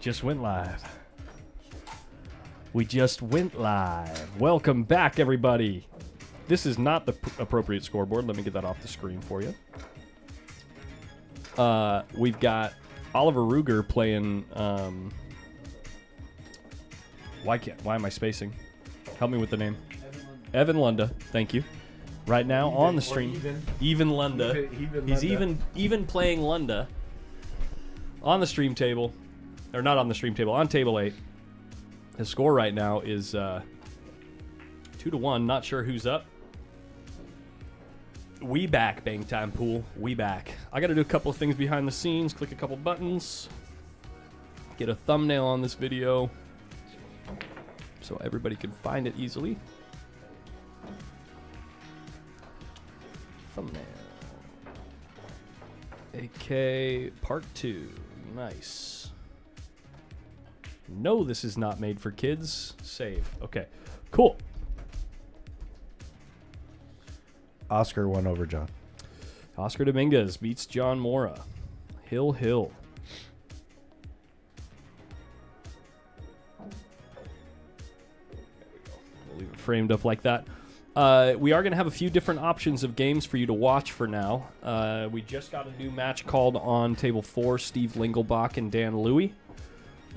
Just went live. We just went live. Welcome back, everybody. This is not the appropriate scoreboard. Let me get that off the screen for you. We've got Oliver Ruger playing. Why am I spacing? Help me with the name. Evan Londa. Thank you. Right now on the stream, even Londa. He's even playing Londa on the stream table, or not on the stream table, on table 8. His score right now is 2-1. Not sure who's up. We back, Bang Time Pool. We back. I got to do a couple of things behind the scenes. Click a couple buttons. Get a thumbnail on this video so everybody can find it easily. Thumbnail. AK Part 2. Nice. No, this is not made for kids. Save. Okay. Cool. Oscar won over John. Oscar Dominguez beats John Mora. Hill. There we go. We'll leave it framed up like that. We are going to have a few different options of games for you to watch for now. We just got a new match called on table 4, Steve Lingelbach and Dan Louie.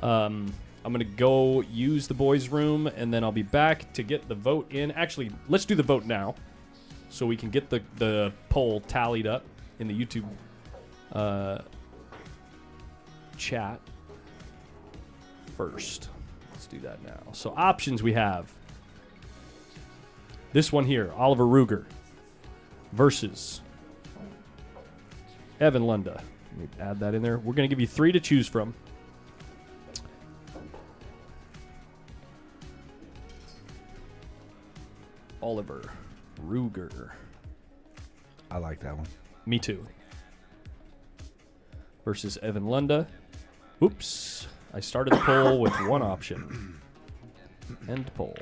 I'm going to go use the boys' room, and then I'll be back to get the vote in. Actually, let's do the vote now so we can get the poll tallied up in the YouTube chat first. Let's do that now. So options we have. This one here, Oliver Ruger versus Evan Londa. Let me add that in there. We're going to give you 3 to choose from. Oliver Ruger. I like that one. Me too. Versus Evan Londa. Oops. I started the poll with one option. End poll.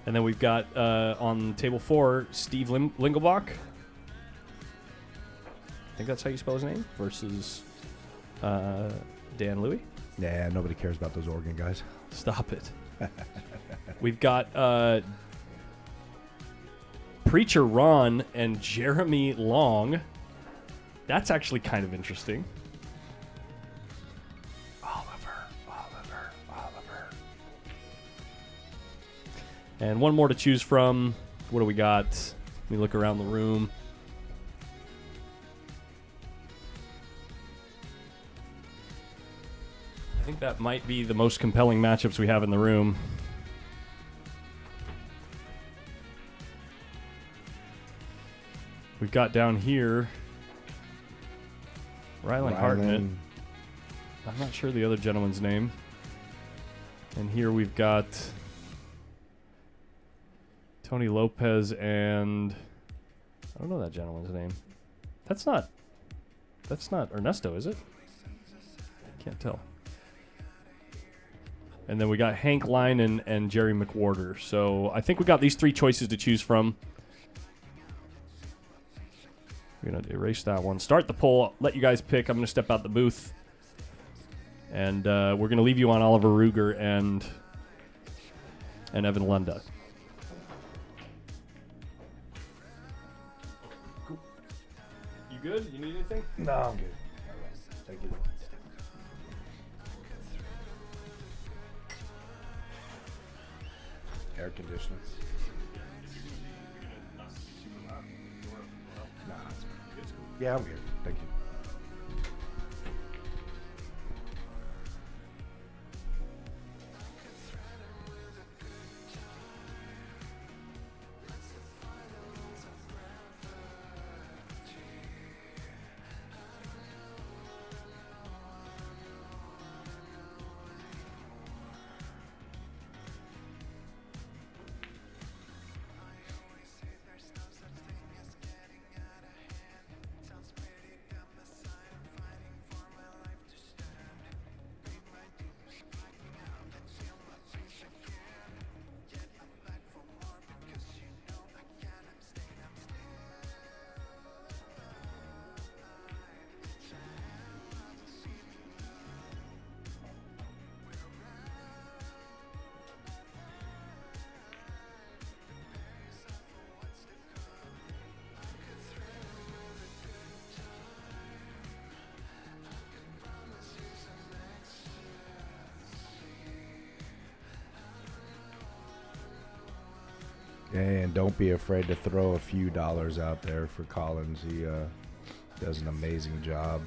And then we've got on table 4, Steve Lingelbach. I think that's how you spell his name. Versus Dan Louie. Yeah, nobody cares about those Oregon guys. Stop it. We've got Preacher Ron and Jeremy Long. That's actually kind of interesting. And one more to choose from. What do we got? Let me look around the room. I think that might be the most compelling matchups we have in the room. We've got down here Rylan Hartnett. I'm not sure the other gentleman's name. And here we've got Tony Lopez and I don't know that gentleman's name. That's not Ernesto, is it? Can't tell. And then we got Hank Line and Jerry McWhorter. So I think we got these 3 choices to choose from. We're going to erase that one. Start the poll. Let you guys pick. I'm going to step out the booth. And we're going to leave you on Oliver Ruger and Evan Londa. You good? You need anything? No, I'm good. Thank you. Air conditioner. Nah, it's cool. Yeah, I'm here. Thank you. And don't be afraid to throw a few dollars out there for Collins. He does an amazing job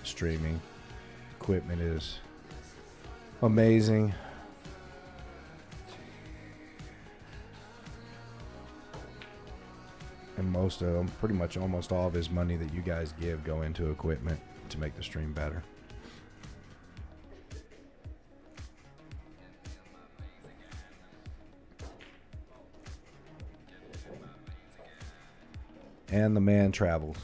streaming. Equipment is amazing. And most of them, pretty much almost all of his money that you guys give go into equipment to make the stream better. And the man travels.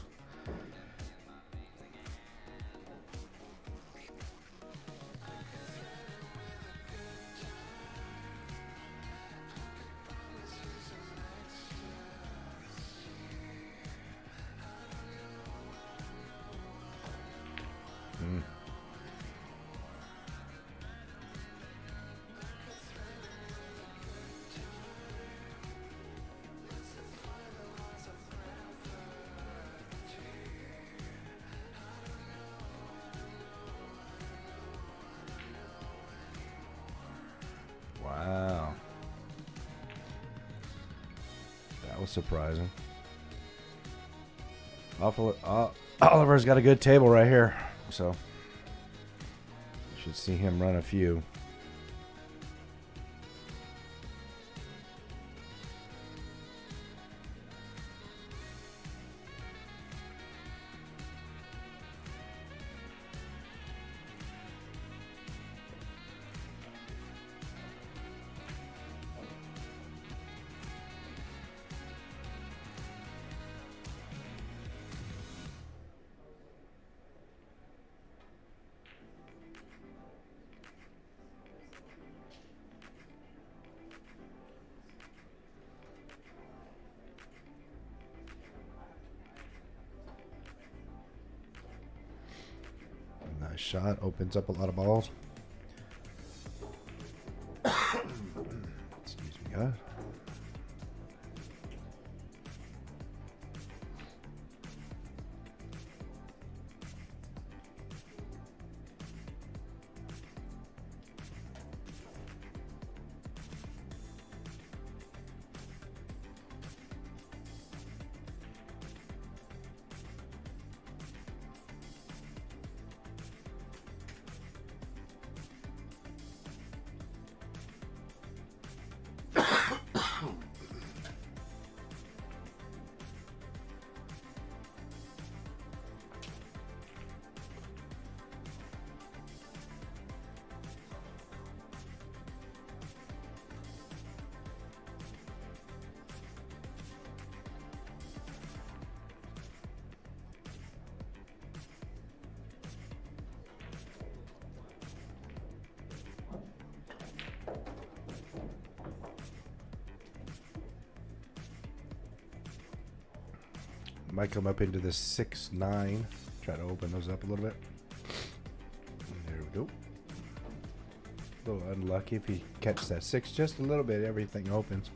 Wow. That was surprising. Oliver's got a good table right here, so you should see him run a few. Nice shot. Opens up a lot of balls. Excuse me, guys. Might come up into the 6-9. Try to open those up a little bit. There we go. A little unlucky if he catches that 6 just a little bit. Everything opens.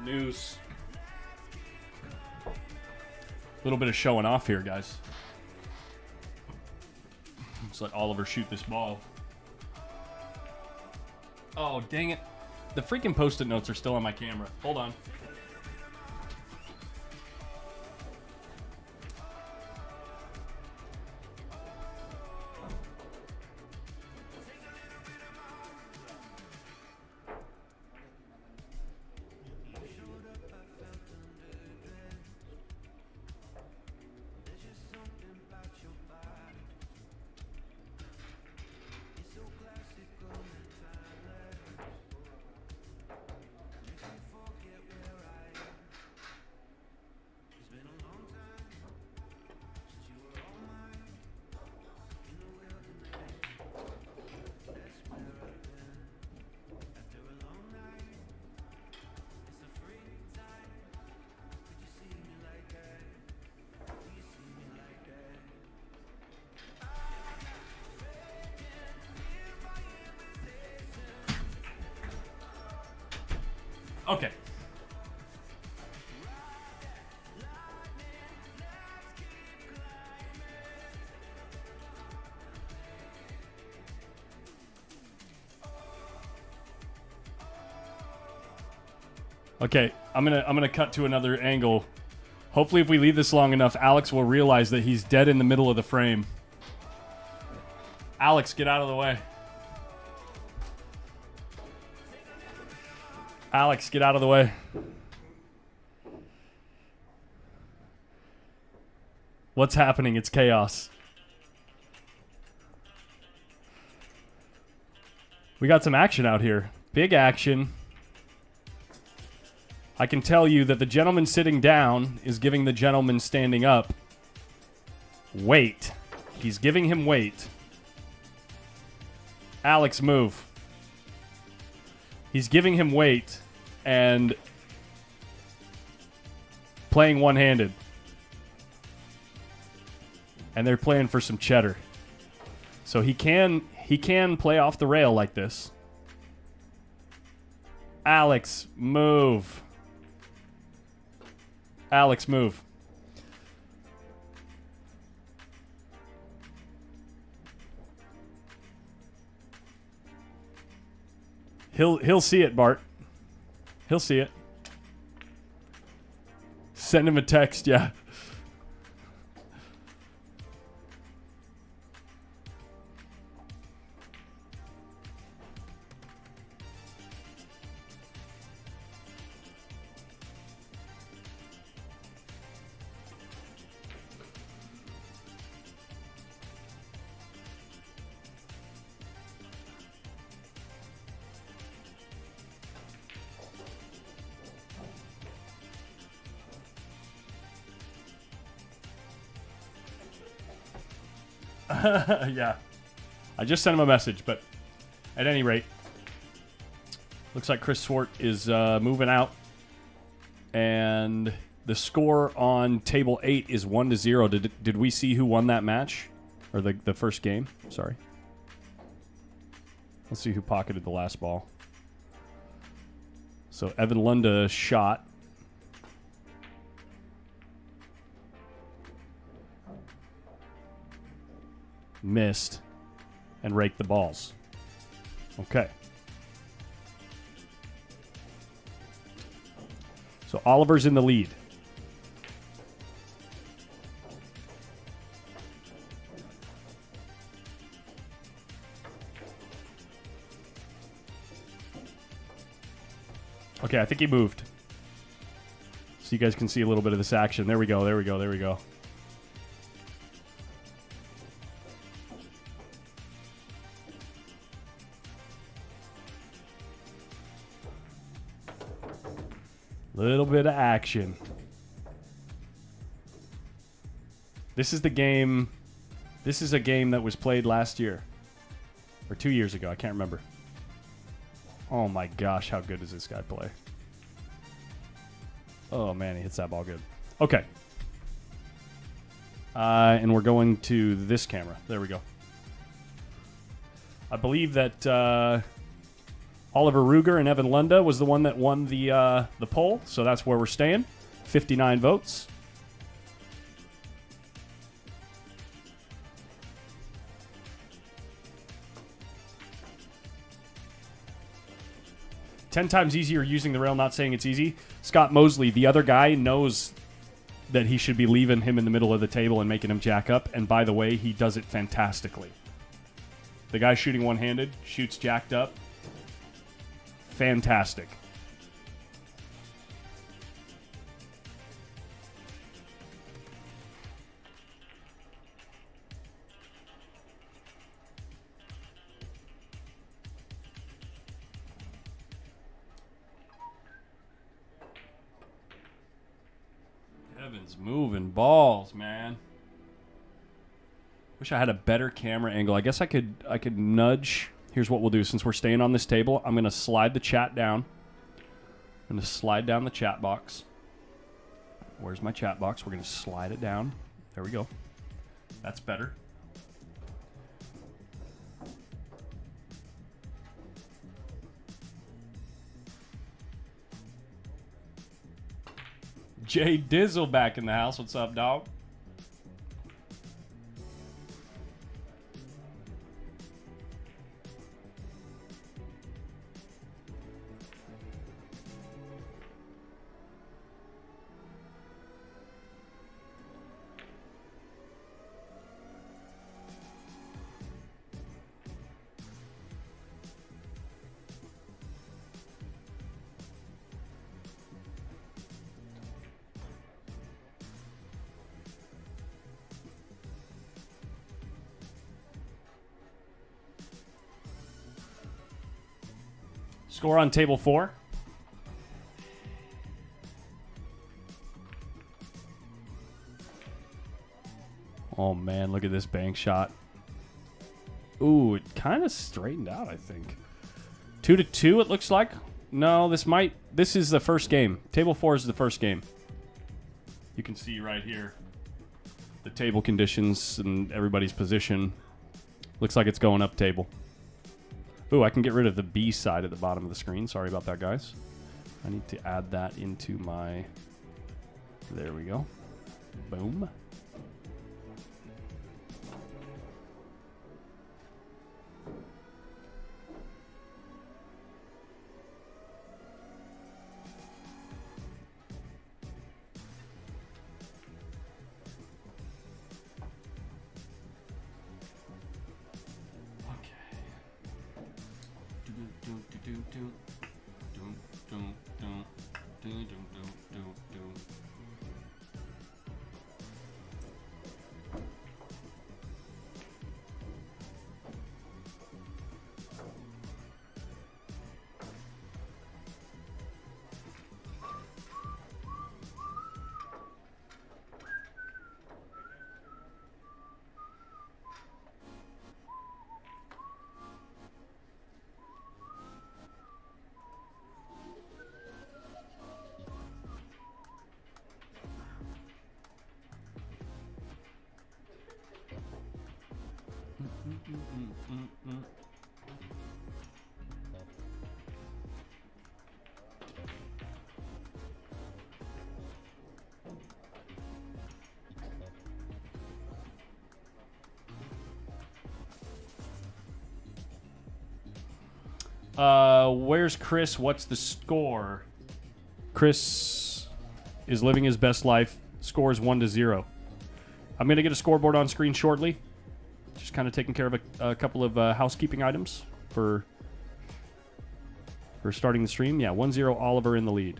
news. A little bit of showing off here, guys. Let's let Oliver shoot this ball. Oh, dang it. The freaking Post-it notes are still on my camera. Hold on. Okay. Okay, I'm gonna cut to another angle. Hopefully if we leave this long enough, Alex will realize that he's dead in the middle of the frame. Alex, get out of the way. Alex, get out of the way. What's happening? It's chaos. We got some action out here. Big action. I can tell you that the gentleman sitting down is giving the gentleman standing up weight. He's giving him weight. Alex, move. He's giving him weight and playing one-handed. And they're playing for some cheddar. So he can play off the rail like this. Alex, move. Alex, move. He'll see it, Bart. He'll see it. Send him a text, yeah. Yeah. I just sent him a message, but at any rate, looks like Chris Swart is moving out. And the score on table 8 is 1-0. Did we see who won that match? Or the first game? Sorry. Let's see who pocketed the last ball. So Evan Londa shot. Missed and raked the balls. Okay. So Oliver's in the lead. Okay, I think he moved. So you guys can see a little bit of this action. There we go, there we go, there we go. Little bit of action. This is the game. This is a game that was played last year. Or 2 years ago. I can't remember. Oh my gosh, how good does this guy play? Oh man, he hits that ball good. Okay. And we're going to this camera. There we go. I believe that Oliver Ruger and Evan Londa was the one that won the poll, so that's where we're staying. 59 votes. Ten times easier using the rail, not saying it's easy. Scott Mosley, the other guy, knows that he should be leaving him in the middle of the table and making him jack up. And by the way, he does it fantastically. The guy shooting one-handed, shoots jacked up. Fantastic. Evan's moving balls, man. Wish I had a better camera angle. I guess I could nudge. Here's what we'll do. Since we're staying on this table, I'm going to slide the chat down. I'm going to slide down the chat box. Where's my chat box? We're going to slide it down. There we go. That's better. Jay Dizzle back in the house. What's up, dog? Score on table 4. Oh, man, look at this bank shot. Ooh, it kind of straightened out, I think. 2-2, it looks like. No, this is the first game. Table 4 is the first game. You can see right here the table conditions and everybody's position. Looks like it's going up table. Ooh, I can get rid of the B side at the bottom of the screen. Sorry about that, guys. I need to add that into my... There we go. Boom. Where's Chris? What's the score? Chris is living his best life. Score is 1-0. I'm going to get a scoreboard on screen shortly. Just kind of taking care of a couple of housekeeping items for starting the stream. Yeah, 1-0 Oliver in the lead.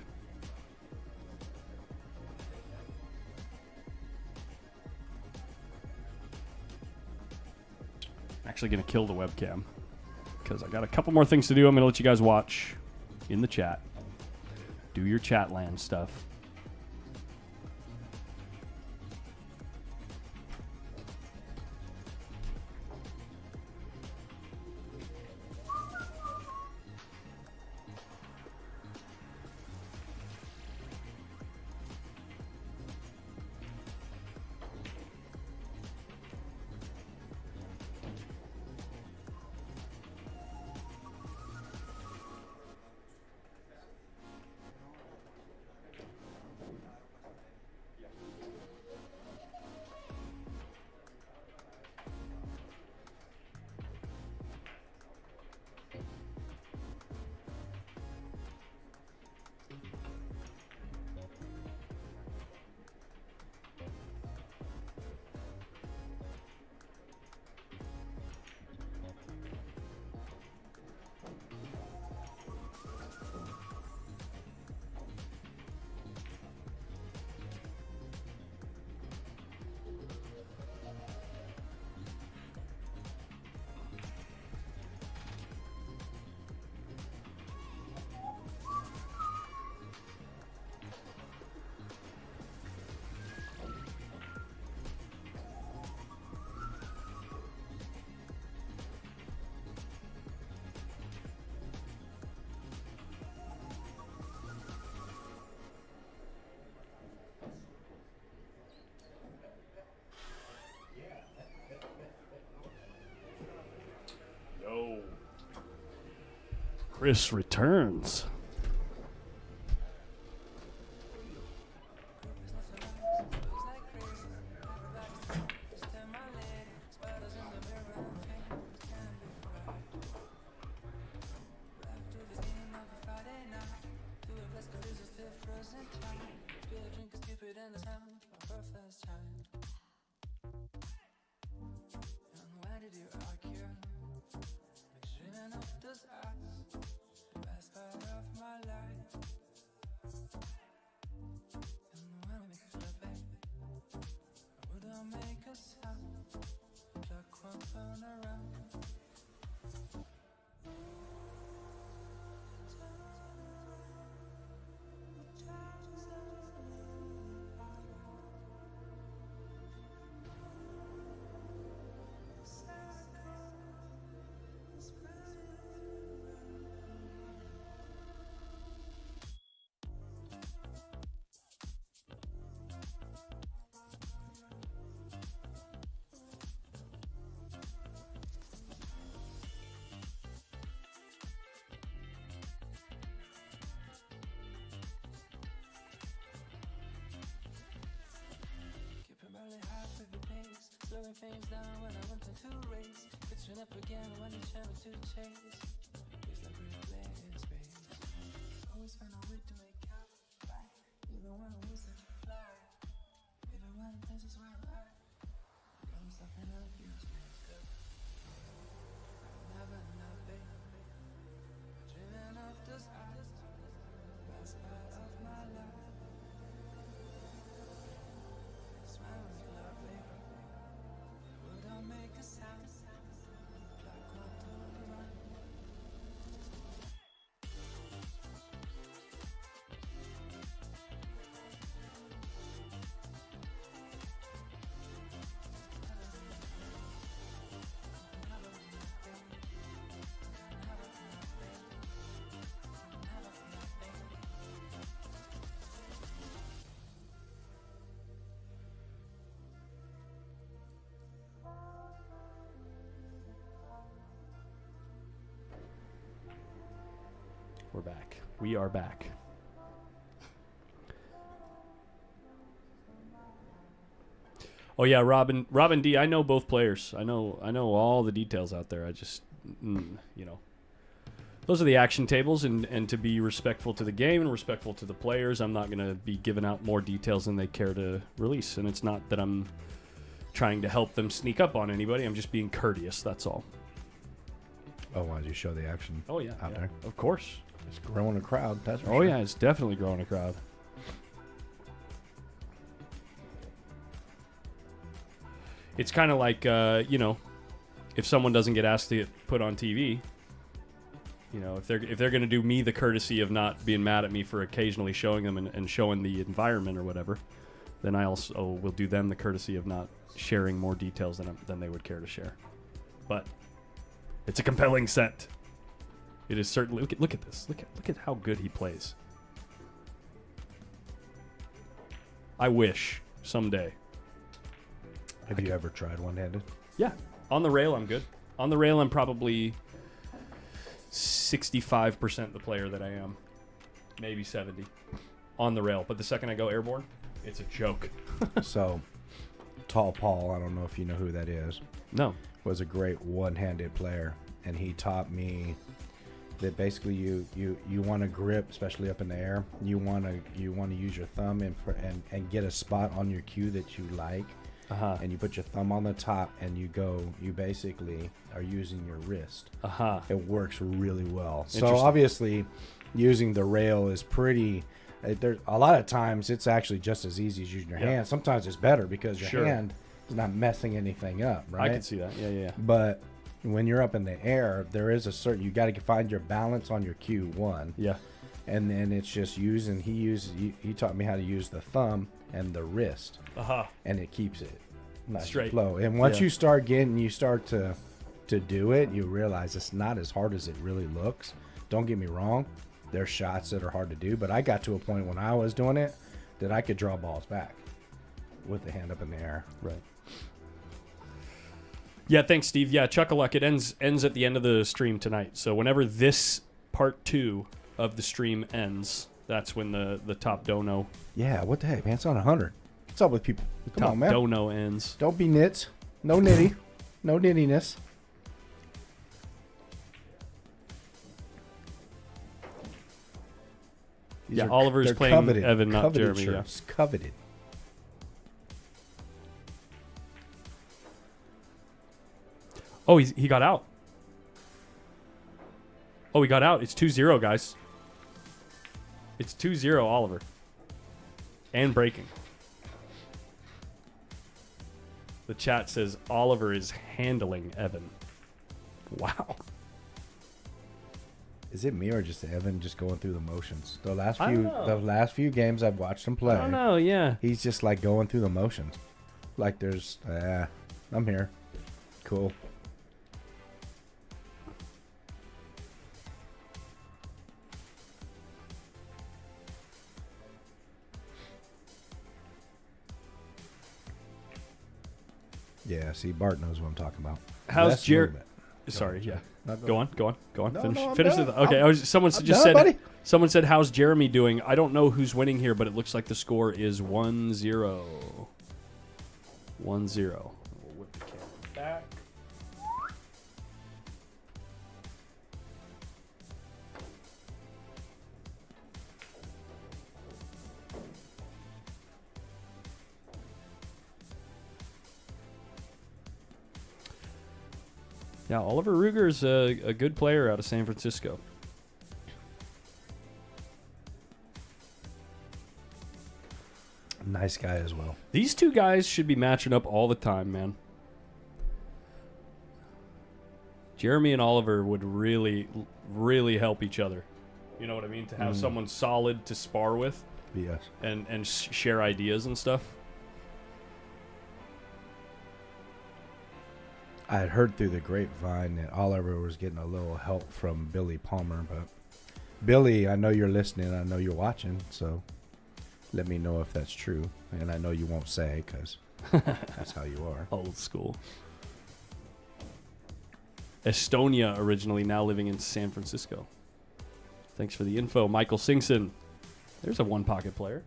I'm actually going to kill the webcam because I got a couple more things to do. I'm going to let you guys watch in the chat. Do your chat land stuff. Chris returns. Slowing things down when I wanted to race. Pitching up again when it's time to chase. It's like we're playing space. Always find a way to make out right. Even when I'm losing to fly. Even when this is where I'm at. I'm stuck in a few space. Never know, baby. Dreaming of this eyes. Best part of my life. Smiling lovely. Make a sound like what to run. We're back. We are back. Oh yeah, Robin D. I know both players. I know all the details out there. I just, those are the action tables, and to be respectful to the game and respectful to the players, I'm not gonna be giving out more details than they care to release. And it's not that I'm trying to help them sneak up on anybody. I'm just being courteous. That's all. Oh, why did you show the action? Oh yeah, out there. Of course. It's growing a crowd. That's for Oh sure. yeah, it's definitely growing a crowd. It's kind of like, if someone doesn't get asked to get put on TV, if they're going to do me the courtesy of not being mad at me for occasionally showing them and showing the environment or whatever, then I also will do them the courtesy of not sharing more details than they would care to share. But it's a compelling set. It is certainly. Look at this. Look at how good he plays. I wish someday. Have you ever tried one-handed? Yeah. On the rail, I'm good. On the rail, I'm probably 65% the player that I am. Maybe 70. On the rail. But the second I go airborne, it's a joke. So, Tall Paul, I don't know if you know who that is. No. Was a great one-handed player. And he taught me that basically you want to grip, especially up in the air. You want to use your thumb and get a spot on your cue that you like. Uh-huh. And you put your thumb on the top and you basically are using your wrist. Uh-huh. It works really well. So obviously using the rail is pretty, there's a lot of times it's actually just as easy as using your hand. Sometimes it's better because your hand is not messing anything up, right? I can see that. Yeah. But when you're up in the air, there is a certain, you got to find your balance on your cue, one. Yeah. And then it's just using, he taught me how to use the thumb and the wrist. Uh-huh. And it keeps it nice straight flow. And once you start to do it, you realize it's not as hard as it really looks. Don't get me wrong. There's shots that are hard to do, but I got to a point when I was doing it that I could draw balls back with the hand up in the air. Right. Yeah, thanks, Steve. Yeah, Chuck-a-luck. It ends at the end of the stream tonight. So whenever this part 2 of the stream ends, that's when the top dono Yeah, what the heck, man? It's on 100. What's up with people? Come top on, man. dono ends. Don't be nits. No nitty. No nittiness. These Yeah, are- Oliver's they're playing coveted, Evan, not coveted Jeremy, yeah. shirts, Coveted. Oh, he got out. Oh, he got out. It's 2-0, guys. It's 2-0, Oliver. And breaking. The chat says Oliver is handling Evan. Wow. Is it me or just Evan just going through the motions? The last I don't few know. the last few games I've watched him play. I don't know, yeah. He's just like going through the motions. Like there's I'm here. Cool. Yeah, see, Bart knows what I'm talking about. How's Less Jer- movement. Sorry, yeah. No, Go on. No, Finish. no, I'm Finish done. it. Okay. Someone I'm just done, said. buddy. Someone said, "How's Jeremy doing?" I don't know who's winning here, but it looks like the score is 1-0. 1-0. We'll whip the camera back. Yeah, Oliver Ruger's a good player out of San Francisco. Nice guy as well. These two guys should be matching up all the time, man. Jeremy and Oliver would really, really help each other. You know what I mean? To have someone solid to spar with Yes. and share ideas and stuff. I had heard through the grapevine that Oliver was getting a little help from Billy Palmer, but Billy, I know you're listening. I know you're watching, so let me know if that's true. And I know you won't say because that's how you are. Old school. Estonia originally, now living in San Francisco. Thanks for the info, Michael Singson. There's a one-pocket player.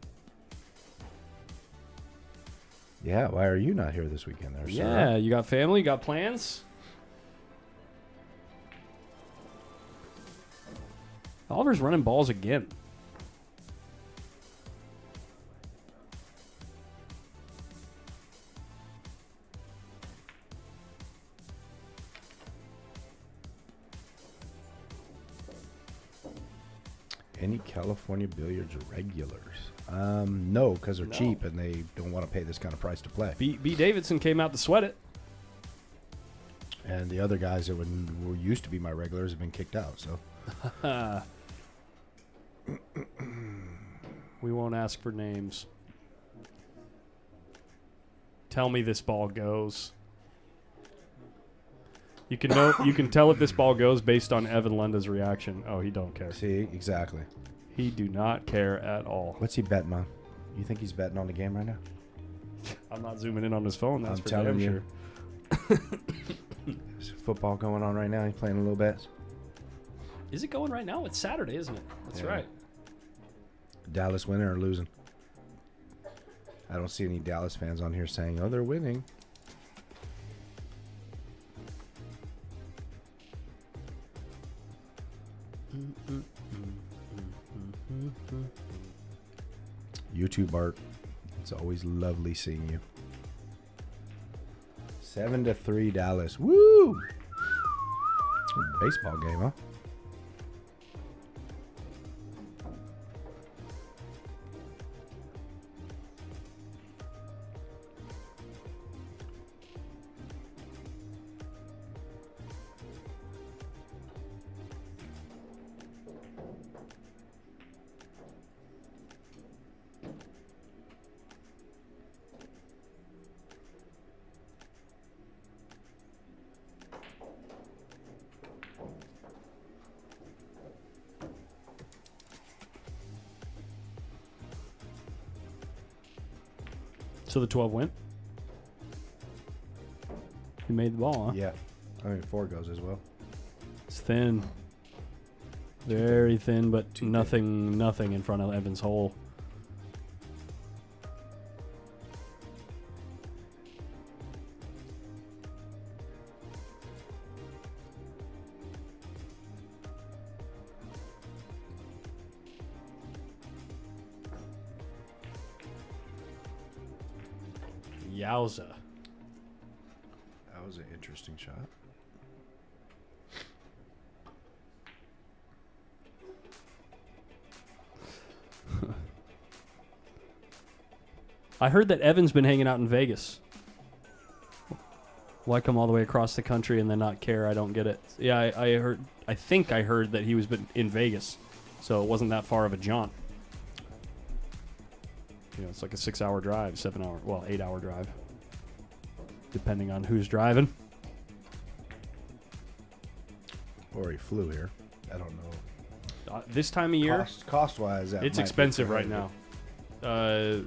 Yeah, why are you not here this weekend there, Yeah, sir? you got family, you got plans? Oliver's running balls again. Any California Billiards regulars? No, because they're No. cheap and they don't want to pay this kind of price to play. B. Davidson came out to sweat it. And the other guys that were used to be my regulars have been kicked out, so. We won't ask for names. Tell me this ball goes. You can tell if this ball goes based on Evan Lunda's reaction. Oh, he don't care. See, exactly. He do not care at all. What's he betting on? You think he's betting on the game right now? I'm not zooming in on his phone. That's I'm for telling damn you. sure. There's football going on right now. He's playing a little bit. Is it going right now? It's Saturday, isn't it? That's Yeah. right. Dallas winning or losing? I don't see any Dallas fans on here saying, "Oh, they're winning." YouTube art. It's always lovely seeing you. 7-3 Dallas. Woo! Baseball game, huh? So the 12 went. He made the ball, huh? Yeah. I mean, 4 goes as well. It's thin. Very thin, but Too nothing in front of Evan's hole. Yowza. That was an interesting shot. I heard that Evan's been hanging out in Vegas. Why come all the way across the country and then not care? I don't get it. Yeah, I heard. I think I heard that he was been in Vegas, so it wasn't that far of a jaunt. You know, it's like a 6-hour drive, 7-hour, well, 8-hour drive, depending on who's driving. Or he flew here. I don't know. This time of year, Cost-wise, that it's might be expensive right prohibitive. now.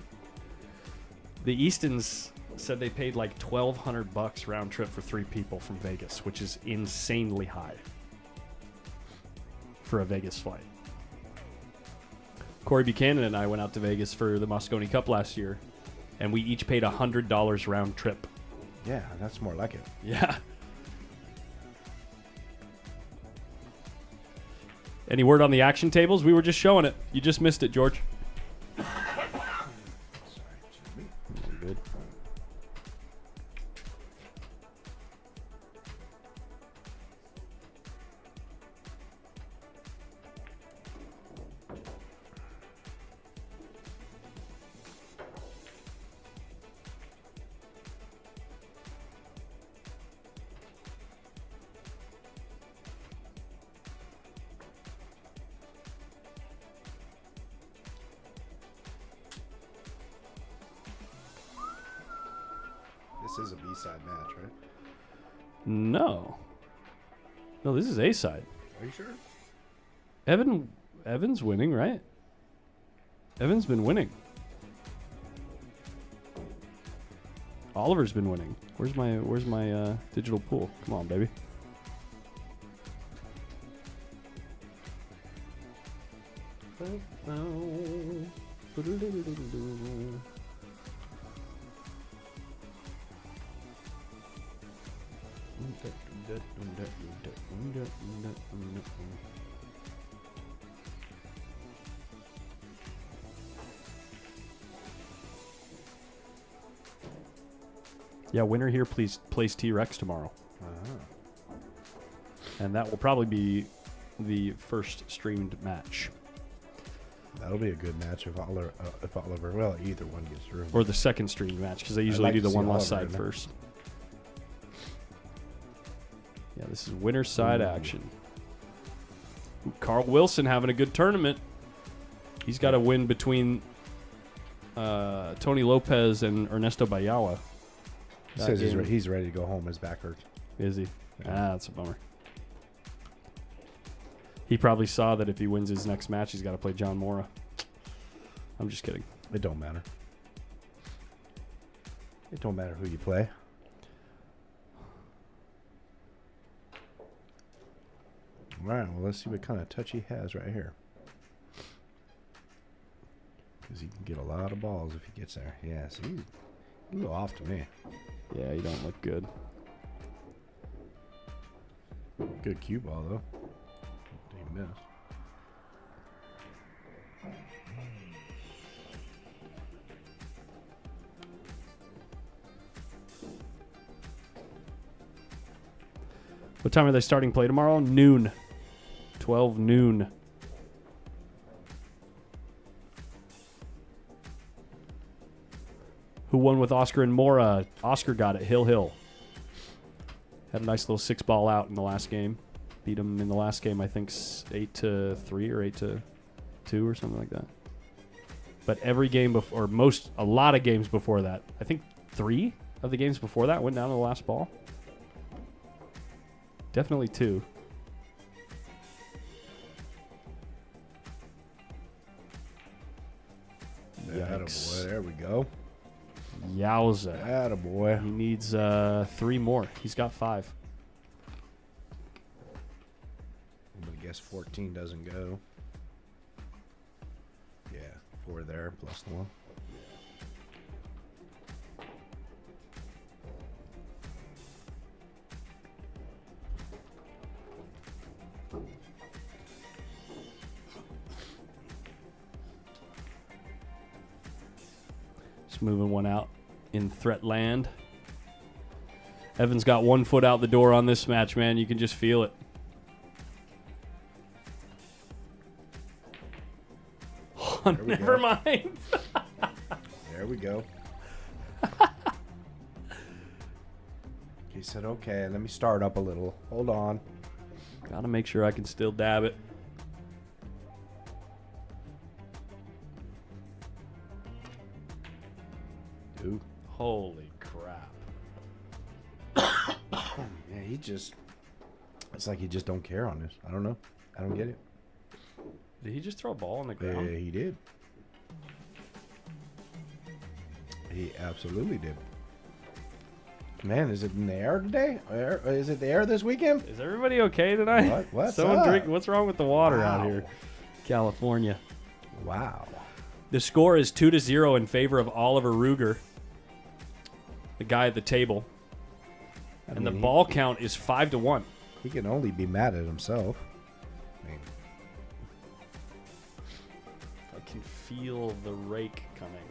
The Eastons said they paid like $1,200 round trip for 3 people from Vegas, which is insanely high for a Vegas flight. Corey Buchanan and I went out to Vegas for the Moscone Cup last year, and we each paid $100 round trip. Yeah, that's more like it. Yeah. Any word on the action tables? We were just showing it. You just missed it, George. Sorry, excuse me. Good. This is a B-side match, right? No. No, this is A side. Are you sure? Evan's winning, right? Evan's been winning. Oliver's been winning. Where's my digital pool? Come on, baby. Yeah, winner here, please plays T-Rex tomorrow. And that will probably be the first streamed match. That'll be a good match if Oliver, well, either one gets through. Or the second streamed match, because they usually like do to the see one lost Oliver side in there. first. Yeah, this is winner side Ooh. action. Ooh, Carl Wilson having a good tournament. He's got a win between Tony Lopez and Ernesto Bayawa. He says he's ready to go home. His back hurts. Is he? Yeah. Ah, that's a bummer. He probably saw that if he wins his next match, he's got to play John Mora. I'm just kidding. It don't matter. It don't matter who you play. All right, well, let's see what kind of touch he has right here. Because he can get a lot of balls if he gets there. Yeah, see, he's a little off to me. Yeah, you don't look good. Good cue ball, though. He missed. What time are they starting play tomorrow? Noon. 12 noon. Who won with Oscar and Mora? Oscar got it. Hill. Had a nice little 6-ball out in the last game. Beat him in the last game, I think 8-3 or 8-2 or something like that. But every game before, or a lot of games before that, I think 3 of the games before that went down to the last ball. Definitely 2. Yikes. Attaboy, there we go. Yowza. Attaboy. He needs 3 more. He's got 5. I'm going to guess 14 doesn't go. Yeah, 4 there plus 1. Just moving one out in threat land. Evan's got 1 foot out the door on this match, man. You can just feel it. Oh, never mind. There we go. He said, okay, let me start up a little. Hold on. Gotta make sure I can still dab it. Ooh. Holy crap. Yeah, he just... It's like he just don't care on this. I don't know. I don't get it. Did he just throw a ball on the ground? Yeah, he did. He absolutely did. Man, is it in the air today? Is it the air this weekend? Is everybody okay tonight? What's Someone up? drink. What's wrong with the water out Wow. here? California. Wow. The score is 2-0 in favor of Oliver Ruger, the guy at the table. And the ball count is 5-1. He can only be mad at himself. I mean, I can feel the rake coming.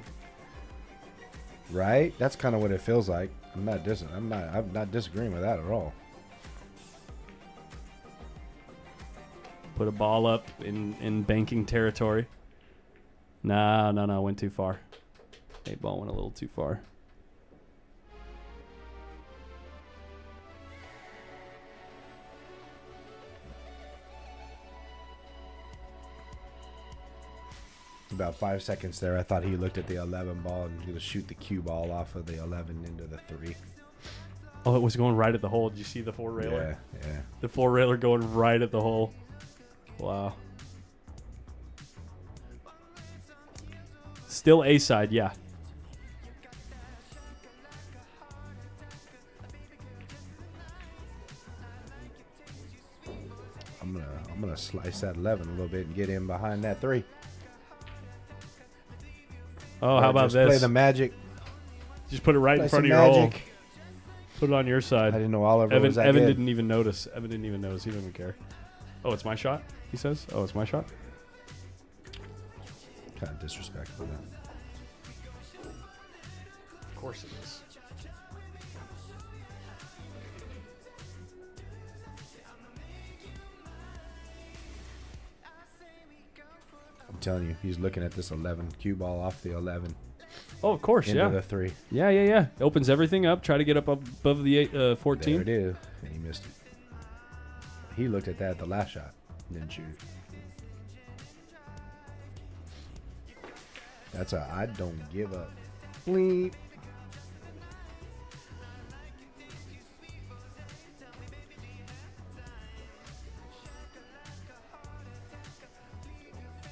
right? That's kind of what it feels like. I'm not disagreeing with that at all. Put a ball up in banking territory. No, went too far. 8 ball went a little too far. About 5 seconds there, I thought he looked at the 11 ball and he was shoot the cue ball off of the 11 into the 3. Oh, it was going right at the hole. Did you see the 4-railer? Yeah. The 4-railer going right at the hole. Wow. Still A-side, yeah. I'm gonna slice that 11 a little bit and get in behind that 3. Oh, how about just this? Play the magic. Just put it right Play in front of some your hole. magic. Put it on your I side. didn't know Oliver Evan was that Evan good. didn't even notice. Evan didn't even notice. He didn't even care. Oh, it's my shot, he says. Oh, it's my shot? Kind of disrespectful. Then. Of course it is. I'm telling you, he's looking at this 11 cue ball off the 11 Oh, of course, into yeah. the 3. Yeah. It opens everything up. Try to get up above the 14. There it is, and he missed it. He looked at that the last shot, and didn't shoot it. That's a I don't give up. Bleep.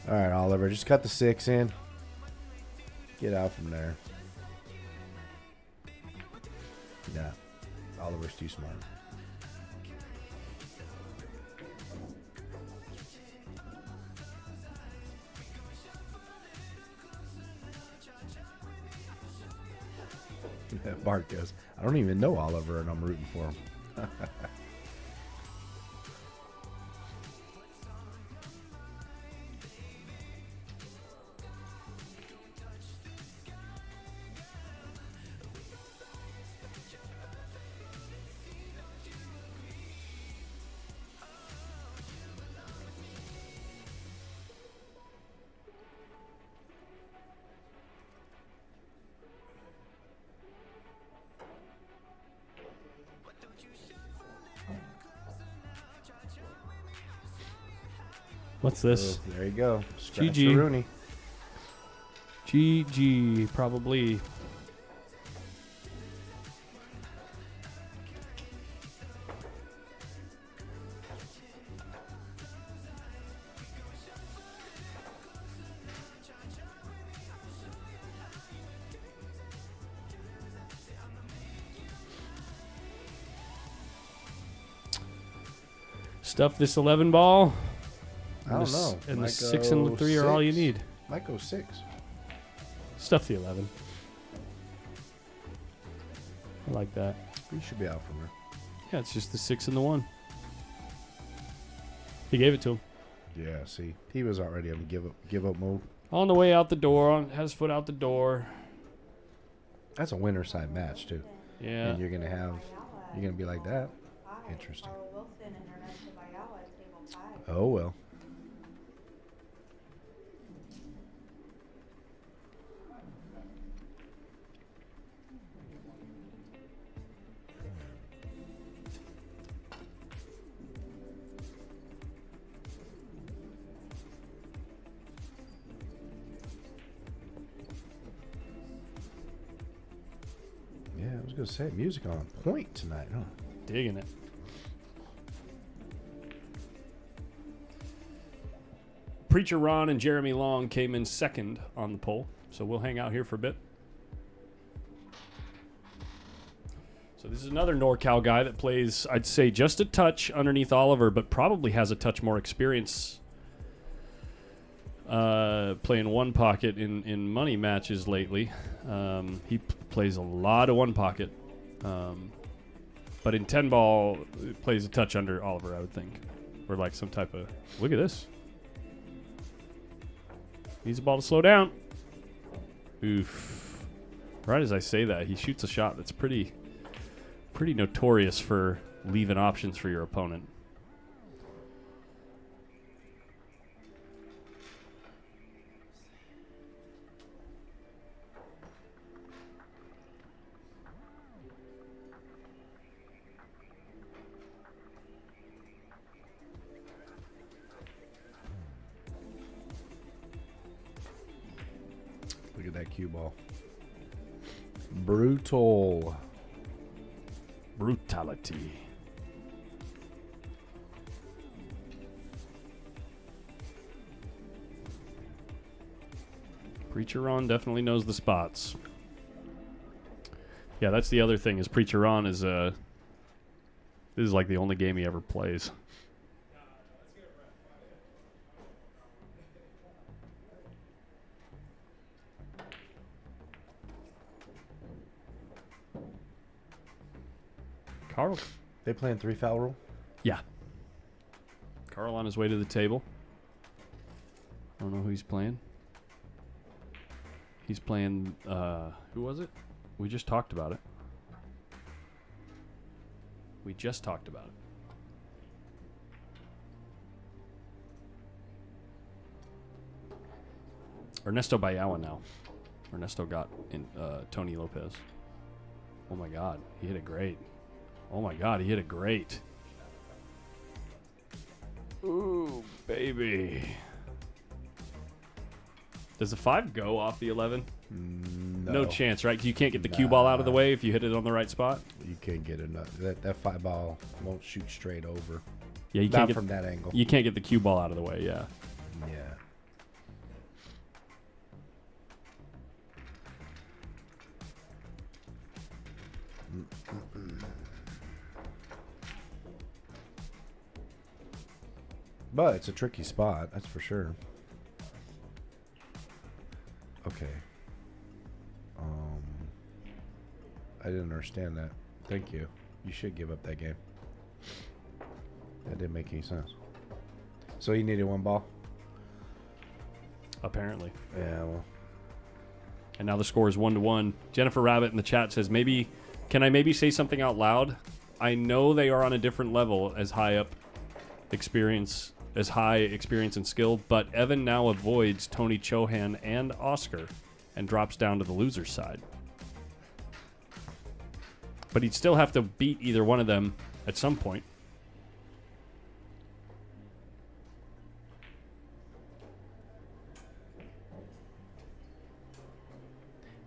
All right, Oliver, just cut the 6 in. Get out from there. Nah, Oliver's too smart. Bart goes, I don't even know Oliver, and I'm rooting for him. What's this? So, there you go. Scratch GG. the Rooney. GG, probably. Stuff this 11 ball. I don't know. And the Might 6 and the go 3 are all you 6. need. Might go 6. Stuff the 11. I like that. You should be out from there. Yeah, it's just the 6 and the 1. He gave it to him. Yeah, see, he was already on give up mode. On the way out the door, had his foot out the door. That's a winner side match too. Yeah. And you're gonna be like that. Interesting. Oh well. Yeah, I was gonna say music on point tonight, huh? Digging it. Preacher Ron and Jeremy Long came in second on the poll, so we'll hang out here for a bit. So this is another NorCal guy that plays, I'd say, just a touch underneath Oliver, but probably has a touch more experience playing one pocket in money matches lately. He plays a lot of one pocket, but in 10 ball, it plays a touch under Oliver, I would think, or like some type of. Look at this. Needs the ball to slow down. Oof. Right as I say that, he shoots a shot that's pretty notorious for leaving options for your opponent. Look at that cue ball. Brutal. Brutality. Preacher Ron definitely knows the spots. Yeah, that's the other thing is Preacher Ron is this is like the only game he ever plays. Carl. They playing 3 foul rule? Yeah. Carl on his way to the table. I don't know who he's playing. He's playing, who was it? We just talked about it. We just talked about it. Ernesto Bayawa now. Ernesto got in Tony Lopez. Oh my God, he hit it great. Oh my God, he hit it great. Ooh, baby. Does the 5 go off the 11? No chance, right? You can't get the cue ball out of the way if you hit it on the right spot? You can't get enough. That 5 ball won't shoot straight over. Yeah, you Not can't get from that angle. You can't get the cue ball out of the way, yeah. Yeah. But it's a tricky spot, that's for sure. Okay. I didn't understand that. Thank you. You should give up that game. That didn't make any sense. So you needed 1 ball? Apparently. Yeah, well. And now the score is 1-1. Jennifer Rabbit in the chat says, can I maybe say something out loud? I know they are on a different level as high experience and skill, but Evan now avoids Tony Chohan and Oscar and drops down to the loser's side. But he'd still have to beat either one of them at some point.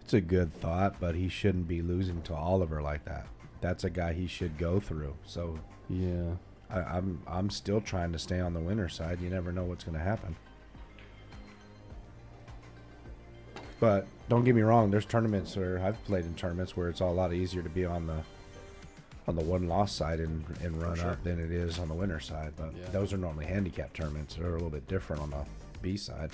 It's a good thought, but he shouldn't be losing to Oliver like that. That's a guy he should go through. So yeah, I'm still trying to stay on the winner's side. You never know what's going to happen. But don't get me wrong. There's tournaments, or I've played in tournaments where it's a lot easier to be on on the one loss side in run sure. up than it is on the winner side. But Yeah. those are normally handicap tournaments. They're a little bit different on the B side.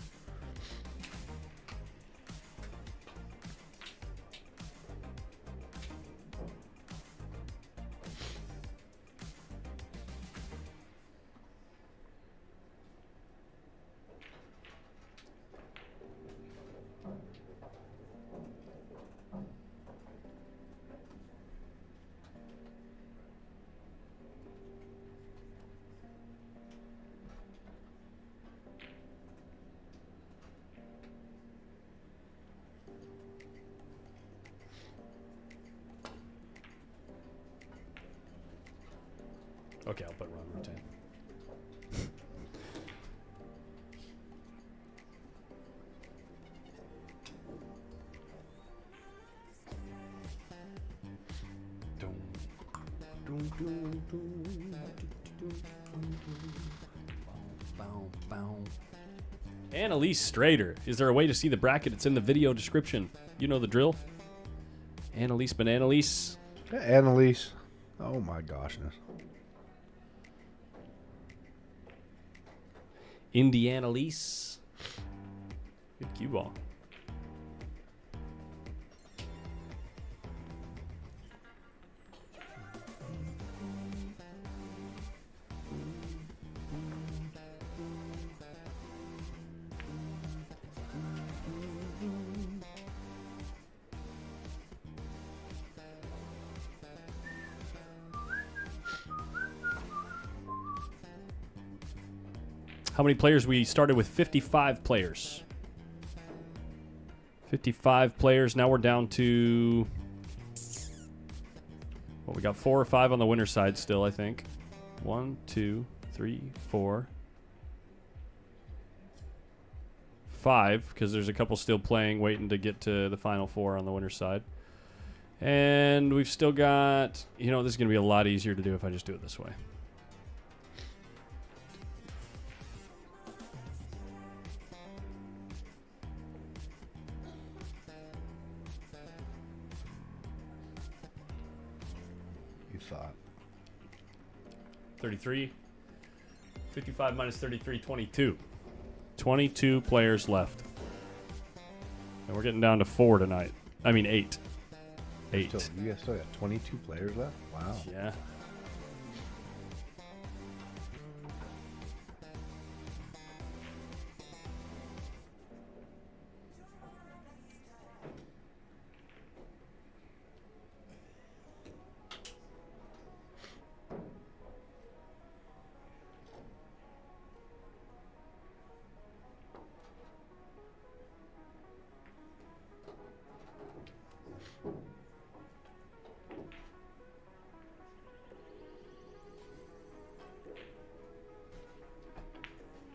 Okay, I'll put run routine. Annalise Strader. Is there a way to see the bracket? It's in the video description. You know the drill. Annalise Bananalise. Annalise. Oh my goshness. Indiana Lease. Good cue ball. How many players? We started with 55 players. 55 players. Now we're down to... Well, we got 4 or 5 on the winner side still, I think. 1, 2, 3, 4, 5, because there's a couple still playing, waiting to get to the final 4 on the winner side. And we've still got... You know, this is going to be a lot easier to do if I just do it this way. Thought 33. 55 minus 33, 22. 22 players left. And we're getting down to 4 tonight. I mean 8. 8. you guys still got 22 players left? Wow. Yeah.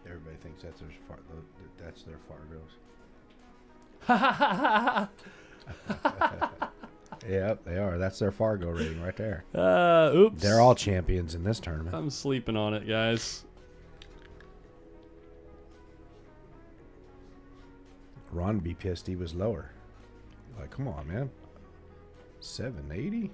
Everybody thinks that's their Fargos. Yep, they are. That's their Fargo rating right there. Oops. They're all champions in this tournament. I'm sleeping on it, guys. Ron be pissed he was lower. Like, come on, man. 780?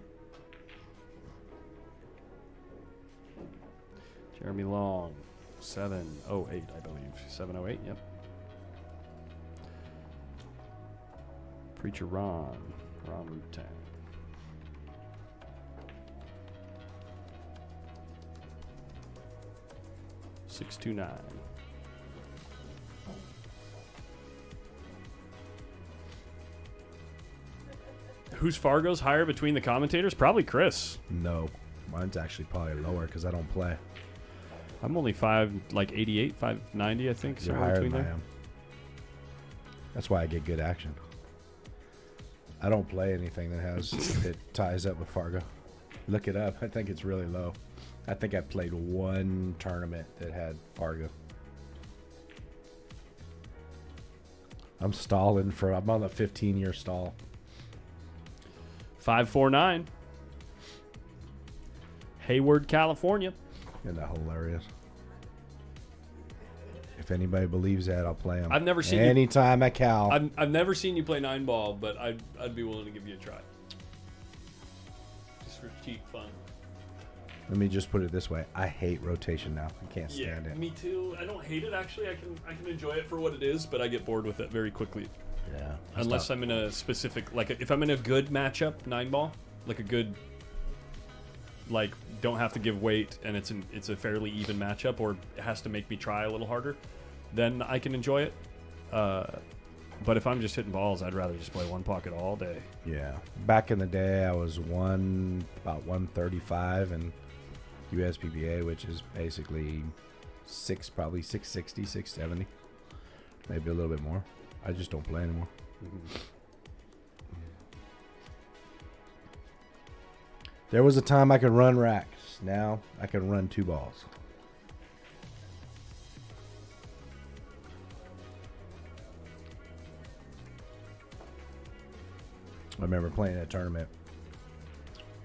Jeremy Long. 708, I believe. 708, yep. Preacher Ron. Ron Wu-Tang. $629. Whose Fargo's higher between the commentators? Probably Chris. No. Mine's actually probably lower because I don't play. I'm only 588, 590, I think. You're Somewhere higher between than I there. am. That's why I get good action. I don't play anything that has that ties up with Fargo. Look it up. I think it's really low. I think I played one tournament that had Fargo. I'm stalling I'm on a 15-year stall. 549. Hayward, California. Isn't that hilarious? If anybody believes that, I'll play them. I've never seen anytime at Cal. I've never seen you play 9-ball, but I'd be willing to give you a try. Just critique fun. Let me just put it this way. I hate rotation now. I can't Yeah, stand it. me too. I don't hate it actually. I can enjoy it for what it is, but I get bored with it very quickly. Yeah. Unless I'm in a specific, like if I'm in a good matchup, 9-ball, like a good, like don't have to give weight and it's a fairly even matchup, or it has to make me try a little harder, then I can enjoy it. But if I'm just hitting balls, I'd rather just play one pocket all day. Yeah. Back in the day, I was about 135 in USPBA, which is basically probably 660, 670, maybe a little bit more. I just don't play anymore. There was a time I could run racks. Now I can run 2 balls. I remember playing a tournament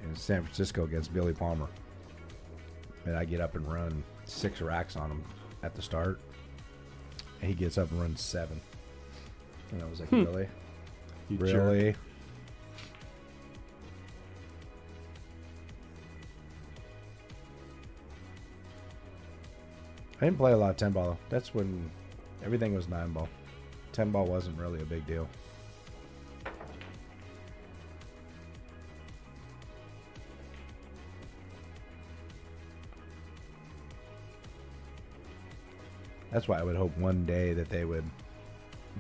in San Francisco against Billy Palmer. And I get up and run 6 racks on him at the start. And he gets up and runs 7. And I was like, really? You Really? jerk. I didn't play a lot of 10 ball though. That's when everything was 9 ball. 10 ball wasn't really a big deal. That's why I would hope one day that they would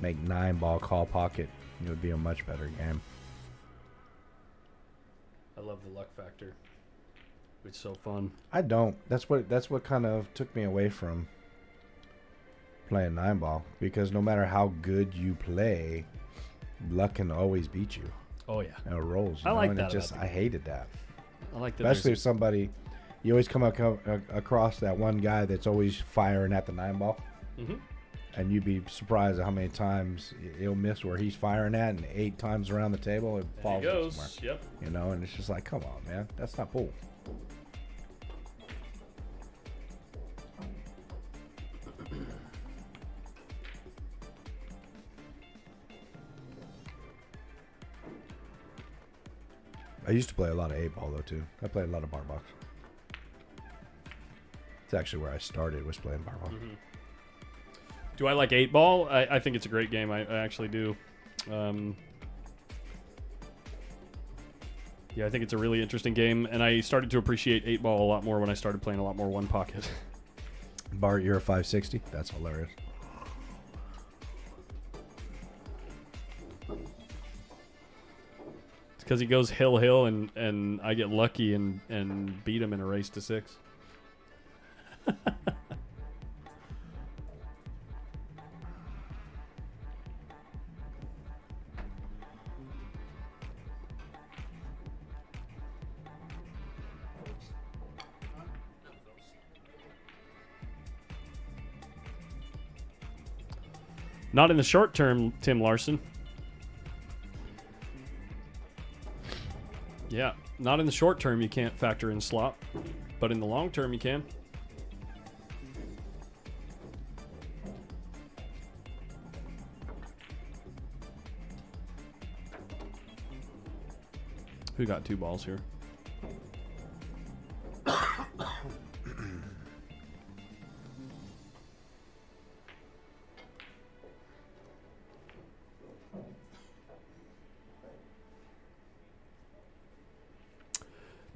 make 9 ball call pocket. It would be a much better game. I love the luck factor. It's so fun. I don't. That's what kind of took me away from playing 9 ball, because no matter how good you play, luck can always beat you. Oh yeah. And it rolls. I like and that it just about the I hated that. I like that. Especially if there's somebody, you always come across that one guy that's always firing at the 9 ball, and you'd be surprised at how many times he'll miss where he's firing at, and 8 times around the table it there falls he goes. somewhere. Yep. You know, and it's just like, come on, man, that's not pool. I used to play a lot of 8 ball though too. I played a lot of bar box. It's actually where I started, was playing bar box. Do I like 8-ball? I think it's a great game. I actually do. Yeah, I think it's a really interesting game, and I started to appreciate 8-ball a lot more when I started playing a lot more one pocket. Bart, you're a 560? That's hilarious. It's because he goes hill, and I get lucky and beat him in a race to 6. Not in the short term, Tim Larson. Yeah, not in the short term you can't factor in slop, but in the long term you can. Who got 2 balls here?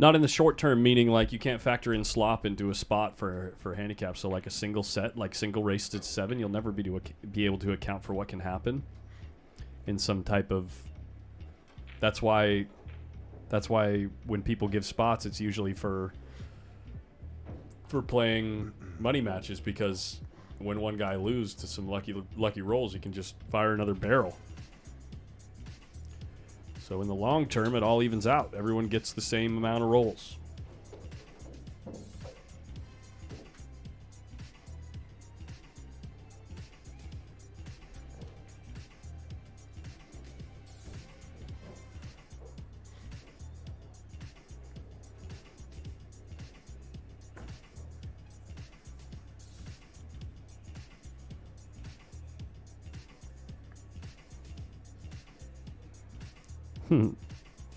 Not in the short term, meaning like you can't factor in slop into a spot for handicap. So like a single set, like single race to 7, you'll never be able to account for what can happen in some type of. That's why when people give spots, it's usually for playing money matches, because when one guy loses to some lucky rolls, he can just fire another barrel. So in the long term, it all evens out. Everyone gets the same amount of rolls.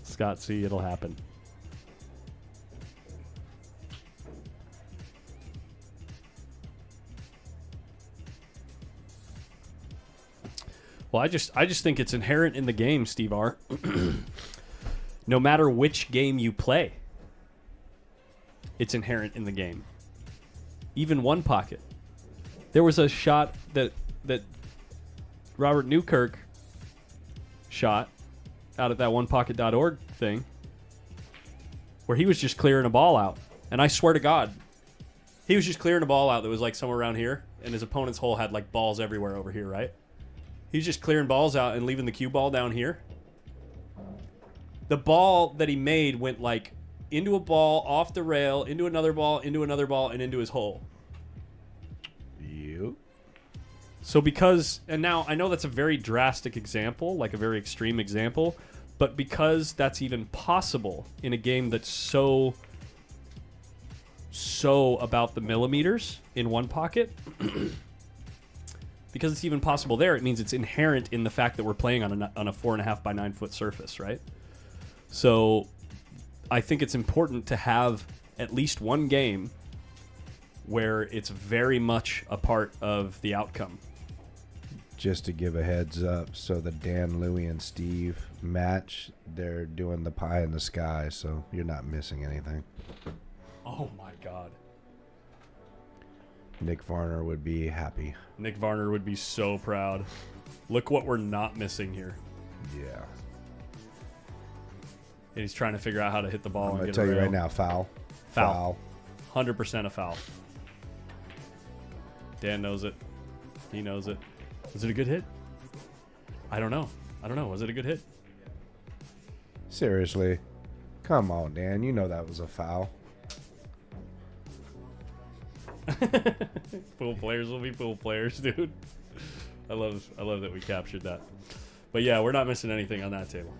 Scott C, it'll happen. Well, I just think it's inherent in the game, Steve R. No matter which game you play, it's inherent in the game. Even one pocket. There was a shot that Robert Newkirk shot out at that onepocket.org thing where he was just clearing a ball out. And I swear to God, he was just clearing a ball out that was like somewhere around here, and his opponent's hole had like balls everywhere over here, right? He's just clearing balls out and leaving the cue ball down here. The ball that he made went like into a ball, off the rail, into another ball, and into his hole. Yep. So because, and now I know that's a very drastic example, like a very extreme example, but because that's even possible in a game that's so about the millimeters in one pocket, because it's even possible there, it means it's inherent in the fact that we're playing on a 4.5 by 9 foot surface, right? So I think it's important to have at least one game where it's very much a part of the outcome. Just to give a heads up, so the Dan, Louie, and Steve match, they're doing the pie in the sky, so you're not missing anything. Oh my God. Nick Varner would be happy. Nick Varner would be so proud. Look what we're not missing here. Yeah. And he's trying to figure out how to hit the ball. I'm and going get to tell a you rail. right now, foul. Foul. 100% a foul. Dan knows it. He knows it. Was it a good hit? I don't know. Was it a good hit? Seriously. Come on, Dan. You know that was a foul. Pool players will be pool players, dude. I love that we captured that. But yeah, we're not missing anything on that table.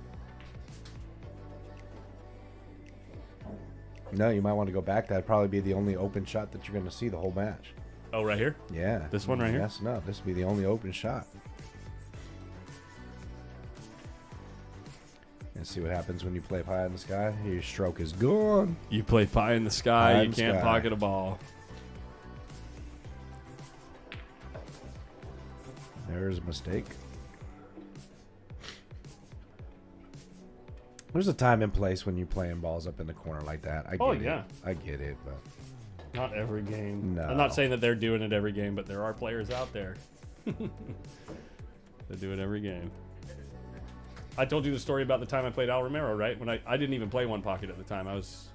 No, you might want to go back. That'd probably be the only open shot that you're going to see the whole match. Oh, right here? Yeah. This one right here? Yes, no. This would be the only open shot. And see what happens when you play pie in the sky. Your stroke is gone. You play pie in the sky, Pie you in the can't sky. pocket a ball. There's a mistake. There's a time and place when you're playing balls up in the corner like that. I get it. I get it, but Not every game. No. I'm not saying that they're doing it every game, but there are players out there that do it every game. I told you the story about the time I played Al Romero, right? When I didn't even play one pocket at the time. I was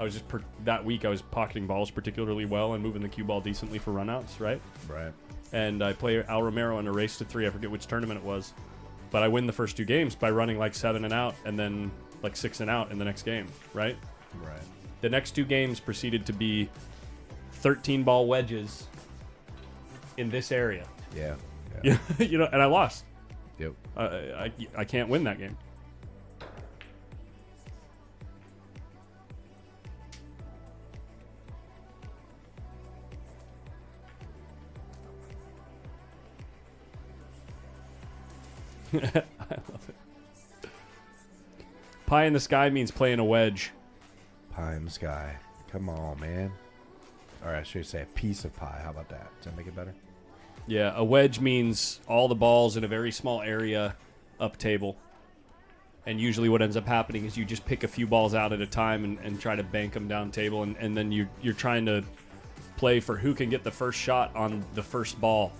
just that week I was pocketing balls particularly well and moving the cue ball decently for runouts, right? right. And I play Al Romero in a race to 3. I forget which tournament it was, but I win the first 2 games by running like 7 and out, and then like 6 and out in the next game, right? Right. The next 2 games proceeded to be 13 ball wedges in this area. Yeah. Yeah. You know, and I lost. Yep. I can't win that game. I love it. Pie in the sky means playing a wedge. Pie in the sky. Come on, man. Or I should say a piece of pie. How about that? Does that make it better? Yeah, a wedge means all the balls in a very small area up table. And usually what ends up happening is you just pick a few balls out at a time and try to bank them down table. And then you're trying to play for who can get the first shot on the first ball.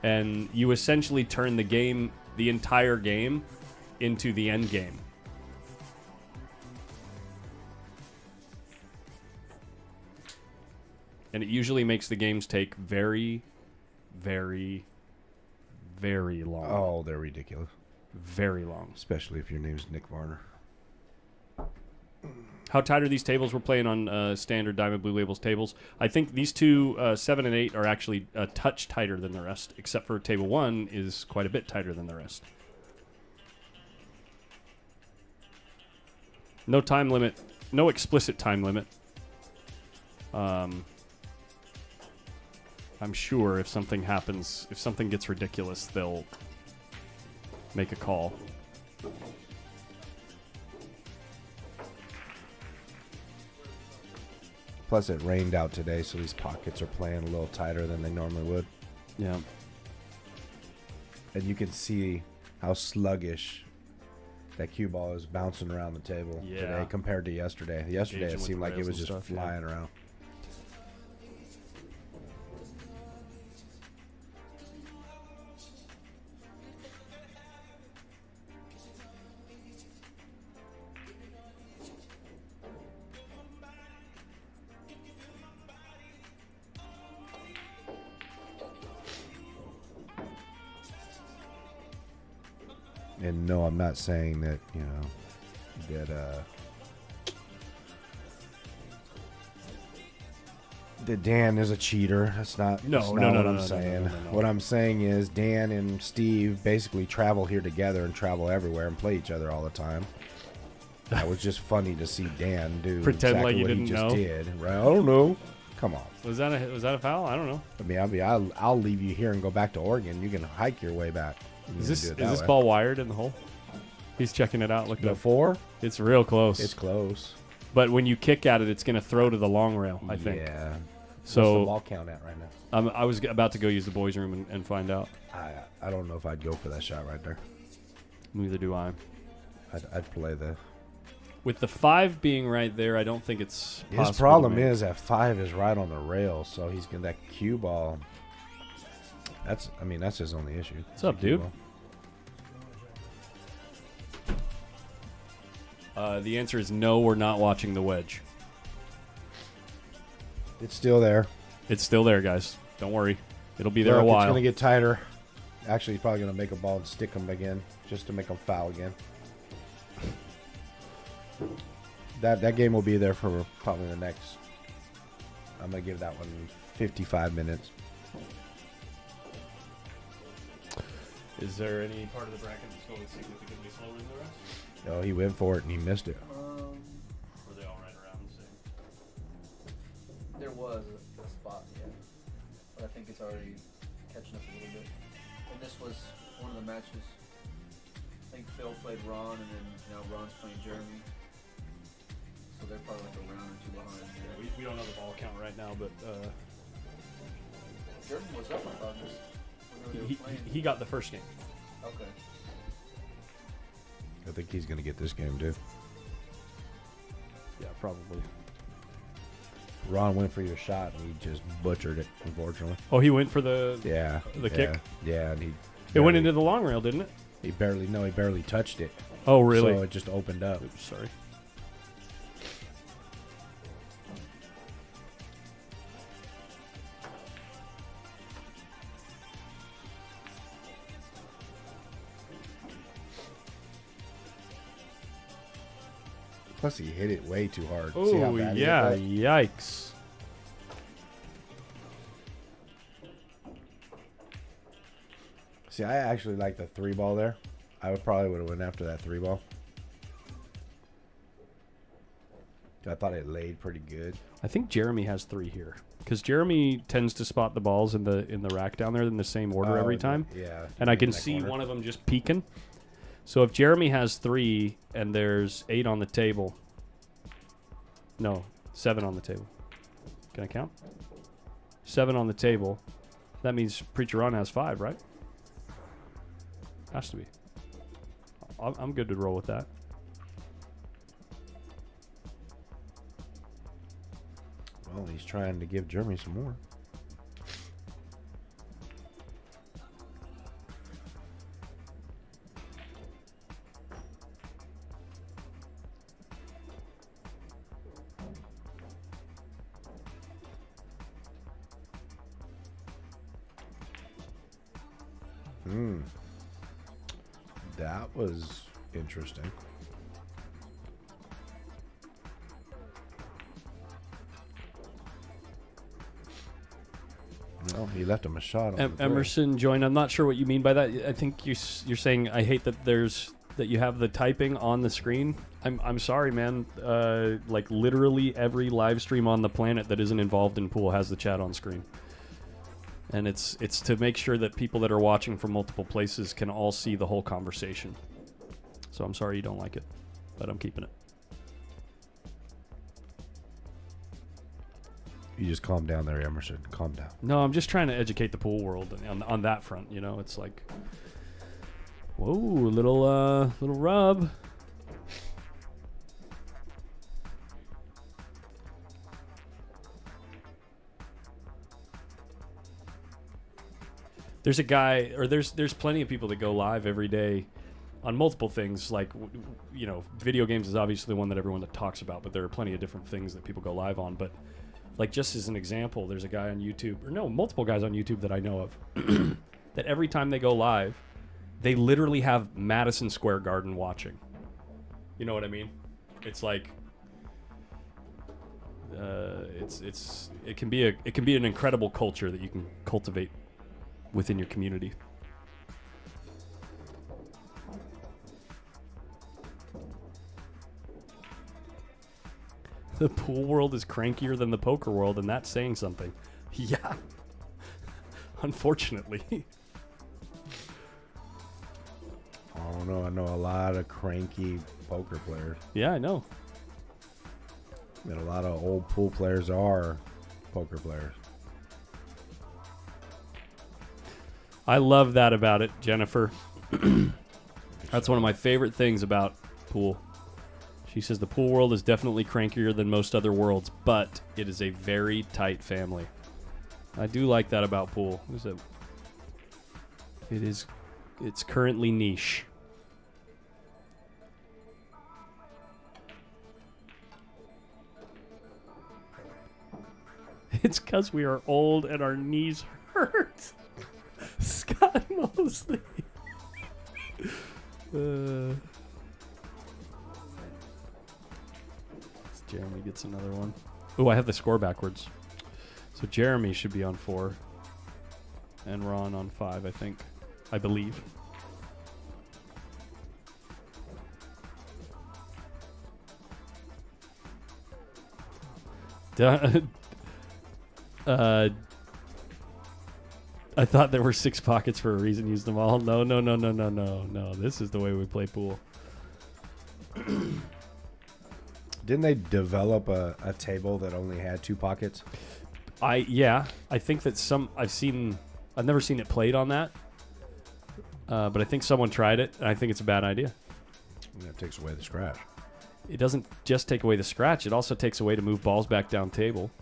And you essentially turn the game, the entire game, into the end game. And it usually makes the games take very, very, very long. Oh, they're ridiculous. Very long. Especially if your name's Nick Varner. How tight are these tables? We're playing on standard Diamond Blue Labels tables. I think these two, 7 and 8, are actually a touch tighter than the rest, except for table 1 is quite a bit tighter than the rest. No time limit. No explicit time limit. I'm sure if something happens, if something gets ridiculous, they'll make a call. Plus, it rained out today, so these pockets are playing a little tighter than they normally would. Yeah. and you can see how sluggish that cue ball is bouncing around the table today compared to yesterday. Yesterday it seemed like it was just flying around. And no, I'm not saying that, you know, that Dan is a cheater. That's not what I'm saying. What I'm saying is Dan and Steve basically travel here together and travel everywhere and play each other all the time. That was just funny to see Dan do pretend exactly like you what didn't he just know. did. Right? I don't know. Come on. Was that a foul? I don't know. I mean, I'll leave you here and go back to Oregon. You can hike your way back. Is this ball wired in the hole? He's checking it out. Look the at 4? It's real close. It's close. But when you kick at it, it's going to throw to the long rail, I think. Yeah. So what's the ball count at right now? I was about to go use the boys' room and find out. I don't know if I'd go for that shot right there. Neither do I. I'd play the... With the 5 being right there, I don't think it's possible. His problem is that 5 is right on the rail, so he's getting that cue ball. That's his only issue. What's up, dude? The answer is no, we're not watching the wedge. It's still there. It's still there, guys. Don't worry. It'll be there a It's while. going to get tighter. Actually, he's probably going to make a ball and stick him again, just to make him foul again. That game will be there for probably the next... I'm going to give that one 55 minutes. Is there any part of the bracket that's going significantly slower than the rest? Oh, he went for it and he missed it. Were they all right around the same? There was a spot, yeah. But I think it's already catching up a little bit. And this was one of the matches. I think Phil played Ron, and then now Ron's playing Jeremy. So they're probably like a round or 2 behind. Yeah, we don't know the ball count right now, but Jeremy was up, I thought, just whenever they were playing. he got the first game. Okay. I think he's going to get this game, too. Yeah, probably. Ron went for your shot, and he just butchered it, unfortunately. Oh, he went for the kick? Yeah, and It went into the long rail, didn't it? He barely touched it. Oh, really? So it just opened up. Oops, sorry. Plus, he hit it way too hard. See how Oh, bad he yeah. hit that? Yikes. See, I actually like the 3 ball there. I would have went after that 3 ball. I thought it laid pretty good. I think Jeremy has 3 here. Because Jeremy tends to spot the balls in the rack down there in the same order every time. Yeah. And I in can that see corner. one of them just peeking. So if Jeremy has 3 and there's 8 on the table. No, 7 on the table. Can I count? 7 on the table. That means Preacher Ron has 5, right? Has to be. I'm good to roll with that. Well, he's trying to give Jeremy some more. That was interesting. No, he left him a shot on the three. Emerson joined. I'm not sure what you mean by that. I think you're saying I hate that that you have the typing on the screen. I'm sorry, man. Like literally every live stream on the planet that isn't involved in pool has the chat on screen. And it's to make sure that people that are watching from multiple places can all see the whole conversation. So I'm sorry you don't like it, but I'm keeping it. You just calm down there, Emerson. Calm down. No, I'm just trying to educate the pool world on that front. You know, it's like Whoa, little rub. There's a guy, or there's plenty of people that go live every day on multiple things. Like, you know, video games is obviously the one that everyone that talks about, but there are plenty of different things that people go live on. But like, just as an example, there's a guy on YouTube, or no, multiple guys on YouTube that I know of, that every time they go live, they literally have Madison Square Garden watching. You know what I mean? It's like, it can be an incredible culture that you can cultivate within your community. The pool world is crankier than the poker world, and that's saying something. Yeah. Unfortunately. Oh no, I know a lot of cranky poker players. Yeah, I know. And a lot of old pool players are poker players. I love that about it, Jennifer. That's one of my favorite things about pool. She says the pool world is definitely crankier than most other worlds, but it is a very tight family. I do like that about pool. It's currently niche. It's because we are old and our knees hurt. Scott Mosley. Jeremy gets another one. Oh, I have the score backwards. So Jeremy should be on 4. And Ron on 5, I think. I believe. I thought there were 6 pockets for a reason. Use them all. No. This is the way we play pool. Didn't they develop a table that only had 2 pockets? I think that I've never seen it played on that. But I think someone tried it, and I think it's a bad idea. That takes away the scratch. It doesn't just take away the scratch. It also takes away to move balls back down table.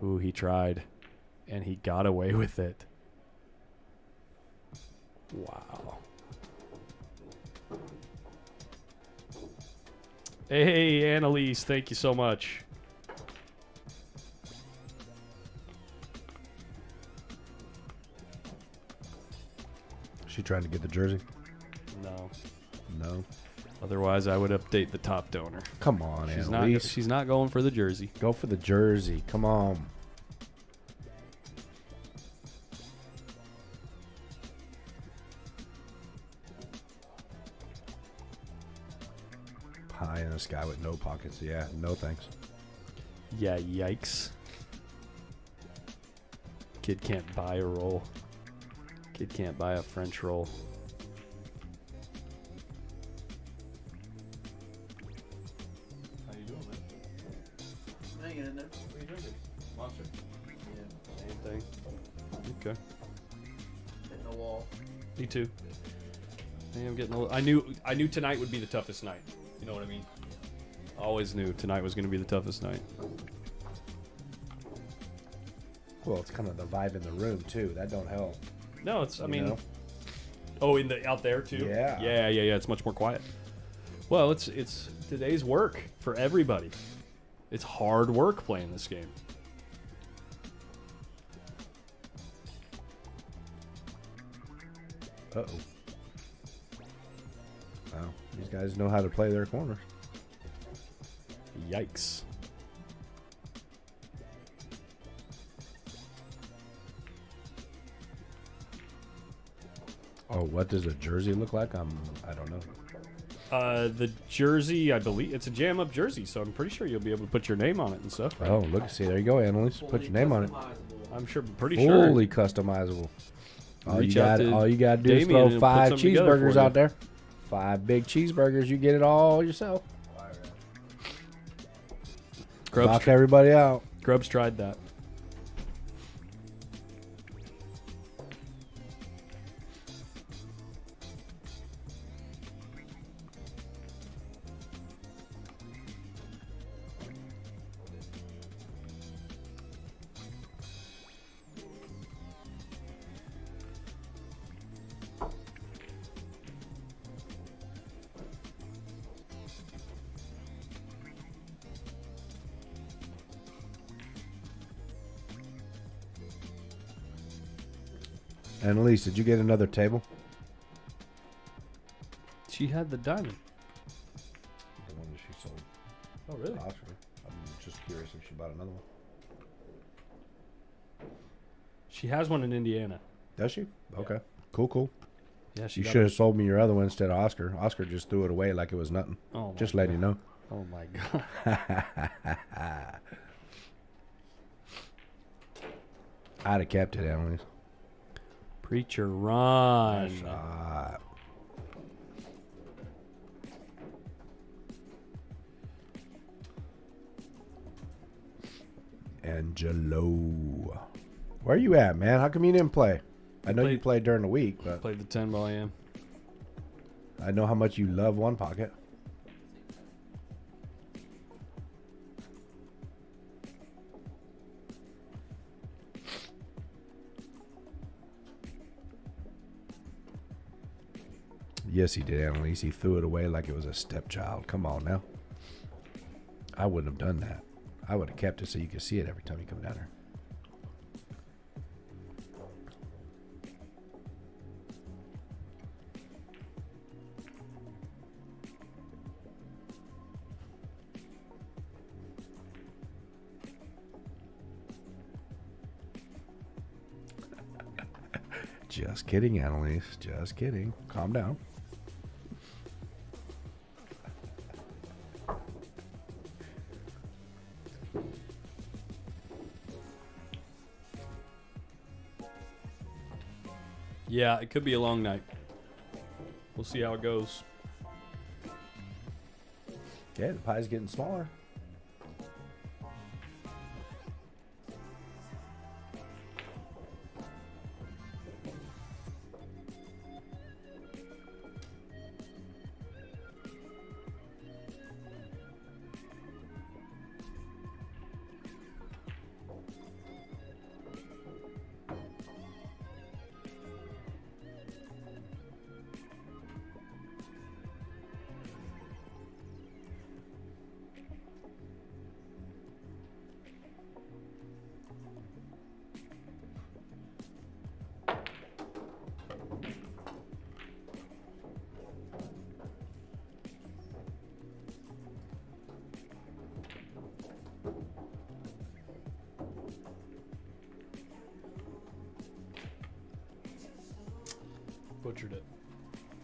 Ooh, he tried. And he got away with it. Wow. Hey, Annalise, thank you so much. She trying to get the jersey? No. Otherwise, I would update the top donor. Come on, Annalise. She's not going for the jersey. Go for the jersey. Come on. Pie in the sky with no pockets. Yeah, no thanks. Yeah, yikes. Kid can't buy a roll. Kid can't buy a French roll. How you doing, man? Hanging in there. What are you drinking? Monster. Yeah. Same thing. Okay. Hitting the wall. Me too. I am getting a little, I knew tonight would be the toughest night. You know what I mean? Always knew tonight was going to be the toughest night. Well, it's kind of the vibe in the room too. That don't help. No, it's. I mean, know? oh, out there too. Yeah. Yeah. It's much more quiet. Well, it's today's work for everybody. It's hard work playing this game. Uh-oh. Wow. These guys know how to play their corners. Yikes. Oh, what does a jersey look like? I don't know. The jersey, I believe it's a jam up jersey, so I'm pretty sure you'll be able to put your name on it and stuff. Oh, look, see, there you go, Annalise. Put your name on it. I'm pretty sure. Fully customizable. All Reach you out got to all you got to do is Damien throw and put 5 something together for cheeseburgers you. out there. 5 big cheeseburgers. You get it all yourself. Knock everybody out. Grub's tried that. And Elise, did you get another table? She had the diamond. The one that she sold. Oh, really? Oscar. I'm just curious if she bought another one. She has one in Indiana. Does she? Yeah. Okay. Cool. Yeah, she You got should it. have sold me your other one instead of Oscar. Oscar just threw it away like it was nothing. Oh, my Just letting you know. Oh, my God. I'd have kept it, Annalise. Preacher Ron. Shot. Angelo. Where you at, man? How come you didn't play? I know you played during the week, but Played the 10 ball, yeah. I know how much you love One Pocket. Yes, he did, Annalise. He threw it away like it was a stepchild. Come on now. I wouldn't have done that. I would have kept it so you could see it every time you come down here. Just kidding, Annalise. Just kidding. Calm down. Yeah, it could be a long night. We'll see how it goes. Yeah, the pie's getting smaller. Butchered it.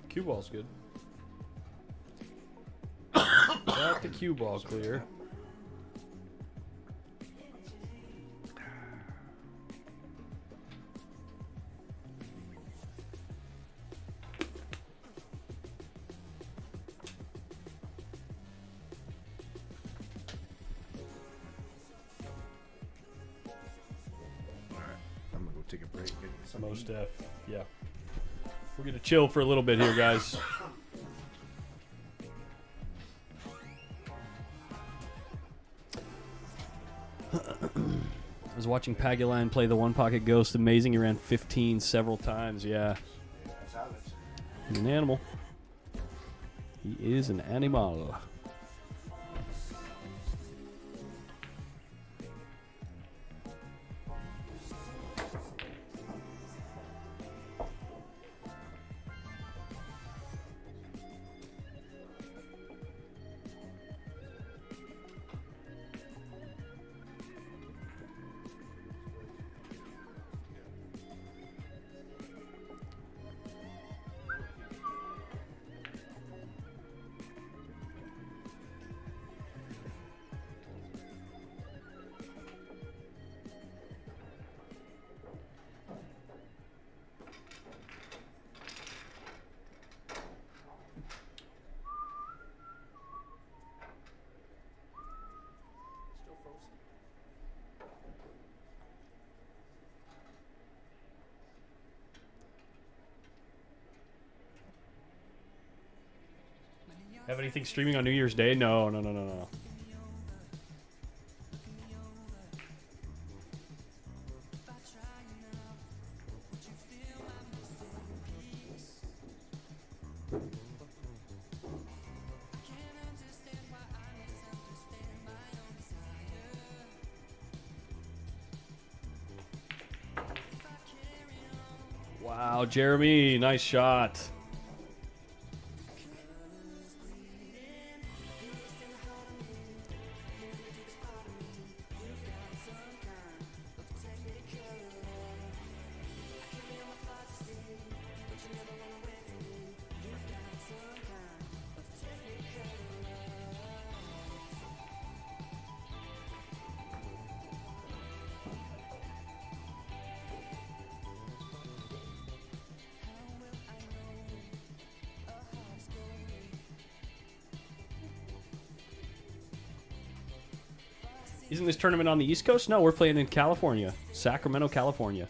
Cue ball's good. Got the cue ball clear. I'm gonna go take a break. Get some Most def. Yeah. We're going to chill for a little bit here, guys. I was watching Pagulan play the One Pocket Ghost. Amazing. He ran 15 several times. Yeah. He's an animal. He is an animal. Have anything streaming on New Year's Day? No, no, no, no, no. Wow, Jeremy, nice shot. Isn't this tournament on the East Coast? No, we're playing in California. Sacramento, California.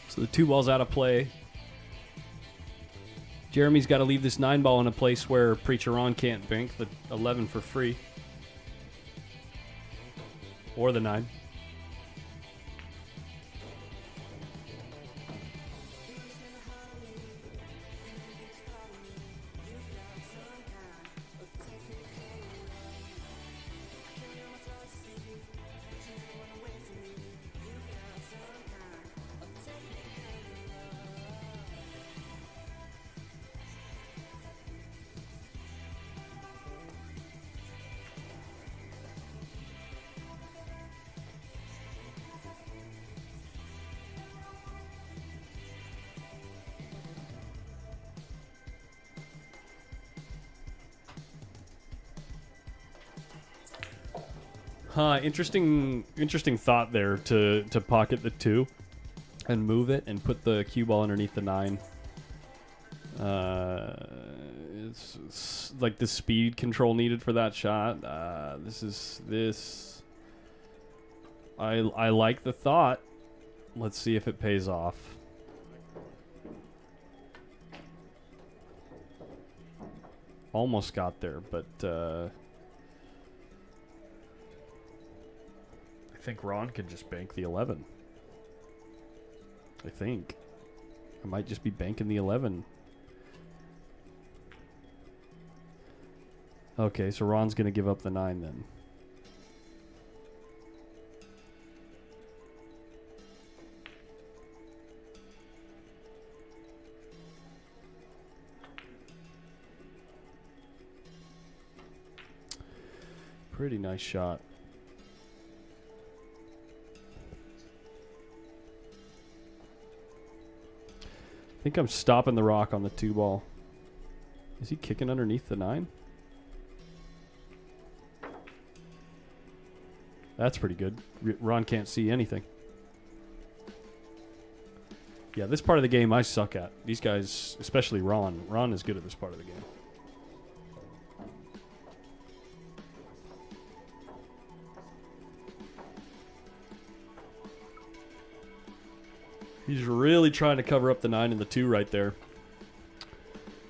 So the 2 ball's out of play. Jeremy's got to leave this 9 ball in a place where Preacher Ron can't bank the 11 for free. Or the 9. Huh, interesting thought there to pocket the 2 and move it and put the cue ball underneath the 9. It's like the speed control needed for that shot. I like the thought. Let's see if it pays off. Almost got there, but I think Ron can just bank the 11. I think. I might just be banking the 11. Okay, so Ron's going to give up the 9 then. Pretty nice shot. I think I'm stopping the rock on the 2 ball. Is he kicking underneath the 9? That's pretty good. Ron can't see anything. Yeah, this part of the game I suck at. These guys, especially Ron. Ron is good at this part of the game. He's really trying to cover up the 9 and the 2 right there.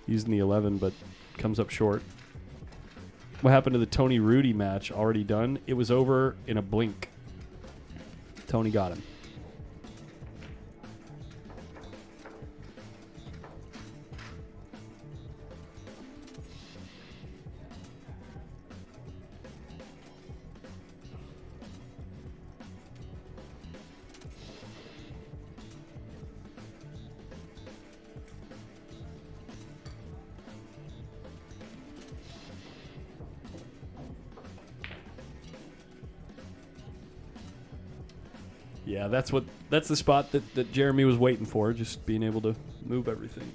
Using the 11, but comes up short. what happened to the Tony Rudy match? Already done. It was over in a blink. Tony got him. Yeah, that's the spot that Jeremy was waiting for, just being able to move everything.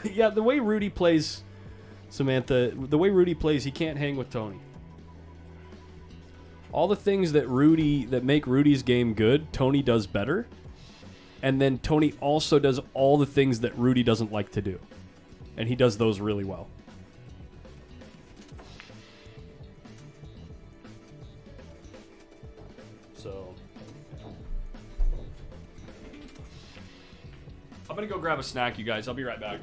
Yeah, the way Rudy plays, Samantha, the way Rudy plays, he can't hang with Tony. All the things that make Rudy's game good, Tony does better. And then Tony also does all the things that Rudy doesn't like to do. And he does those really well. So I'm going to go grab a snack, you guys. I'll be right back.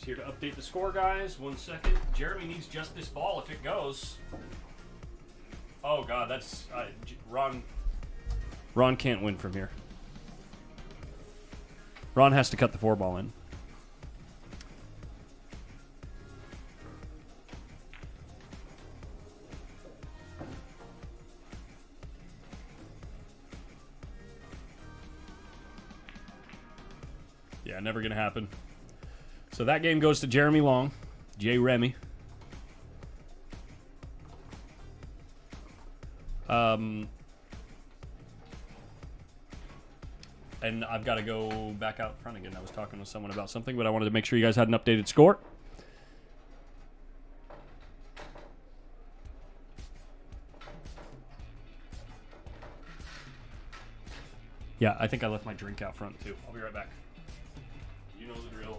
here to update the score, guys. 1 second. Jeremy needs just this ball if it goes. Oh God, that's Ron. Ron can't win from here. Ron has to cut the 4 ball in. Yeah, never gonna happen. So that game goes to Jeremy Long, J. Remy. And I've got to go back out front again. I was talking with someone about something, but I wanted to make sure you guys had an updated score. Yeah, I think I left my drink out front too. I'll be right back. You know the drill.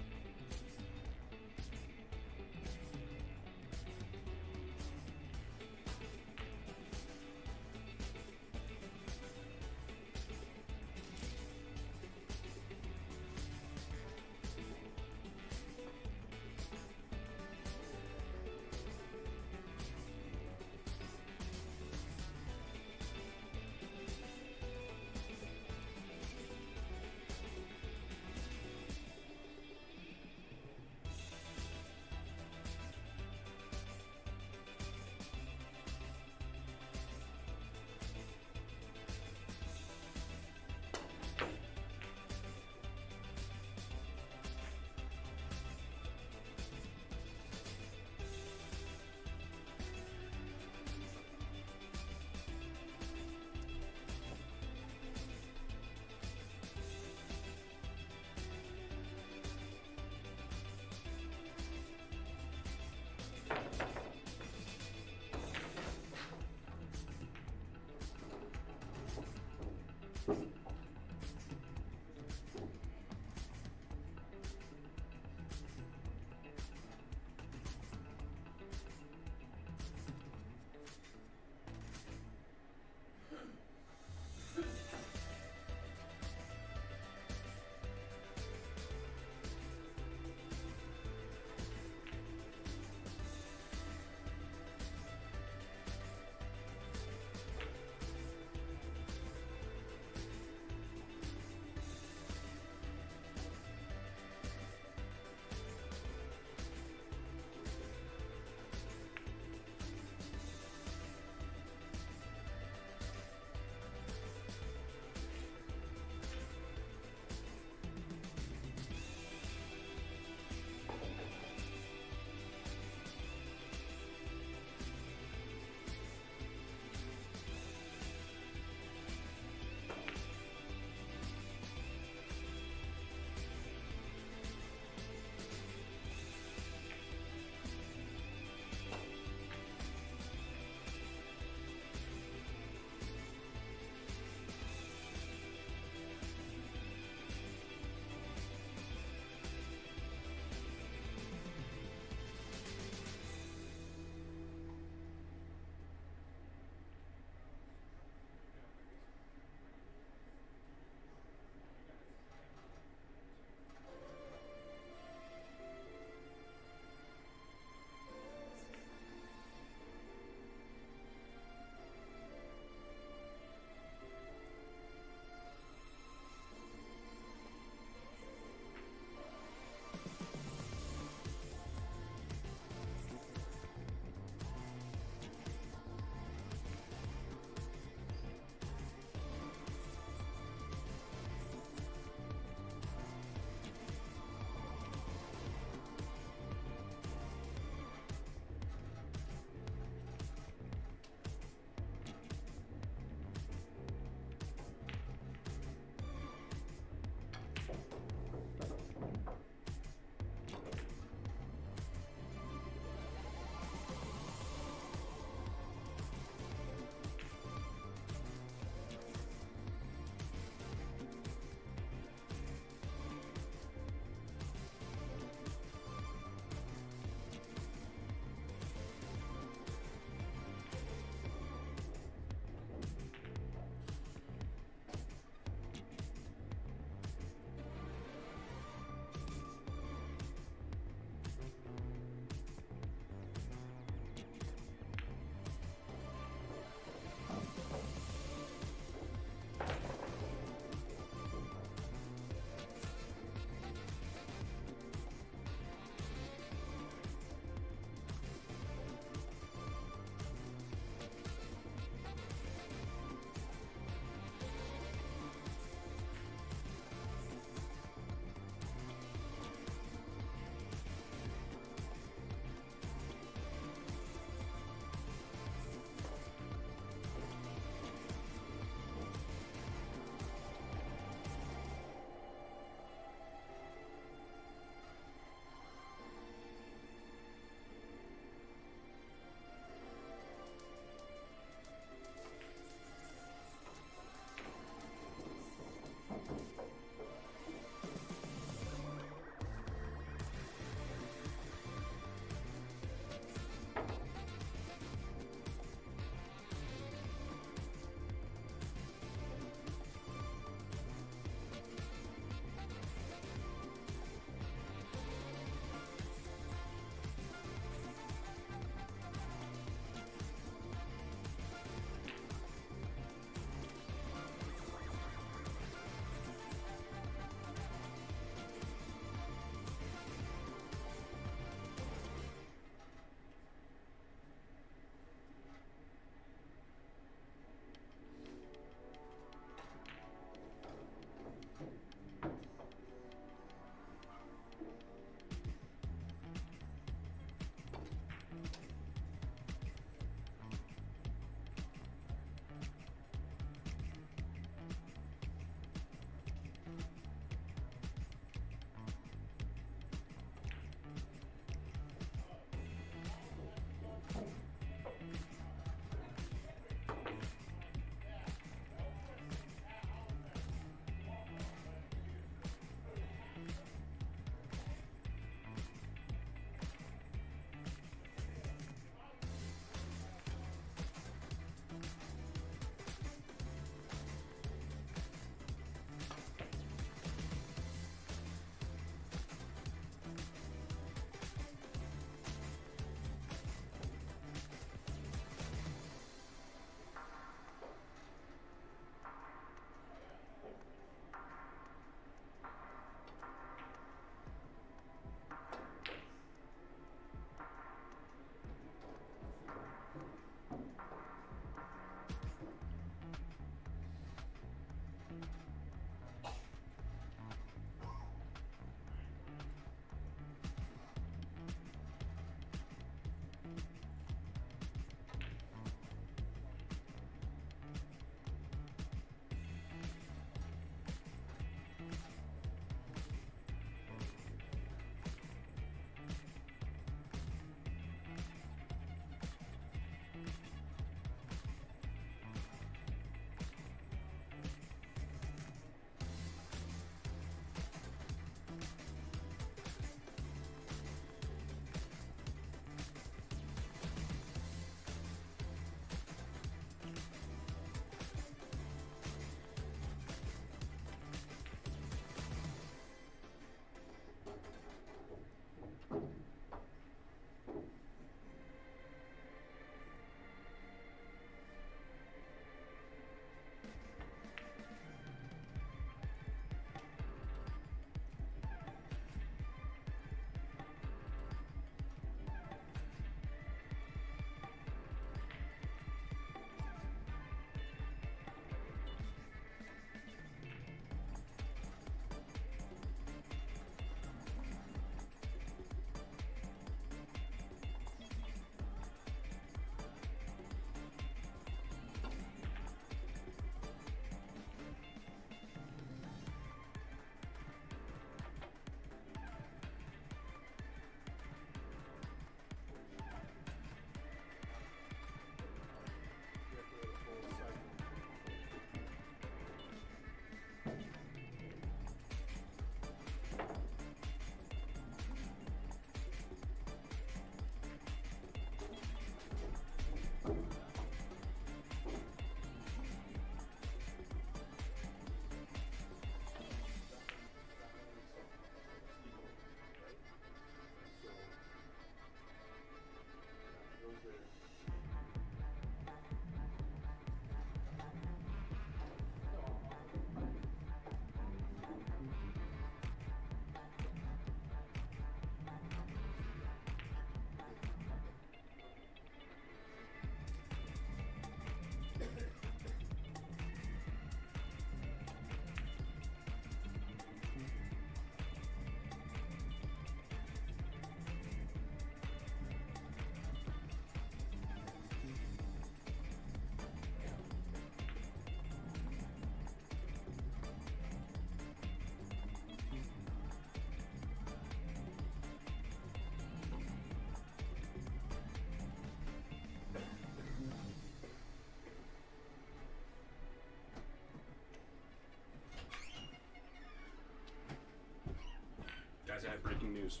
I have breaking news.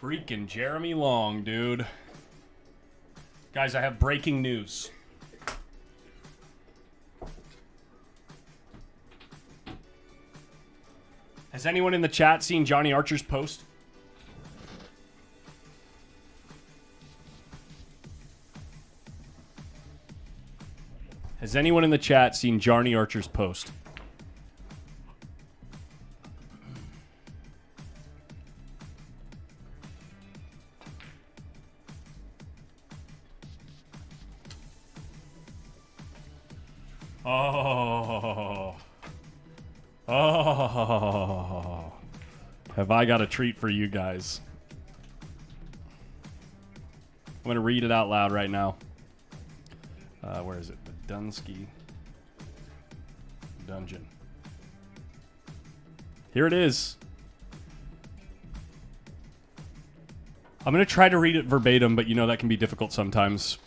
Freaking Jeremy Long, dude. Guys, I have breaking news. Has anyone in the chat seen Johnny Archer's post? Has anyone in the chat seen Johnny Archer's post? Oh. Oh. Have I got a treat for you guys? I'm going to read it out loud right now. Where is it? The Dunsky Dungeon. Here it is. I'm going to try to read it verbatim, but you know that can be difficult sometimes.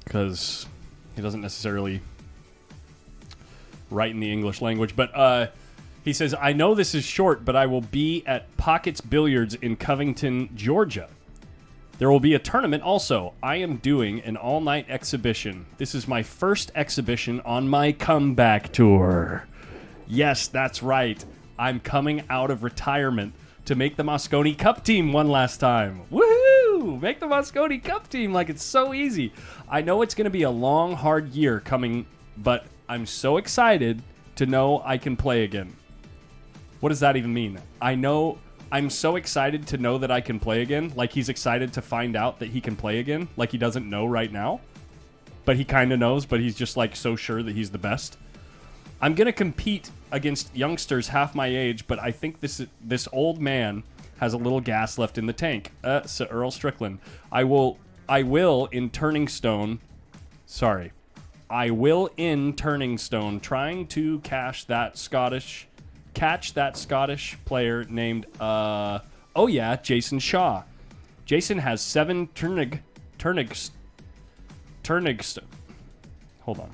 Because he doesn't necessarily write in the English language. But he says, I know this is short, but I will be at Pockets Billiards in Covington, Georgia. There will be a tournament also. I am doing an all-night exhibition. This is my first exhibition on my comeback tour. Yes, that's right. I'm coming out of retirement to make the Moscone Cup team one last time. Woohoo! Make the Moscone Cup team like it's so easy. I know it's going to be a long, hard year coming, but I'm so excited to know I can play again. What does that even mean? I'm so excited to know that I can play again. Like he's excited to find out that he can play again. Like he doesn't know right now. But he kind of knows, but he's just like so sure that he's the best. I'm going to compete against youngsters half my age, but I think this old man has a little gas left in the tank. So Earl Strickland. I will in Turning Stone trying to catch that Scottish player named Jason Shaw. Jason has 7 hold on.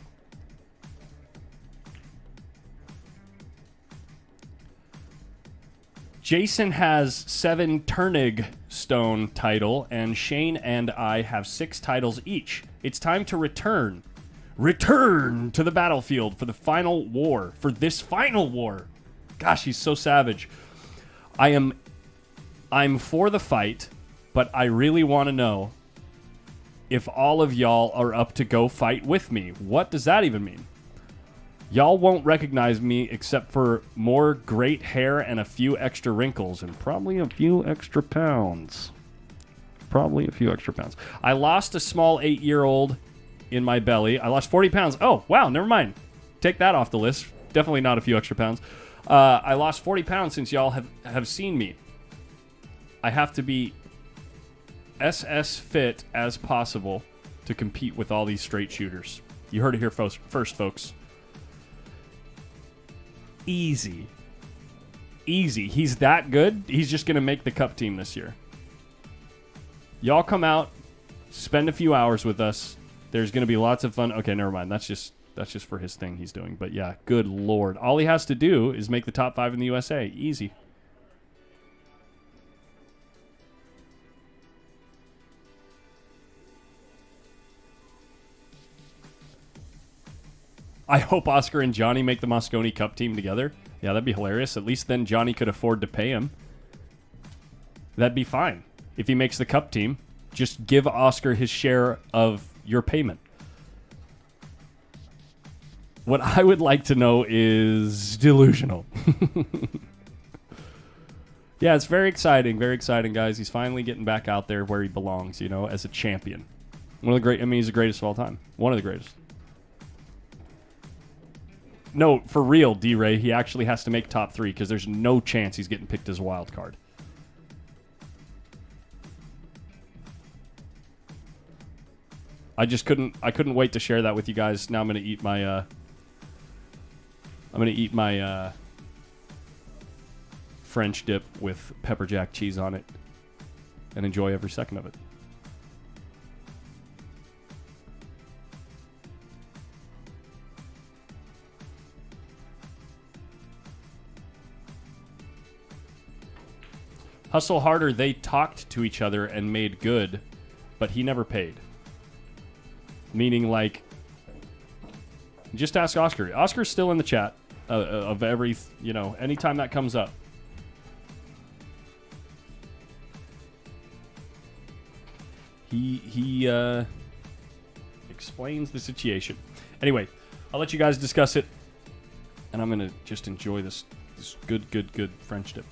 Jason has 7 Turnig Stone title, and Shane and I have 6 titles each. It's time to return to the battlefield for this final war. Gosh, he's so savage. I'm for the fight, but I really want to know if all of y'all are up to go fight with me. What does that even mean? Y'all won't recognize me except for more great hair and a few extra wrinkles and probably a few extra pounds. I lost a small 8-year-old in my belly. I lost 40 pounds. Oh, wow, never mind. Take that off the list. Definitely not a few extra pounds. I lost 40 pounds since y'all have seen me. I have to be SS fit as possible to compete with all these straight shooters. You heard it here first, folks. Easy. He's that good. He's just going to make the cup team this year. Y'all come out, spend a few hours with us. There's going to be lots of fun. Okay, never mind. That's just for his thing he's doing. But yeah, good Lord. All he has to do is make the top 5 in the USA. Easy. I hope Oscar and Johnny make the Moscone Cup team together. Yeah, that'd be hilarious. At least then Johnny could afford to pay him. That'd be fine. If he makes the cup team, just give Oscar his share of your payment. What I would like to know is delusional. Yeah, it's very exciting, guys. He's finally getting back out there where he belongs, as a champion. He's the greatest of all time. One of the greatest. No, for real, D-Ray, he actually has to make top 3 because there's no chance he's getting picked as a wild card. I couldn't wait to share that with you guys. Now I'm going to eat my French dip with pepper jack cheese on it and enjoy every second of it. Hustle Harder, they talked to each other and made good, but he never paid. Meaning, like, just ask Oscar. Oscar's still in the chat of every, anytime that comes up. He explains the situation. Anyway, I'll let you guys discuss it, and I'm going to just enjoy this good French dip.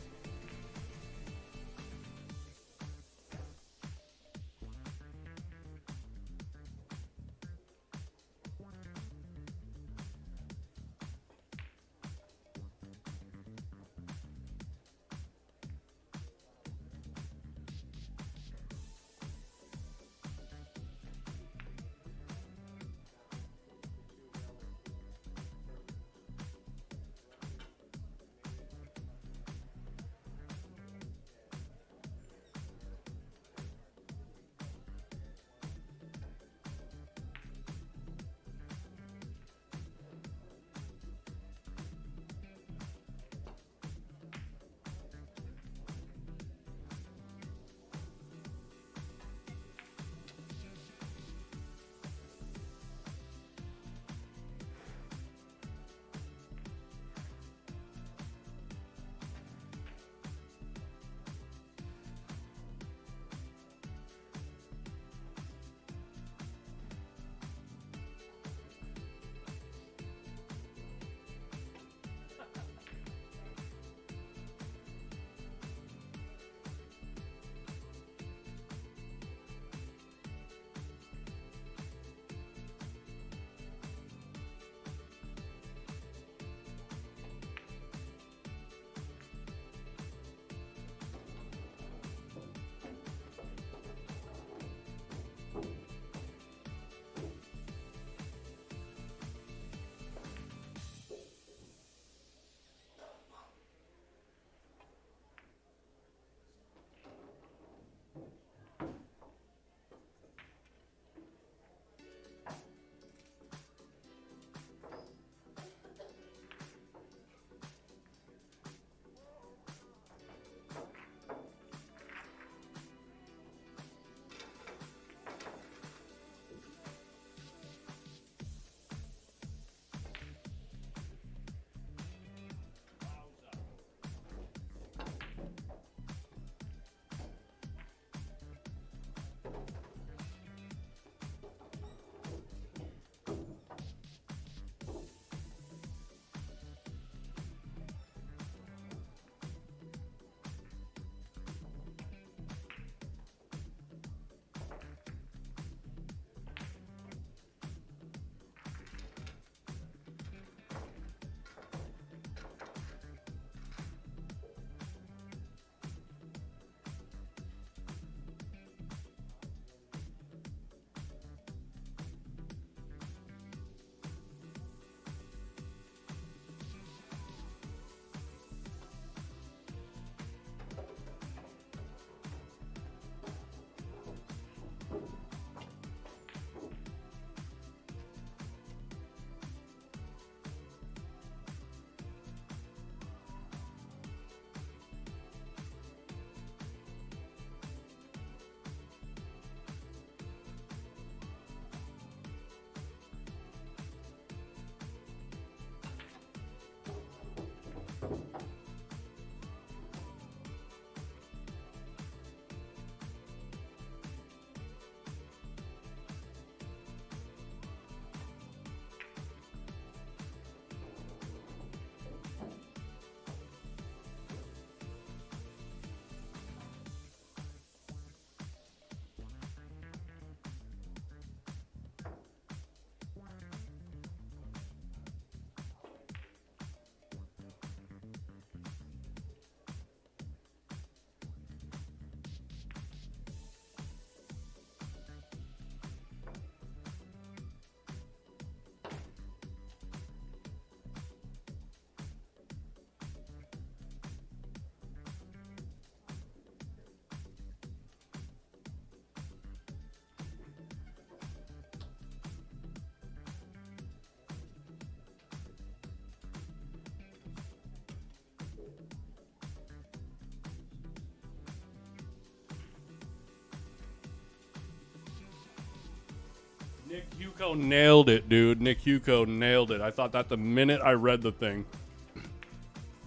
Nick Hugo nailed it, dude. Nick Hugo nailed it. I thought that the minute I read the thing.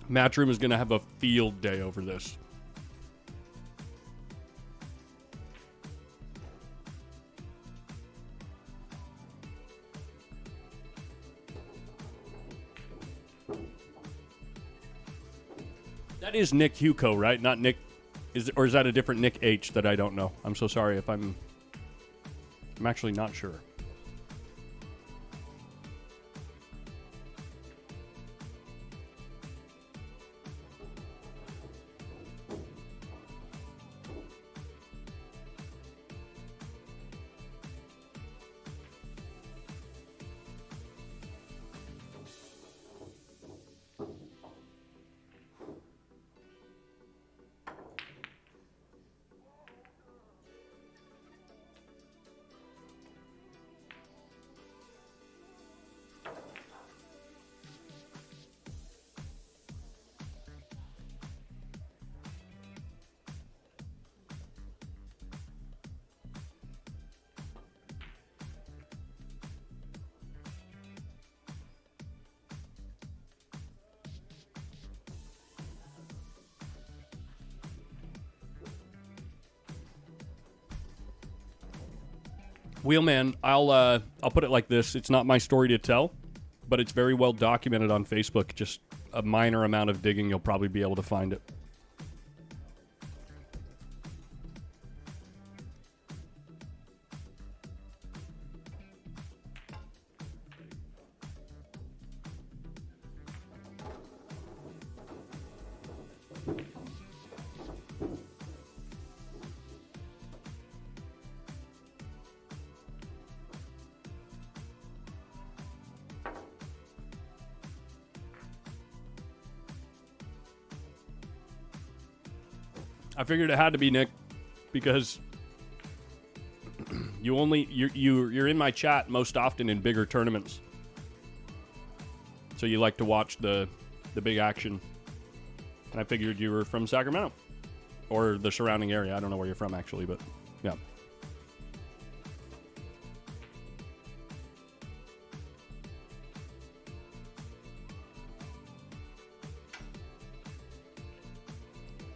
Matchroom is going to have a field day over this. That is Nick Hugo, right? Not Nick. Or is that a different Nick H that I don't know? I'm so sorry if I'm actually not sure. Wheelman, I'll put it like this. It's not my story to tell, but it's very well documented on Facebook. Just a minor amount of digging, you'll probably be able to find it. I figured it had to be Nick because you're in my chat most often in bigger tournaments, so you like to watch the big action. And I figured you were from Sacramento or the surrounding area. I don't know where you're from actually, but yeah.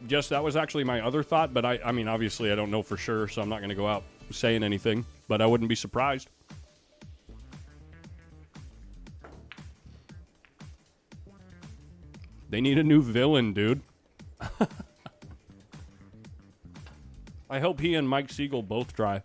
Yes, that was actually my other thought, but I mean, obviously I don't know for sure, so I'm not going to go out saying anything, but I wouldn't be surprised. They need a new villain, dude. I hope he and Mike Siegel both try.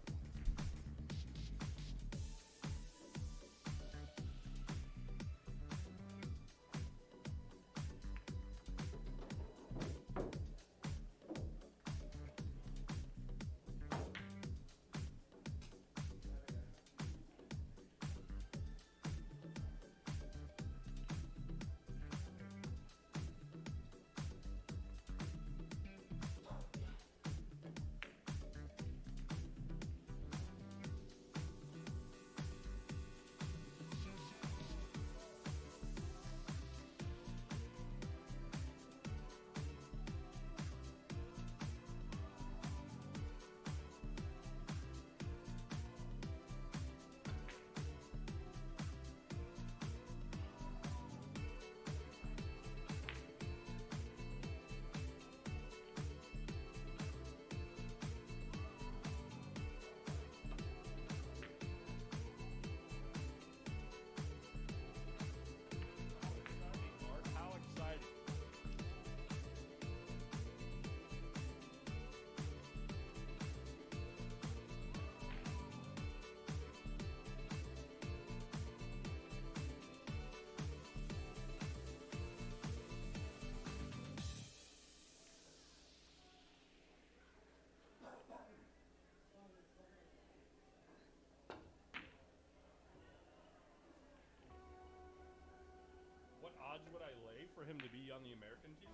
Odds would I lay for him to be on the American team?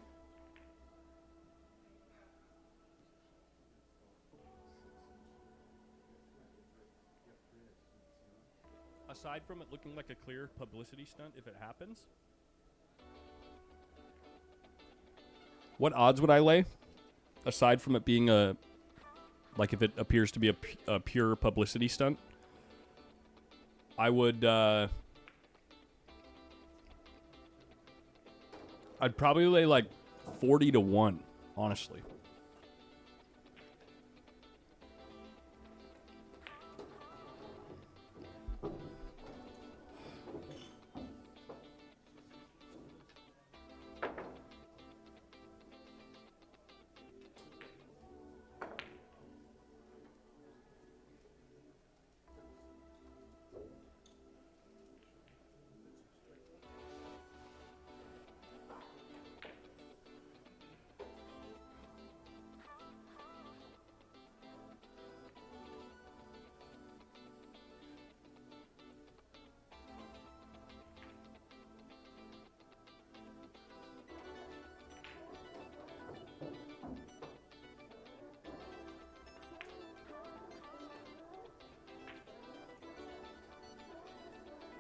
Aside from it looking like a clear publicity stunt if it happens, what odds would I lay? Aside from it being like if it appears to be a pure publicity stunt? I would. I'd probably lay like 40-1, honestly.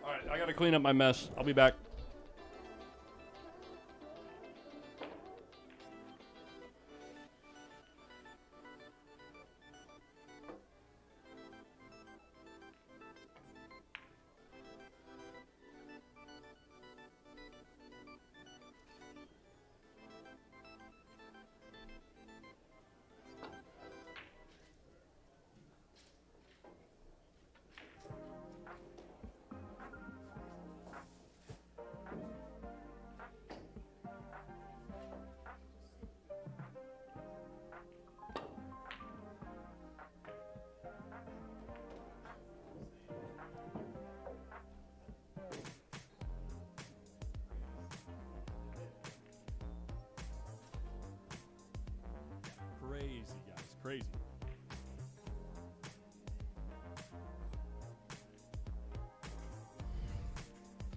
All right, I gotta clean up my mess. I'll be back. Crazy, guys. Crazy.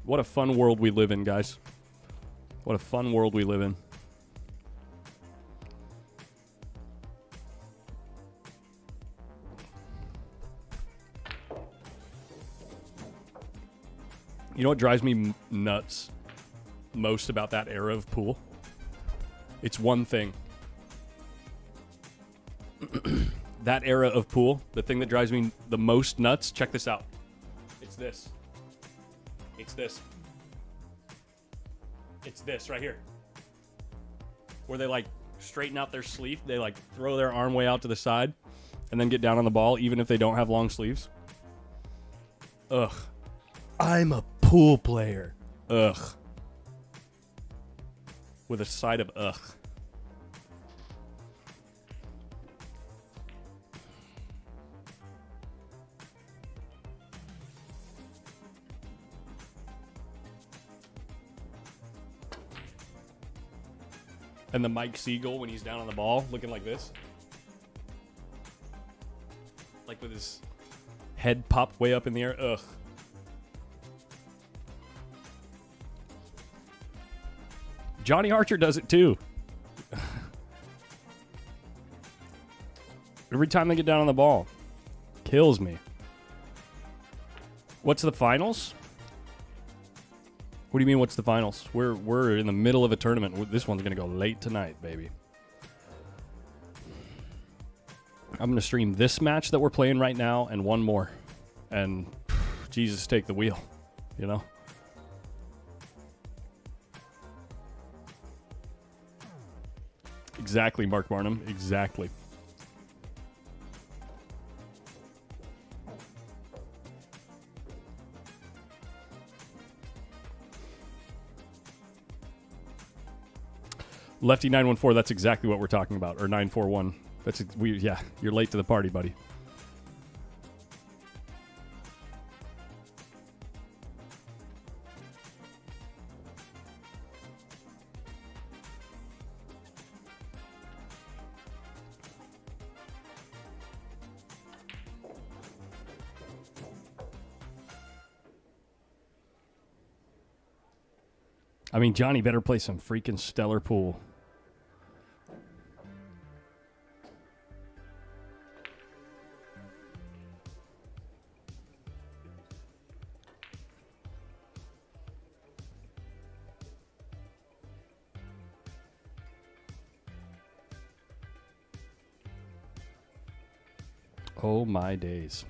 What a fun world we live in, guys. What a fun world we live in. You know what drives me nuts most about that era of pool? It's one thing. That era of pool, the thing that drives me the most nuts, check this out. It's this. It's this. It's this right here. Where they like straighten out their sleeve. They like throw their arm way out to the side and then get down on the ball even if they don't have long sleeves. Ugh. I'm a pool player. Ugh. With a side of ugh. And the Mike Siegel when he's down on the ball looking like this. Like with his head popped way up in the air. Ugh. Johnny Archer does it too. Every time they get down on the ball. Kills me. What's the finals? What do you mean, what's the finals? We're in the middle of a tournament. This one's going to go late tonight, baby. I'm going to stream this match that we're playing right now and one more. And Jesus, take the wheel, you know? Exactly, Mark Barnum. Exactly. Lefty 914, that's exactly what we're talking about. Or 941. Yeah, you're late to the party, buddy. I mean, Johnny better play some freaking stellar pool. Oh my days.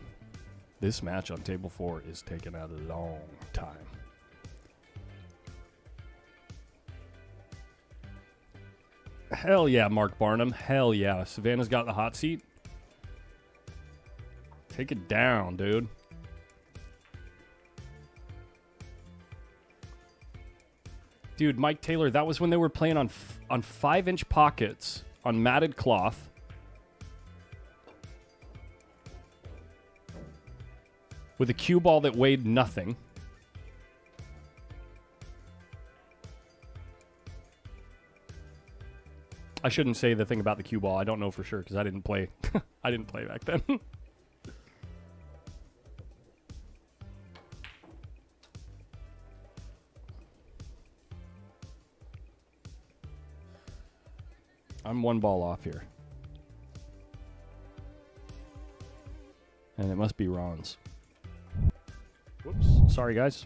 This match on table 4 is taking a long time. Hell yeah, Mark Barnum. Hell yeah. Savannah's got the hot seat. Take it down, dude. Dude, Mike Taylor, that was when they were playing on 5-inch pockets on matted cloth. With a cue ball that weighed nothing. I shouldn't say the thing about the cue ball. I don't know for sure because I didn't play. I didn't play back then. I'm one ball off here. And it must be Ron's. Whoops. Sorry, guys.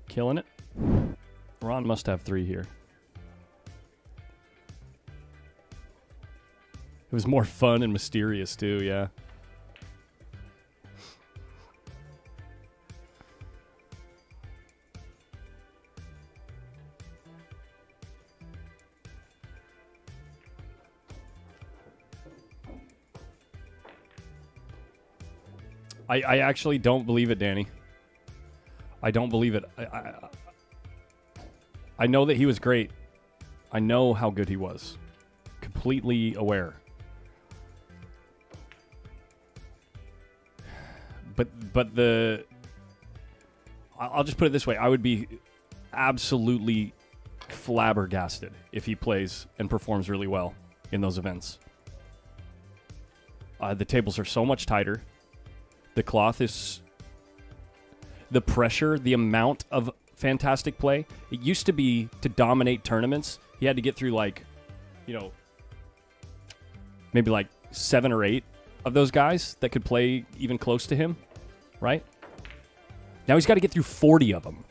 Killing it. Ron must have 3 here. It was more fun and mysterious, too, yeah. I actually don't believe it, Danny. I don't believe it. I know that he was great. I know how good he was. Completely aware. But I'll just put it this way. I would be absolutely flabbergasted if he plays and performs really well in those events. The tables are so much tighter. The cloth is... The pressure, the amount of fantastic play. It used to be to dominate tournaments. He had to get through maybe 7 or 8 of those guys that could play even close to him, right? Now he's got to get through 40 of them.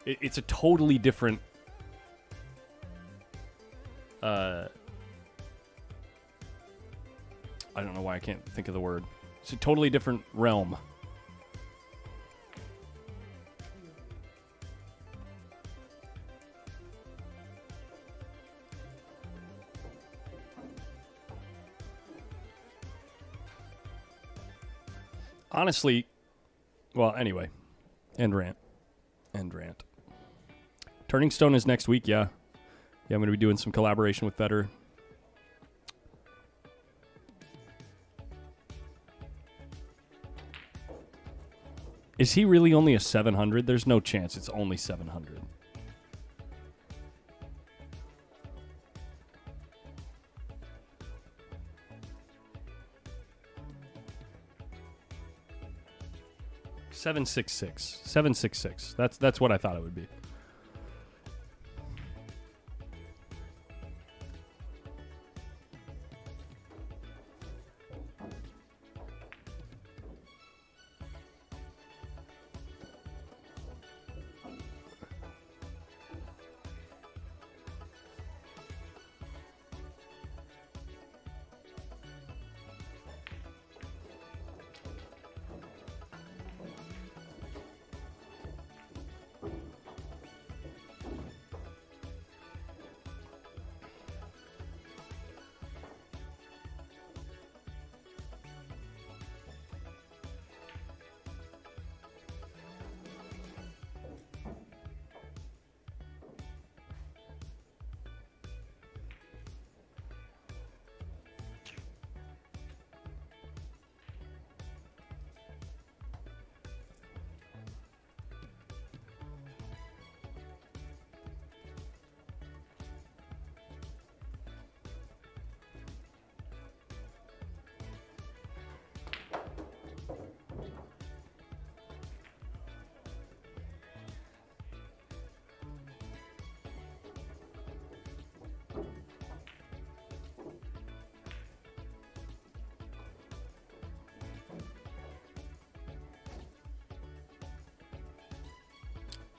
It's a totally different... I don't know why I can't think of the word. It's a totally different realm. Honestly, well, anyway. End rant. Turning Stone is next week, yeah. Yeah, I'm going to be doing some collaboration with Vetter. Is he really only a 700? There's no chance it's only 700. $766. That's what I thought it would be.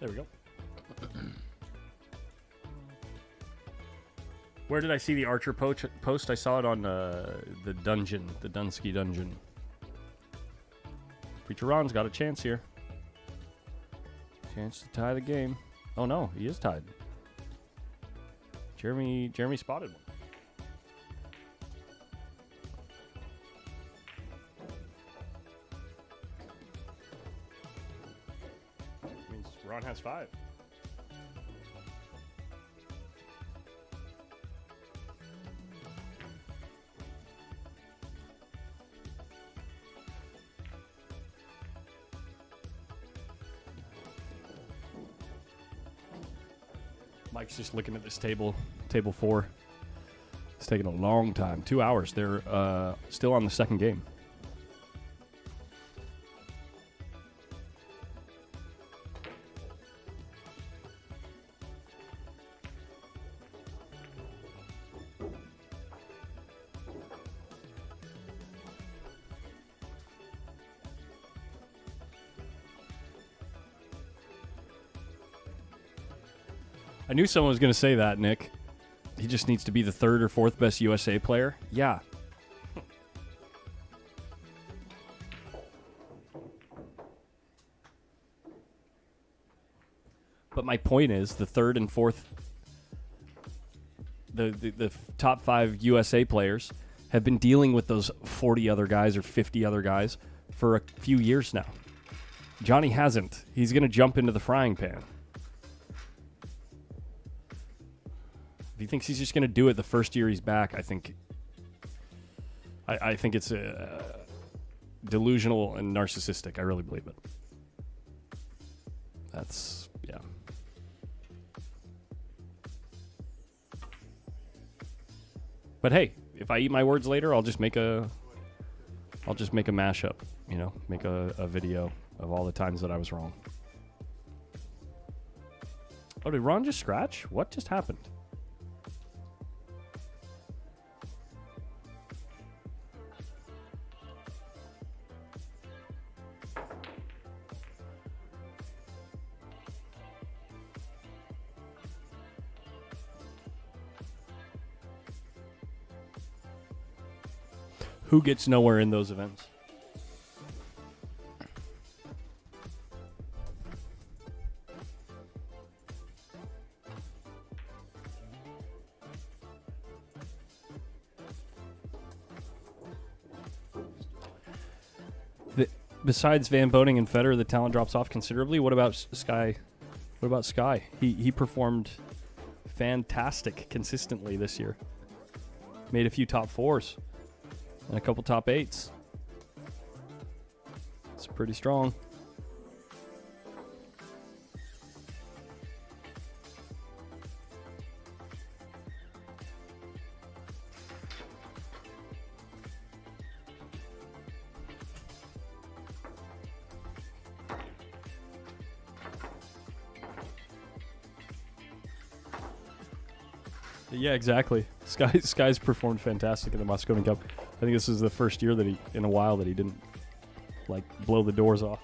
There we go. Where did I see the Archer post? I saw it on the dungeon, the Dunsky dungeon. Preacher Ron's got a chance here. Chance to tie the game. Oh no, he is tied. Jeremy spotted one. Means Ron has 5. Mike's just looking at this table 4. It's taking a long time. 2 hours. They're still on the second game. I knew someone was going to say that, Nick. He just needs to be the 3rd or 4th best USA player. Yeah. But my point is the 3rd and 4th, the top 5 USA players have been dealing with those 40 other guys or 50 other guys for a few years now. Johnny hasn't. He's going to jump into the frying pan. If he thinks he's just going to do it the first year he's back, I think it's delusional and narcissistic. I really believe it. That's, yeah. But hey, if I eat my words later, I'll just make a mashup, you know, make a video of all the times that I was wrong. Oh, did Ron just scratch? What just happened? Who gets nowhere in those events? Besides Van Boning and Federer, the talent drops off considerably. What about Sky? What about Sky? He performed fantastic consistently this year. Made a few top 4s. And a couple top 8s. It's pretty strong. Yeah, exactly. Sky's performed fantastic in the Moscone Cup. I think this is the first year that in a while that he didn't like blow the doors off.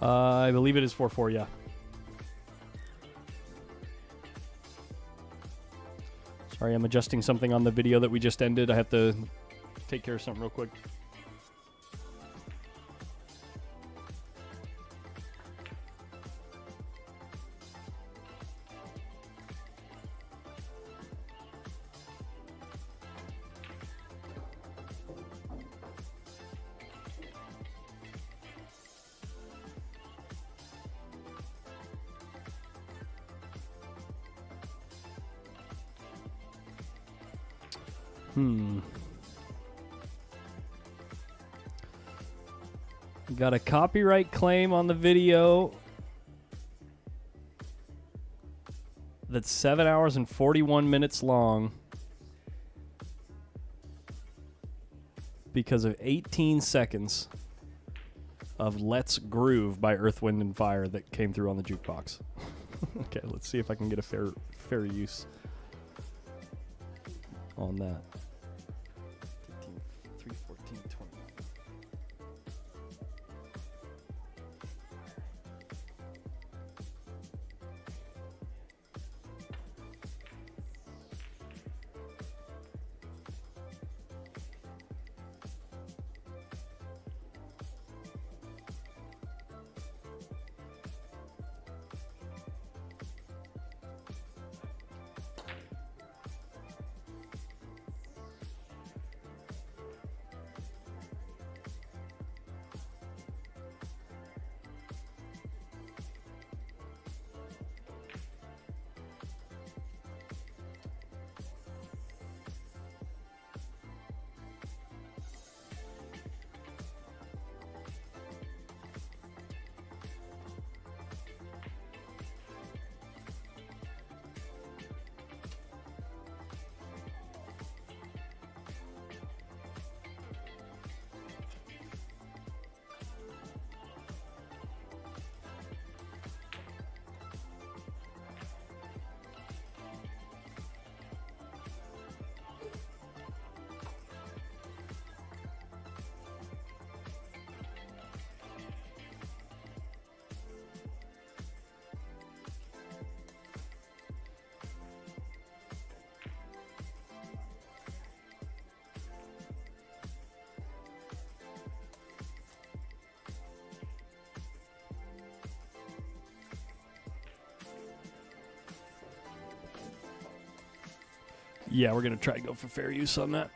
I believe it is 4-4, yeah. Sorry, I'm adjusting something on the video that we just ended. I have to take care of something real quick. Got a copyright claim on the video that's 7 hours and 41 minutes long because of 18 seconds of Let's Groove by Earth, Wind, and Fire that came through on the jukebox. Okay, let's see if I can get a fair use on that. 15, 3, 14, 20. Yeah, we're going to try to go for fair use on that.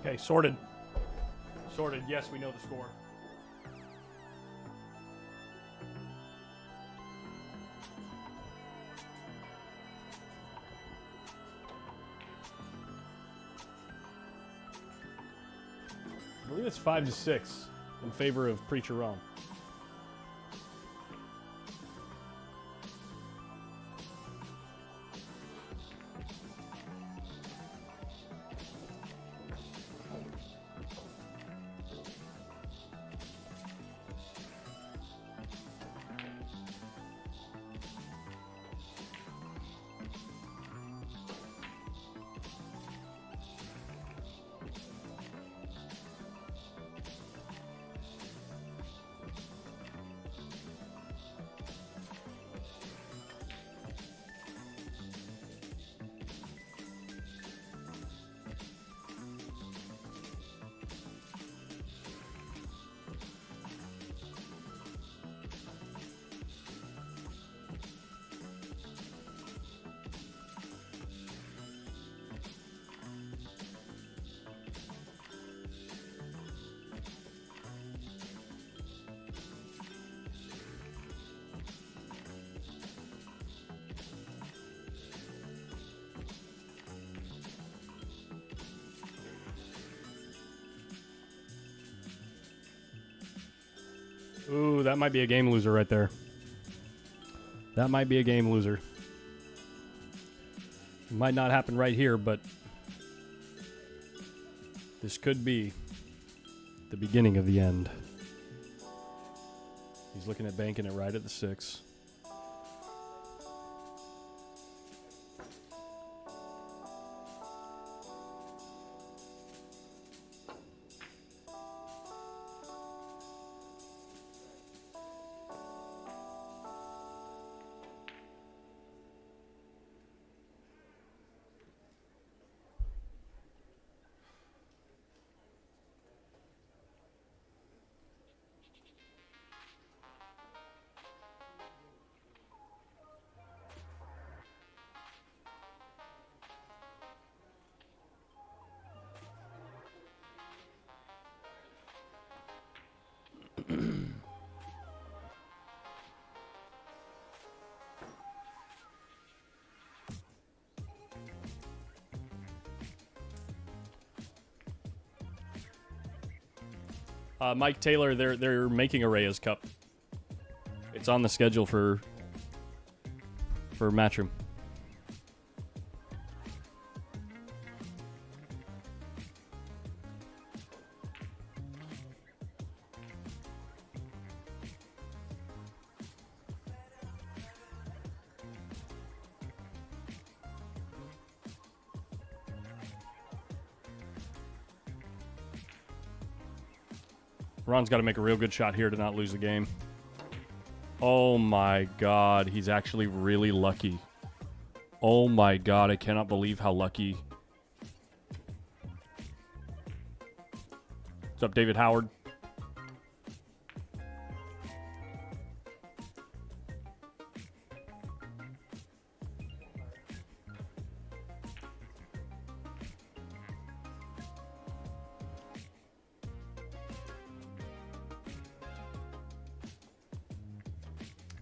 Okay, sorted. Sorted. Yes, we know the score. I believe it's 5-6 in favor of Preacher Ron. Ooh, that might be a game loser right there. That might be a game loser. It might not happen right here, but this could be the beginning of the end. He's looking at banking it right at the 6. Mike Taylor, they're making a Reyes Cup. It's on the schedule for Matchroom. Ron's got to make a real good shot here to not lose the game. Oh my God, he's actually really lucky. Oh my God, I cannot believe how lucky. What's up, David Howard?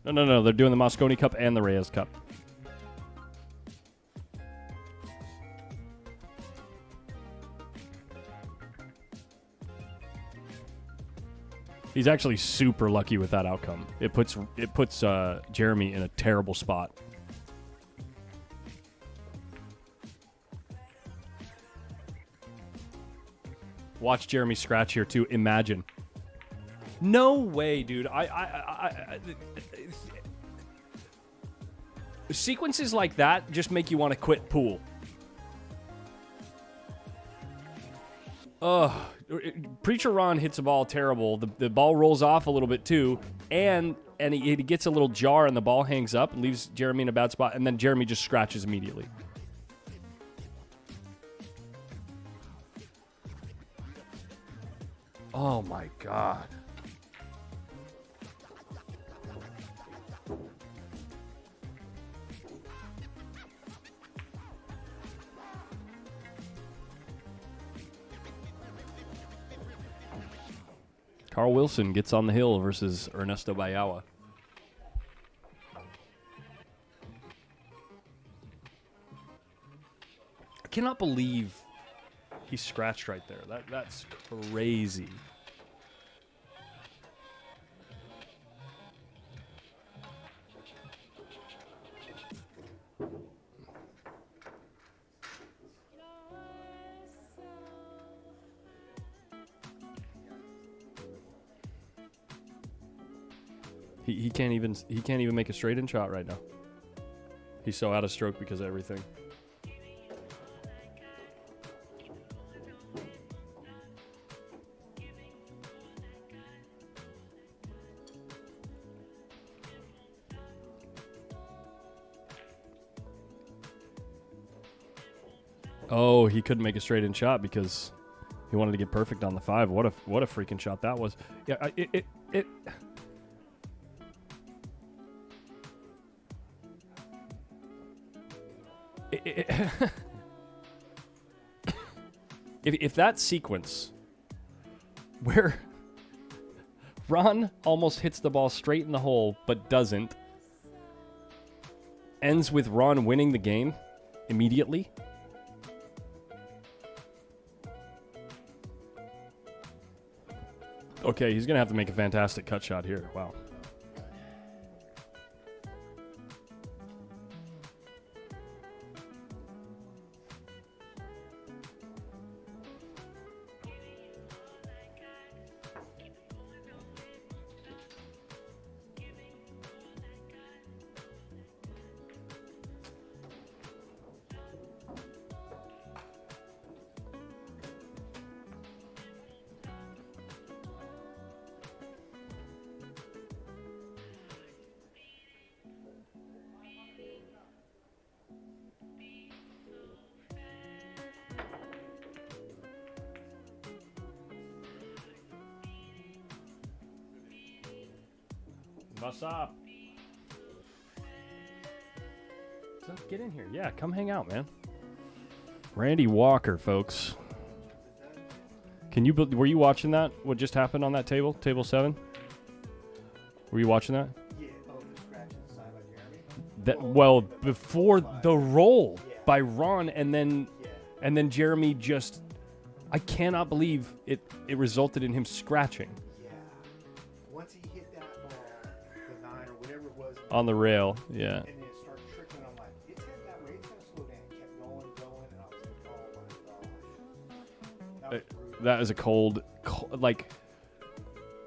No. They're doing the Mosconi Cup and the Reyes Cup. He's actually super lucky with that outcome. It puts Jeremy in a terrible spot. Watch Jeremy scratch here too. Imagine. No way, dude. Sequences like that just make you want to quit pool. Ugh. Preacher Ron hits a ball terrible. The ball rolls off a little bit too, and he gets a little jar and the ball hangs up and leaves Jeremy in a bad spot, and then Jeremy just scratches immediately. Oh my God. Carl Wilson gets on the hill versus Ernesto Bayawa. I cannot believe he scratched right there. That's crazy. He can't even make a straight in shot right now. He's so out of stroke because of everything. Oh, he couldn't make a straight in shot because he wanted to get perfect on the 5. What a freaking shot that was. Yeah, if that sequence where Ron almost hits the ball straight in the hole but doesn't, ends with Ron winning the game immediately. Okay, he's going to have to make a fantastic cut shot here. Wow. What's up? So get in here. Yeah, come hang out, man. Randy Walker, folks. Were you watching that? What just happened on that table? Table 7? Were you watching that? Yeah. Oh, the scratch inside by Jeremy? Well, before the roll by Ron, and then Jeremy just, I cannot believe it resulted in him scratching. Yeah. Once he hit that ball, the 9 or whatever it was, On the rail, yeah. and then it started trickling. I'm like, it's headed that way. It's gonna slow down. It kept going, and I was like, oh my gosh. That was brutal. That is a cold, like,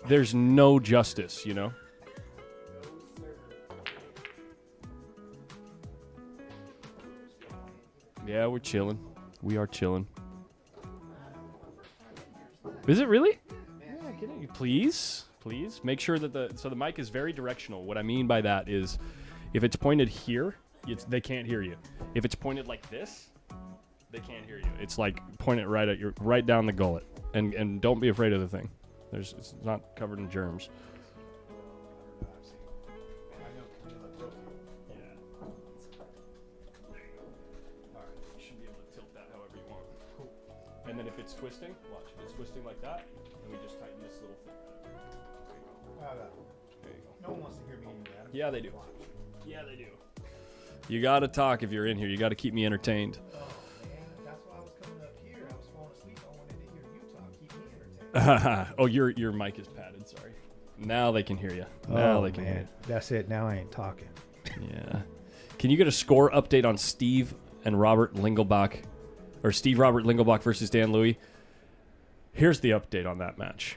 there's no justice, you know? Yeah, we're chilling. We are chilling. Is it really? Yeah, get in. Please. Make sure that the mic is very directional. What I mean by that is, if it's pointed here, they can't hear you. If it's pointed like this, they can't hear you. It's like point it right down the gullet, and don't be afraid of the thing. It's not covered in germs. And then if it's twisting, watch. If it's twisting like that, then we just tighten this little thing. There you go. No one wants to hear me do that. Yeah, they do. Yeah, they do. You got to talk if you're in here. You got to keep me entertained. Oh, man. That's why I was coming up here. I was falling asleep. I wanted to hear you talk. Keep me entertained. Oh, your mic is padded. Sorry. Now they can hear you. Now they can hear you. That's it. Now I ain't talking. Yeah. Can you get a score update on Steve Robert Lingelbach versus Dan Louis? Here's the update on that match.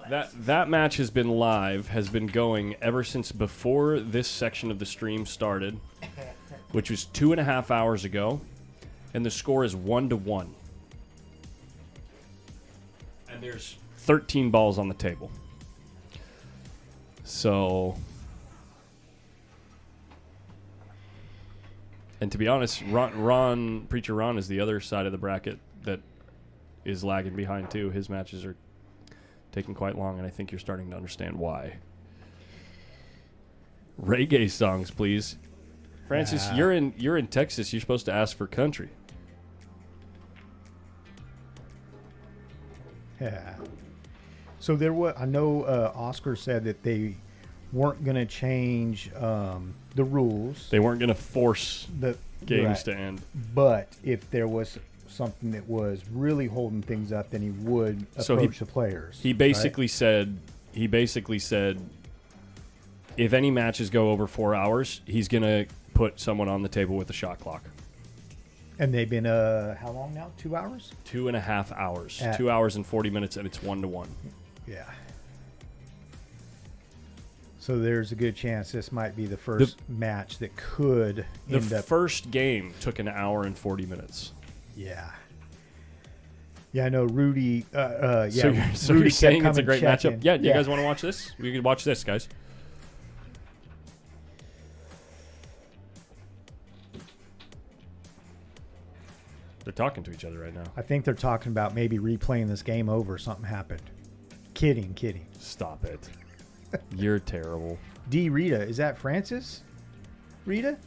That match has been going ever since before this section of the stream started, which was 2.5 hours ago, and the score is 1-1. And there's 13 balls on the table. So, and to be honest, Preacher Ron is the other side of the bracket that is lagging behind too. His matches are taking quite long, and I think you're starting to understand why. Reggae songs, please. Francis, you're in Texas. You're supposed to ask for country. Yeah. So there was. I know Oscar said that they weren't going to change the rules. They weren't going to force The games right. to end. But if there was something that was really holding things up, then he would So approach the players. He basically said. He basically said, if any matches go over 4 hours, he's going to put someone on the table with a shot clock. And they've been how long now? 2 hours? 2.5 hours. At- 2 hours and 40 minutes, and it's 1-1. Yeah. So there's a good chance this might be the first match that could The end up. first game took an hour and 40 minutes. Yeah. Yeah, I know Rudy. Yeah, So you're Rudy saying kept it's a coming great checking. matchup? Yeah, you guys want to watch this? We could watch this, guys. They're talking to each other right now. I think they're talking about maybe replaying this game over. Something happened. Kidding. Stop it. You're terrible. D. Rita. Is that Francis? Rita?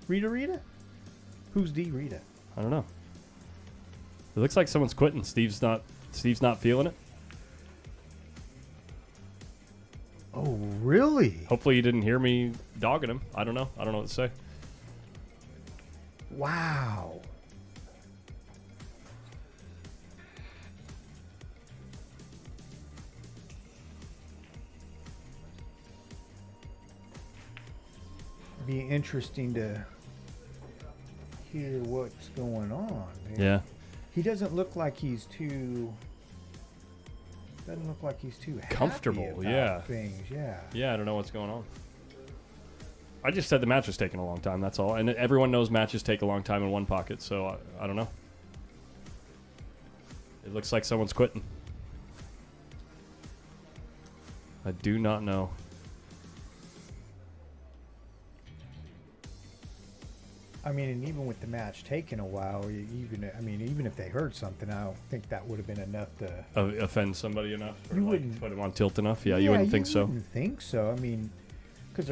Rita? Who's D. Rita? I don't know. It looks like someone's quitting. Steve's not feeling it. Oh, really? Hopefully you didn't hear me dogging him. I don't know. I don't know what to say. Wow. Be interesting to hear what's going on. Man. Yeah. He doesn't look like he's too. Doesn't look like he's too happy Comfortable, about yeah. things. Yeah. Yeah, I don't know what's going on. I just said the match was taking a long time, that's all. And everyone knows matches take a long time in one pocket, so I don't know. It looks like someone's quitting. I do not know. I mean, and even with the match taking a while, even if they heard something, I don't think that would have been enough to. Offend somebody enough? Or You like wouldn't- put him on tilt enough? Yeah, you wouldn't think so. Wouldn't think so. I mean, because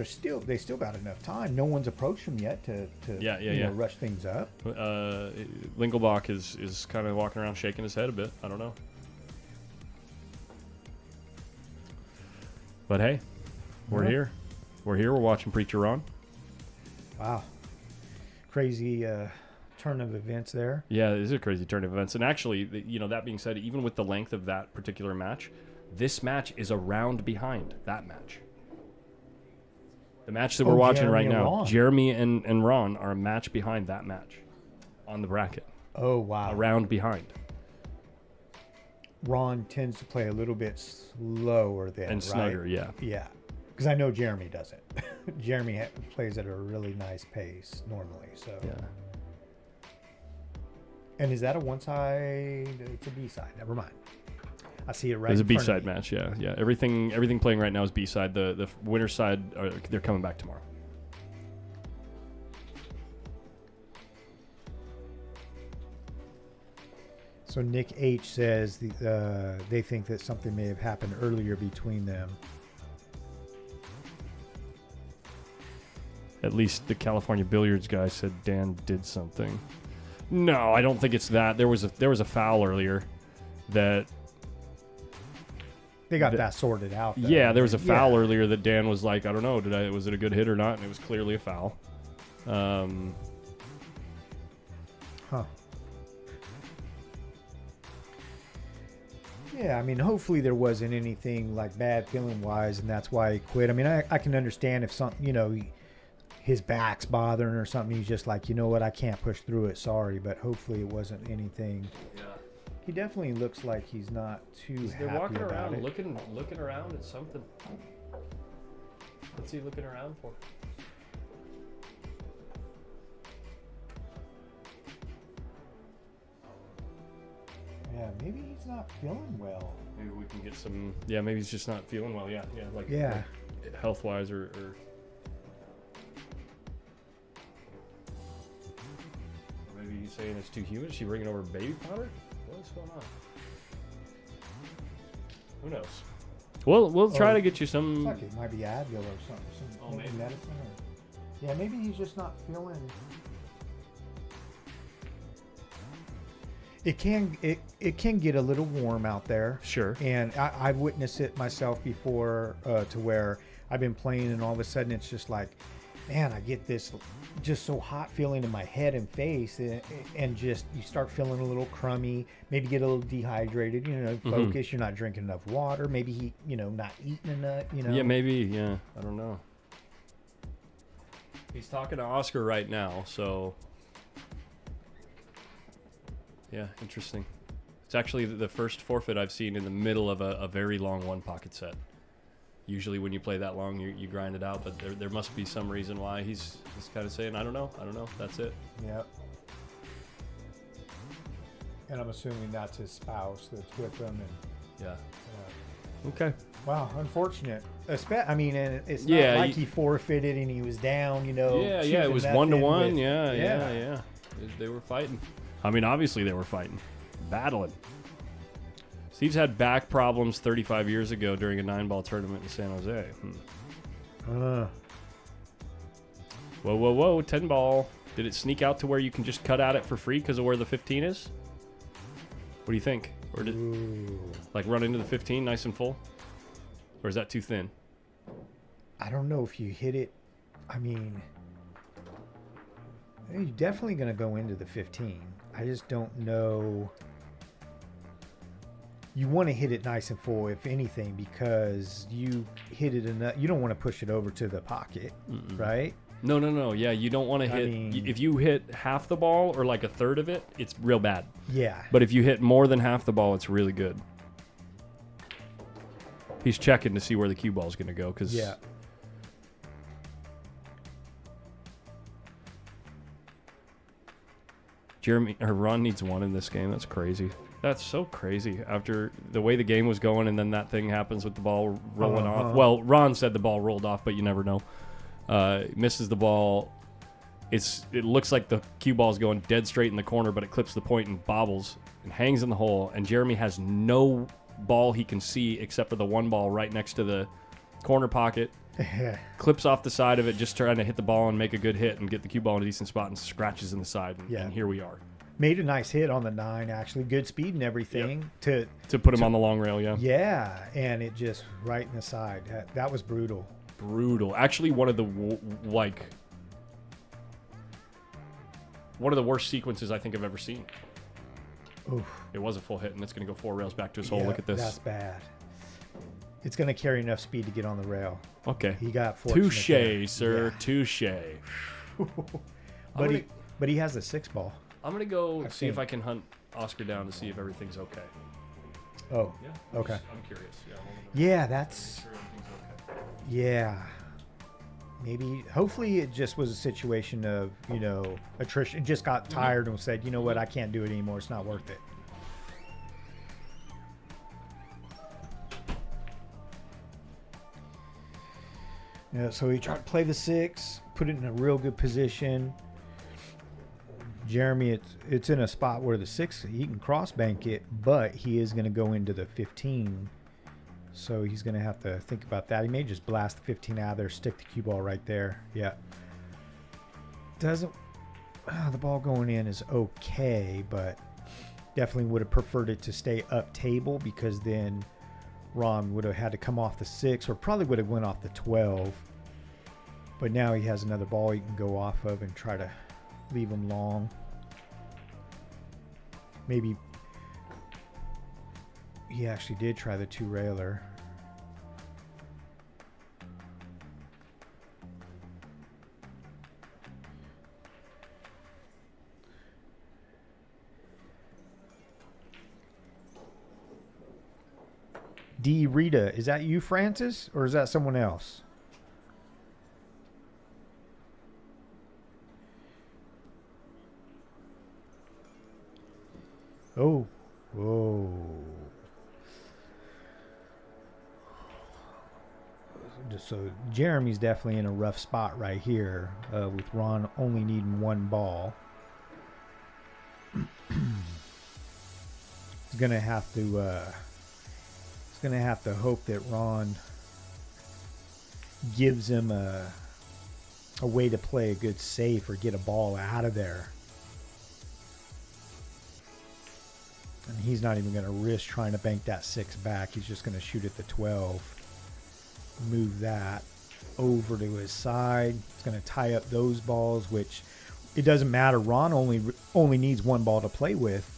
they still got enough time. No one's approached them yet to Yeah. rush things up. Lingelbach is kind of walking around shaking his head a bit. I don't know. But hey, we're Yeah. here. We're here. We're watching Preacher Ron. Wow, crazy turn of events there. Yeah, it is a crazy turn of events. And actually, that being said, even with the length of that particular match, this match is a round behind that match. The match that we're watching Jeremy right and now, Ron. Jeremy and Ron are a match behind that match on the bracket. Oh wow, A round behind. Ron tends to play a little bit slower than And snugger, right? yeah. Yeah, because I know Jeremy doesn't. Jeremy plays at a really nice pace normally. So. Yeah. And is that a one side? It's a B side. Never mind. I see it right. It's a in front of B-side me. match, yeah. Everything playing right now is B-side. The winner's side, they're coming back tomorrow. So Nick H says they think that something may have happened earlier between them. At least the California Billiards guy said Dan did something. No, I don't think it's that. There was a foul earlier that. They got that sorted out. Though. Yeah, there was a foul Yeah. earlier that Dan was like, I don't know, was it a good hit or not? And it was clearly a foul. Huh. Yeah, I mean, hopefully there wasn't anything like bad feeling wise, and that's why he quit. I mean, I can understand if something, his back's bothering or something. He's just like, you know what, I can't push through it. Sorry, but hopefully it wasn't anything. Yeah. He definitely looks like he's not too They're happy walking about around, it. looking around at something. What's he looking around for? Yeah, maybe he's not feeling well. Maybe we can get some. Yeah, maybe he's just not feeling well. Yeah, like health wise or. Or maybe he's saying it's too humid. Is she bringing over baby powder? What's going on? Who knows? We'll try to get you some. Fuck, it might be Advil or something. Some maybe. medicine. Or, yeah, maybe he's just not feeling. It can get a little warm out there. Sure. And I've witnessed it myself before, to where I've been playing and all of a sudden it's just like, man, I get this just so hot feeling in my head and face, and just you start feeling a little crummy, maybe get a little dehydrated, focus, you're not drinking enough water, maybe not eating enough, Yeah, maybe, yeah. I don't know. He's talking to Oscar right now, so yeah, interesting. It's actually the first forfeit I've seen in the middle of a very long one pocket set. Usually when you play that long, you grind it out, but there must be some reason why he's kind of saying, I don't know, that's it. Yep. And I'm assuming that's his spouse that's with him. And Yeah. Okay. wow, unfortunate. I mean, and it's not Yeah, like he forfeited and he was down, Yeah, shooting it was nothing 1-1. with- Yeah. They were fighting. I mean, obviously they were fighting. Battling. Steve's had back problems 35 years ago during a 9-ball tournament in San Jose. Whoa, 10-ball. Did it sneak out to where you can just cut at it for free because of where the 15 is? What do you think? Or did like run into the 15 nice and full? Or is that too thin? I don't know if you hit it. I mean, you're definitely going to go into the 15. I just don't know. You want to hit it nice and full, if anything, because you hit it enough. You don't want to push it over to the pocket, right? No. Yeah, you don't want to hit. mean- If you hit half the ball or like a third of it, it's real bad. Yeah. But if you hit more than half the ball, it's really good. He's checking to see where the cue ball is going to go. Cause Yeah. Ron needs one in this game. That's crazy. That's so crazy. After the way the game was going, and then that thing happens with the ball rolling off. Well, Ron said the ball rolled off, but you never know. Misses the ball. It looks like the cue ball is going dead straight in the corner, but it clips the point and bobbles and hangs in the hole. And Jeremy has no ball he can see except for the one ball right next to the corner pocket. Clips off the side of it, just trying to hit the ball and make a good hit and get the cue ball in a decent spot, and scratches in the side. And here we are. Made a nice hit on the 9, actually. Good speed and everything. To put him on the long rail, yeah. Yeah, and it just right in the side. That was brutal. Brutal. Actually, one of the worst sequences I think I've ever seen. Oof. It was a full hit, and it's going to go 4 rails back to his hole. Yeah, Look at this. That's bad. It's going to carry enough speed to get on the rail. Okay. He got fortunate Touche, there. sir. Yeah. Touche. But he has a 6-ball. I'm going to go I've see if seen. I can hunt Oscar down to see if everything's okay. Oh, Yeah. okay. I'm curious. Yeah. Yeah, that's... Sure everything's okay. Yeah. Maybe, hopefully it just was a situation of, attrition. It just got tired and said, you know what, I can't do it anymore. It's not worth it. Yeah, so he tried to play the 6, put it in a real good position. Jeremy, it's in a spot where the 6, he can cross bank it, but he is going to go into the 15. So he's going to have to think about that. He may just blast the 15 out of there, stick the cue ball right there. Yeah. The ball going in is okay, but definitely would have preferred it to stay up table, because then Ron would have had to come off the 6, or probably would have went off the 12. But now he has another ball he can go off of and try to leave him long. Maybe he actually did try the 2-railer. D. Rita, is that you, Francis, or is that someone else? Oh, whoa. So Jeremy's definitely in a rough spot right here, with Ron only needing 1 ball. He's gonna have to hope that Ron gives him a way to play a good safe or get a ball out of there. And he's not even going to risk trying to bank that 6 back. He's just going to shoot at the 12. Move that over to his side. It's going to tie up those balls, which it doesn't matter. Ron only needs 1 ball to play with.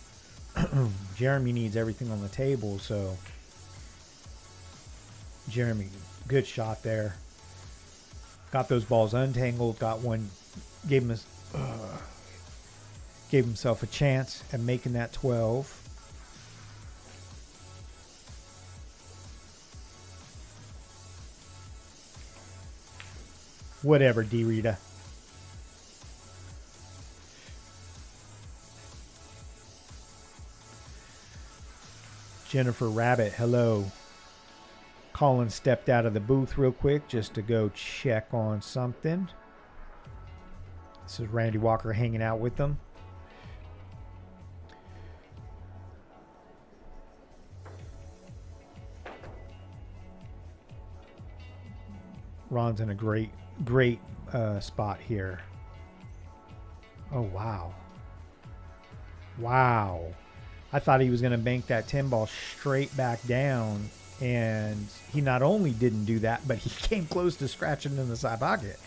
Jeremy needs everything on the table, so Jeremy, good shot there. Got those balls untangled, got one, gave himself a chance at making that 12. Whatever, D. Rita. Jennifer Rabbit, hello. Colin stepped out of the booth real quick just to go check on something. This is Randy Walker hanging out with them. Ron's in a great spot here. Oh, wow. Wow. I thought he was going to bank that 10 ball straight back down, and he not only didn't do that, but he came close to scratching in the side pocket.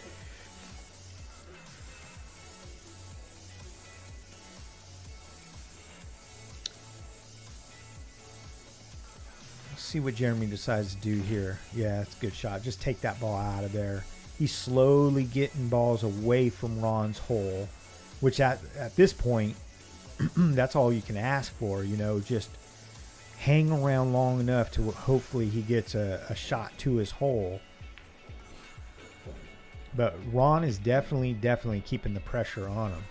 Let's see what Jeremy decides to do here. Yeah, it's a good shot. Just take that ball out of there. He's slowly getting balls away from Ron's hole, which at this point, that's all you can ask for, you know, just hang around long enough to hopefully he gets a shot to his hole. But Ron is definitely keeping the pressure on him.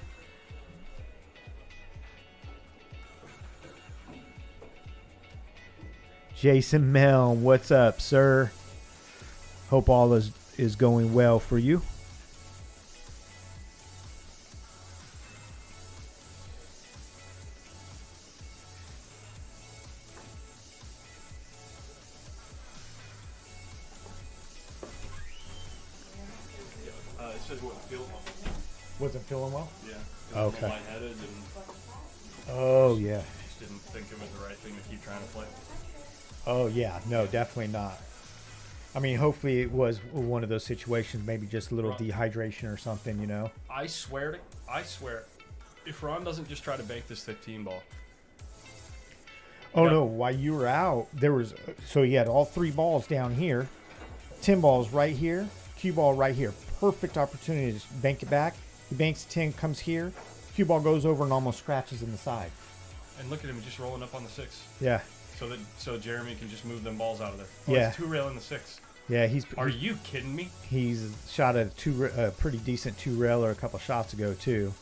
Jason Melm, what's up, sir? Hope all is going well for you. Wasn't feeling well? Yeah. Okay. Lightheaded and Oh, yeah. just didn't think it was the right thing to keep trying to play. Oh, yeah. No, definitely not. I mean, hopefully it was one of those situations, maybe just a little dehydration or something, you know? I swear, if Ron doesn't just try to bank this 15 ball. Oh, Yeah. no. While you were out, so he had all 3 balls down here, 10 balls right here, cue ball right here. Perfect opportunity to just bank it back. He banks 10, comes here, cue ball goes over and almost scratches in the side. And look at him just rolling up on the 6. Yeah. So Jeremy can just move them balls out of there. Oh, Yeah. He's 2-rail in the 6. Yeah, Are you kidding me? he's shot at a pretty decent 2-railer a couple shots ago, too.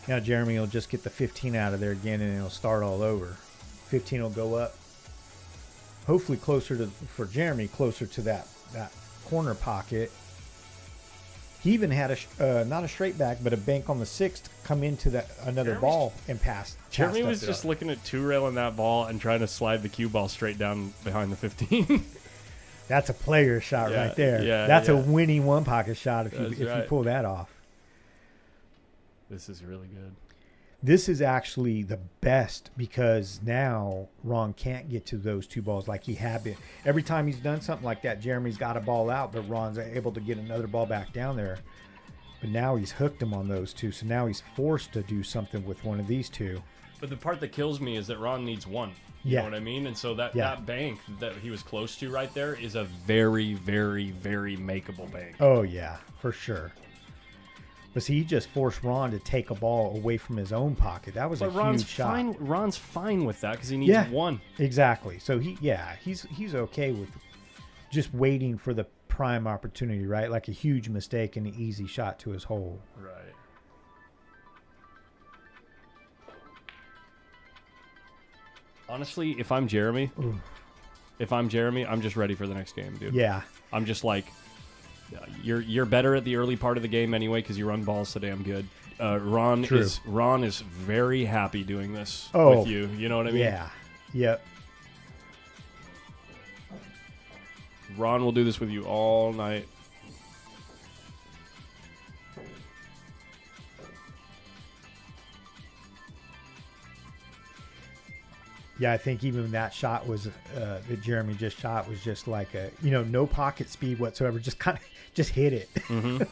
Now Jeremy will just get the 15 out of there again, and it'll start all over. 15 will go up. Hopefully for Jeremy, closer to that corner pocket. He even had not a straight back, but a bank on the 6th come into another ball and pass. Jeremy was just looking at 2-railing that ball and trying to slide the cue ball straight down behind the 15. That's a player shot Yeah, right there. yeah, That's a yeah. winning one pocket shot if That's you right. pull that off. This is really good. This is actually the best because now Ron can't get to those 2 balls like he had been. Every time he's done something like that, Jeremy's got a ball out, but Ron's able to get another ball back down there. But now he's hooked him on those 2, so now he's forced to do something with one of these 2. But the part that kills me is that Ron needs 1. You Yeah. know what I mean? And so that bank that he was close to right there is a very, very, very makeable bank. Oh, yeah, for sure. But see, he just forced Ron to take a ball away from his own pocket. That was But a Ron's huge shot. fine. Ron's fine with that because he needs 1. Exactly. So he's okay with just waiting for the prime opportunity, right? Like a huge mistake and an easy shot to his hole. Right. Honestly, if I'm Jeremy, I'm just ready for the next game, dude. Yeah. I'm just like, you're better at the early part of the game anyway because you run balls so damn good. Ron True. is very happy doing this Oh, with you. You know what I mean? Yeah. Yep. Ron will do this with you all night. Yeah, I think even that shot was that Jeremy just shot was just like a, you know, no pocket speed whatsoever. Just kind of just hit it. Mm-hmm.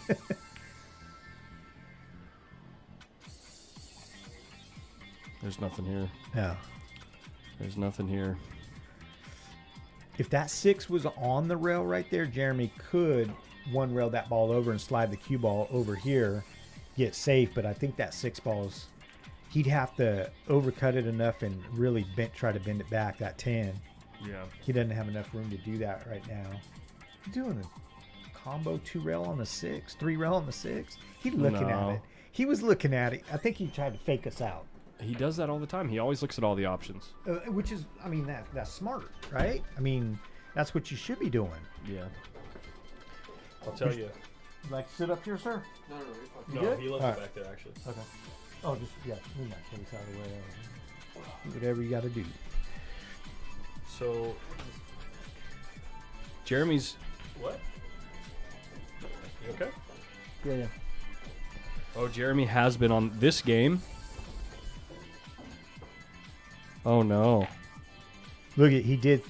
There's nothing here. Yeah. There's nothing here. If that 6 was on the rail right there, Jeremy could one rail that ball over and slide the cue ball over here, get safe. But I think that 6 ball's, he'd have to overcut it enough and really try to bend it back, that 10. Yeah. He doesn't have enough room to do that right now. He's doing a combo 2 rail on the 6, 3 rail on the 6. He's looking at it. He was looking at it. I think he tried to fake us out. He does that all the time. He always looks at all the options. Which is, I mean, that's smart, right? I mean, that's what you should be doing. Yeah. I'll tell you. Like, sit up here, sir? No, you're fine. No, good? he loves All it right. back there, actually. Okay. Oh, just, yeah, move that case out of the way. Whatever you got to do. So, Jeremy's... What? You okay? Yeah. Oh, Jeremy has been on this game. Oh, no. Look at, he did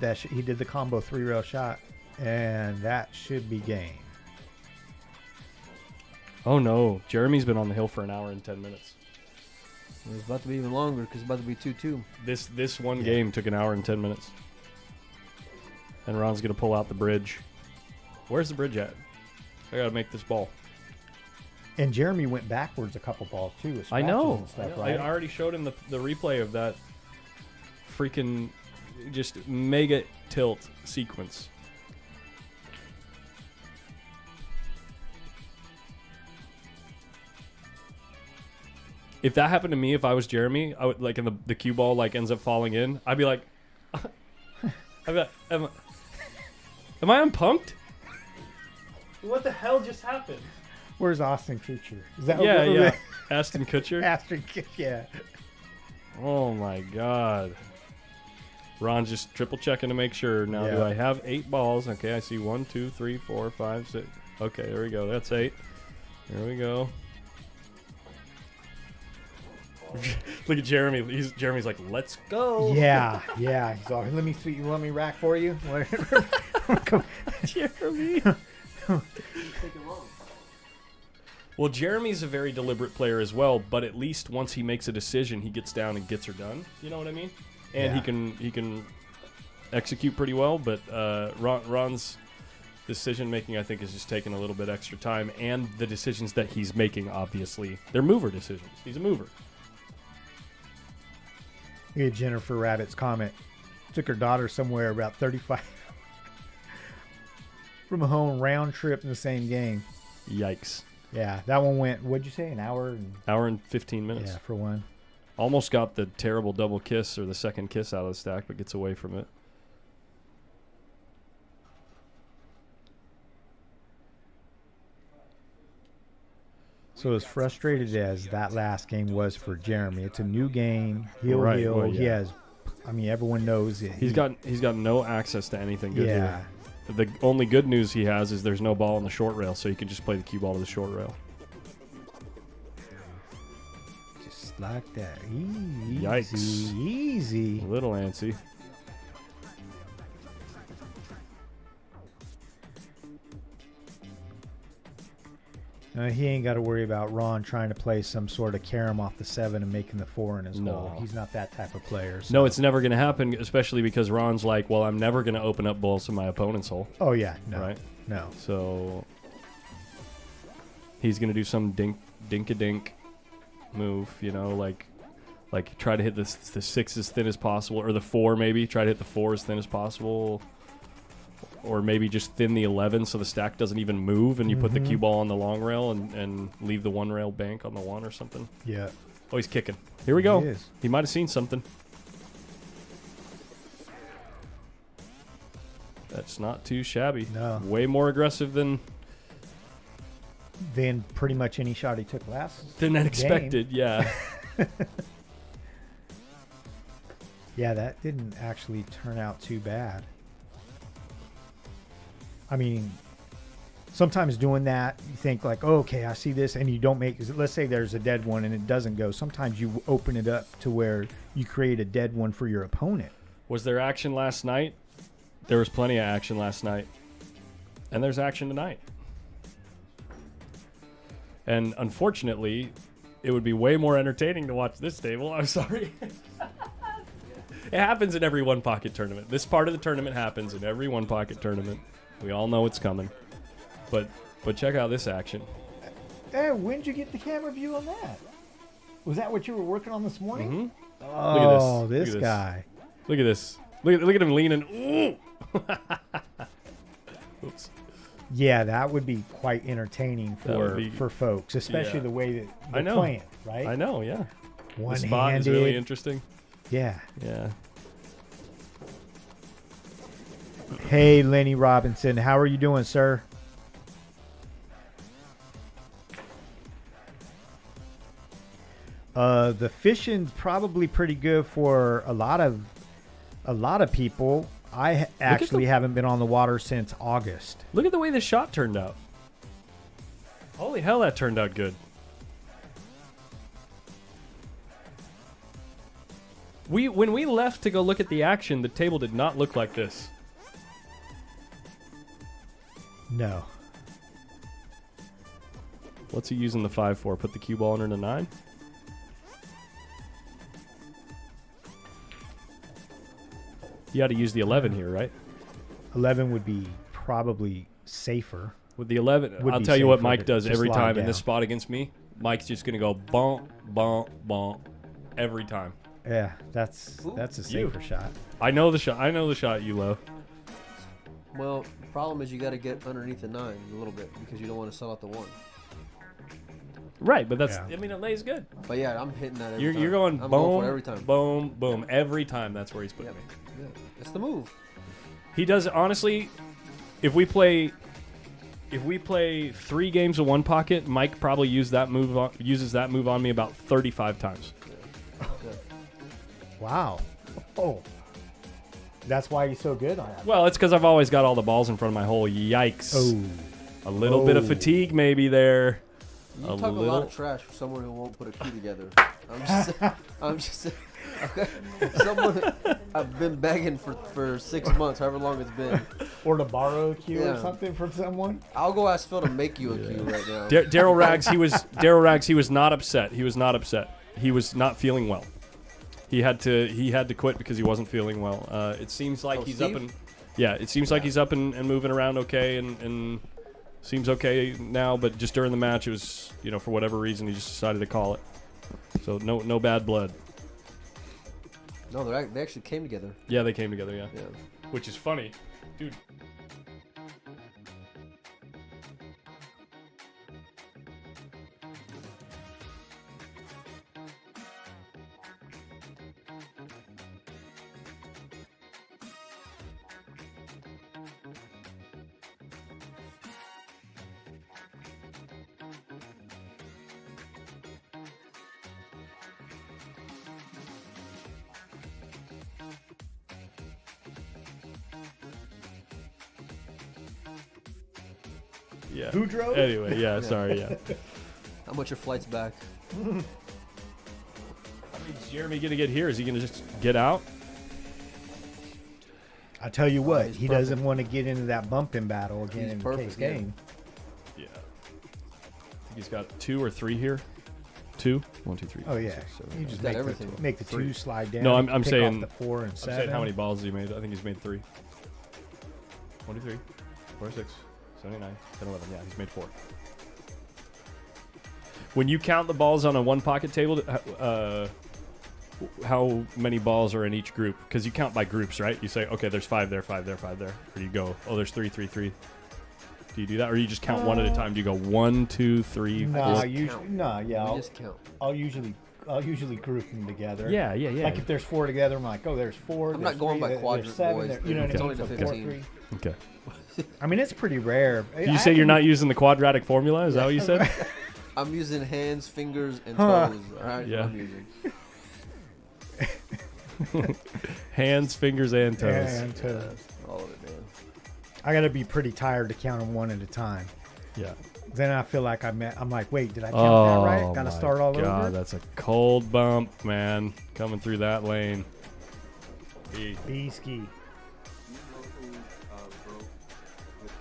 that. He did the combo 3 rail shot, and that should be game. Oh, no. Jeremy's been on the hill for an hour and 10 minutes. It's about to be even longer because it's about to be 2-2. This one game took an hour and 10 minutes. And Ron's going to pull out the bridge. Where's the bridge at? I got to make this ball. And Jeremy went backwards a couple balls too. With I scratches know. and stuff, I right? already showed him the replay of that freaking just mega tilt sequence. If that happened to me, if I was Jeremy, I would, like, and the cue ball like ends up falling in, I'd be like, am I unpumped? What the hell just happened? Where's Austin Kutcher? Is that Yeah. Aston Kutcher. Aston Kutcher, yeah. Oh my God. Ron's just triple checking to make sure. Now, do Yeah. I have 8 balls? Okay, I see 1, 2, 3, 4, 5, 6. Okay, there we go. That's 8. There we go. Look at Jeremy. Jeremy's like, let's go. Yeah. He's all, let me see. You want me rack for you? Jeremy. Well, Jeremy's a very deliberate player as well, but at least once he makes a decision, he gets down and gets her done. You know what I mean? And he can execute pretty well, but Ron's decision making, I think, is just taking a little bit extra time, and the decisions that he's making, obviously, they're mover decisions. He's a mover. Look at Jennifer Rabbit's comment. Took her daughter somewhere about 35 from a home round trip in the same game. Yikes. Yeah, that one went, what'd you say, an hour? Hour and 15 minutes. Yeah, for one. Almost got the terrible double kiss or the second kiss out of the stack, but gets away from it. So as frustrated as that last game was for Jeremy, it's a new game. He'll Right, heal. well, He yeah. has, I mean, everyone knows it. He's got no access to anything good Yeah. here. The only good news he has is there's no ball on the short rail, so he can just play the cue ball to the short rail. Just like that. Easy. Yikes. Easy. A little antsy. He ain't got to worry about Ron trying to play some sort of carom off the 7 and making the 4 in his No. hole. He's not that type of player. So. No, it's never going to happen, especially because Ron's like, well, I'm never going to open up balls in my opponent's hole. Oh, yeah. No. Right? No. So he's going to do some dink-a-dink move, you know, like try to hit the 6 as thin as possible, or the 4 maybe. Try to hit the 4 as thin as possible. Or maybe just thin the 11 so the stack doesn't even move, and you put the cue ball on the long rail and leave the 1 rail bank on the 1 or something. Yeah. Oh, he's kicking. Here we go. He is. He might have seen something. That's not too shabby. No. Way more aggressive than Then pretty much any shot he took last. than expected. Yeah. Yeah, that didn't actually turn out too bad. I mean, sometimes doing that, you think like, oh, okay, I see this, and you don't make. Let's say there's a dead one and it doesn't go. Sometimes you open it up to where you create a dead one for your opponent. Was there action last night? There was plenty of action last night. And there's action tonight. And unfortunately, it would be way more entertaining to watch this table. I'm sorry. It happens in every one pocket tournament. This part of the tournament happens in every one pocket tournament. We all know it's coming. But check out this action. Hey, when'd you get the camera view on that? Was that what you were working on this morning? Mm-hmm. Oh, Look at this this. guy. Look at this. Look at him leaning. Ooh. Oops. Yeah, that would be quite entertaining for folks, especially yeah. the way that I they're know. playing, right? I know, yeah. The One-handed. spot is really interesting. Yeah. Yeah. Hey, Lenny Robinson, how are you doing, sir? The fishing's probably pretty good for a lot of people. I actually haven't been on the water since August. Look at the way this shot turned out. Holy hell, that turned out good. When we left to go look at the action, the table did not look like this. No. What's he using the 5 for? Put the cue ball under the 9? You got to use the 11 here, right? 11 would be probably safer. With the 11, Would I'll be tell you what safer Mike to does every slide time in down. this spot against me. Mike's just going to go bonk, bonk, bonk every time. Yeah, that's a safer shot. I know the shot. I know the shot, Yulo. Well, the problem is you got to get underneath the 9 a little bit because you don't want to sell out the 1. Right, but that's, Yeah. I mean, it lays good. But yeah, I'm hitting that every time. You're going I'm boom, going for it every time. boom, boom. Every time, that's where he's putting Yeah, me. yeah. It's the move. He does, honestly, if we play 3 games of one pocket, Mike probably uses that move on me about 35 times. Yeah. Wow. Oh. That's why he's so good on it. Well, it's because I've always got all the balls in front of my hole. Yikes. Oh. A little bit of fatigue maybe there. You talk a lot of trash for someone who won't put a cue together. I'm just someone I've been begging for 6 months, however long it's been. Or to borrow a cue or Yeah. something from someone. I'll go ask Phil to make you a cue right now. Daryl Rags, he was not upset. He was not upset. He was not feeling well. He had to quit because he wasn't feeling well. It seems like he's Steve? up and it seems like he's up and moving around okay and seems okay now, but just during the match it was, for whatever reason he just decided to call it. So no bad blood. No, they actually came together. Yeah, they came together, yeah. Yeah. Which is funny. Dude. Yeah. Who drove? Anyway, yeah, sorry, yeah. How much your flight's back? I mean, is Jeremy going to get here? Is he going to just get out? I tell you what, he's he perfect. doesn't want to get into that bumping battle again He's in perfect, Case yeah. game. Yeah. I think he's got 2 or 3 here. 2? 1, 2, 3. Oh yeah, 6, 7, you 8. just got make everything. make the 3. 2 slide down. No, I'm pick saying- off the 4 and I'm 7. saying how many balls has he made. I think he's made 3. 1, 2, 3, 4, 6, 7, 8, 9, 10, 11. Yeah, he's made 4. When you count the balls on a one pocket table, how many balls are in each group? Because you count by groups, right? You say, okay, there's 5 there, 5 there, 5 there. Or do you go, oh, there's 3, 3, 3. Do you do that? Or you just count one at a time? Do you go 1, 2, 3, 4? No, Just usually count. no. Yeah, We I'll, just count. I'll usually group them together. Yeah. Like if there's 4 together, I'm like, oh, there's 4. I'm there's not going 3, by there's quadrant, 7, boys. there- you know what It's I only mean? to So 4, 15. 3. Okay. I mean, it's pretty rare. You say you're not using the quadratic formula? Is that what you said? I'm using hands, fingers, and Huh. toes. All right, Yeah. I'm using. Hands, fingers, and toes. And toes. All of it, man. I got to be pretty tired to count them one at a time. Yeah. Then I feel like I'm like, wait, did I count that right? Got to start all God, over. that's a cold bump, man. Coming through that lane. B-ski. You know who broke with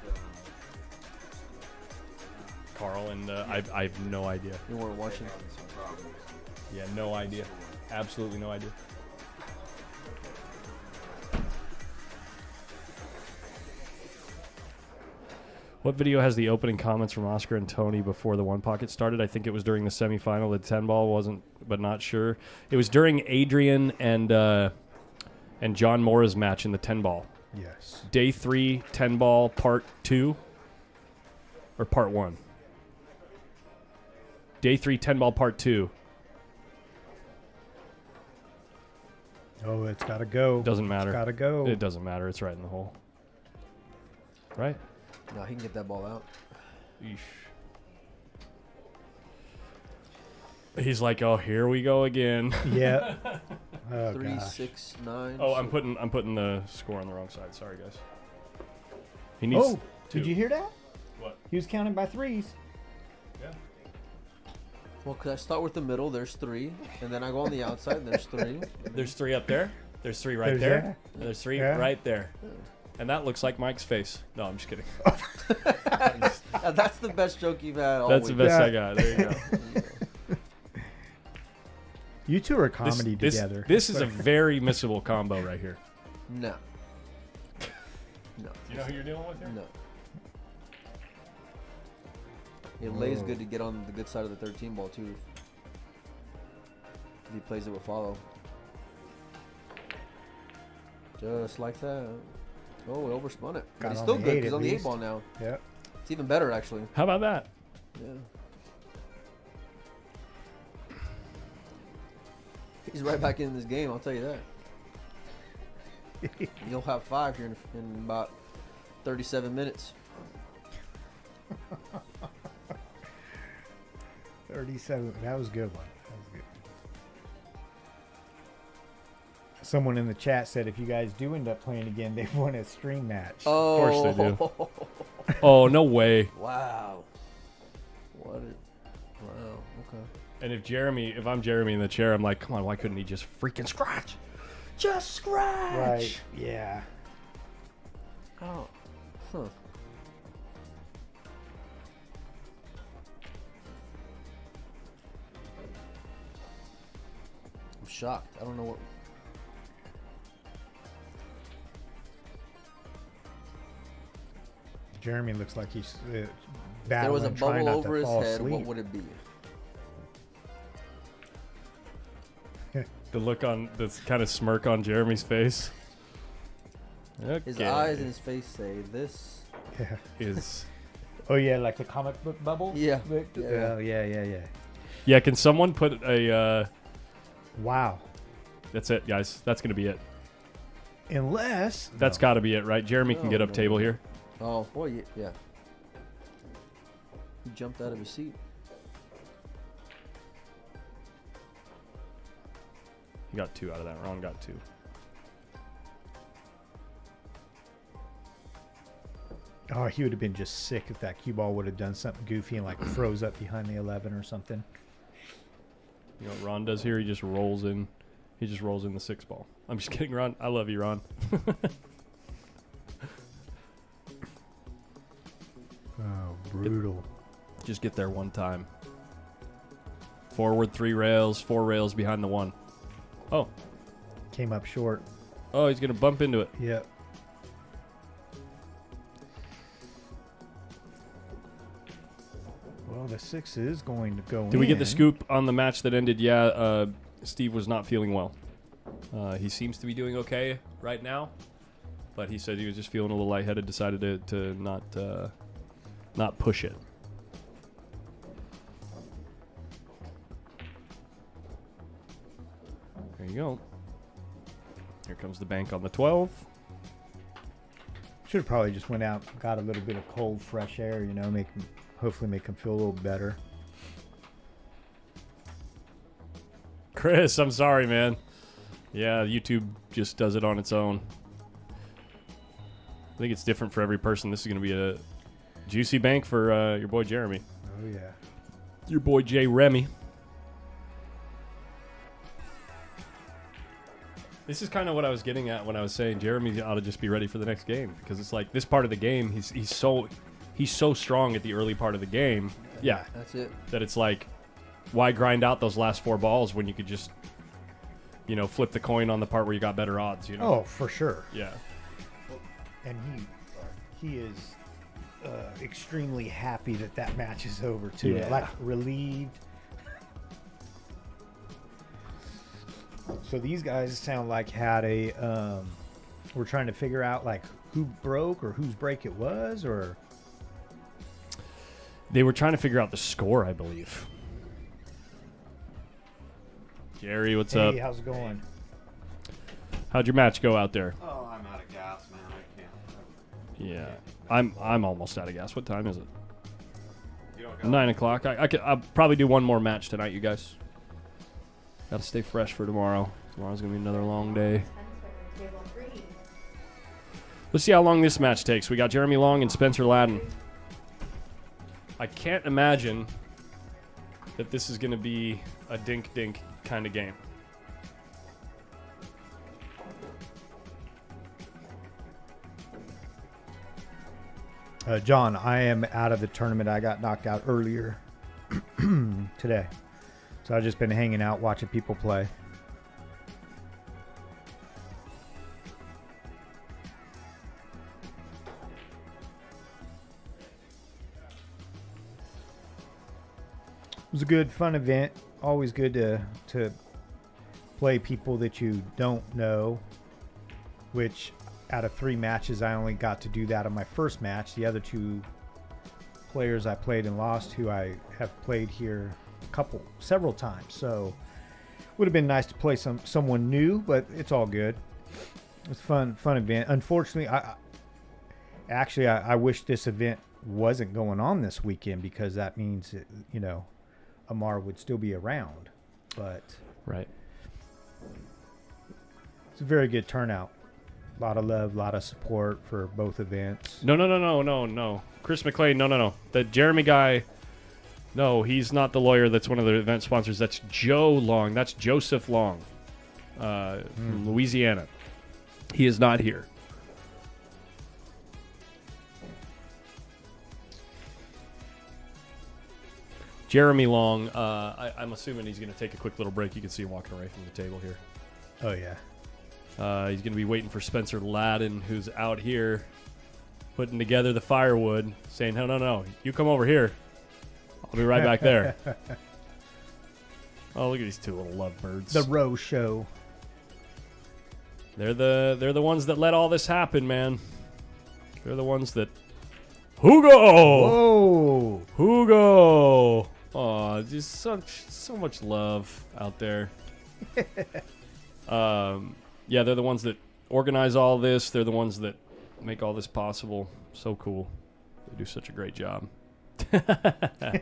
Carl and I have no idea. You weren't watching. Yeah, no idea. Absolutely no idea. What video has the opening comments from Oscar and Tony before the one pocket started? I think it was during the semifinal. The 10 ball wasn't, but not sure. It was during Adrian and John Mora's match in the 10 ball. Yes. Day 3, 10 ball, part 2 or part 1. Day 3, 10 ball, part 2. Oh, it's got to go. Doesn't matter. It's got to go. It doesn't matter. It's right in the hole. Right? No, he can get that ball out. Eesh. He's like, oh, here we go again. Yeah. Oh, 3, gosh. 6, 9. Oh, I'm putting the score on the wrong side. Sorry, guys. He needs. Oh, did you hear that? What? He was counting by threes. Yeah. Well, because I start with the middle, there's 3. And then I go on the outside, there's 3. There's 3 up there. There's 3 right There's there. that. There's 3 Yeah. right there. And that looks like Mike's face. No, I'm just kidding. That's the best joke you've had all That's the week. best Yeah. I got. There you go. You two are comedy together. This is a very missable combo right here. No. No. You know who you're dealing with here? No. It lays good to get on the good side of the 13 ball, too. If he plays it with follow. Just like that. Oh, it overspun it. But Got he's on still the good. 8 He's at on the 8 least. ball now. Yep. It's even better, actually. How about that? Yeah. He's right back in this game, I'll tell you that. You'll have 5 here in about 37 minutes. 37. That was a good one. That was good. Someone in the chat said if you guys do end up playing again, they want a stream match. Oh, course they do. Oh, no way. Wow. Wow. Okay. And if I'm Jeremy in the chair, I'm like, come on, why couldn't he just freaking scratch? Just scratch. Right. Yeah. Oh. Huh. I'm shocked. I don't know what. Jeremy looks like he's If there battling, was a trying bubble not over to his fall head, asleep. what would it be? The look on, this kind of smirk on Jeremy's face. Okay. His eyes and his face say this. Yeah. is. Oh yeah, like the comic book bubble. Yeah. Oh yeah. Yeah, can someone put a, Wow. that's it, guys. That's going to be it. Unless That's got to be it, right? Jeremy can get up No. table here. Oh boy, yeah. He jumped out of his seat. He got 2 out of that. Ron got 2. Oh, he would have been just sick if that cue ball would have done something goofy and like froze up behind the 11 or something. You know what Ron does here? He just rolls in. He just rolls in the 6 ball. I'm just kidding, Ron. I love you, Ron. Oh, brutal. Just get there one time. Forward 3 rails, 4 rails behind the 1. Oh. Came up short. Oh, he's going to bump into it. Yep. Well, the 6 is going to go in. Did we get the scoop on the match that ended? Yeah, Steve was not feeling well. He seems to be doing okay right now, but he said he was just feeling a little lightheaded, decided to not push it. There you go. Here comes the bank on the 12. Should have probably just went out, got a little bit of cold, fresh air, you know, hopefully make him feel a little better. Chris, I'm sorry, man. Yeah, YouTube just does it on its own. I think it's different for every person. This is going to be a Juicy bank for your boy Jeremy. Oh yeah. Your boy Jay Remy. This is kind of what I was getting at when I was saying Jeremy ought to just be ready for the next game, because it's like this part of the game, he's so strong at the early part of the game. Yeah, That's it. that it's like, why grind out those last 4 balls when you could just, flip the coin on the part where you got better odds. Oh, for sure. Yeah. And he is extremely happy that match is over too. Yeah. Like relieved. So these guys sound like had a. We're trying to figure out like who broke or whose break it was, or They were trying to figure out the score, I believe. Gary, what's up? hey, how's it going? How'd your match go out there? Oh, I'm out of gas, man. I can't. Yeah, I'm almost out of gas. What time is it? You don't got 9 o'clock. I'll probably do one more match tonight, you guys. Gotta stay fresh for tomorrow. Tomorrow's gonna be another long day. Table 3. Let's see how long this match takes. We got Jeremy Long and Spencer Ladden. I can't imagine that this is gonna be a dink-dink kind of game. John, I am out of the tournament. I got knocked out earlier today. So I've just been hanging out, watching people play. It was a good, fun event. Always good to play people that you don't know, which out of 3 matches, I only got to do that on my first match. The other 2 players I played and lost, who I have played here several times. So would have been nice to play someone new, but it's all good. It's fun event. Unfortunately, I wish this event wasn't going on this weekend, because that means Amar would still be around. But Right. it's a very good turnout. A lot of love, a lot of support for both events. No. Chris McLean, no. The Jeremy guy, no, he's not the lawyer that's one of the event sponsors. That's Joe Long. That's Joseph Long from Louisiana. He is not here. Jeremy Long, I'm assuming he's going to take a quick little break. You can see him walking away from the table here. Oh, yeah. He's going to be waiting for Spencer Ladden, who's out here putting together the firewood, saying, no, you come over here. I'll be right back there. Oh, look at these 2 little lovebirds. The Row Show. They're the ones that let all this happen, man. They're the ones that... Hugo! Whoa! Hugo! Oh, just so much love out there. Yeah, they're the ones that organize all this. They're the ones that make all this possible. So cool. They do such a great job. A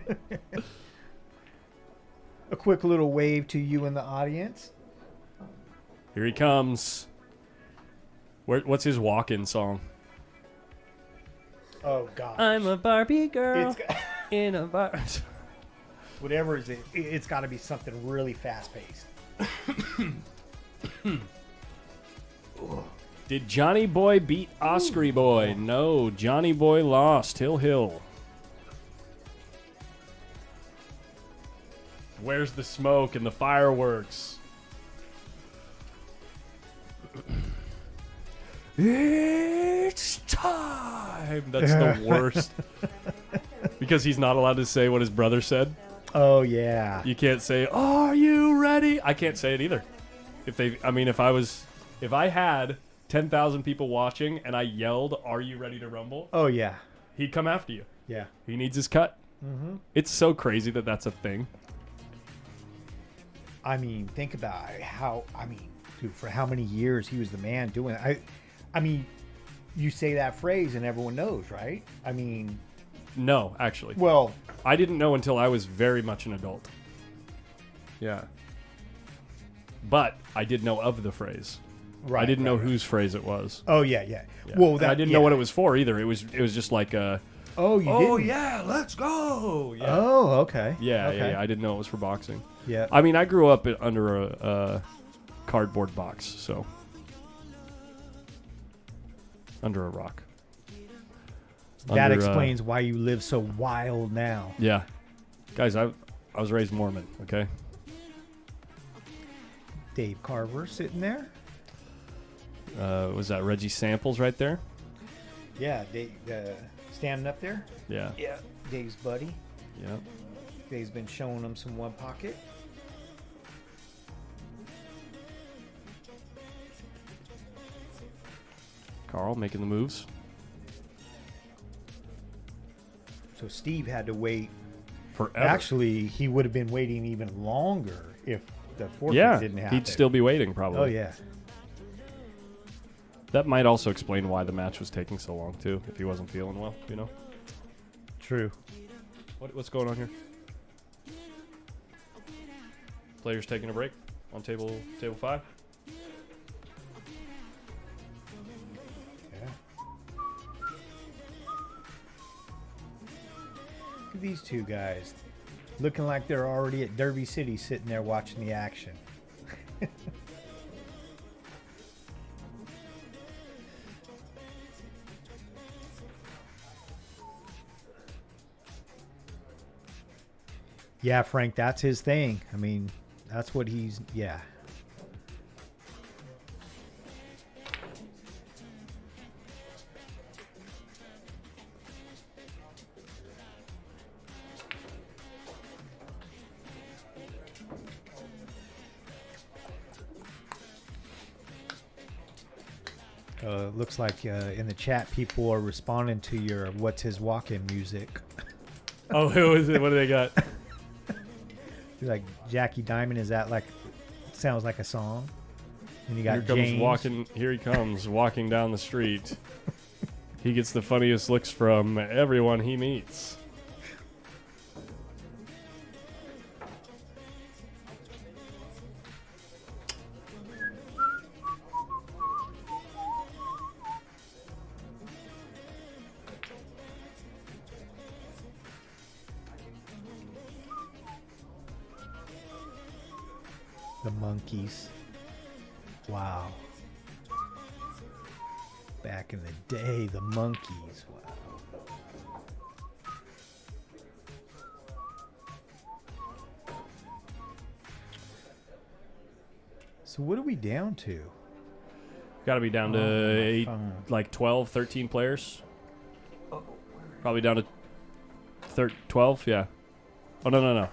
quick little wave to you in the audience. Here he comes. What's his walk-in song? Oh, God. I'm a Barbie girl It's got- in a bar. Whatever is it, it's got to be something really fast-paced. Did Johnny Boy beat Oscary Boy? No, Johnny Boy lost. Hill. Where's the smoke and the fireworks? It's time. That's the worst. Because he's not allowed to say what his brother said. Oh, yeah. You can't say, "Are you ready?" I can't say it either. If I had 10,000 people watching and I yelled, "Are you ready to rumble?" Oh, yeah. He'd come after you. Yeah. He needs his cut. Mm-hmm. It's so crazy that that's a thing. I mean, think about dude, for how many years he was the man doing it. I mean, you say that phrase and everyone knows, right? I mean, No, actually. well, I didn't know until I was very much an adult. Yeah. But I did know of the phrase. right. I didn't know right. whose phrase it was. Oh, yeah. Yeah. Well, And that, I didn't know what it was for either. It was just like Oh, you Oh didn't? yeah, let's go. Yeah. Oh, okay. Yeah, okay. yeah, I didn't know it was for boxing. Yeah. I mean, I grew up under a cardboard box, so under a rock. That Under, explains why you live so wild now. Yeah, guys, I was raised Mormon. Okay. Dave Carver sitting there. Was that Reggie Samples right there? Yeah, Dave standing up there. Yeah. Yeah, Dave's buddy. Yeah. Dave's been showing him some one pocket. Carl making the moves. So Steve had to wait. Forever. Actually, he would have been waiting even longer if the forfeit yeah, didn't happen. he'd still be waiting probably. Oh yeah. That might also explain why the match was taking so long too. If he wasn't feeling well, you know. True. What's going on here? Players taking a break on table 5. Yeah. Look at these two guys, looking like they're already at Derby City, sitting there watching the action. Yeah, Frank, that's his thing. I mean, that's what he's, yeah. Looks like in the chat, people are responding to your "What's His Walk-In" music. Oh, who is it? What do they got? Like Jackie Diamond, is that like sounds like a song? And you got Here comes James. walking. Here he comes walking down the street. He gets the funniest looks from everyone he meets. The Monkeys. Wow. Back in the day, the Monkeys. Wow. So what are we down to? Got to be down to my 8, phone. like 12, 13 players. Probably down to 12, yeah. Oh, no.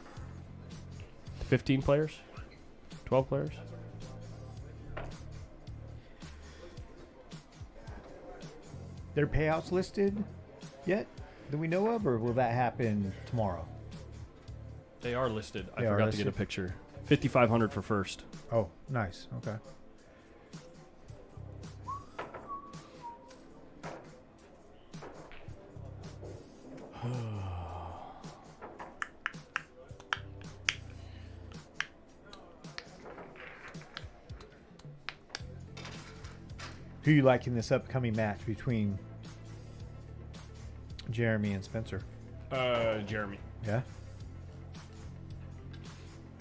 15 players? 12 players? Their payouts listed yet that we know of, or will that happen tomorrow? They are listed. I They are forgot to get a listed? picture. 5,500 for first. Oh, nice. Okay. Who you like in this upcoming match between Jeremy and Spencer? Jeremy. Yeah.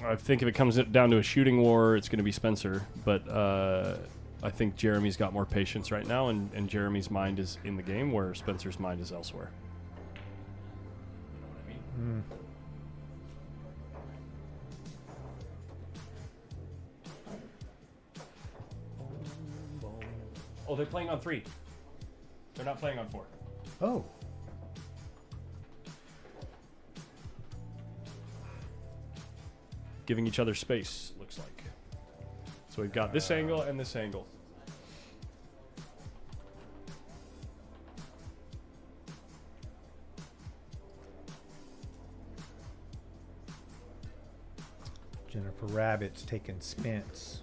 I think if it comes down to a shooting war, it's going to be Spencer. But I think Jeremy's got more patience right now, and Jeremy's mind is in the game, where Spencer's mind is elsewhere. Mm. Oh, they're playing on 3. They're not playing on 4. Oh. Giving each other space, looks like. So we've got this angle and this angle. Jennifer Rabbit's taking Spence.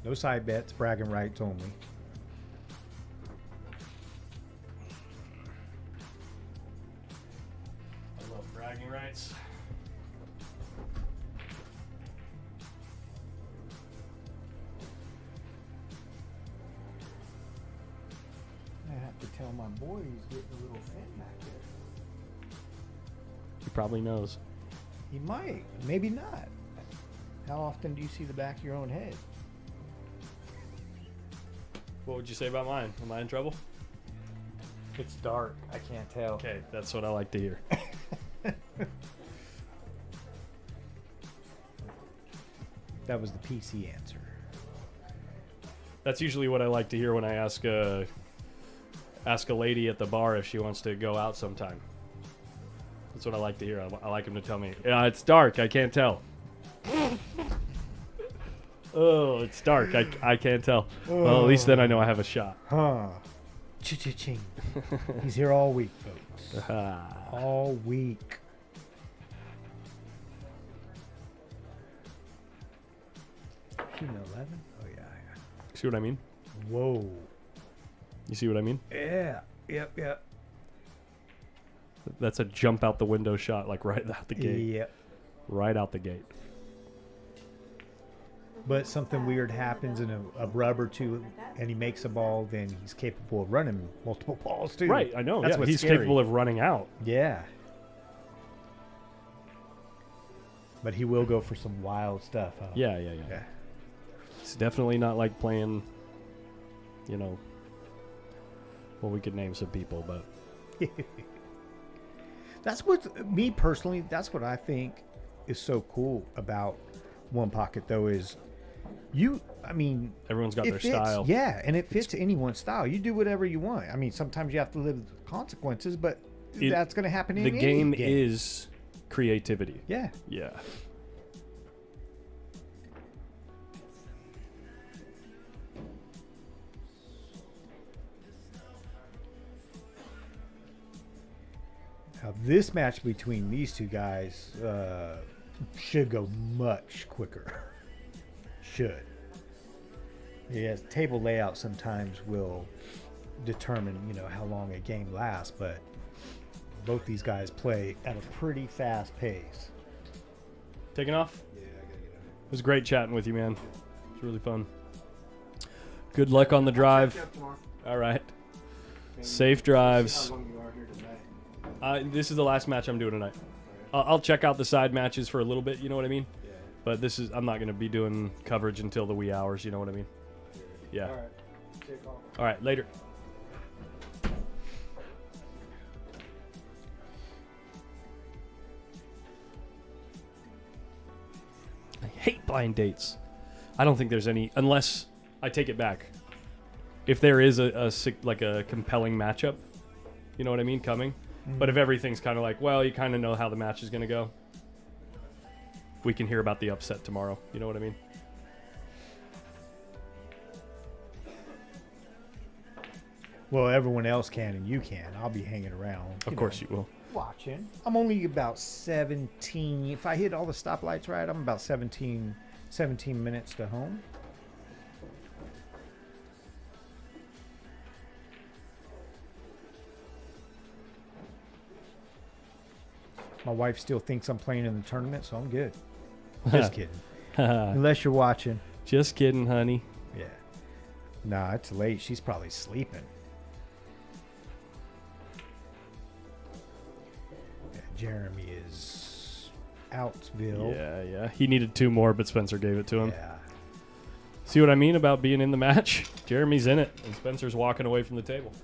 No side bets, bragging rights only. I love bragging rights. tell my boy he's getting a little fin back there. He probably knows. He might, maybe not. How often do you see the back of your own head? What would you say about mine? Am I in trouble? It's dark. I can't tell. Okay, that's what I like to hear. That was the PC answer. That's usually what I like to hear when I ask a lady at the bar if she wants to go out sometime. That's what I like to hear. I like them to tell me, yeah, it's dark. I can't tell. Oh, it's dark. I can't tell. Well, at least then I know I have a shot. Huh. Ch-ch-ching. He's here all week, folks. All week. Shooting 11? Oh, yeah. See what I mean? Whoa. You see what I mean? Yeah. Yep. That's a jump out the window shot, like right out the gate. Yep. Right out the gate. But something weird happens in a rub or two, and he makes a ball, then he's capable of running multiple balls, too. Right, I know. That's Yeah, what's he's scary. capable of running out. Yeah. But he will go for some wild stuff, huh? Yeah. It's definitely not like playing, well, we could name some people, but That's what, me personally, that's what I think is so cool about One Pocket, though, is everyone's got it their fits, style. Yeah, and it fits anyone's style. You do whatever you want. I mean, sometimes you have to live with the consequences, but that's going to happen in The any game is creativity. Yeah. Yeah. Now, this match between these two guys should go much quicker. Should. Yes, table layout sometimes will determine, how long a game lasts, but both these guys play at a pretty fast pace. Taking off? Yeah, I gotta get out. It was great chatting with you, man. It's really fun. Good luck on the drive. All right. Safe drives. How long you are here tonight? This is the last match I'm doing tonight. I'll check out the side matches for a little bit, you know what I mean? Yeah. But I'm not going to be doing coverage until the wee hours, you know what I mean? Yeah. All right. See you, call. All right, later. I hate blind dates. I don't think there's any, unless I take it back. If there is a compelling matchup, you know what I mean, coming. But if everything's kind of like, well, you kind of know how the match is going to go, we can hear about the upset tomorrow. You know what I mean? Well, everyone else can and you can. I'll be hanging around. Of course you will. Watching. I'm only about 17. If I hit all the stoplights right, I'm about 17 minutes to home. My wife still thinks I'm playing in the tournament, so I'm good. Just kidding. Unless you're watching. Just kidding, honey. Yeah. Nah, it's late. She's probably sleeping. Yeah, Jeremy is outville. Yeah. He needed 2 more, but Spencer gave it to him. Yeah. See what I mean about being in the match? Jeremy's in it, and Spencer's walking away from the table.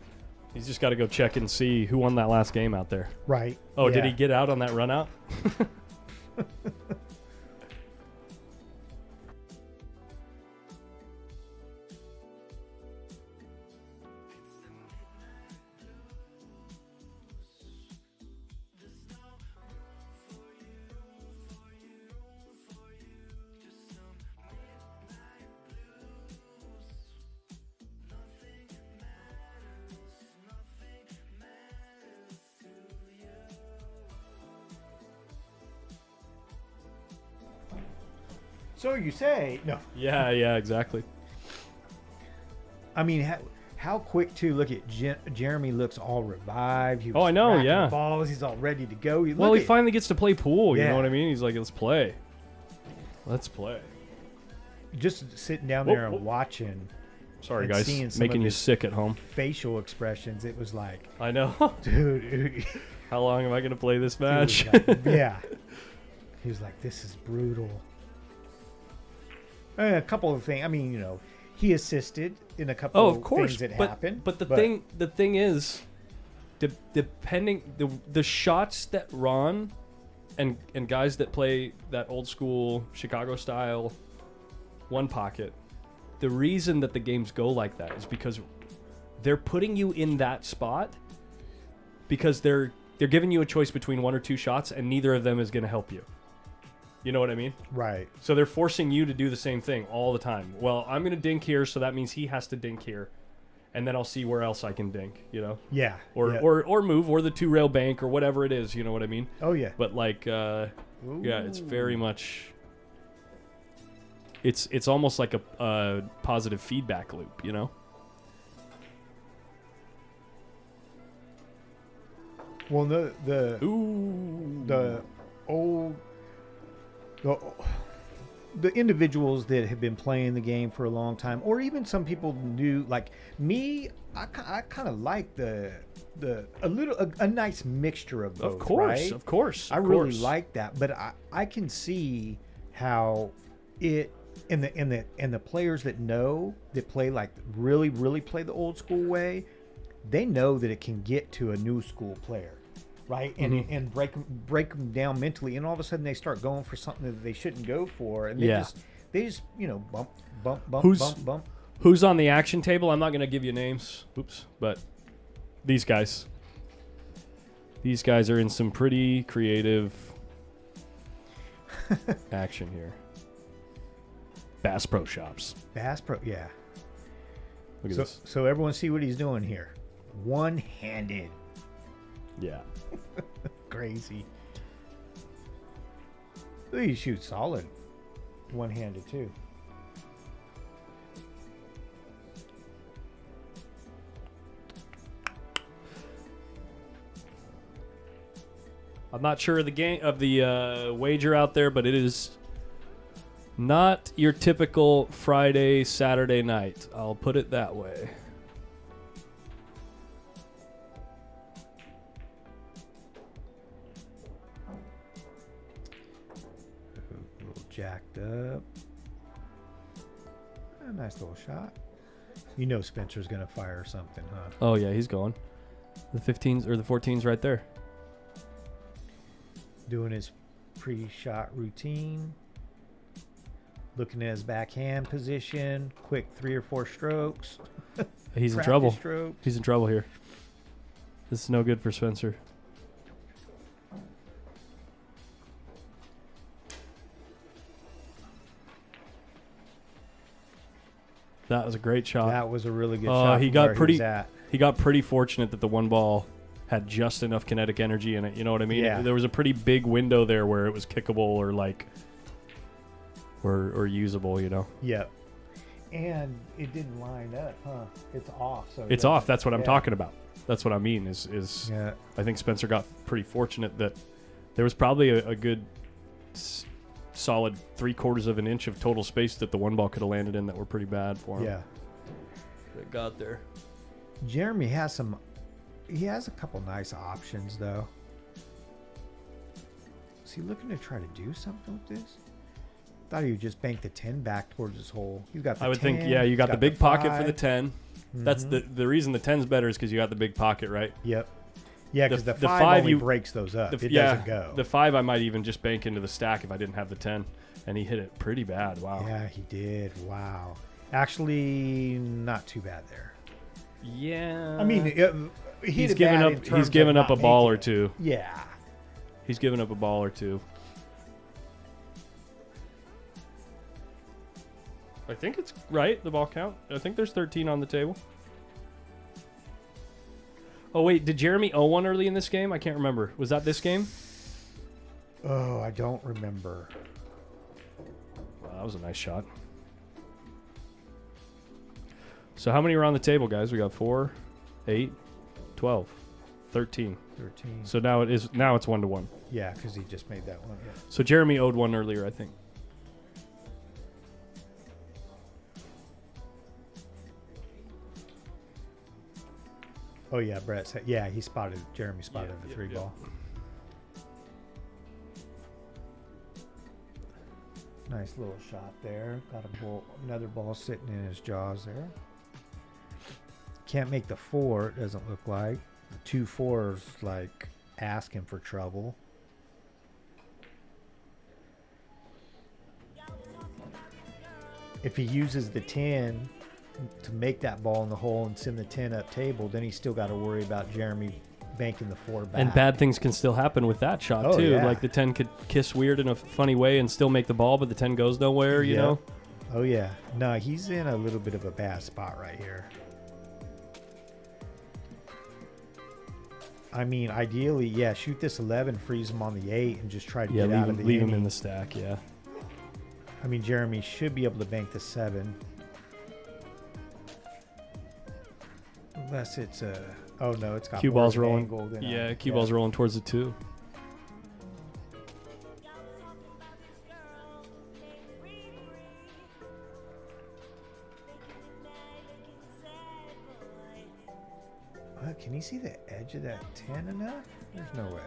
He's just got to go check and see who won that last game out there. Right. Oh, yeah. Did he get out on that run out? So you say. No. Yeah, exactly. I mean, how quick to look at Jeremy looks all revived. He was I know, racking yeah. balls. He's all ready to go. He finally gets to play pool, you Yeah. know what I mean? He's like, let's play. Let's play. Just sitting down Whoop, there and whoop. watching Sorry, And guys. seeing some Making of you his- sick at home. facial expressions, it was like, I know. dude. How long am I going to play this He was match? like, yeah. He was like, this is brutal. A couple of things. I mean, he assisted in a couple Of course. things that but, happened. But the thing is, depending the shots that Ron and guys that play that old school Chicago style one pocket, the reason that the games go like that is because they're putting you in that spot because they're giving you a choice between one or two shots, and neither of them is going to help you. You know what I mean? Right. So they're forcing you to do the same thing all the time. Well, I'm going to dink here, so that means he has to dink here. And then I'll see where else I can dink, Yeah. Or yeah. or move, or the two-rail bank, or whatever it is, you know what I mean? Oh, yeah. But, yeah, it's very much... It's almost like a positive feedback loop, Well, Ooh. the individuals that have been playing the game for a long time, or even some people new, like me, I kind of like a nice mixture of both. Of course, right? of course. I of really course. like that, but I can see how it and the players that play like really play the old school way, they know that it can get to a new school player, right? And break them down mentally, and all of a sudden they start going for something that they shouldn't go for, and they just bump. Who's on the action table? I'm not going to give you names. Oops. But these guys. These guys are in some pretty creative action here. Bass Pro Shops. Bass Pro, yeah. Look at this. So everyone see what he's doing here. One-handed. Yeah. Crazy. Look, he shoots solid. One-handed, too. I'm not sure of the wager out there, but it is not your typical Friday, Saturday night. I'll put it that way. A little jacked up. A nice little shot. You know Spencer's going to fire something, huh? Oh, yeah, he's going. The 15s or the 14s right there. Doing his pre-shot routine. Looking at his backhand position. Quick 3 or 4 strokes. He's in Practice trouble. strokes. He's in trouble here. This is no good for Spencer. That was a great shot. That was a really good shot. He from got where pretty. was at. He got pretty fortunate that the one ball had just enough kinetic energy in it. You know what I mean? Yeah. There was a pretty big window there where it was kickable or or usable. Yep. And it didn't line up, huh? It's off. So It's off. That's what I'm talking about. That's what I mean. Is Yeah. I think Spencer got pretty fortunate that there was probably a good solid 3/4 of an inch of total space that the one ball could have landed in that were pretty bad for him. Yeah. That got there. Jeremy has he has a couple nice options though. Is he looking to try to do something with this? Thought he would just bank the 10 back towards his hole. He's got the I would 10, think, yeah, you he's got the big pocket for the 5. 10. That's the reason the 10's better is because you got the big pocket, right? Yep. Yeah, because the 5 5 only you- breaks those up. It yeah, doesn't go. The 5 I might even just bank into the stack if I didn't have the 10. And he hit it pretty bad. Wow. Yeah, he did. Wow. Actually, not too bad there. Yeah. I mean, he's given up a ball or two. Yeah. He's given up a ball or two. I think it's right, the ball count. I think there's 13 on the table. Oh, wait, did Jeremy owe one early in this game? I can't remember. Was that this game? Oh, I don't remember. Wow, that was a nice shot. So how many are on the table, guys? We got 4, 8, 12, 13. 13. So now it's 1-1. Yeah, because he just made that one. Yeah. So Jeremy owed one earlier, I think. Oh yeah, Brett said. Yeah, he spotted. Jeremy spotted the 3 ball. Nice little shot there. Got a ball, another ball sitting in his jaws there. Can't make the 4. It doesn't look like. The 2-4's like asking for trouble. If he uses the 10 to make that ball in the hole and send the 10 up table, then he's still got to worry about Jeremy banking the 4 back. And bad things can still happen with that shot, Oh, too. yeah. Like the 10 could kiss weird in a funny way and still make the ball, but the 10 goes nowhere, you Yeah. know? Oh yeah. No, he's in a little bit of a bad spot right here. I mean, ideally, yeah, shoot this 11, freeze him on the 8, and just try to Yeah, get out of the leave him inning. in the stack, yeah. I mean, Jeremy should be able to bank the 7. Unless it's a... Oh, no, it's got Cue more ball's of an rolling. angle than Yeah, a- cue ball's rolling towards the 2. Can you see the edge of that 10 enough? There's no way.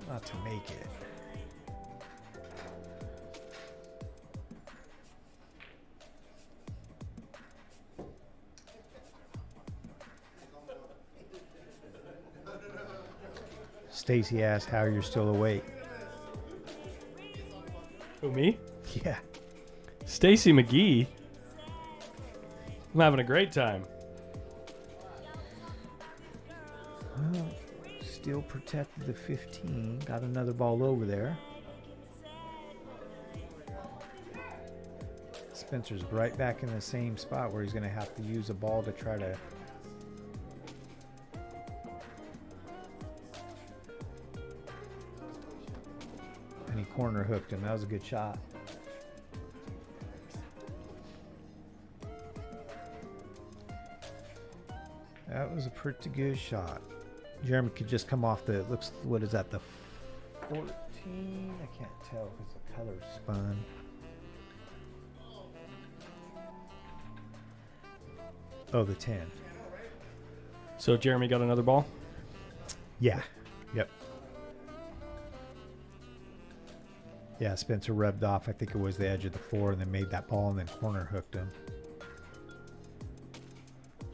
Not to make it. Stacy asked how you're still awake. Who, me? Yeah. Stacy McGee. I'm having a great time. Well, still protected the 15. Got another ball over there. Spencer's right back in the same spot where he's going to have to use a ball to try to... And he corner hooked him. That was a good shot. That was a pretty good shot. Jeremy could just come off the, looks, what is that, the 14? I can't tell because the color's spun. Oh, the 10. So Jeremy got another ball? Yeah. Yep. Yeah, Spencer rubbed off. I think it was the edge of the 4 and then made that ball and then corner hooked him.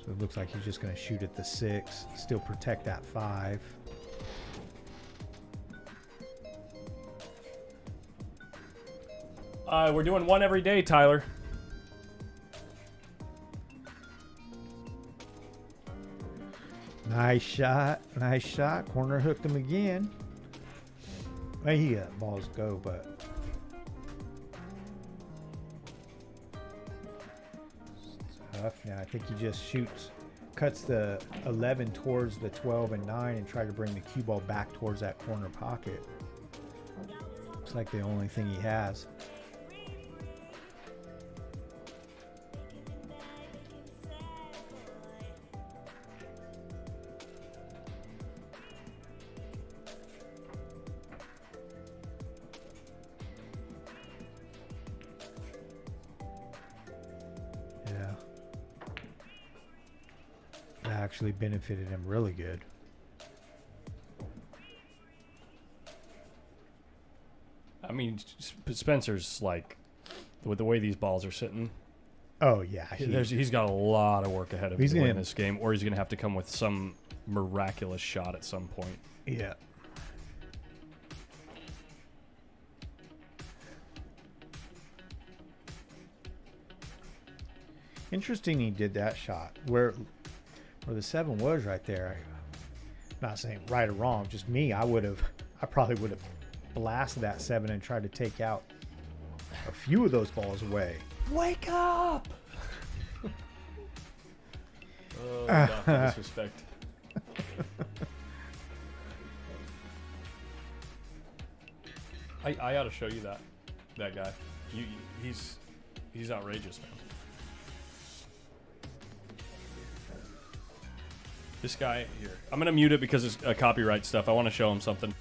So it looks like he's just going to shoot at the 6, still protect that 5. We're doing one every day, Tyler. Nice shot. Nice shot. Corner hooked him again. Well, he got balls go, but it's tough. Now I think he just shoots, cuts the 11 towards the 12 and 9 and try to bring the cue ball back towards that corner pocket. Looks like the only thing he has. Yeah. That actually benefited him really good. I mean, Spencer's like, with the way these balls are sitting, Oh yeah, he's got a lot of work ahead of him He's to win gonna- this game, or he's going to have to come with some miraculous shot at some point. yeah. Interesting he did that shot where the 7 was right there. Not saying right or wrong, just me. I probably would have blasted that 7 and tried to take out a few of those balls away. Wake up! Oh, not the disrespect. I ought to show you that guy. He's outrageous, man. This guy here. I'm gonna mute it because it's copyright stuff. I want to show him something.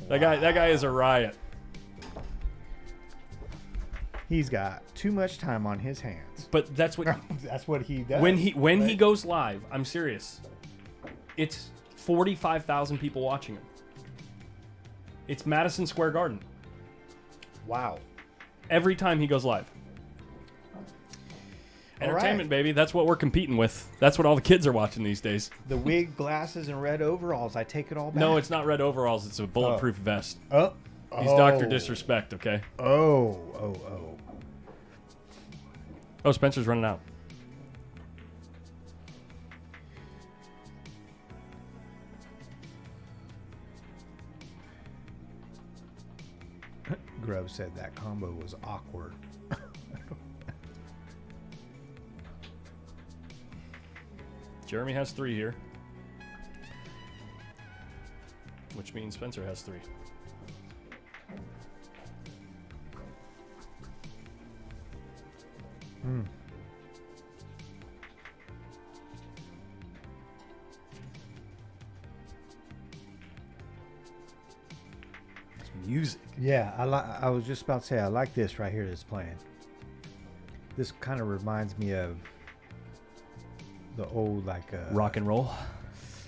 That guy is a riot. He's got too much time on his hands. But that's what That's what he does. when he goes live. I'm serious. It's 45,000 people watching him. It's Madison Square Garden Wow. every time he goes live. All Entertainment, right. baby. That's what we're competing with. That's what all the kids are watching these days. The wig, glasses, and red overalls. I take it all back. No, it's not red overalls. It's a bulletproof vest. Oh. He's Dr. Disrespect, okay? Oh. Oh, Spencer's running out. Grub said that combo was awkward. Jeremy has 3 here. Which means Spencer has 3. It's music. Yeah, I was just about to say I like this right here that's playing. This kind of reminds me of the old Rock and roll.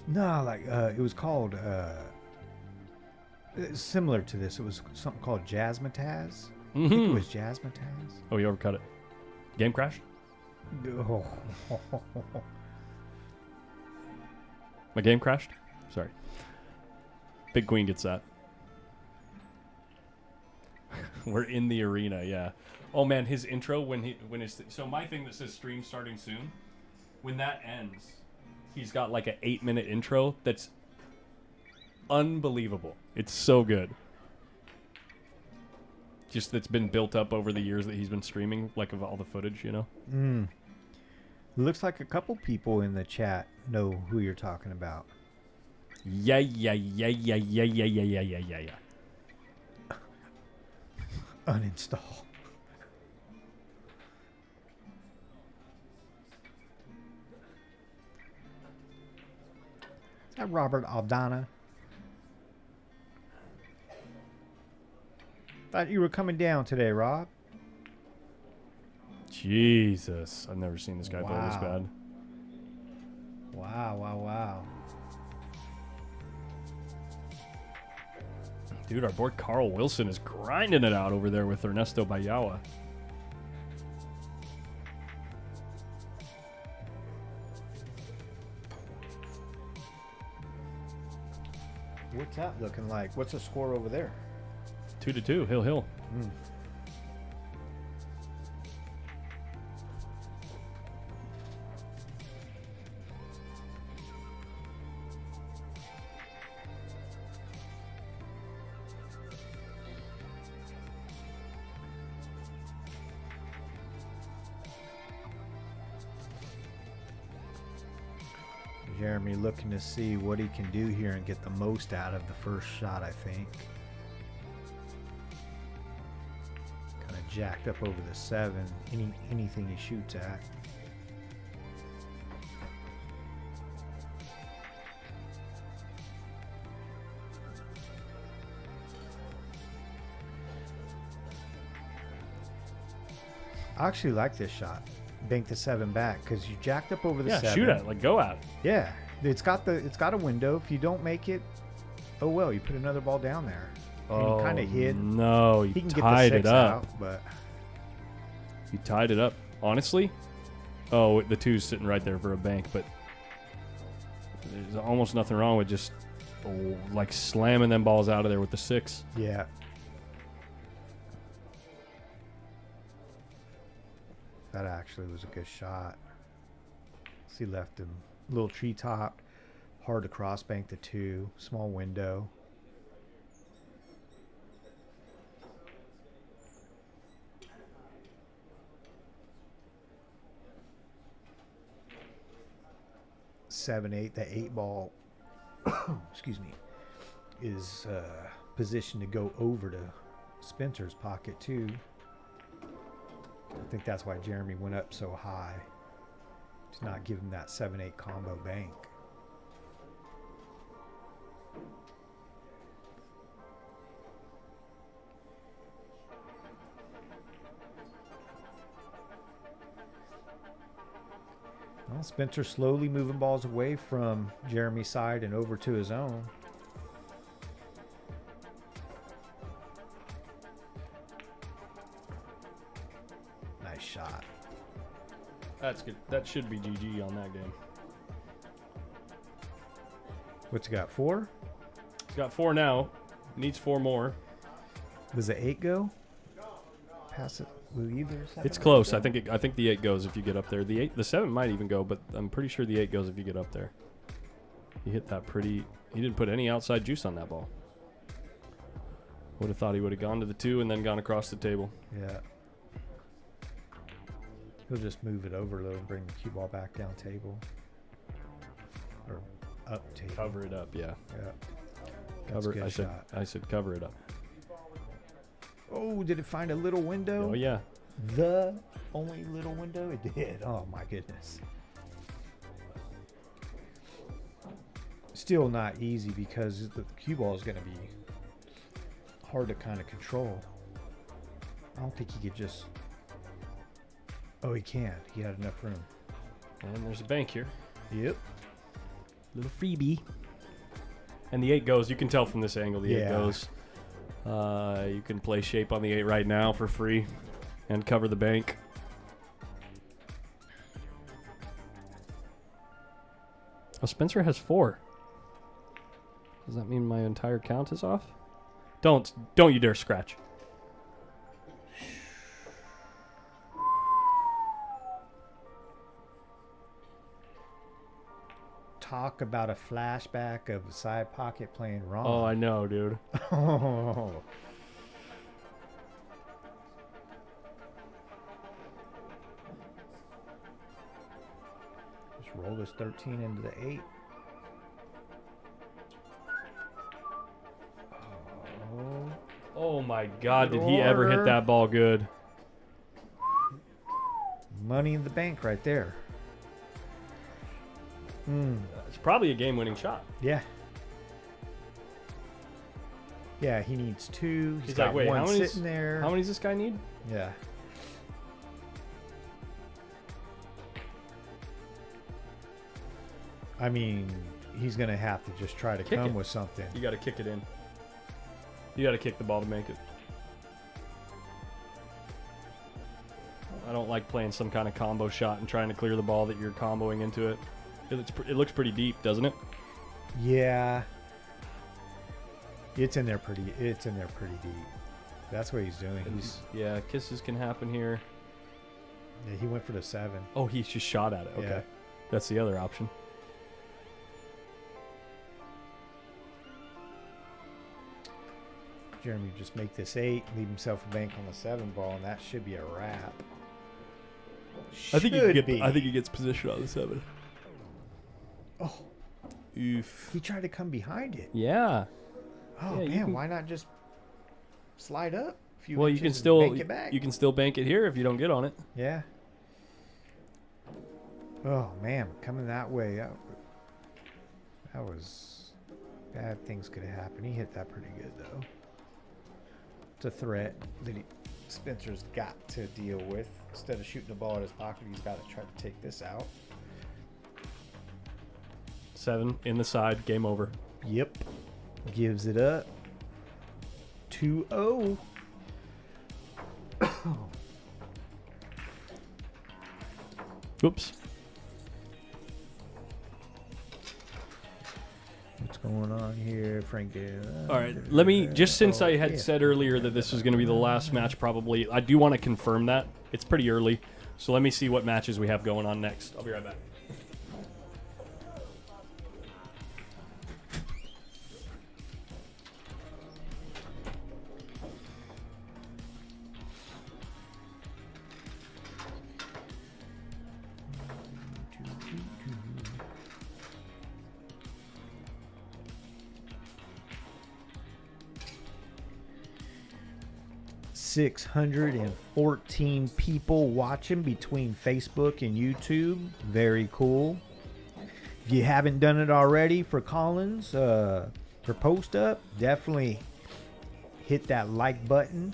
No, it was called it's similar to this. It was something called Jazzmatazz. I think it was Jazzmatazz. Oh, you overcut it. Game crash? Oh. My game crashed? Sorry. Big Queen gets that. We're in the arena, yeah. Oh man, his intro when so my thing that says stream starting soon, when that ends, he's got like an 8-minute intro that's unbelievable. It's so good. Just that's been built up over the years that he's been streaming, like of all the footage, you know? Looks like a couple people in the chat know who you're talking about. Yeah. Uninstall. Is that Robert Aldana? Thought you were coming down today, Rob. Jesus. I've never seen this guy play this Wow. bad. Wow. Dude, our boy Carl Wilson is grinding it out over there with Ernesto Bayawa. What's that looking like? What's the score over there? 2-2, Hill. Jeremy looking to see what he can do here and get the most out of the first shot, I think. Kind of jacked up over the 7. Anything he shoots at. I actually like this shot. Bank the 7 back because you jacked up over the 7. Shoot at it, like go at it. Yeah, it's got a window. If you don't make it, oh well. You put another ball down there. And he kind of hid. No, He he can get the tied 6 it up. out, but He tied it up. Honestly, the 2's sitting right there for a bank, but there's almost nothing wrong with just like slamming them balls out of there with the 6. yeah. That actually was a good shot. See, left him a little treetop, hard to cross bank the 2, small window. Seven, 8, the 8 ball, excuse me, is positioned to go over to Spencer's pocket too. I think that's why Jeremy went up so high, to not give him that 7-8 combo bank. Spencer slowly moving balls away from Jeremy's side and over to his own. Nice shot. That's good. That should be GG on that game. What's he got? 4? He's got 4 now. Needs 4 more. Does the 8 go? Pass it. Will either side It's of it close. go? I think the 8 goes if you get up there. The 7 might even go, but I'm pretty sure the 8 goes if you get up there. He hit that pretty. He didn't put any outside juice on that ball. Would have thought he would have gone to the 2 and then gone across the table. Yeah. He'll just move it over though and bring the cue ball back down table. Or up table. Cover it up, yeah. Yeah. That's Cover. a good shot. I said cover it up. Oh, did it find a little window? Oh yeah. The only little window it did. Oh my goodness. Still not easy because the cue ball is going to be hard to kind of control. I don't think he could just. Oh, he can. He had enough room. And there's a bank here. Yep. Little freebie. And the 8 goes. You can tell from this angle the 8 Yeah. goes. You can play shape on the 8 right now for free and cover the bank. Oh, Spencer has 4. Does that mean my entire count is off? Don't you dare scratch. Talk about a flashback of side pocket playing wrong. Oh, I know, dude. Oh. Just roll this 13 into the 8. Oh. Oh my God, did he ever hit that ball good? Money in the bank right there. It's probably a game-winning shot. Yeah. Yeah, he needs 2. He's got like, wait, one how many? sitting there. How many does this guy need? Yeah. I mean, he's going to have to just try to Kick come it. with something. You got to kick it in. You got to kick the ball to make it. I don't like playing some kind of combo shot and trying to clear the ball that you're comboing into it. It looks pretty deep, doesn't it? Yeah. It's in there pretty deep. That's what he's doing. Yeah, kisses can happen here. Yeah, he went for the 7. Oh, he just shot at it. Okay. Yeah. That's the other option. Jeremy just make this 8, leave himself a bank on the 7 ball, and that should be a wrap. I think be. he gets position on the 7. Oh, Oof. he tried to come behind it. Yeah. Oh Yeah, you man, can- why not just slide up a few Well, you inches can and still bank it back? you can still bank it here if you don't get on it. Yeah. Oh man, coming that way. That was bad. Things could have happened. He hit that pretty good though. It's a threat that Spencer's got to deal with. Instead of shooting the ball at his pocket, he's got to try to take this out. 7 in the side, game over. Yep. Gives it up. 2-0. Oops. What's going on here, Frank? All right, let me just since I had yeah. said earlier that this was going to be the last match, probably I do want to confirm that. It's pretty early, so let me see what matches we have going on next. I'll be right back. $614 people watching between Facebook and YouTube. Very cool. If you haven't done it already for Collins, for Post Up, definitely hit that like button.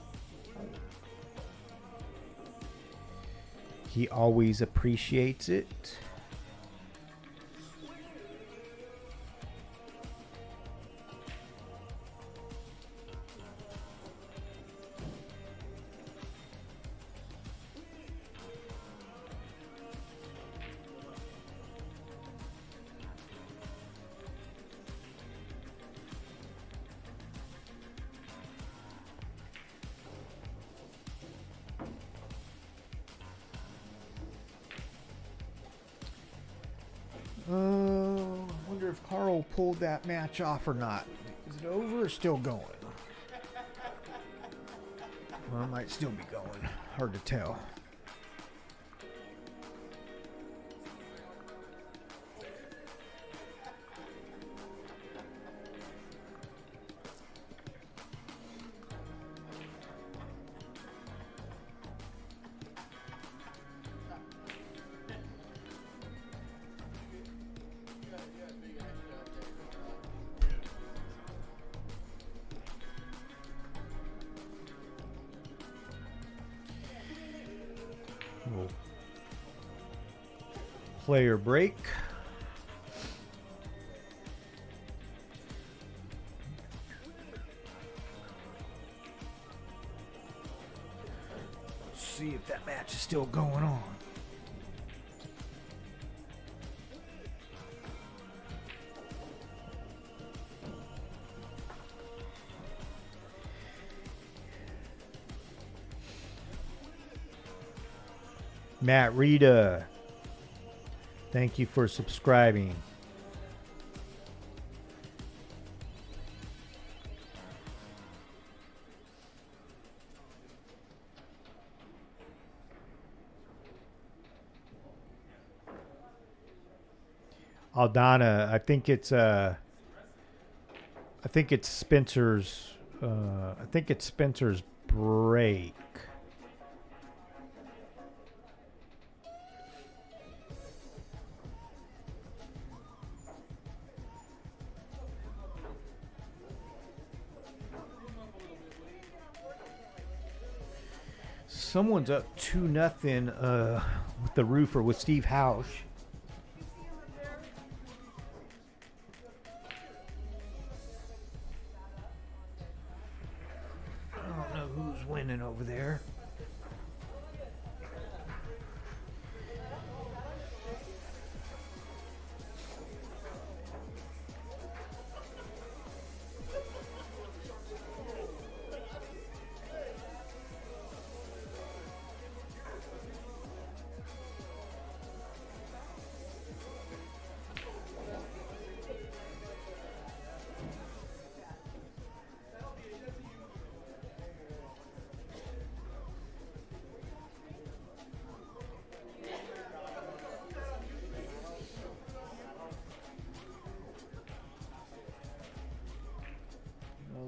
He always appreciates it. if Carl pulled that match off or not. Is it over or still going? Well, it might still be going. Hard to tell. Player break. See if that match is still going on. Matt Rita, thank you for subscribing. Aldana, I think it's Spencer's Spencer's break. Someone's up 2-0 with the roofer with Steve Hausch. I don't know who's winning over there.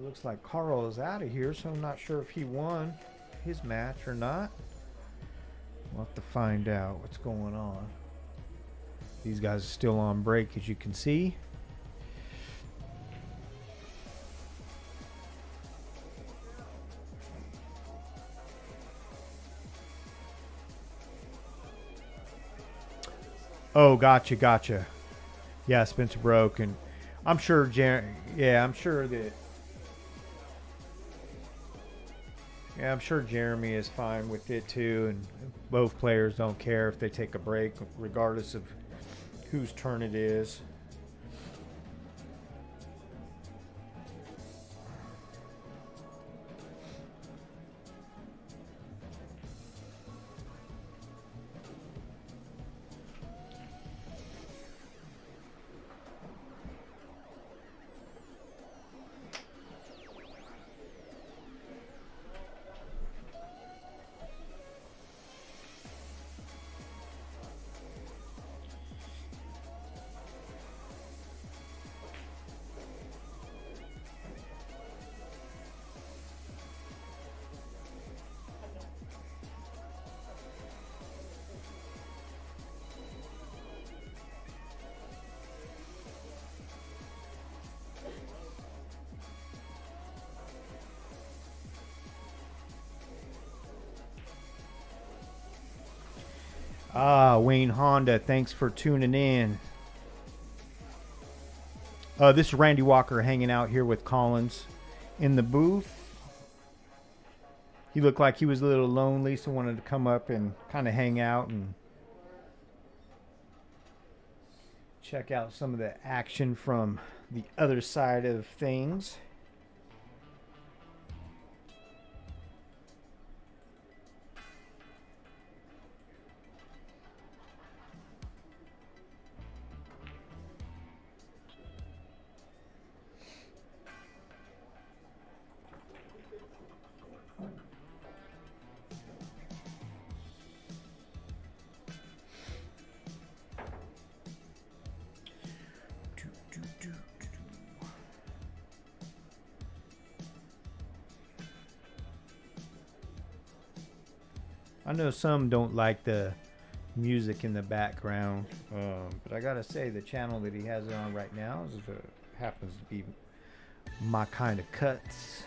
Looks like Carl is out of here, so I'm not sure if he won his match or not. We'll have to find out what's going on. These guys are still on break, as you can see. Oh, gotcha. Yeah, Spencer broke, and I'm sure I'm sure Jeremy is fine with it too, and both players don't care if they take a break, regardless of whose turn it is. Wayne Honda, thanks for tuning in. This is Randy Walker hanging out here with Collins in the booth. He looked like he was a little lonely, so wanted to come up and kind of hang out and check out some of the action from the other side of things. I know some don't like the music in the background, but I gotta say the channel that he has it on right now happens to be my kind of cuts.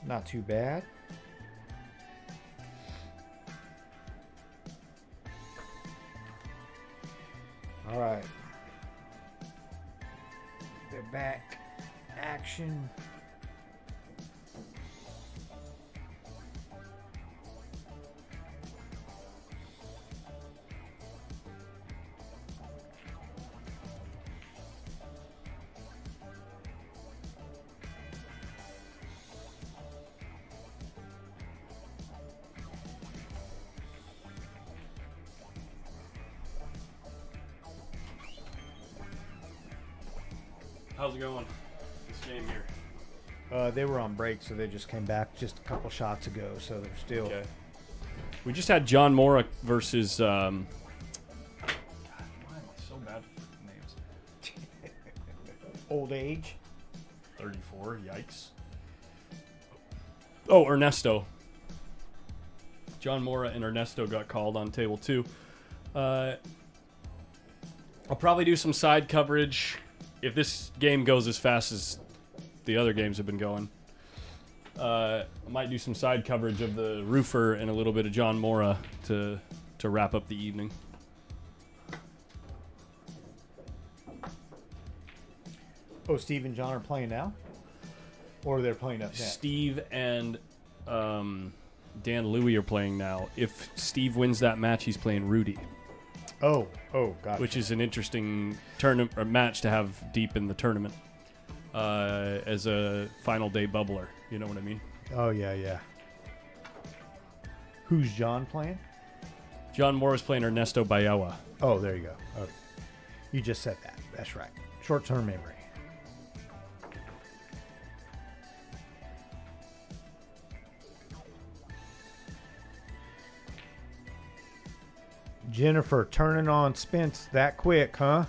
Not too bad. All right. They're back. Action. How's it going? This game here. They were on break, so they just came back just a couple shots ago, so they're still. Okay. We just had John Mora versus. God, why am I so bad with names? Old age. 34. Yikes. Oh, Ernesto. John Mora and Ernesto got called on table 2. I'll probably do some side coverage if this game goes as fast as the other games have been going. I might do some side coverage of the roofer and a little bit of John Mora to wrap up the evening. Oh, Steve and John are playing now? Or they're playing up next? Steve and Dan Louie are playing now. If Steve wins that match, he's playing Rudy. Oh, gotcha. Which is an interesting tournament or match to have deep in the tournament as a final day bubbler. You know what I mean? Oh, yeah. Who's John playing? John Moore is playing Ernesto Bayawa. Oh, there you go. Oh, you just said that. That's right. Short-term memory. Jennifer turning on Spence that quick, huh?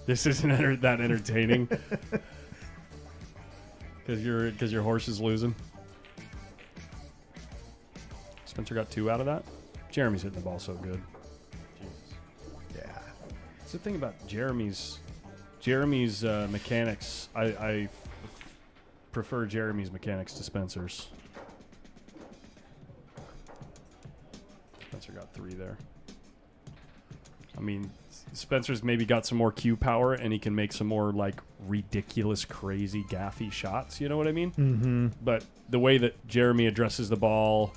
This isn't that entertaining because your horse is losing. Spencer got 2 out of that. Jeremy's hitting the ball so good. Jesus. Yeah. It's the thing about Jeremy's mechanics. I prefer Jeremy's mechanics to Spencer's. Spencer got 3 there. I mean, Spencer's maybe got some more cue power, and he can make some more like ridiculous, crazy, gaffy shots. You know what I mean? Mm-hmm. But the way that Jeremy addresses the ball,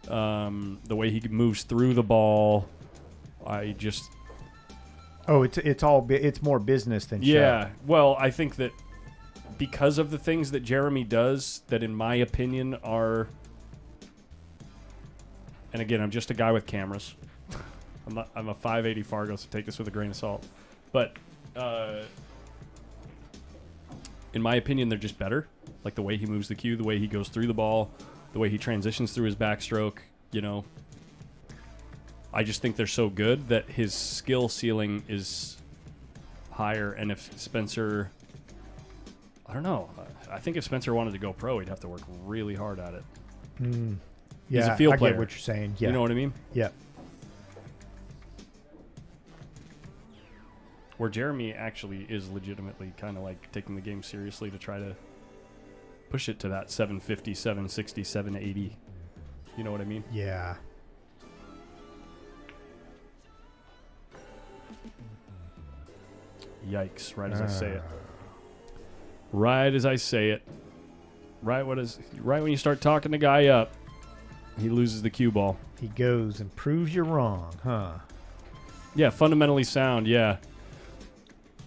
the way he moves through the ball, I just. Oh, it's more business than yeah. show. Well, I think that because of the things that Jeremy does, that in my opinion are. And again, I'm just a guy with cameras. I'm a 580 Fargo, so take this with a grain of salt. But in my opinion, they're just better. Like the way he moves the cue, the way he goes through the ball, the way he transitions through his backstroke. You know, I just think they're so good that his skill ceiling is higher. And if Spencer, I don't know. I think if Spencer wanted to go pro, he'd have to work really hard at it. Yeah, He's a field player. I get what you're saying. Yeah. You know what I mean? Yeah. Where Jeremy actually is legitimately kind of like taking the game seriously to try to push it to that 750, 760, 780. You know what I mean? Yeah. Yikes, right as I say it. Right as I say it. Right when you start talking the guy up, he loses the cue ball. He goes and proves you wrong, huh? Yeah, fundamentally sound, yeah.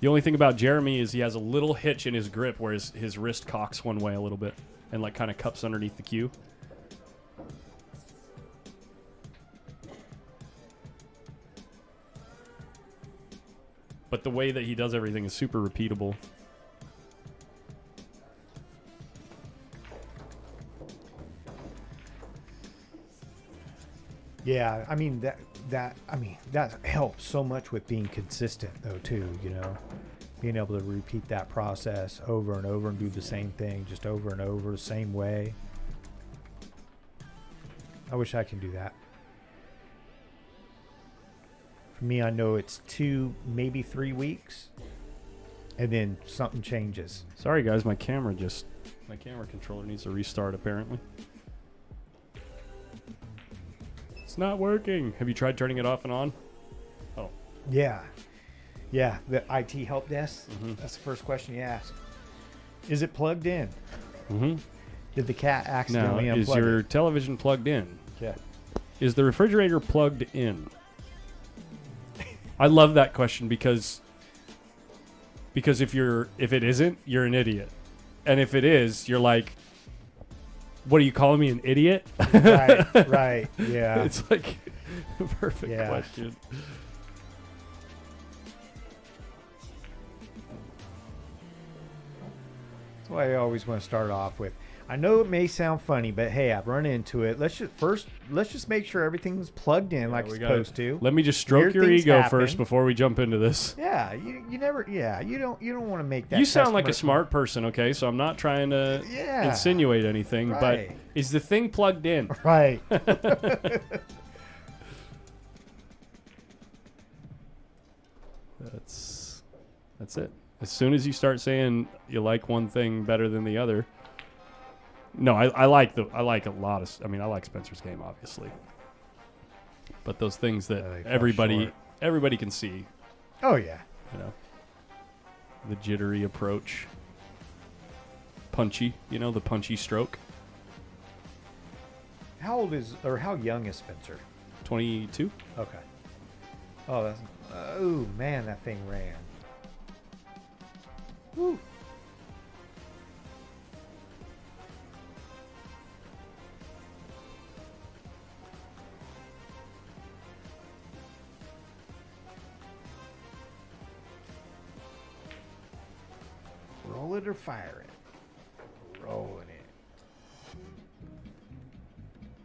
The only thing about Jeremy is he has a little hitch in his grip where his wrist cocks one way a little bit and like kind of cups underneath the cue. But the way that he does everything is super repeatable. Yeah, I mean that helps so much with being consistent though too, you know. being able to repeat that process over and over and do the same thing just over and over the same way. I wish I can do that. For me, I know it's 2, maybe 3 weeks, and then something changes. Sorry, guys. My camera controller needs to restart, apparently. It's not working. Have you tried turning it off and on? Oh. Yeah. Yeah, the IT help desk. Mm-hmm. That's the first question you ask. Is it plugged in? Mm-hmm. Did the cat Now, accidentally unplug is your it? television plugged in? Yeah. Is the refrigerator plugged in? I love that question because if it isn't, you're an idiot. And if it is, you're like, what are you calling me, an idiot? Right. Yeah. It's like a perfect Yeah. question. That's why I always want to start off with. I know it may sound funny, but hey, I've run into it. Let's just make sure everything's plugged in like it's supposed to. Let me just stroke Weird your things ego happen. first before we jump into this. Yeah, you never. Yeah, you don't want to make that. You sound like a customer- smart person, okay? So I'm not trying to Yeah. insinuate anything, but Right. is the thing plugged in? Right. That's it. As soon as you start saying you like one thing better than the other. No, I like a lot of. I mean, I like Spencer's game, obviously. But those things that they fell everybody can see, Oh yeah. you know, the jittery approach, punchy, the punchy stroke. How young is Spencer? 22. Okay. Oh, that's. Oh man, that thing ran. Woo. Roll it or fire it. Rolling it.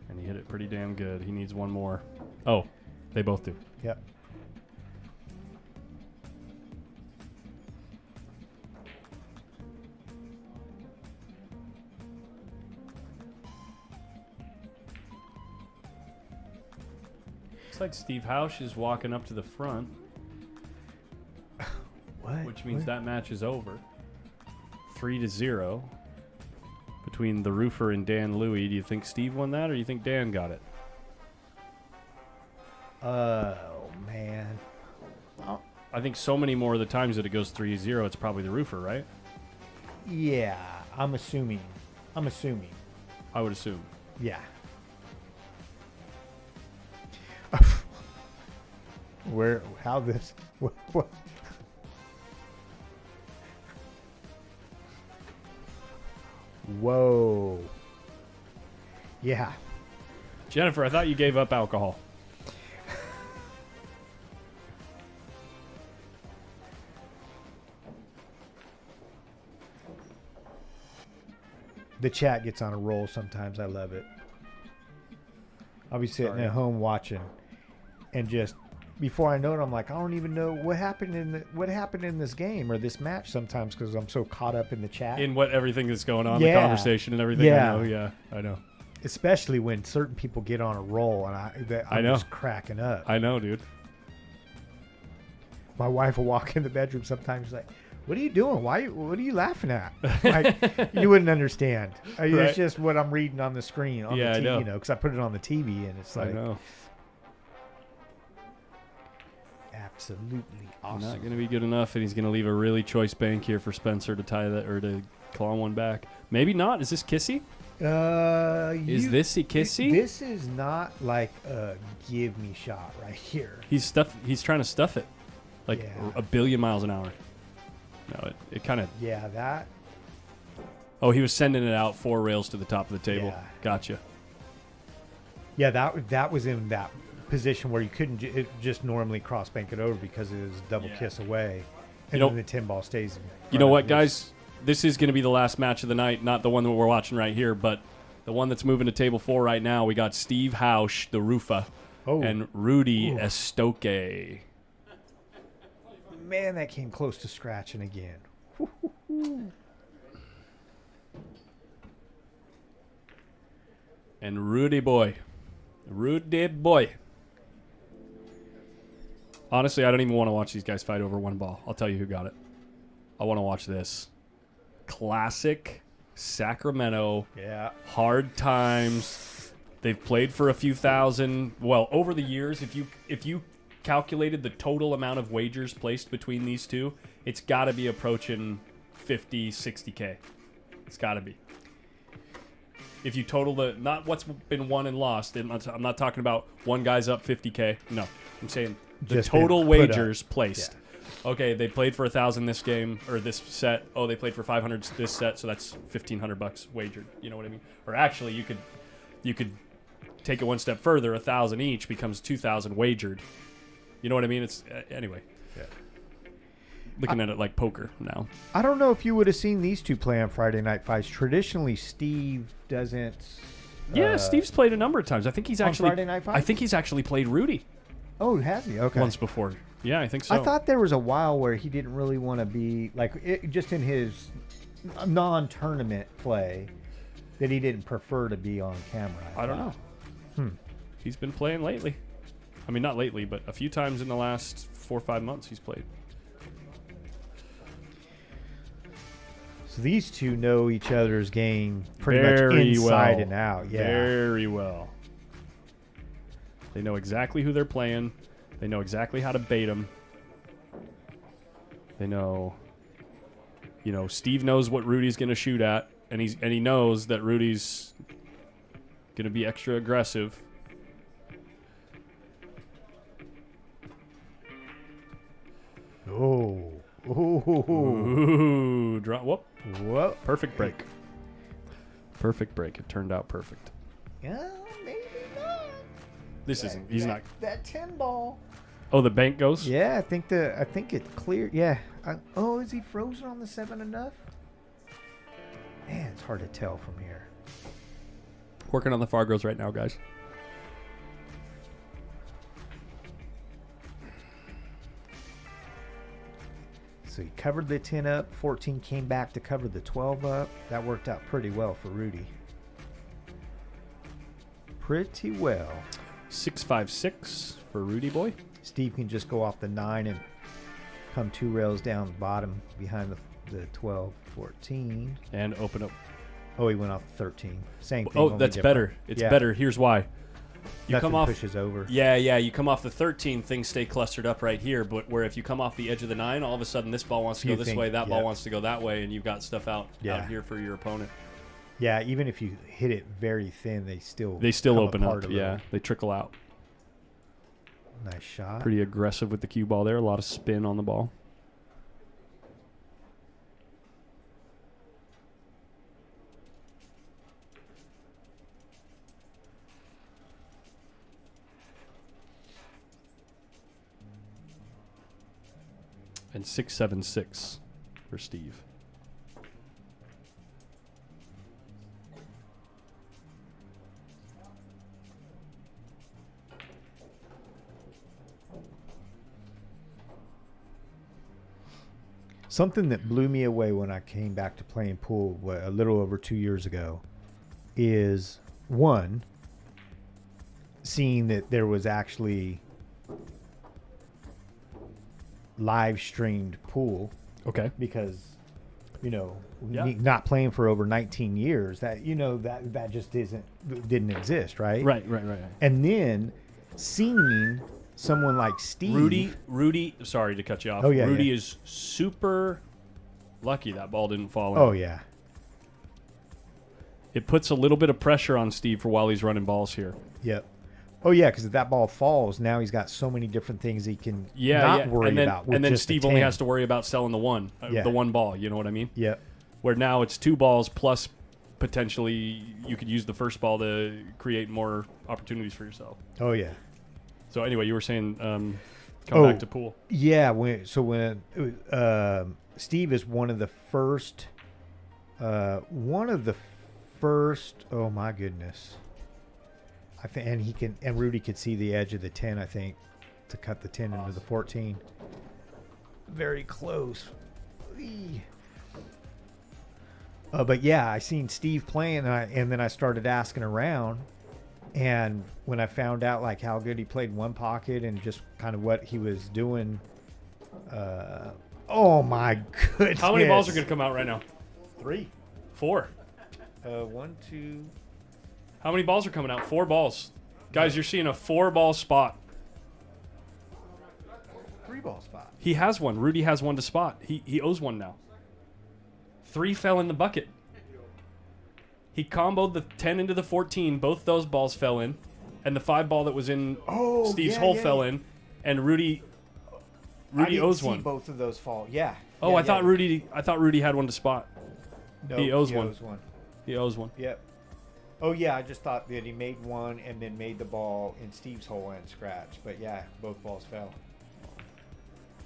And he hit it pretty damn good. He needs one more. Oh, they both do. Yep. Looks like Steve Hausch is walking up to the front, What? which means What? that match is over. 3-0 between the roofer and Dan Louie. Do you think Steve won that, or do you think Dan got it? Oh man. I think so many more of the times that it goes 3-0, it's probably the roofer, right? Yeah, I'm assuming. I would assume. Yeah. Where? How this? What? Whoa. Yeah. Jennifer, I thought you gave up alcohol. The chat gets on a roll sometimes. I love it. I'll be sitting Sorry. at home watching, and just before I know it, I'm like, I don't even know what happened in this game or this match sometimes because I'm so caught up in the chat. In what everything that's going on, Yeah. the conversation and everything. Yeah. I know. Especially when certain people get on a roll, and I'm know. just cracking up. I know, dude. My wife will walk in the bedroom sometimes, she's like, "What are you doing? What are you laughing at?" Like, you wouldn't understand. Right. It's just what I'm reading on the screen on Yeah, the I TV, know. because I put it on the TV, and it's I like know. absolutely Not awesome. going to be good enough, and he's going to leave a really choice bank here for Spencer to tie that or to claw one back. Maybe not. Is this Kissy? Is this a Kissy? This is not like a give me shot right here. He's trying to stuff it like Yeah. a billion miles an hour. No, it kind of. Yeah, that. Oh, he was sending it out 4 rails to the top of the table. Yeah. Gotcha. Yeah, that was in that position where you couldn't just normally cross bank it over because it was a double Yeah. kiss away, and know- then the 10 ball stays. In You know front what, of guys? This is going to be the last match of the night. Not the one that we're watching right here, but the one that's moving to table 4 right now. We got Steve Hausch, the Rufa, Oh. and Rudy Ooh. Estoque. man, that came close to scratching again. And Rudy boy. Honestly, I don't even want to watch these guys fight over one ball. I'll tell you who got it. I want to watch this. Classic Sacramento. Yeah. Hard times. They've played for a few thousand. Well, over the years, if you calculated the total amount of wagers placed between these two, it's got to be approaching 50, 60K. It's got to be. If you total not what's been won and lost, I'm not talking about one guy's up 50K. No, I'm saying the Just total been put wagers up. placed. Yeah. Okay, they played for 1,000 this game or this set. Oh, they played for 500 this set, so that's $1,500 wagered. You know what I mean? Or actually, you could take it one step further. 1,000 each becomes 2,000 wagered. You know what I mean? It's anyway. Yeah. Looking at it like poker now. I don't know if you would have seen these two play on Friday Night Fights. Traditionally, Steve doesn't. Yeah, Steve's played a number of times. I think he's on actually. Friday Night Fights? I think he's actually played Rudy Oh, has he? Okay. once before. Yeah, I think so. I thought there was a while where he didn't really want to be just in his non-tournament play that he didn't prefer to be on camera. I don't know. He's been playing lately. I mean, not lately, but a few times in the last 4 or 5 months he's played. So these two know each other's game pretty Very much inside well. and out. Yeah. Very well. They know exactly who they're playing. They know exactly how to bait them. They know, Steve knows what Rudy's going to shoot at, and he knows that Rudy's going to be extra aggressive. Oh. Ooh, whoop. Whoa. Perfect break. Perfect break. It turned out perfect. Yeah, maybe not. This isn't. He's not. That 10 ball. Oh, the bank goes? Yeah, I think it cleared. Yeah. Is he frozen on the 7 enough? Man, it's hard to tell from here. Working on the Fargos right now, guys. So he covered the 10 up. 14 came back to cover the 12 up. That worked out pretty well for Rudy. Pretty well. 656 for Rudy boy. Steve can just go off the 9 and come 2 rails down the bottom behind the 12, 14. And open up. Oh, he went off 13. Same thing. Oh, only that's different. better. It's Yeah. better. Here's why. You Nothing come off. pushes over. Yeah. You come off the 13, things stay clustered up right here. But where if you come off the edge of the 9, all of a sudden this ball wants to You go this think- way, that ball yeah. wants to go that way, and you've got stuff out here for your opponent. Yeah, even if you hit it very thin, they still come open apart up. a Yeah, little. they trickle out. Nice shot. Pretty aggressive with the cue ball there. A lot of spin on the ball. And 676 for Steve. Something that blew me away when I came back to playing pool a little over 2 years ago is, one, seeing that there was actually live streamed pool, Okay. because Yeah. not playing for over 19 years, that just didn't exist, right? Right. And then seeing someone like Steve, Rudy, sorry to cut you off. Oh, yeah, Rudy yeah. is super lucky that ball didn't fall in. oh yeah, It puts a little bit of pressure on Steve for while he's running balls here. yep. Oh yeah, because if that ball falls, now he's got so many different things he can not worry and then, about. With And then just the Steve only 10. has to worry about selling the one ball. You know what I mean? Yep. Where now it's 2 balls plus potentially you could use the first ball to create more opportunities for yourself. Oh yeah. So anyway, you were saying come back to pool. Yeah. When Steve is one of the first. Oh my goodness. I think, and Rudy could see the edge of the 10. I think to cut the 10 into the 14. very close. Eee. But yeah, I seen Steve playing, and then I started asking around. And when I found out like how good he played one pocket and just kind of what he was doing, oh my goodness! How many balls are going to come out right now? 3, 4. 1, 2. How many balls are coming out? 4 balls. Guys, you're seeing a 4-ball spot. 3-ball spot. He has one. Rudy has one to spot. He owes one now. 3 fell in the bucket. He comboed the 10 into the 14. Both those balls fell in. And the 5 ball that was in Steve's hole fell in. And Rudy owes one. Both of those fall. Yeah. Oh, Yeah, I thought Rudy had one to spot. No, he owes one. one. He owes one. Yep. Oh yeah, I just thought that he made one and then made the ball in Steve's hole and scratch. But yeah, both balls fell.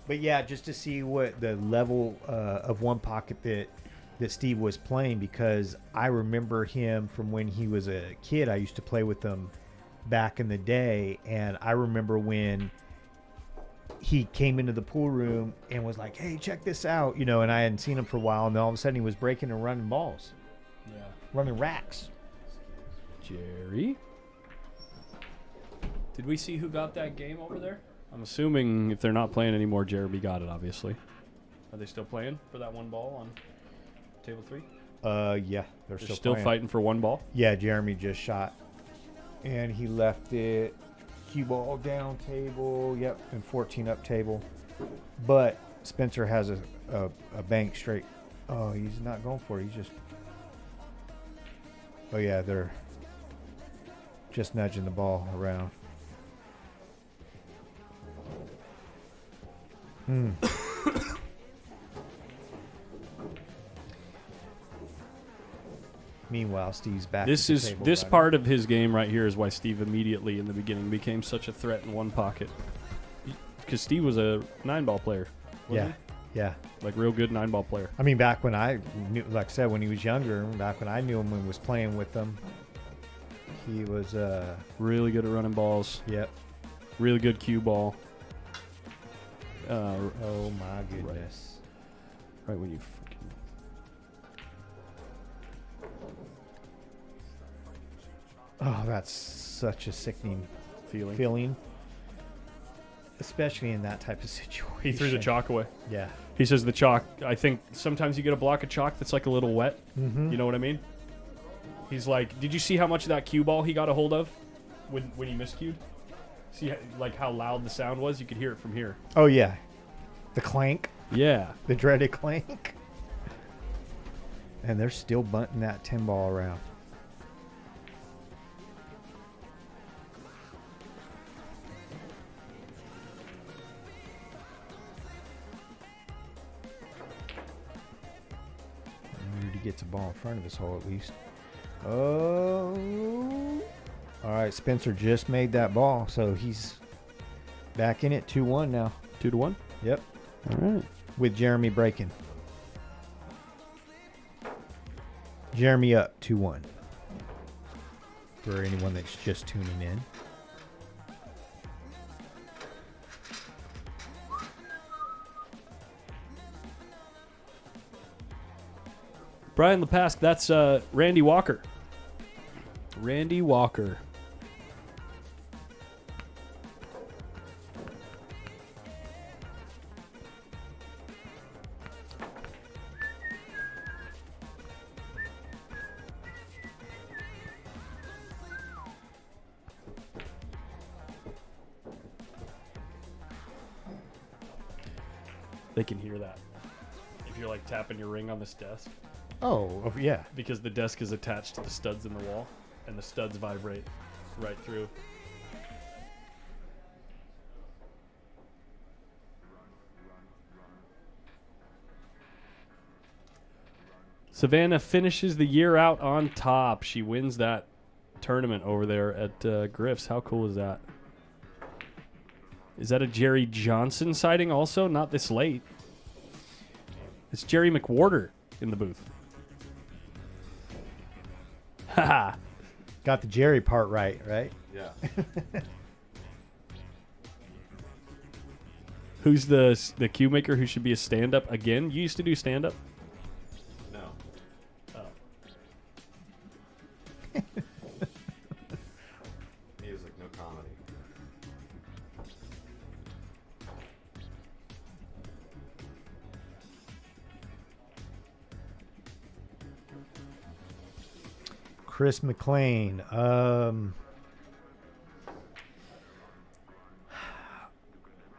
But yeah, just to see what the level of one pocket that Steve was playing, because I remember him from when he was a kid. I used to play with him back in the day, and I remember when he came into the pool room and was like, "Hey, check this out," and I hadn't seen him for a while, and then all of a sudden he was breaking and running balls, running racks. Jerry, did we see who got that game over there? I'm assuming if they're not playing anymore, Jeremy got it. Obviously, are they still playing for that one ball on table 3? Yeah, they're They're still still fighting for one ball. Yeah, Jeremy just shot, and he left it cue ball down table. Yep, and 14 up table. But Spencer has a bank straight. Oh, he's not going for it. He's just. Oh yeah, they're just nudging the ball around. Meanwhile, Steve's back. This part of his game right here is why Steve immediately in the beginning became such a threat in one pocket. Because Steve was a 9-ball player. Wasn't Yeah. he? Like real good 9-ball player. I mean, back when I knew, like I said, when he was younger, back when I knew him and was playing with them, he was. Really good at running balls. Yep. Really good cue ball. Oh my goodness. Right when you freaking. Oh, that's such a sickening feeling. Especially in that type of situation. He threw the chalk away. Yeah. He says the chalk, I think sometimes you get a block of chalk that's like a little wet. Mm-hmm. You know what I mean? He's like, did you see how much of that cue ball he got a hold of when he miscued? See like how loud the sound was? You could hear it from here. Oh, yeah. The clank. Yeah. The dreaded clank. And they're still bunting that 10 ball around. Rudy gets a ball in front of his hole at least. Oh. All right, Spencer just made that ball, so he's back in it 2-1 now. 2-1? Yep. All right. With Jeremy breaking. Jeremy up 2-1. For anyone that's just tuning in. Brian Lepask, that's Randy Walker. Randy Walker. They can hear that. If you're like tapping your ring on this desk. Oh, yeah. Because the desk is attached to the studs in the wall, and the studs vibrate right through. Savannah finishes the year out on top. She wins that tournament over there at Griff's. How cool is that? Is that a Jerry Johnson sighting also? Not this late. It's Jerry McWhorter in the booth. Haha. Got the Jerry part right? Yeah. Who's the cue maker who should be a stand-up again? You used to do stand-up? No. Oh. Music, no comedy. Chris McLean.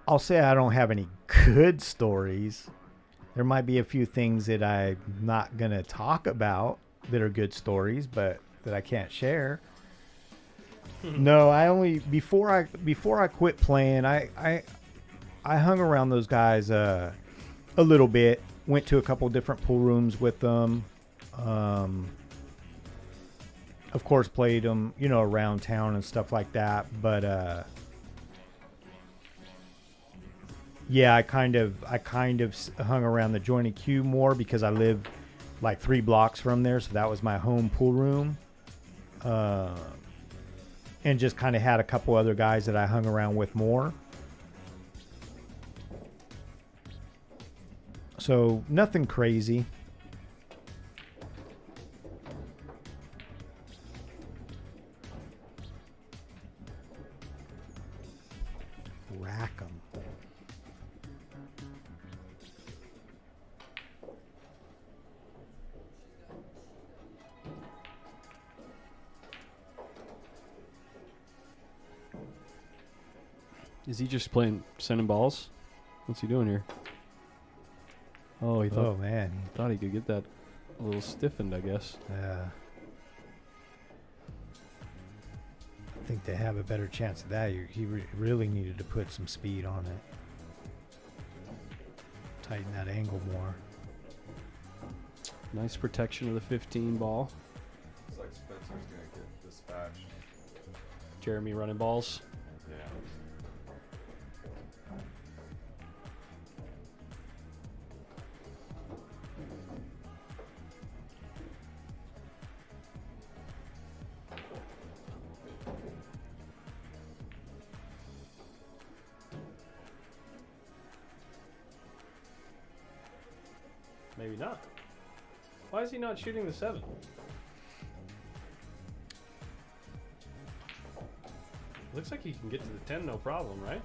I'll say I don't have any good stories. There might be a few things that I'm not gonna talk about that are good stories, but that I can't share. No, I only before I quit playing, I hung around those guys a little bit. Went to a couple different pool rooms with them. Of course, played them, around town and stuff like that. But yeah, I kind of hung around the joint queue more because I live like 3 blocks from there, so that was my home pool room. And just kind of had a couple other guys that I hung around with more. So nothing crazy. Rack 'em. Is he just playing sending balls? What's he doing here? Oh, he thought Oh man. thought he could get that a little stiffened, I guess. Yeah. I think to have a better chance of that, he really needed to put some speed on it. Tighten that angle more. Nice protection of the 15 ball. It's like Spencer's gonna get dispatched. Jeremy running balls. Yeah. Maybe not. Why is he not shooting the 7? Looks like he can get to the 10 no problem, right?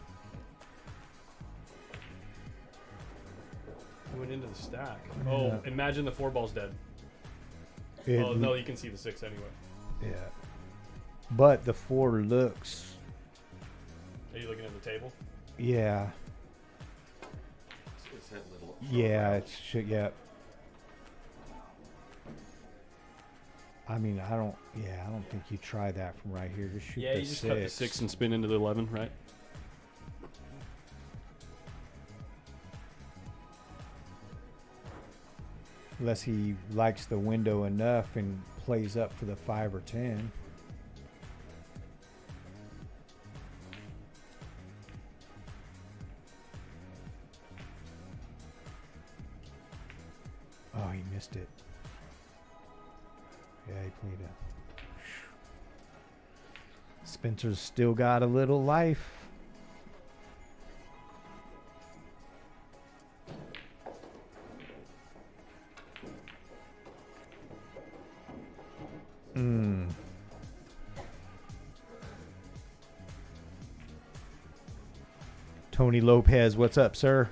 He went into the stack. Oh, Yeah. imagine the 4 ball's dead. Oh, no, you can see the 6 anyway. Yeah. But the 4 looks. Are you looking at the table? Yeah. It's hitting little. Yeah. It should. Yeah. I mean, I don't think you try that from right here. Just shoot Yeah, the you just 6. cut the 6 and spin into the 11, right? Unless he likes the window enough and plays up for the 5 or 10. Oh, he missed it. Yeah, he played it. Spencer's still got a little life. Tony Lopez, what's up, sir?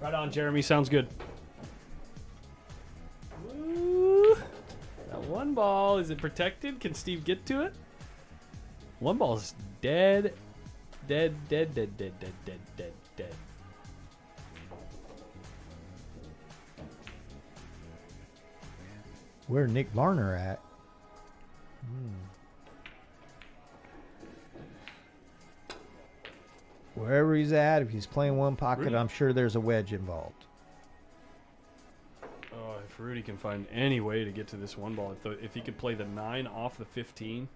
Right on, Jeremy. Sounds good. Woo. That 1 ball, is it protected? Can Steve get to it? 1 ball's dead. Dead. Where Nick Varner at? Wherever he's at, if he's playing one pocket, Rudy. I'm sure there's a wedge involved. Oh, if Rudy can find any way to get to this 1 ball, if he could play the 9 off the 15,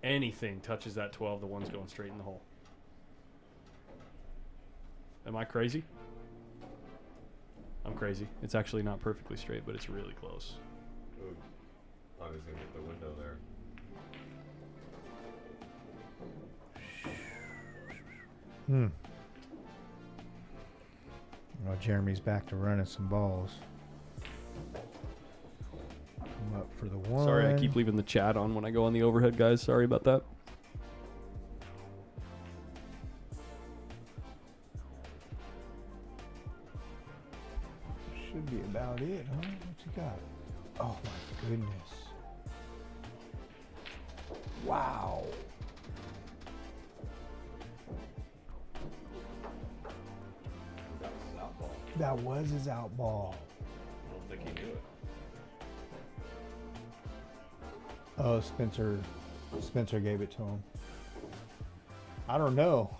anything touches that 12, the 1's going straight in the hole. Am I crazy? I'm crazy. It's actually not perfectly straight, but it's really close. Ooh. Thought he was gonna get the window there. Well, Jeremy's back to running some balls. Come up for the one. Sorry, I keep leaving the chat on when I go on the overhead, guys. Sorry about that. Should be about it, huh? What you got? Oh my goodness. Wow. That was his out ball. That was his out ball. I don't think he knew it. Oh, Spencer gave it to him. I don't know.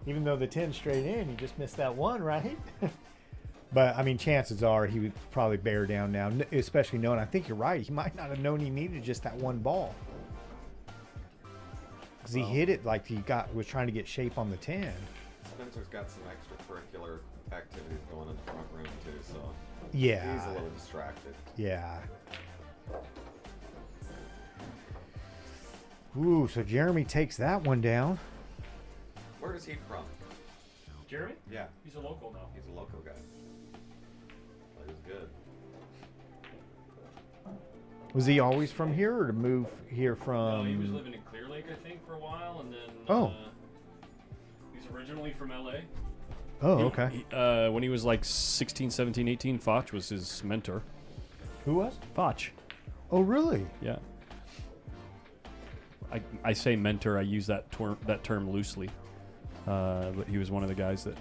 Even though the 10 straight in, he just missed that one, right? But, I mean, chances are he would probably bear down now, especially knowing, I think you're right, he might not have known he needed just that one ball. Because he hit it like he was trying to get shape on the 10. Spencer's got some extracurricular activities going in the front room too, so Yeah. he's a little distracted. Yeah. Ooh, so Jeremy takes that one down. Where is he from? Jeremy? Yeah, He's a local now. he's a local guy. That was good. Was he always from here or to move here from... No, he was living in Clear Lake, I think, for a while, and then Oh. He's originally from LA. Oh, okay. When he was like 16, 17, 18, Foch was his mentor. Who was? Foch. Oh, really? Yeah. I say mentor. I use that term loosely. But he was one of the guys that.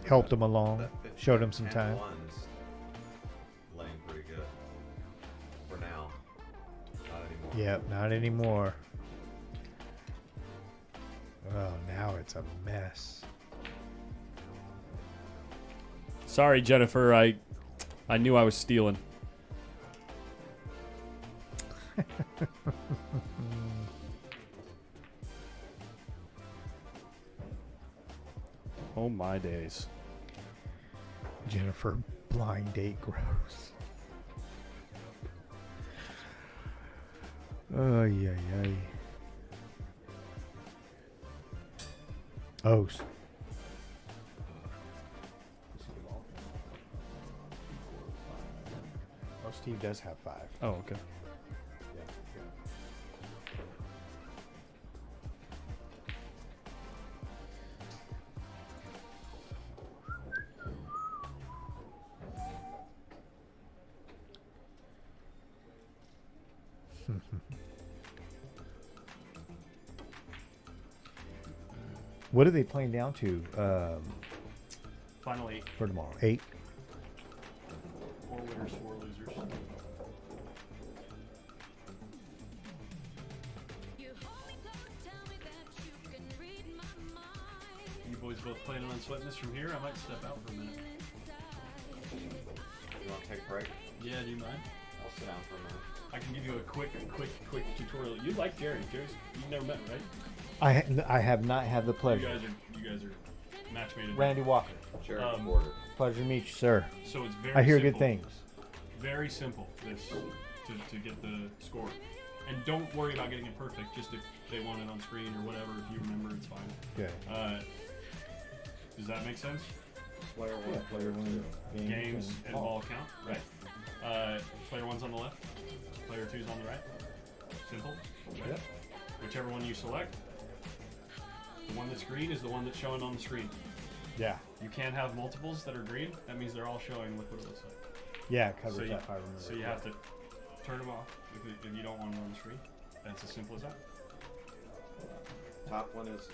Helped him along, That showed him some 10 time. one's laying pretty good for now. Not anymore. Yep, not anymore. Oh, now it's a mess. Sorry, Jennifer. I knew I was stealing. Oh my days. Jennifer, blind date gross. Oh, yeah, yeah. Oh. Oh, Steve does have 5. Oh, okay. What are they playing down to Finally, for tomorrow? 8? 4 winners, 4 losers. You boys both planning on sweating this from here? I might step out for a minute. You want to take a break? Yeah, do you mind? I'll sit down for a minute. I can give you a quick tutorial. You like Jerry? You've never met him, right? I have not had the You pleasure. guys are match made in Randy Walker. Jerry Um, Porter. Pleasure to meet you, sir. So it's very I hear simple. good things. Very simple, this, to get the score. And don't worry about getting it perfect, just if they want it on screen or whatever, if you remember, it's fine. Okay. Does that make sense? Player one, player two. Games and ball count, right. Player 1's on the left, player 2's on the right. Simple. Right? Yep. Whichever one you select, the one that's green is the one that's showing on the screen. Yeah. You can't have multiples that are green. That means they're all showing. Look what it looks like. Yeah, it covers So you, that if I remember. so you have to turn them off if you don't want them on the screen. That's as simple as that. Top one is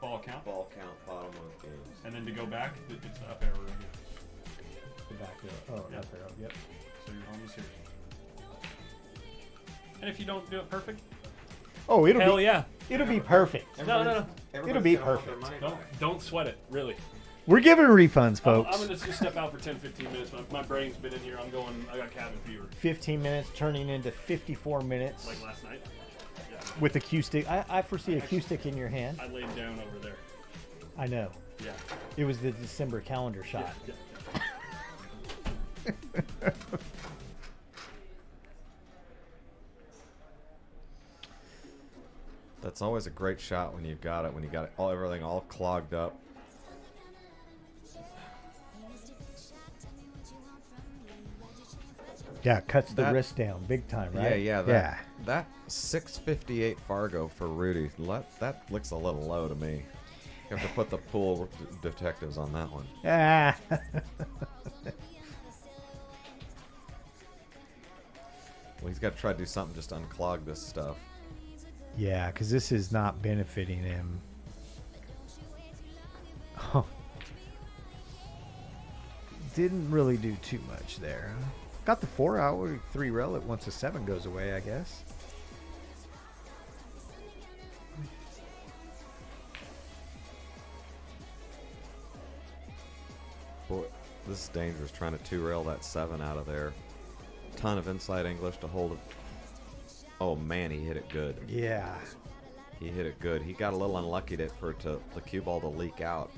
Ball count. ball count. Bottom one is games. And then to go back, it's the up arrow right here. The back arrow. Oh, Yep. up arrow. Yep. So you're almost here. And if you don't do it perfect, Oh, hell yeah. It'll be perfect. No. It'll be Everybody's gonna want their perfect. money Don't back. don't sweat it, really. We're giving refunds, folks. I'm gonna just step out for 10-15 minutes. My brain's been in here. I got cabin fever 15 minutes turning into 54 minutes like last night. Yeah. with a cue stick. I foresee a cue stick in your hand. I laid down over there. I know. Yeah. It was the December calendar shot. Yeah. That's always a great shot when you've got it. When you got it, everything all clogged up. Yeah, cuts the That- wrist down big time, right? Yeah. That 658 Fargo for Rudy. That looks a little low to me. You have to put the pool detectives on that one. Yeah. Well, he's got to try to do something just to unclog this stuff. Yeah, because this is not benefiting him. Oh. Didn't really do too much there. Got the 4 out, 3 relic once the 7 goes away, I guess. Boy, this is dangerous trying to 2-rail that 7 out of there. Ton of inside English to hold it. Oh man, he hit it good. Yeah. He hit it good. He got a little unlucky for the cue ball to leak out.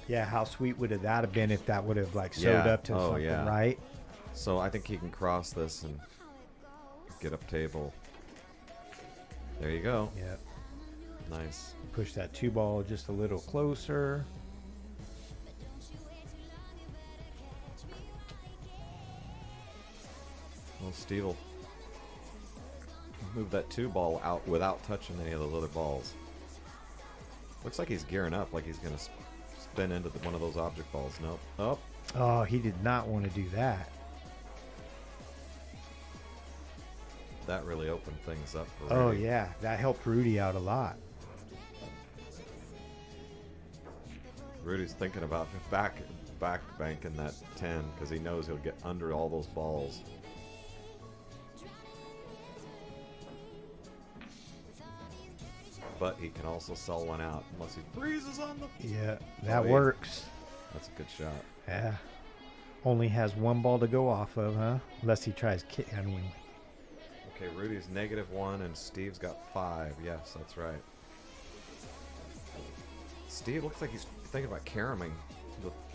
Yeah, how sweet would that have been if that would have like sewed up to something, right? So I think he can cross this and get up table. There you go. Yep. Nice. Push that 2 ball just a little closer. Well, Steve will move that 2 ball out without touching any of those other balls. Looks like he's gearing up, like he's going to spin into one of those object balls. Nope. Oh. Oh, he did not want to do that. That really opened things up for Oh, Rudy. yeah. That helped Rudy out a lot. Rudy's thinking about back banking that 10 because he knows he'll get under all those balls. But he can also sell one out unless he freezes on the... Yeah, that yeah. works. That's a good shot. Yeah. Only has 1 ball to go off of, huh? Unless he tries kick. I mean, Okay, Rudy's -1 and Steve's got 5. Yes, that's right. Steve looks like he's thinking about caroming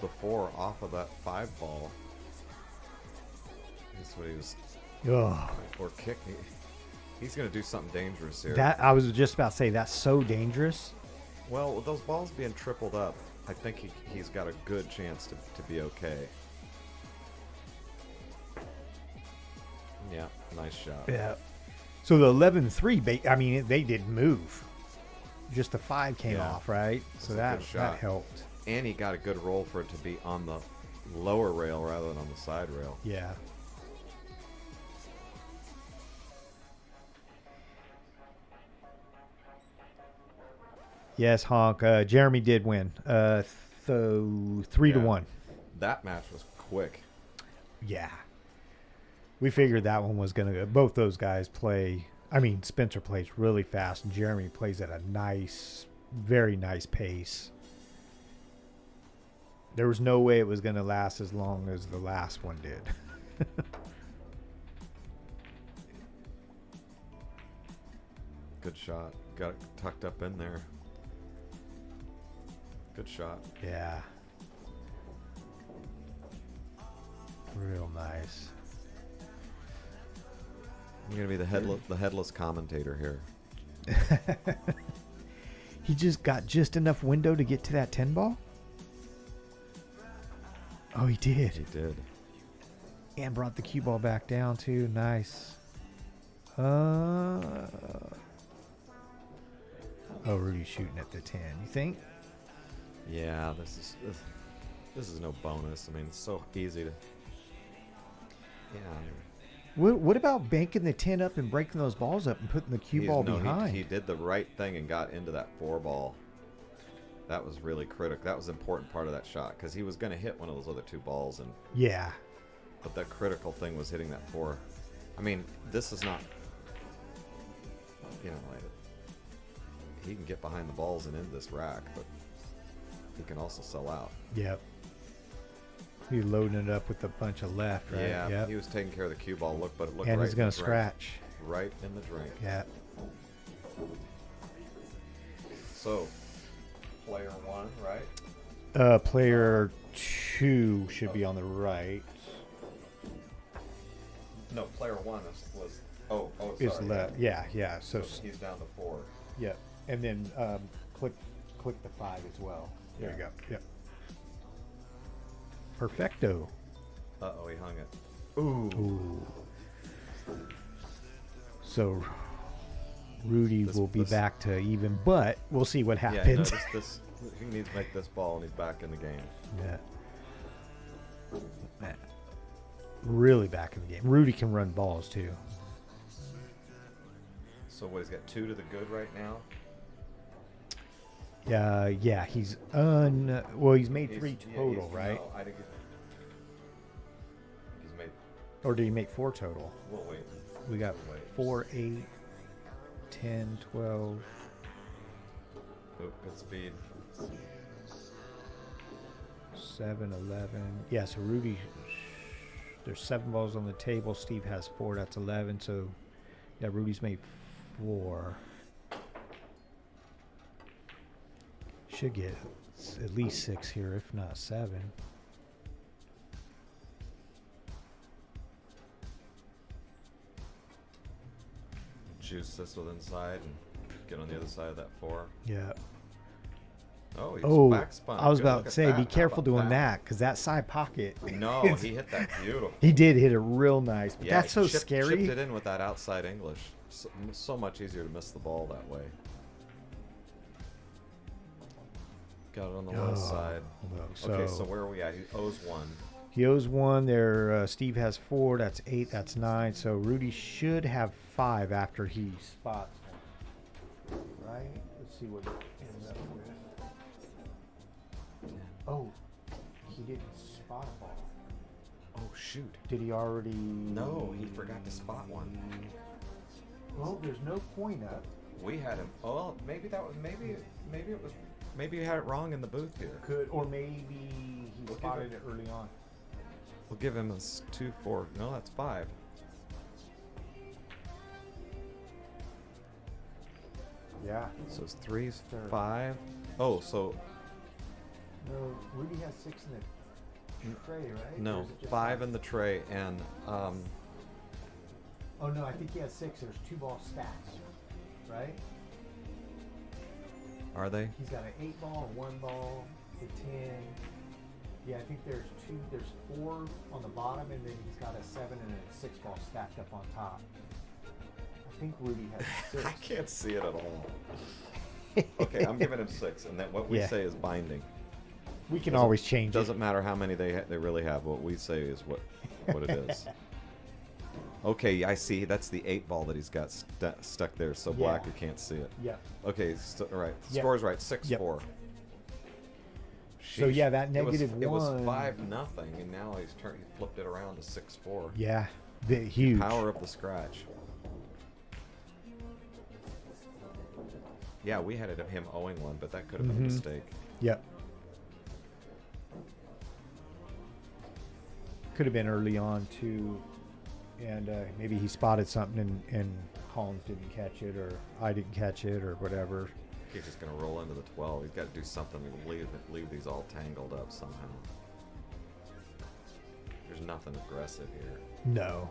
the 4 off of that 5 ball. That's what he was... ugh. Or kick. He's going to do something dangerous here. That I was just about to say that's so dangerous. Well, with those balls being tripled up, I think he's got a good chance to be okay. Yeah, nice shot. Yeah. So the 11-3, I mean, they didn't move. Just the 5 came Yeah. off, right? That's So a that good shot. helped. And he got a good roll for it to be on the lower rail rather than on the side rail. Yeah. Yes, honk. Jeremy did win. So 3-1. That match was quick. Yeah. We figured that one was going to go. Both those guys play. I mean, Spencer plays really fast, and Jeremy plays at a nice, very nice pace. There was no way it was going to last as long as the last one did. Good shot. Got it tucked up in there. Good shot. Yeah. Real nice. You're gonna be the headless commentator here. He just got just enough window to get to that 10 ball? Oh, he did. He did. And brought the cue ball back down, too. Nice. Oh, Rudy's shooting at the 10. You think? Yeah, this is no bonus. I mean, it's so easy to. Yeah. What about banking the 10 up and breaking those balls up and putting the cue ball behind? He did the right thing and got into that 4 ball. That was really critical. That was an important part of that shot because he was going to hit one of those other 2 balls, and Yeah. but that critical thing was hitting that 4. I mean, this is not. You know, he can get behind the balls and into this rack, but he can also sell out. Yep. He's loading it up with a bunch of left, right? Yeah, Yep. he was taking care of the cue ball. But it looked And right he's in going the to drink. scratch. Right in the drink. Yeah. So, player 1, right? Player 2 should be on the right. No, player 1 was Oh, is sorry. left. Yeah, yeah. So He's down to 4. yeah, and then click the 5 as well. There you Yeah. go. Yep. Perfecto. Uh-oh, he hung it. Ooh. Ooh. So Rudy will be back to even, but we'll see what Yeah, happens. no, this he needs to make this ball, and he's back in the game. Yeah. Man. Really back in the game. Rudy can run balls too. So what? He's got 2 to the good right now. Yeah, he's well, he's made 3 He's- yeah, total, he's- right? No, I think he's made. Or did he make 4 total? We'll wait. We got We'll wait. 4, 8, 10, 12. Oop, good speed. 7, 11. Yeah, so Rudy, there's 7 balls on the table. Steve has 4. That's 11. So, yeah, Rudy's made 4. Should get at least 6 here, if not 7. Juice this with inside and get on the other side of that 4. Yeah. Oh, he's Oh, back spun. I was Good, about look to at say, that. be How careful about doing that because that side pocket. No, is- he hit that beautiful. He did hit it real nice, but Yeah, that's so chipped scary. it in with that outside English. So much easier to miss the ball that way. Got it on the left Oh, side. no, Okay, so where are we at? He owes 1. He owes 1 there. Steve has 4. That's 8. That's 9. So Rudy should have 5 after he spots. Right? Let's see what he ends up with. Oh, he didn't spot a ball. Oh shoot! Did he already? No, he forgot to spot one. Well, there's no point up. We had him. Oh, well, maybe that was maybe it was maybe you had it wrong in the booth here. Or maybe he We'll give spotted it- it early on. We'll give him a 2, 4. No, that's 5. Yeah. So it's 3, Third. 5. Oh, so No, Rudy has 6 in the tray, right? Or no, is it just 5 in the tray and Oh no, I think he has 6. There's 2 ball stacks, right? are they? He's got an 8 ball, a 1 ball, a 10. Yeah, I think there's 4 on the bottom, and then he's got a 7 and a 6 ball stacked up on top. I think Rudy has 6. I can't see it at all. Okay, I'm giving him 6, and then what we Yeah. say is binding. We can Doesn't- always change Doesn't matter how many they really have. What we say is what it is. Okay, I see. That's the 8 ball that he's got stuck there, so black Yeah. you can't see it. it. Yeah. Okay, all right. Yep. Score's right. 6-4. Yep. So yeah, that It was- -1. It was 5-0, and now he flipped it around to 6-4. Yeah, huge. Power of the scratch. Yeah, we had it of him owing 1, but that could have been a Mhm. mistake. Yep. Could have been early on too, and maybe he spotted something and Collins didn't catch it, or I didn't catch it, or whatever. He's just gonna roll into the 12. He's got to do something to leave these all tangled up somehow. There's nothing aggressive here. No.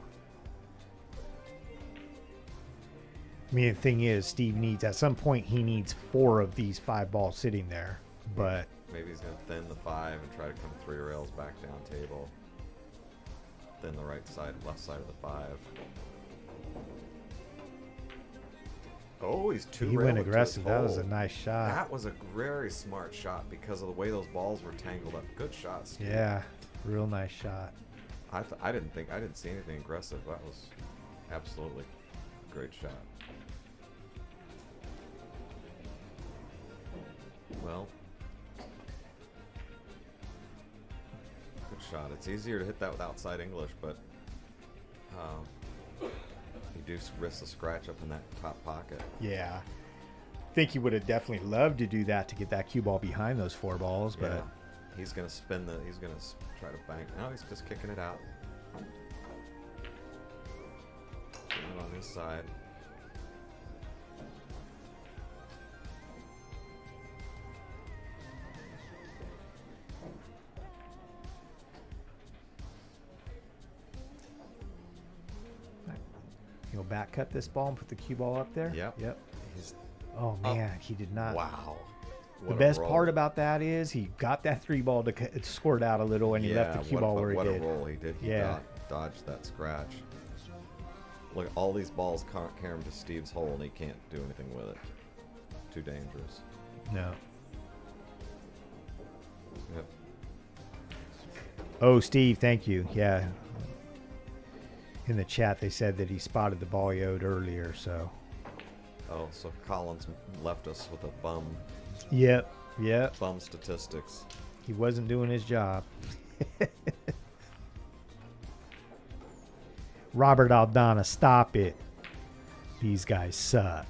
I mean, the thing is, Steve needs, at some point, he needs 4 of these 5 balls sitting there. But Maybe he's gonna thin the 5 and try to come 3 rails back down table. Thin the left side of the 5. Oh, he's 2 he railed went it to his aggressive. That was a hole. nice shot. That was a very smart shot because of the way those balls were tangled up. Good shot, Steve. Yeah, real nice shot. I didn't see anything aggressive. That was absolutely a great shot. Well, good shot. It's easier to hit that with outside English, but you do risk a scratch up in that top pocket. Yeah. I think he would have definitely loved to do that to get that cue ball behind those 4 balls, but Yeah. He's gonna he's gonna try to bank. No, he's just kicking it out. Getting it on his side. he'll back cut this ball and put the cue ball up there. Yep. He's Oh man, he did not. wow. The What a best roll. part about that is he got that 3 ball to squirt out a little, and he left the cue ball where he what did. a roll he did. He Yeah. dodged that scratch. Look, all these balls carry him to Steve's hole, and he can't do anything with it. Too dangerous. No. Yep. Oh, Steve, thank you. Yeah. In the chat, they said that he spotted the ball he owed earlier, so. Oh, so Collins left us with a bum Yep. statistics. He wasn't doing his job. Robert Aldana, stop it. These guys suck.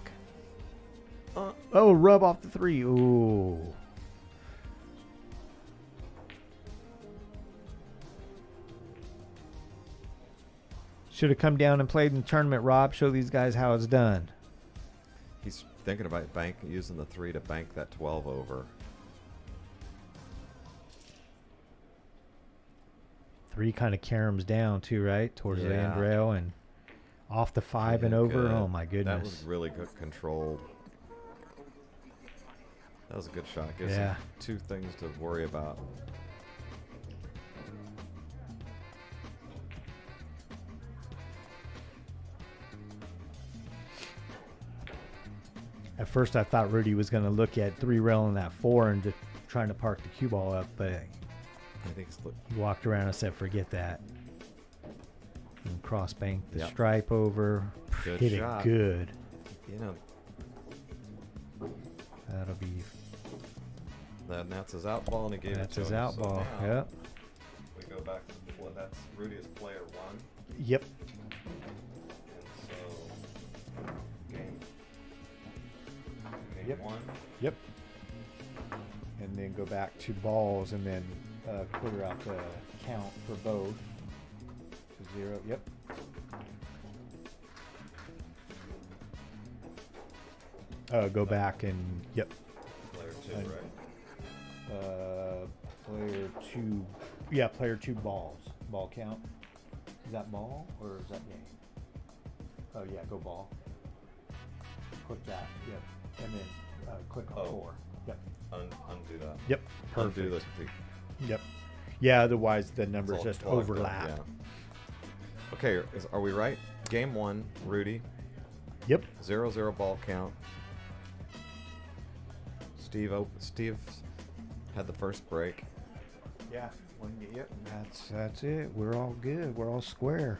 Oh, rub off the 3. Ooh. Should have come down and played in the tournament, Rob. Show these guys how it's done. He's thinking about using the 3 to bank that 12 over. 3 kind of caroms down too, right? Towards the end rail and off the 5 and Yeah, over. good. Oh my goodness. That was really good controlled. That was a good shot. Gives Yeah. him 2 things to worry about. At first, I thought Rudy was going to look at 3 railing that 4 and just trying to park the cue ball up, but I think it's he walked around and said, "Forget that." And cross bank the Yep. stripe over. Good Hit shot. it good. you know That'll be. that's his out ball, and he gave That's it to his him. out So ball. now Yep. we go back to that's Rudy as player 1. Yep. And so game Yep. 1. Yep. And then go back to balls and then clear out the count for both. To 0. Yep. Go back and yep. Player 2, And- right? Player 2. Yeah, player 2 balls. Ball count. Is that ball or is that game? Oh yeah, go ball. Click that. Yep. And then click on Oh. 4. Yep. Undo that. Yep. Undo Perfect. the Yep. Yeah, otherwise the it's numbers all just plugged up, overlap. yeah. Okay, are we right? Game 1, Rudy. Yep. 0-0 ball count. Steve had the first break. Yeah. Yep. That's it. We're all good. We're all square.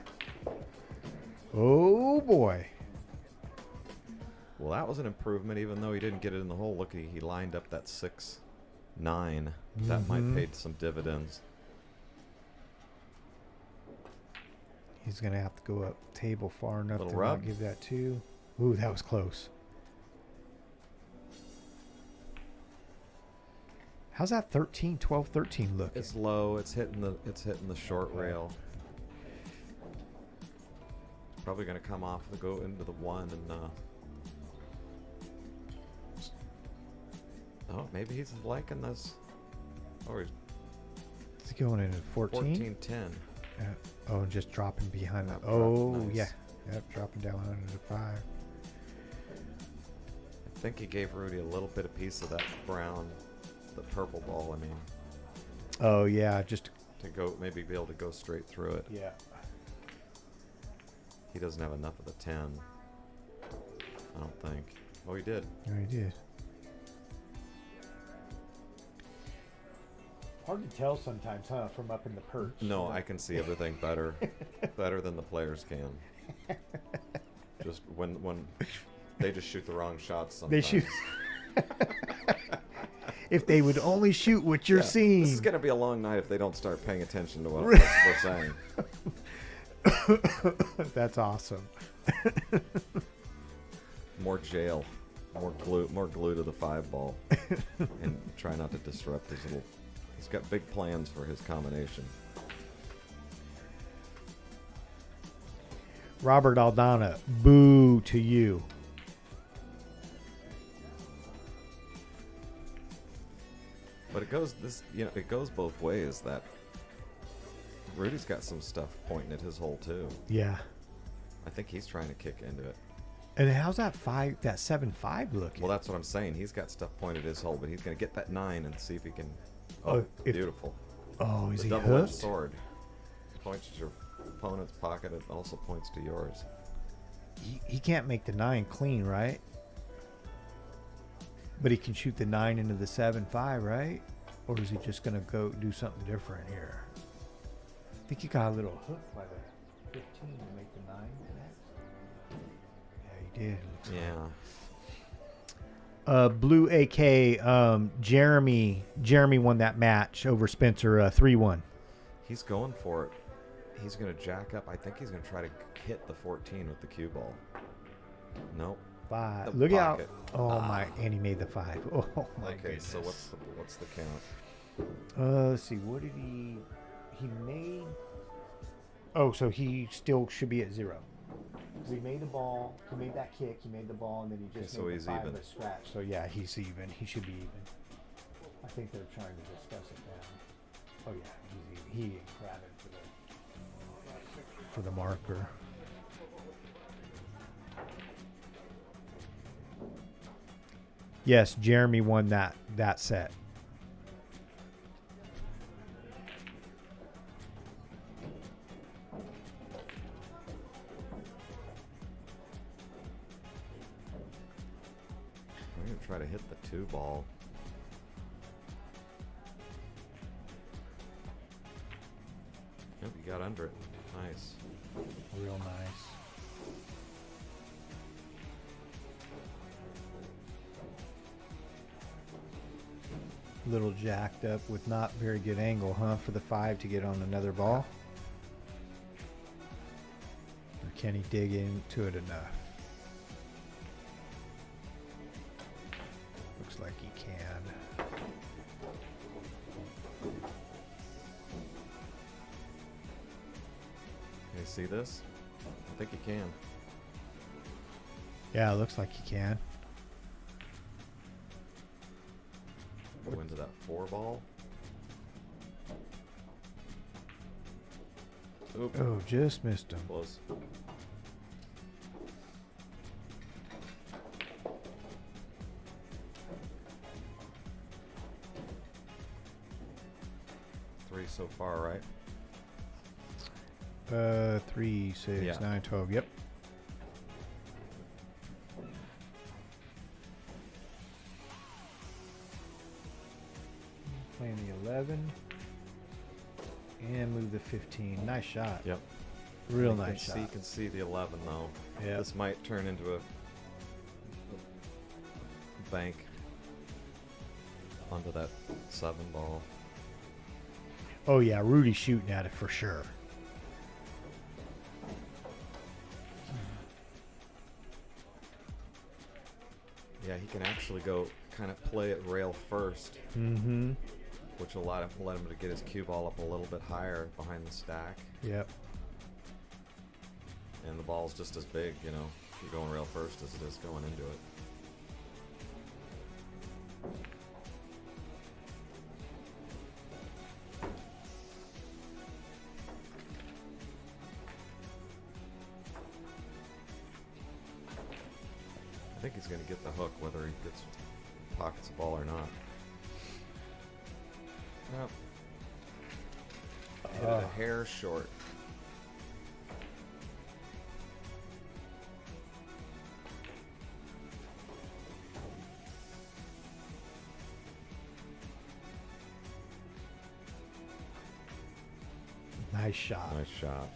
Oh boy. Well, that was an improvement, even though he didn't get it in the hole. Look, he lined up that 6-9. That might Mhm. pay some dividends. He's gonna have to go up table far enough Little to rub. not give that 2. Ooh, that was close. How's that 13, 12, 13 look? It's low. It's hitting the short rail. Probably gonna come off to go into the 1 and. Oh, maybe he's liking this. Oh, he's Is he going in at 14? 14-10. Oh, just dropping behind that. That Oh, dropped nice. yeah. Yep, dropping down under the 5. I think he gave Rudy a little bit of piece of that brown, the purple ball. I mean, Oh, yeah, just. to go maybe be able to go straight through it. Yeah. He doesn't have enough of the 10. I don't think. Oh, he did. Oh, he did. Hard to tell sometimes, huh, from up in the perch. No, I can see everything better, better than the players can. Just when they just shoot the wrong shots sometimes. They shoot. If they would only shoot what you're Yeah, seeing. This is gonna be a long night if they don't start paying attention to what we're saying. That's awesome. More jail, more glue to the 5 ball, and try not to disrupt his little. He's got big plans for his combination. Robert Aldana, boo to you. But it goes both ways. That Rudy's got some stuff pointing at his hole too. Yeah. I think he's trying to kick into it. And how's that 7-5 looking? Well, that's what I'm saying. He's got stuff pointed his hole, but he's going to get that 9 and see if he can. Oh, Beautiful. Oh, is The he double-edged hooked? sword. Points to your opponent's pocket. It also points to yours. He can't make the 9 clean, right? But he can shoot the 9 into the 7-5, right? Or is he just going to go do something different here? I think he got a little hooked by the 15 to make the 9 connect. Yeah, he did. Looks like. Blue AK, Jeremy won that match over Spencer 3-1. He's going for it. He's going to jack up. I think he's going to try to hit the 14 with the cue ball. Nope. 5. The Look out. pocket. Oh, my. And he made the 5. Oh, my Okay, goodness. so what's the count? Let's see. What did he made? Oh, so he still should be at 0. So he made the ball. He made that kick. He made the ball, and then he just Okay, so made he's the 5 even. with a scratch. So yeah, he's even. He should be even. I think they're trying to discuss it now. Oh yeah, he's even. He grabbed it for the marker. Yes, Jeremy won that set. I'm going to try to hit the 2 ball. Yep, you got under it. Nice. Real nice. Little jacked up with not very good angle, huh, for the 5 to get on another ball? Or can he dig into it enough? Looks like he can. Can you see this? I think you can. Yeah, it looks like he can. Go into that 4 ball. Oop. Oh, just missed him. Close. Three so far, right? 3, 6, Yeah. 9, 12. Yep. Playing the 11. And move the 15. Nice shot. Yep. Real You nice can see, you shot. can see the 11 though. Yeah. This might turn into a bank onto that 7 ball. Oh yeah, Rudy's shooting at it for sure. Yeah, he can actually go kind of play it rail first, Mm-hmm. which will let him to get his cue ball up a little bit higher behind the stack. Yep. And the ball's just as big, you know, if you're going rail first as it is going into it. I think he's going to get the hook whether he pockets the ball or not. Yep. Hit it a hair short. Nice shot. Nice shot.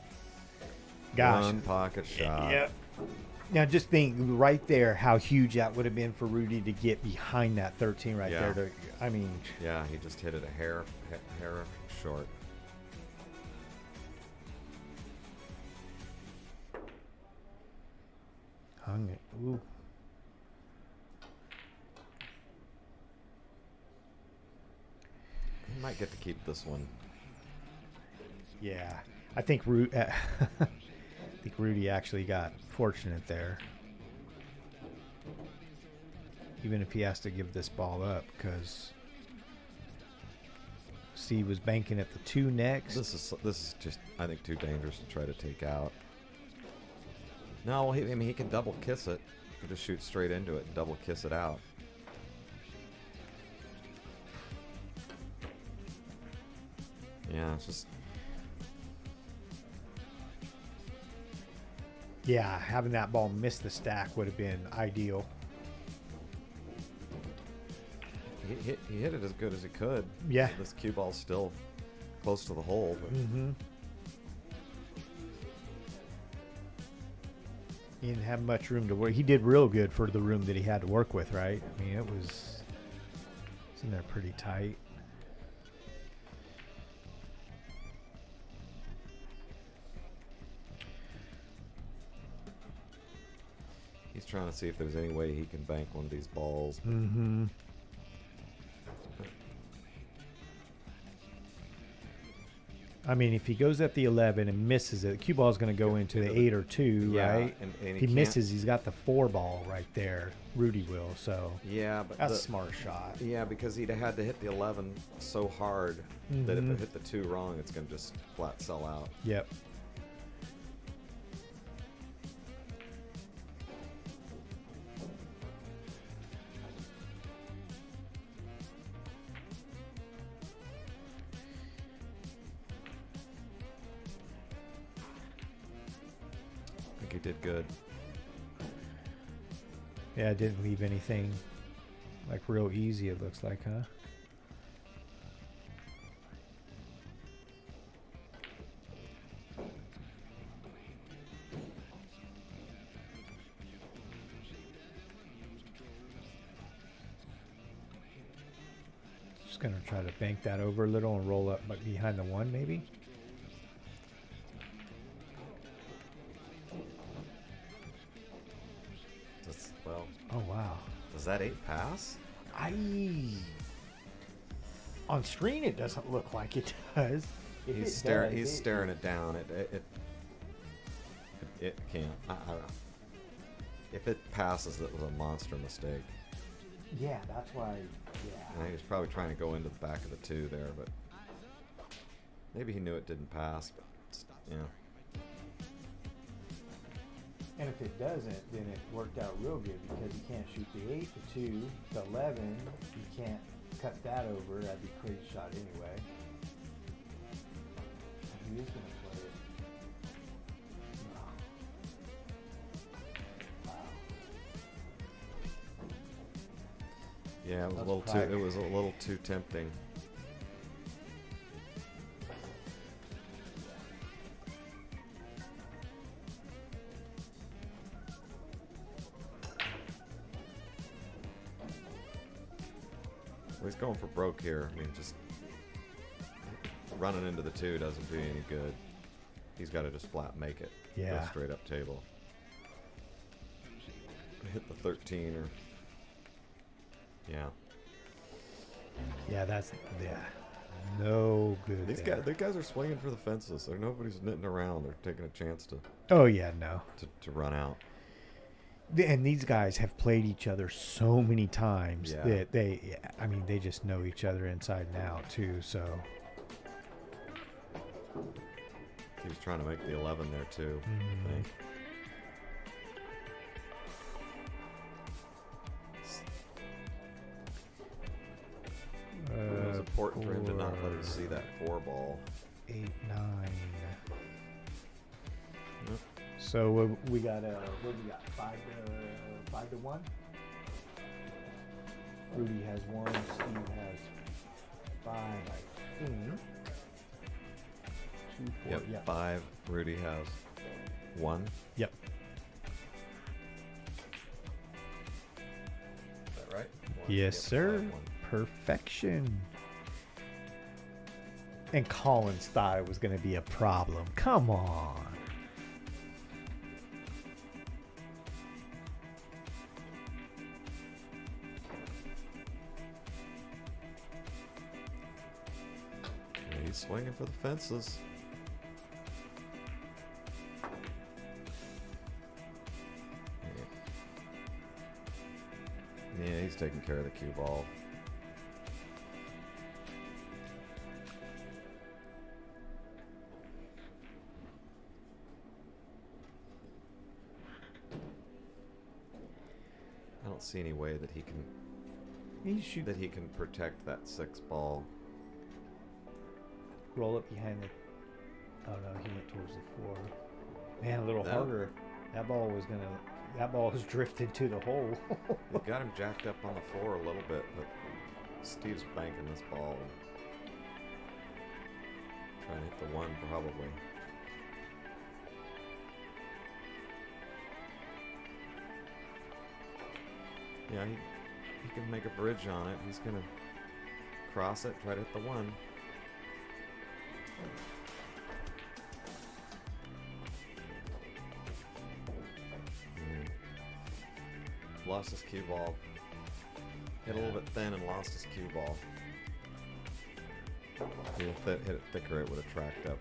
Gosh. One pocket shot. Yep. Now just think right there how huge that would have been for Rudy to get behind that 13 right Yeah. there. I mean, Yeah, he just hit it a hair short. hung it. Ooh. He might get to keep this one. Yeah. I think Rudy actually got fortunate there. Even if he has to give this ball up, because Steve was banking at the 2 next. This is just, I think, too dangerous to try to take out. No, well, I mean, he can double kiss it. He can just shoot straight into it and double kiss it out. Yeah, it's just... Yeah, having that ball miss the stack would have been ideal. He hit it as good as he could. Yeah. This cue ball's still close to the hole. But Mm-hmm. He didn't have much room to work. He did real good for the room that he had to work with, right? I mean, it's in there pretty tight. he's trying to see if there's any way he can bank one of these balls. Mm-hmm. I mean, if he goes at the 11 and misses it, the cue ball is going to go into the 8 or 2, Yeah, right? and if he he can't- misses, he's got the 4 ball right there. Rudy will, so Yeah, but that's a smart shot. yeah, because he'd had to hit the 11 so hard that if Mhm. it hit the 2 wrong, it's going to just flat sell out. Yep. I think he did good. Yeah, it didn't leave anything like real easy, it looks like, huh? Just gonna try to bank that over a little and roll up like behind the 1 maybe. Well, Oh wow. does that 8 pass? On screen it doesn't look like it does. If He's it staring. does, He's it- staring it down. It can't. I don't know. If it passes, it was a monster mistake. Yeah, that's why. I Yeah. think he was probably trying to go into the back of the 2 there, but maybe he knew it didn't pass. But yeah. And if it doesn't, then it worked out real good because you can't shoot the 8, the 2, the 11. You can't cut that over. That'd be a crazy shot anyway. He is gonna play it. Wow. Yeah, it was a That's little too. private. It was a little too tempting. Well, he's going for broke here. I mean, just running into the 2 doesn't do you any good. He's got to just flat make it. Yeah. Go straight up table. Hit the 13 or. Yeah. Yeah, that's no good. These there. guys, the guys are swinging for the fences. They're nobody's knitting around. They're taking a chance to Oh yeah, no. run out. And these guys have played each other so many times Yeah. that I mean, they just know each other inside and out too. So He was trying to make the 11 there too. I think. It was important for him to not let us see that 4 ball. 8, 9. Yep. So we got what do we got? 5 to 1. Rudy has 1. Steve has 5. I think. 2, 4. Yep. Yeah. 5. Rudy has 1. Yep. Is that right? Yes, Yep, sir. 5-1. Perfection. And Collins thought it was going to be a problem. Come on. Yeah, he's swinging for the fences. Yeah, he's taking care of the cue ball. see any way that he can protect that 6 ball. Roll it behind the. Oh no, he went towards the 4. Man, a little That- harder. That ball was drifted to the hole. We got him jacked up on the floor a little bit, but Steve's banking this ball. Trying to hit the 1 probably. Yeah, he can make a bridge on it. He's gonna cross it, try to hit the 1. Lost his cue ball. Hit a little bit thin and lost his cue ball. If he hit it thicker, it would have tracked up.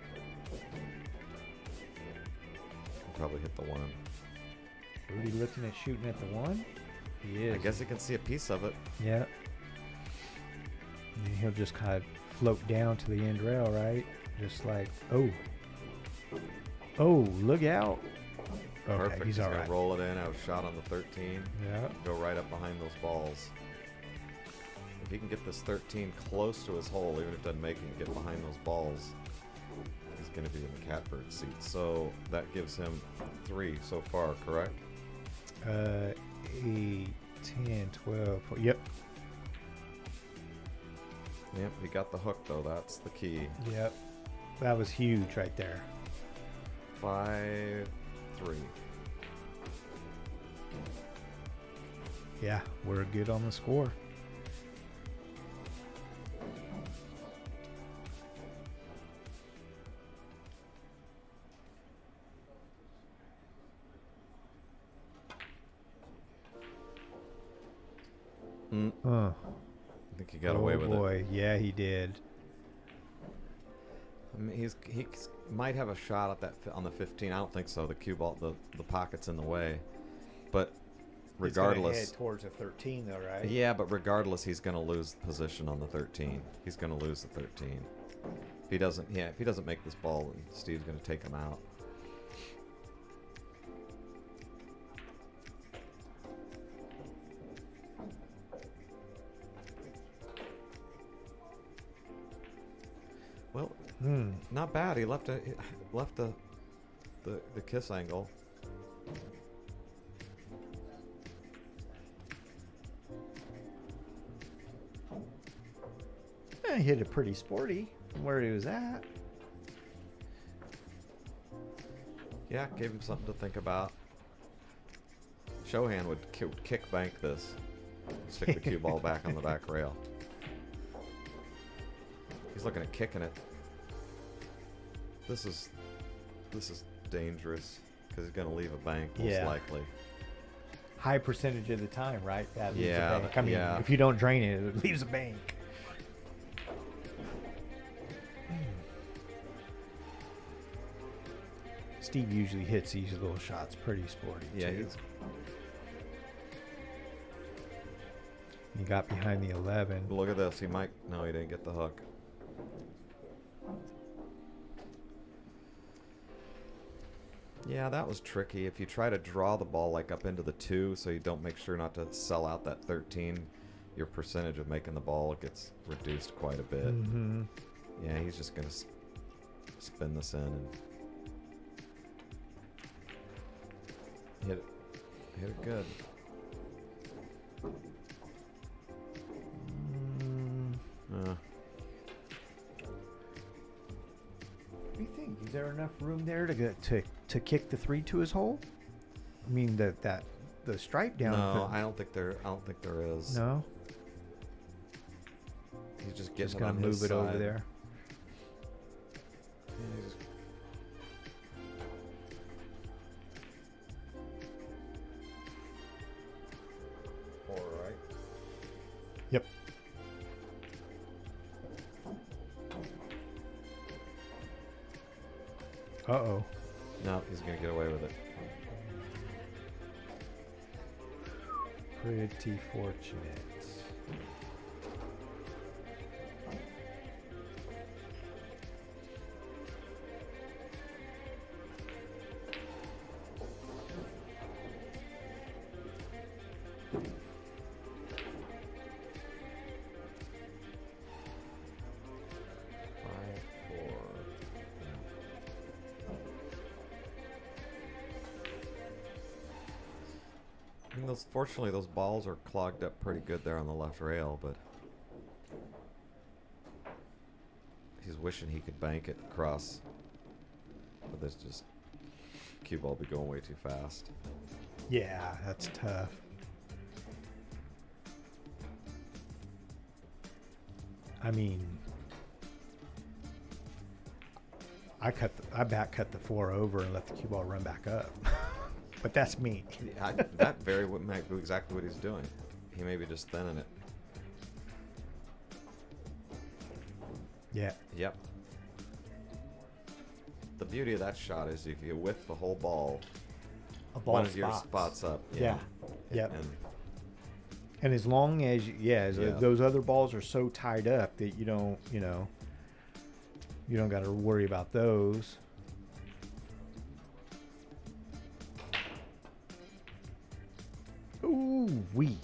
Probably hit the 1. Rudy looking at shooting at the 1. He is. I guess he can see a piece of it. Yeah. And he'll just kind of float down to the end rail, right? Just like, oh, look out. Okay, Perfect. he's all gonna right. roll it in. I was shot on the 13. Yeah. Go right up behind those balls. If he can get this 13 close to his hole, even if it doesn't make it, get behind those balls, he's going to be in the catbird seat. So that gives him 3 so far, correct? 8, 10, 12. Yep. Yep, he got the hook though. That's the key. Yep. That was huge right there. 5-3. Yeah, we're good on the score. I think he got away with Oh it. boy, yeah, he did. I mean, he might have a shot at that on the 15. I don't think so. The cue ball, the pocket's in the way. But regardless, Head towards a 13 though, right? yeah. But regardless, he's going to lose position on the 13. He's going to lose the 13. If he doesn't make this ball, then Steve's going to take him out. Well, not bad. He left the kiss angle. Yeah, he hit it pretty sporty from where he was at. Yeah, gave him something to think about. Shohan would kick bank this. Stick the cue ball back on the back rail. He's looking at kicking it. This is dangerous because he's going to leave a bank most likely. High percentage of the time, right? That leaves Yeah, a bank. I mean, yeah. if you don't drain it, it leaves a bank. Steve usually hits these little shots pretty sporty. Yeah, too. he's He got behind the 11. look at this. He might. No, he didn't get the hook. Yeah, that was tricky. If you try to draw the ball like up into the 2, so you don't make sure not to sell out that 13, your percentage of making the ball gets reduced quite a bit. Mm-hmm. Yeah, he's just gonna spin this in and hit it good. What do you think? Is there enough room there to kick the 3 to his hole? I mean the stripe down. No, I don't think there is. No. He's just getting Just it gonna on his move it over side. there. Yeah, he's just- All right. Yep. Uh-oh. No, he's gonna get away with it. Pretty fortunate. Fortunately, those balls are clogged up pretty good there on the left rail, but he's wishing he could bank it across. But there's just cue ball be going way too fast. Yeah, that's tough. I mean, I back cut the 4 over and let the cue ball run back up. But that's me. That very might be exactly what he's doing. He may be just thinning it. Yeah. Yep. The beauty of that shot is if you whiff the whole ball, A ball one of your spots up. Yeah. Yep. And And as long as Yeah. those other balls are so tied up that you don't got to worry about those. Ooh wee.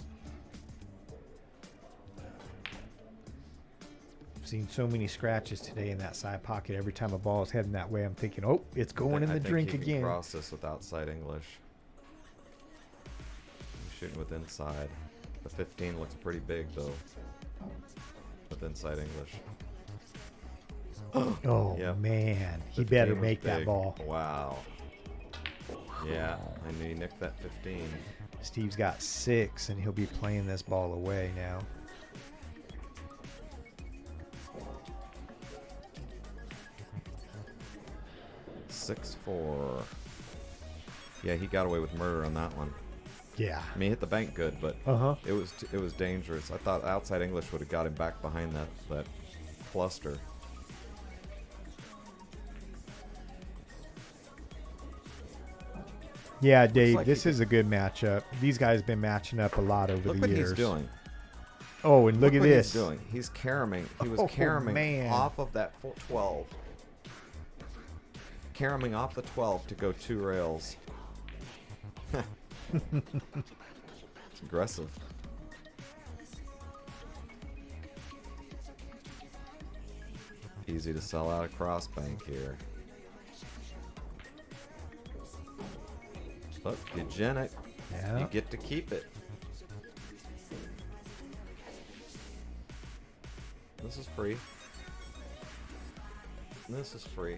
I've seen so many scratches today in that side pocket. Every time a ball is heading that way, I'm thinking, oh, it's going in I the think drink he can again. cross this with outside English. He's shooting with inside. The 15 looks pretty big though. With inside English. Oh Yep. man, he 15 better was make that big. ball. Wow. Yeah, I knew he nicked that 15. Steve's got 6, and he'll be playing this ball away now. Six, 4. Yeah, he got away with murder on that one. Yeah. I mean, he hit the bank good, but it was dangerous. I thought outside English would have got him back behind that cluster. Yeah, Dave, like this he is a good matchup. These guys have been matching up a lot over Look the what years. he's doing. Oh, and look at what this. He's doing. He's caromming. He was Oh, caromming man. off of that 12. Caromming off the 12 to go 2 rails. It's aggressive. Easy to sell out a cross bank here. Look, you gin it. Yeah. You get to keep it. This is free. This is free.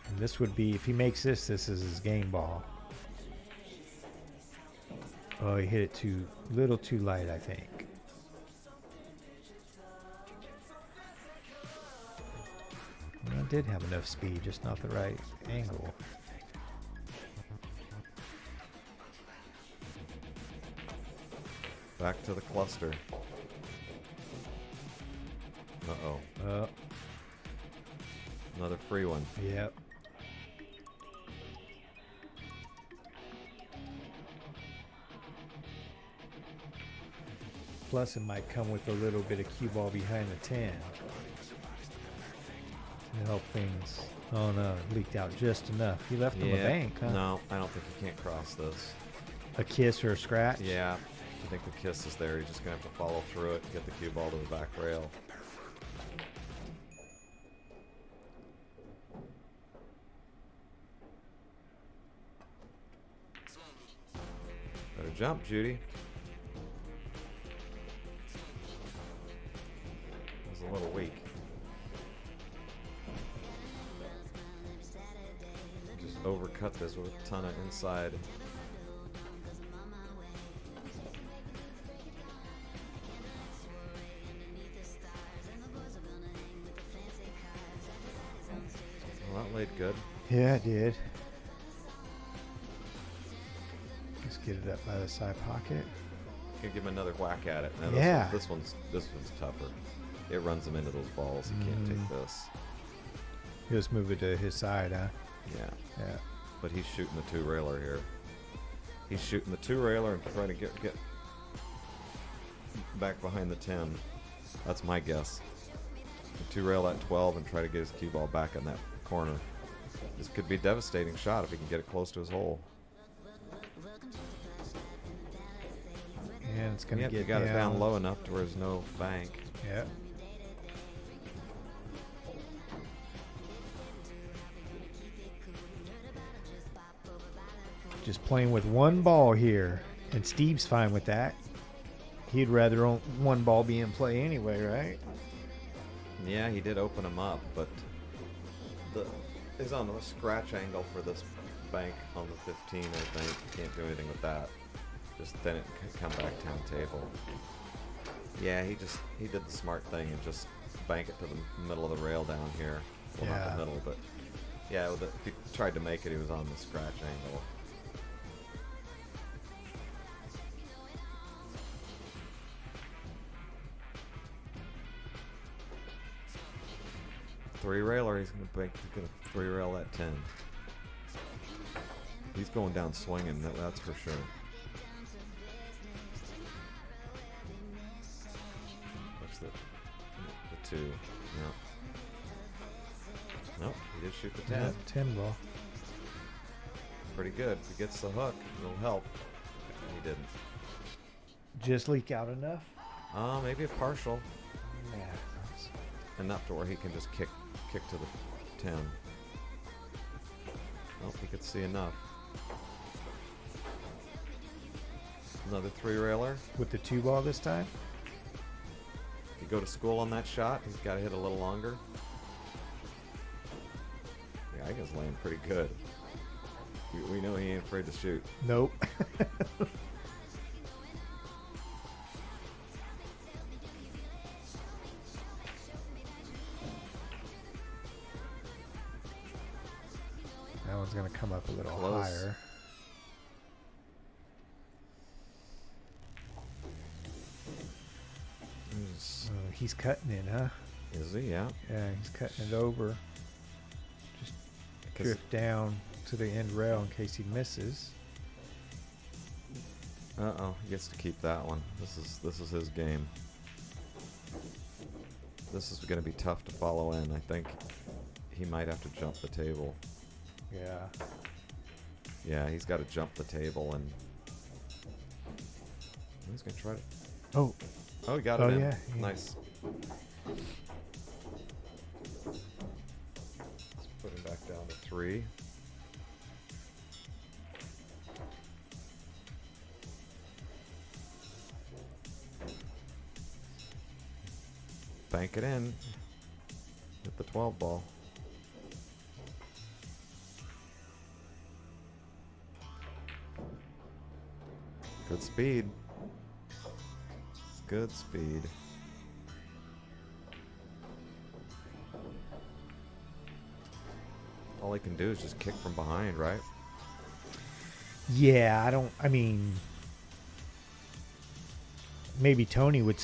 And this would be, if he makes this, this is his game ball. Oh, he hit it too little too light, I think. Well, it did have enough speed, just not the right angle. Back to the cluster. Uh-oh. Another free one. Yep. Plus, it might come with a little bit of cue ball behind the 10 to help things. Oh no, it leaked out just enough. He left him a bank, huh? No, I don't think he can't cross this. A kiss or a scratch? Yeah. I think the kiss is there. He's just going to have to follow through it and get the cue ball to the back rail. Better jump, Judy. It was a little weak. Just overcut this with a ton of inside. Well, that laid good. Yeah, it did. Let's get it up by the side pocket. Can give him another whack at it. Now Yeah. This one's tougher. It runs him into those balls. He can't take this. He'll just move it to his side, huh? Yeah. Yeah. But he's shooting the 2 railer here. He's shooting the 2 railer and trying to get back behind the 10. That's my guess. The 2 rail at 12 and try to get his cue ball back in that corner. This could be a devastating shot if he can get it close to his hole. And it's going to Yep, get you got it down low enough to where there's no bank. Yeah. just playing with one ball here, and Steve's fine with that. He'd rather one ball be in play anyway, right? Yeah, he did open him up, but he's on the scratch angle for this bank on the 15, I think. Can't do anything with that. Just then it can come back 10 table. Yeah, he did the smart thing and just bank it to the middle of the rail down here. Well, not the middle, but yeah, if he tried to make it, he was on the scratch angle. Three railer, he's gonna three rail that 10. He's going down swinging, that's for sure. What's the 2? No. Nope, he did shoot the 10. Yeah, 10 ball. Pretty good. If he gets the hook, it'll help. He didn't. Just leak out enough? Maybe a partial. Yeah. Enough to where he can just kick to the 10. Oh, he could see enough. Another 3 railer. With the 2 ball this time? If you go to school on that shot, he's got to hit a little longer. Yeah, I think he's laying pretty good. We know he ain't afraid to shoot. Nope. That one's going to come up a little Close. higher. He's cutting it, huh? Is he? Yeah. Yeah, he's cutting it over. Just 'Cause drift down to the end rail in case he misses. Uh-oh, he gets to keep that one. This is his game. This is going to be tough to follow in. I think he might have to jump the table. Yeah. Yeah, he's got to jump the table, and he's going to try to... Oh, he got it in. Yeah. Nice. Let's put him back down to 3. Bank it in. Hit the 12 ball. Good speed. Good speed. All he can do is just kick from behind, right? Yeah, I mean, maybe Tony would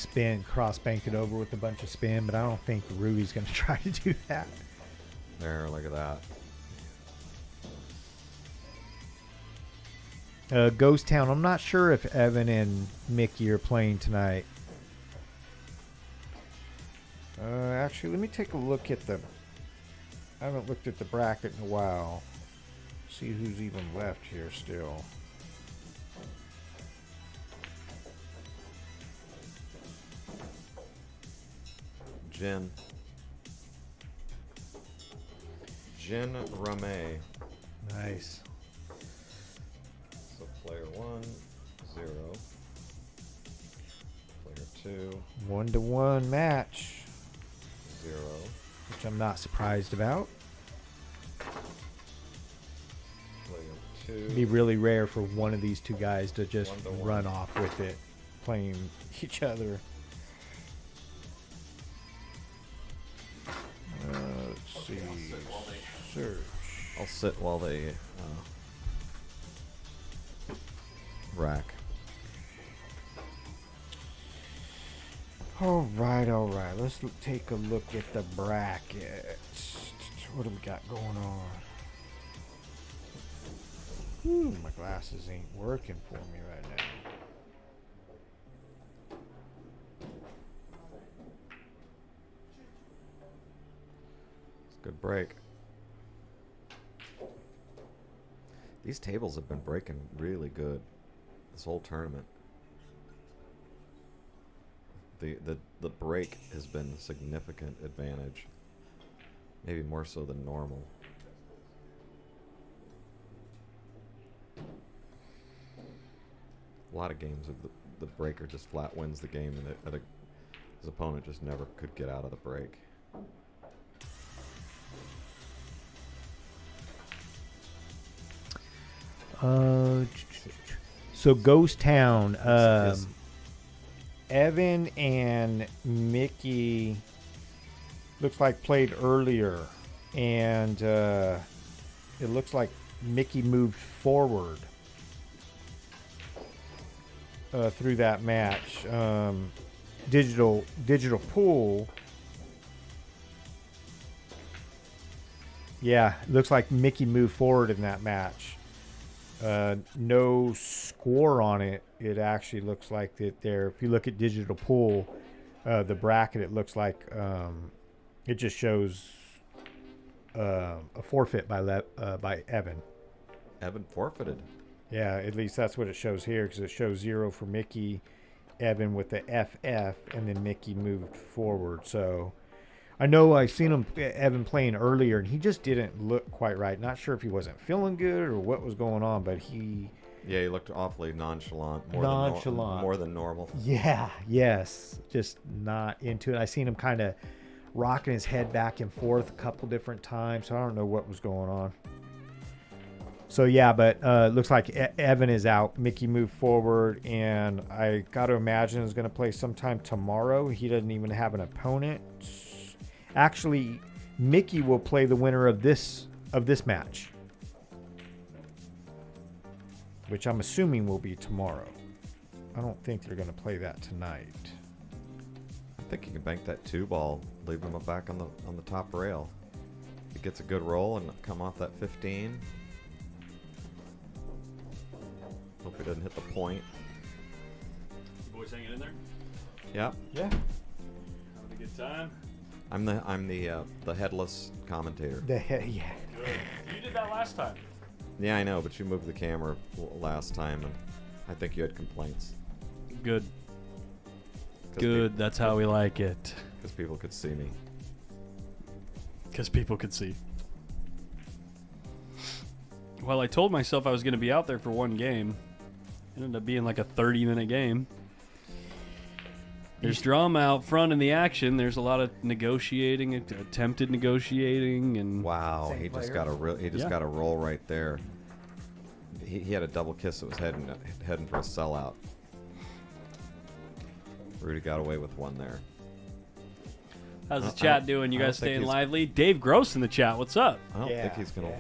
cross bank it over with a bunch of spin, but I don't think Ruby's going to try to do that. There, look at that. Ghost Town, I'm not sure if Evan and Mickey are playing tonight. Actually, let me take a look at I haven't looked at the bracket in a while. See who's even left here still. Jin Rameh. Nice. So player 1, 0. Player 2, 1-1 match, 0. which I'm not surprised about. Player 2. It'd be really rare for one of these two guys to just 1-1. run off with it, playing each other. Let's see. Search. I'll sit while they rack. All right. Let's take a look at the brackets. What do we got going on? My glasses ain't working for me right now. It's a good break. These tables have been breaking really good this whole tournament. The break has been a significant advantage. Maybe more so than normal. a lot of games of the breaker just flat wins the game, and his opponent just never could get out of the break. So Ghost Town, Yes. Evan and Mickey looks like played earlier, and it looks like Mickey moved forward through that match. Digital pool. Yeah, looks like Mickey moved forward in that match. No score on it. It actually looks like that there. If you look at digital pool, the bracket, it looks like it just shows a forfeit by Evan. Evan forfeited. Yeah, at least that's what it shows here, because it shows 0 for Mickey, Evan with the FF, and then Mickey moved forward. So I know I seen Evan playing earlier, and he just didn't look quite right. Not sure if he wasn't feeling good or what was going on, but he looked awfully nonchalant. More than normal. Yeah, yes, just not into it. I seen him kind of rocking his head back and forth a couple different times, so I don't know what was going on. So yeah, but it looks like Evan is out. Mickey moved forward, and I got to imagine is going to play sometime tomorrow. He doesn't even have an opponent. Actually, Mickey will play the winner of this match, which I'm assuming will be tomorrow. I don't think they're going to play that tonight. I think you can bank that 2-ball, leave them back on the top rail. If it gets a good roll and come off that 15. Hope he doesn't hit the point. You boys hanging in there? Yep. Yeah. Having a good time? I'm the headless commentator. Yeah. Good. You did that last time. Yeah, I know, but you moved the camera last time, and I think you had complaints. Good. Good. That's how we like it. Because people could see me. Because people could see. Well, I told myself I was going to be out there for one game. It ended up being like a 30-minute game. There's drama out front in the action. There's a lot of negotiating, attempted negotiating, and Wow, Same he just player? got a roll right there. He had a double kiss that was heading for a sellout. Rudy got away with one there. how's the I chat don't- doing? You I don't guys think staying he's- lively? Dave Gross in the chat. What's up? I don't think he's gonna.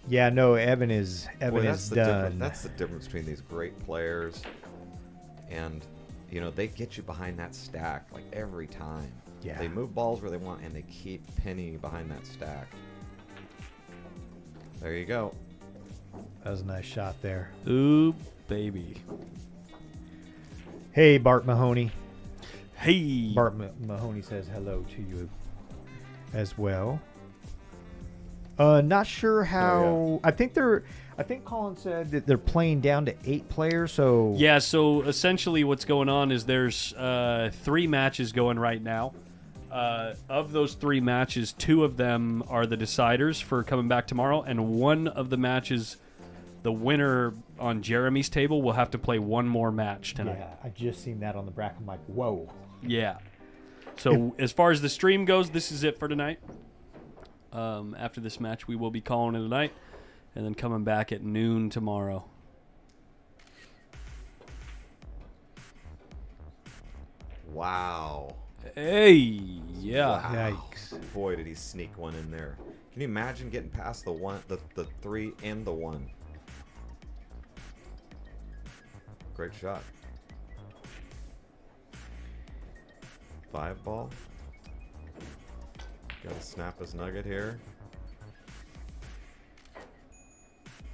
Yeah, no, Evan is Boy, that's the done. difference. That's the difference between these great players, and they get you behind that stack like every time. Yeah. They move balls where they want, and they keep pinning you behind that stack. There you go. That was a nice shot there. Ooh, baby. Hey, Bart Mahoney. Hey. Bart Mahoney says hello to you as well. Not sure how. Oh, I think Colin said that they're playing down to 8 players. So Yeah, so essentially what's going on is there's 3 matches going right now. Of those 3 matches, 2 of them are the deciders for coming back tomorrow, and one of the matches, the winner on Jeremy's table will have to play one more match tonight. yeah, I just seen that on the bracket. I'm like, whoa. Yeah. So as far as the stream goes, this is it for tonight. After this match, we will be calling it a night, and then coming back at noon tomorrow. Wow. Hey, yeah. Wow. Yikes. Boy, did he sneak one in there. Can you imagine getting past the 3 and the 1? Great shot. 5-ball. Gotta snap his nugget here.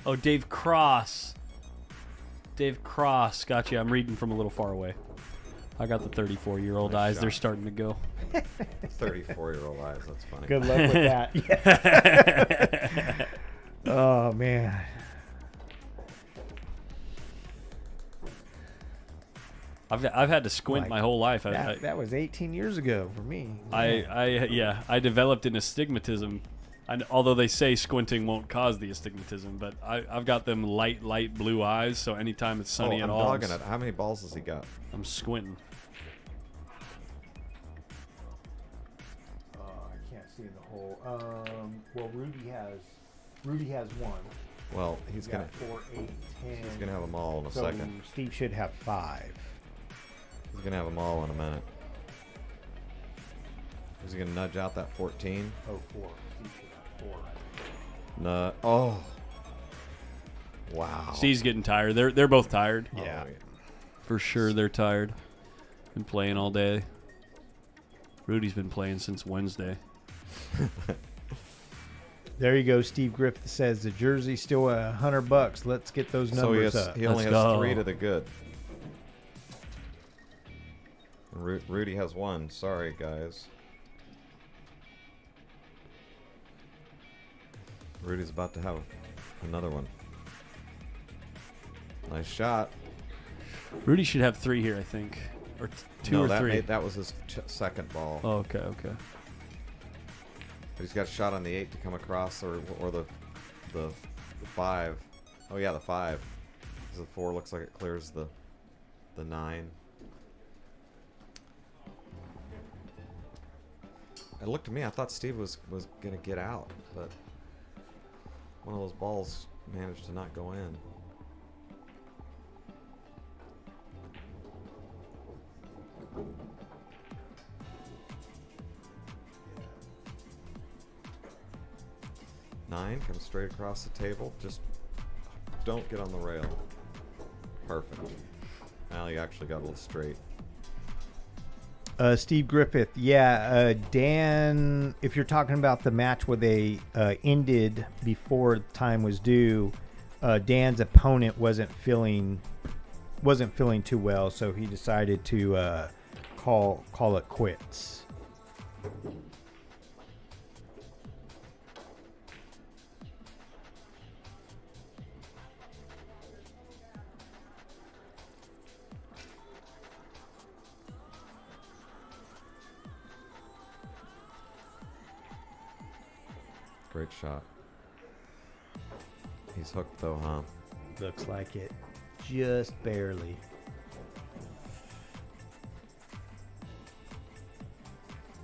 Oh, Dave Cross. Dave Cross. Gotcha. I'm reading from a little far away. I got the 34-year-old Nice eyes. shot. They're starting to go. 34-year-old eyes. That's funny. Good luck with that. Oh man. I've had to squint Like, my whole life. That was 18 years ago for me. I developed an astigmatism Although they say squinting won't cause the astigmatism, but I've got them light blue eyes, so anytime it's sunny I'm at all, dogging it. How many balls has he got? I'm squinting. I can't see in the hole. Well, Rudy has one. Well, he's gonna 4, 8, 10. he's gonna have them all in a So second. Steve should have 5. He's gonna have them all in a minute. Is he gonna nudge out that 14? Oh, 4. Steve should have 4. No. Oh. Wow. Steve's getting tired. They're both tired. Yeah. For sure they're tired. Been playing all day. Rudy's been playing since Wednesday. There you go. Steve Griffith says the jersey's still $100. Let's get those numbers up. He only Let's has go. 3 to the good. Rudy has 1. Sorry, guys. Rudy's about to have another one. Nice shot. Rudy should have 3 here, I think, or 2 No, or that 3. that was his second ball. Oh, okay. But he's got a shot on the 8 to come across, or the 5. Oh yeah, the 5. 'Cause the 4 looks like it clears the 9. It looked to me, I thought Steve was gonna get out, but one of those balls managed to not go in. Nine comes straight across the table. Just don't get on the rail. Perfect. Now you actually got a little straight. Steve Griffith, Dan, if you're talking about the match where they ended before time was due, Dan's opponent wasn't feeling too well, so he decided to call it quits. Great shot. He's hooked though, huh? Looks like it, just barely.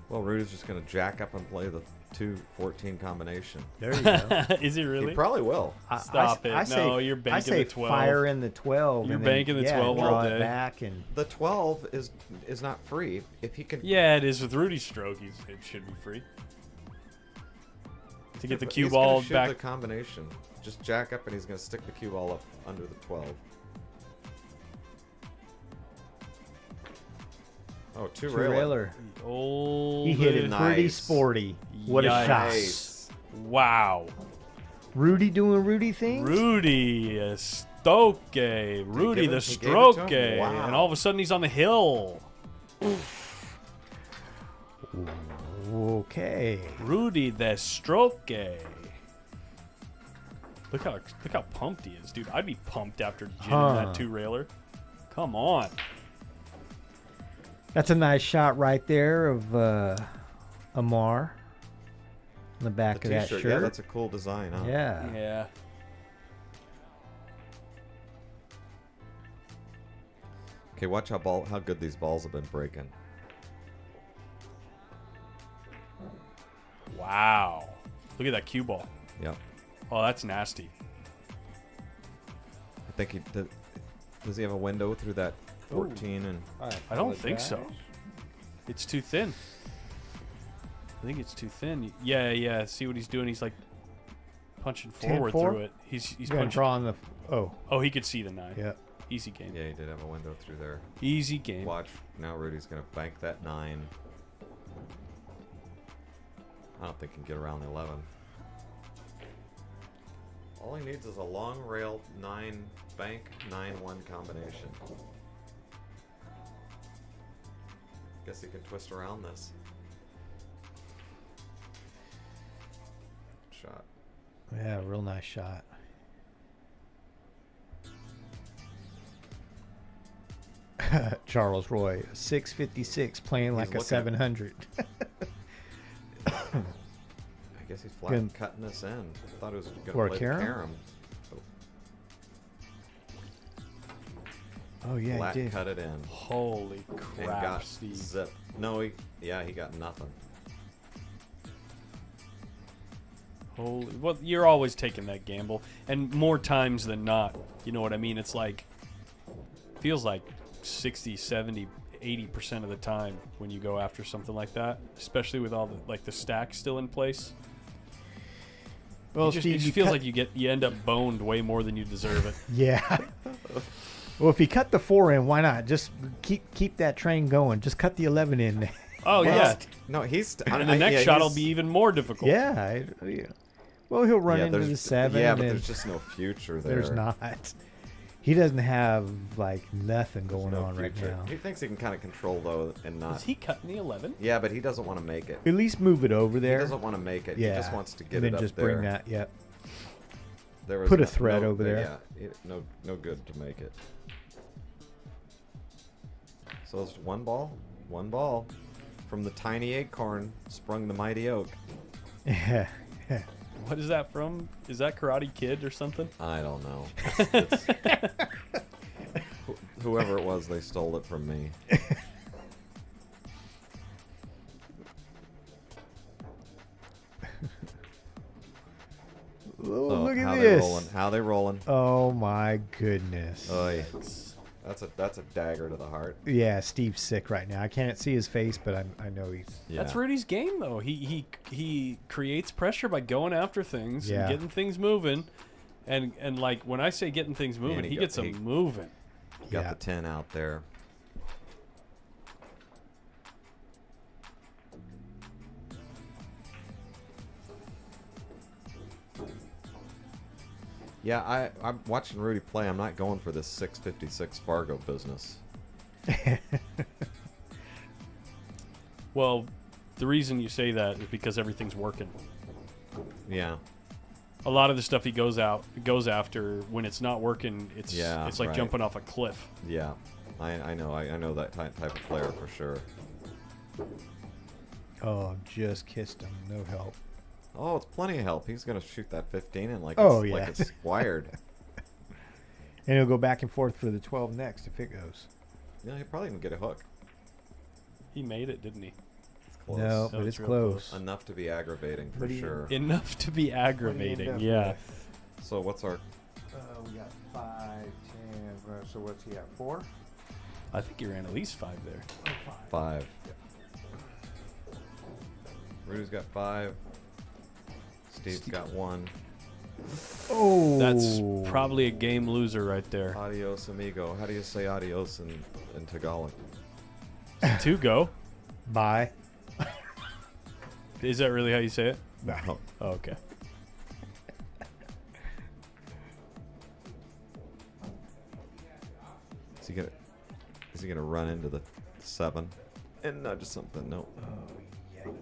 Well, Rudy's just going to jack up and play the 2-14 combination. There you go. Is he really? He probably will. Stop it. No, you're banking I say the 12. fire in the 12. You're and then, banking the 12 all draw day. it back and The 12 is not free. If he can, Yeah, it is with Rudy's stroke. It should be free. To get the cue he's gonna ball shoot back. the combination. Just jack up and he's going to stick the cue ball up under the 12. Oh, two railer. railer. Oh, He hit it pretty Nice. sporty. What a Yikes. shot. Nice. Wow. Rudy doing Rudy things? Rudy Stoke. Rudy give the it- he gave it to stroke. him? Wow. And all of a sudden he's on the hill. Okay. Rudy the stroke. Look how pumped he is, dude. I'd be pumped after ginning that 2-railer. Come on. That's a nice shot right there of Amar on the back The of that t-shirt. shirt. Yeah, that's a cool design, huh? Yeah. Yeah. Okay, watch how good these balls have been breaking. Wow. Look at that cue ball. Yep. Oh, that's nasty. I think does he have a window through that 14 and I don't think so. It's too thin. I think it's too thin. Yeah. See what he's doing? He's like punching forward 10-4? through it. He's He's going to punching. draw on the. Oh, Oh, he could see the 9. yeah. Easy game. yeah, he did have a window through there. Easy game. Watch, now Rudy's going to bank that 9. I don't think he can get around the 11. All he needs is a long rail 9 bank 9-1 combination. Guess he can twist around this. Shot. Yeah, real nice shot. Charles Roy, 656, playing like a looking at- 700. I guess guess he's flat Good. cutting this in. I thought it was going to For a play carom? the carom. Oh yeah, Flat he did. cut it in. Holy And crap, got Steve. zip. No, he got nothing. Holy. Well, you're always taking that gamble, and more times than not. You know what I mean? It's like feels like 60, 70, 80% of the time when you go after something like that, especially with all the like the stack still in place. Well, it just, Steve, it just you feels cut- like you end up boned way more than you deserve it. Yeah. Well, if you cut the 4 in, why not? Just keep that train going. Just cut the 11 in. Oh yeah, No, he's. and the next shot will be even more difficult. Yeah. Well, he'll run into the there's- 7. Yeah, but and there's just no future there. there's not. He doesn't have like nothing There's going no on right future. now. He thinks he can kind of control though, and not. Is he cutting the 11? Yeah, but he doesn't want to make it. At least move it over He there. doesn't want to make it. Yeah. He just wants to get and then it up just there. bring that. Yep. There was Put a no- thread no- over there. Yeah, no good to make it. So it's one ball from the tiny acorn sprung the mighty oak. Yeah. What is that from? Is that Karate Kid or something? I don't know. Whoever it was, they stole it from me. Oh, Oh, look how at they this. rolling? How they rolling? Oh my goodness. Oy. That's a dagger to the heart. Yeah, Steve's sick right now. I can't see his face, but I know he's. Yeah. That's Rudy's game, though. He creates pressure by going after things Yeah. and getting things moving, and like when I say getting things moving, he he got- gets them he- moving. Got Yeah. the 10 out there. Yeah, I'm watching Rudy play. I'm not going for this 656 Fargo business. Well, the reason you say that is because everything's working. Yeah. A lot of the stuff he goes after when it's not working, it's Yeah, it's like right. jumping off a cliff. Yeah. I know that type of player for sure. Oh, just kissed him. No help. Oh, it's plenty of help. He's going to shoot that 15 in like Oh, it's, yeah. like it's wired. And he'll go back and forth for the 12 next if it goes. Yeah, he'll probably even get a hook. He made it, didn't he? It's close. No, No, but it's it's real close. Enough to be aggravating for What do you- sure. Enough to be aggravating. Yeah. So what's our... We got 5, 10. So what's he at? 4? I think you ran at least 5 there. 5. Rudy's got 5. Steve's got 1. Oh. That's probably a game loser right there. Adios, amigo. How do you say adios in Tagalog? 2 go. Bye. Is that really how you say it? No. Oh, okay. Is he gonna run into the 7 and nudge something? No. Oh, yikes.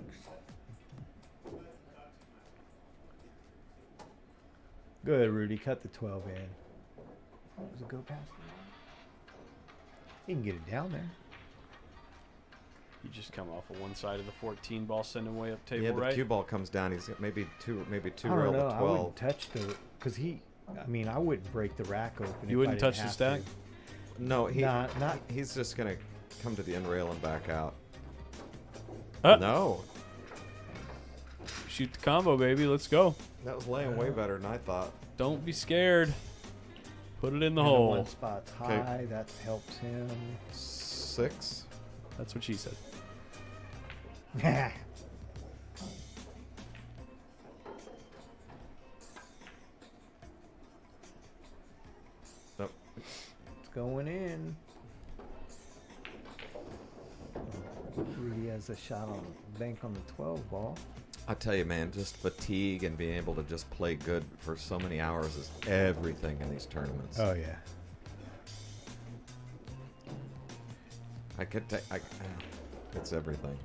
Good, Rudy. Cut the 12 in. Does it go past? You can get it down there. You just come off of one side of the 14 ball, send him way up table, Yeah, the right? cue ball comes down. He's got maybe two I rail don't know. to I 12. wouldn't touch the because he. I mean, I wouldn't break the rack open. You if wouldn't I touch didn't the have stack? to. No, Not. he's just gonna come to the end rail and back out. No. No, Shoot the combo, baby. Let's go. that was laying way better than I thought. Don't be scared. Put it in the And hole. one spot's Okay. high. That helps him. 6. That's what she said. Nope. It's going in. Rudy has a shot on bank on the 12 ball. I tell you, man, just fatigue and being able to just play good for so many hours is everything in these tournaments. Oh yeah. I could take. It's everything.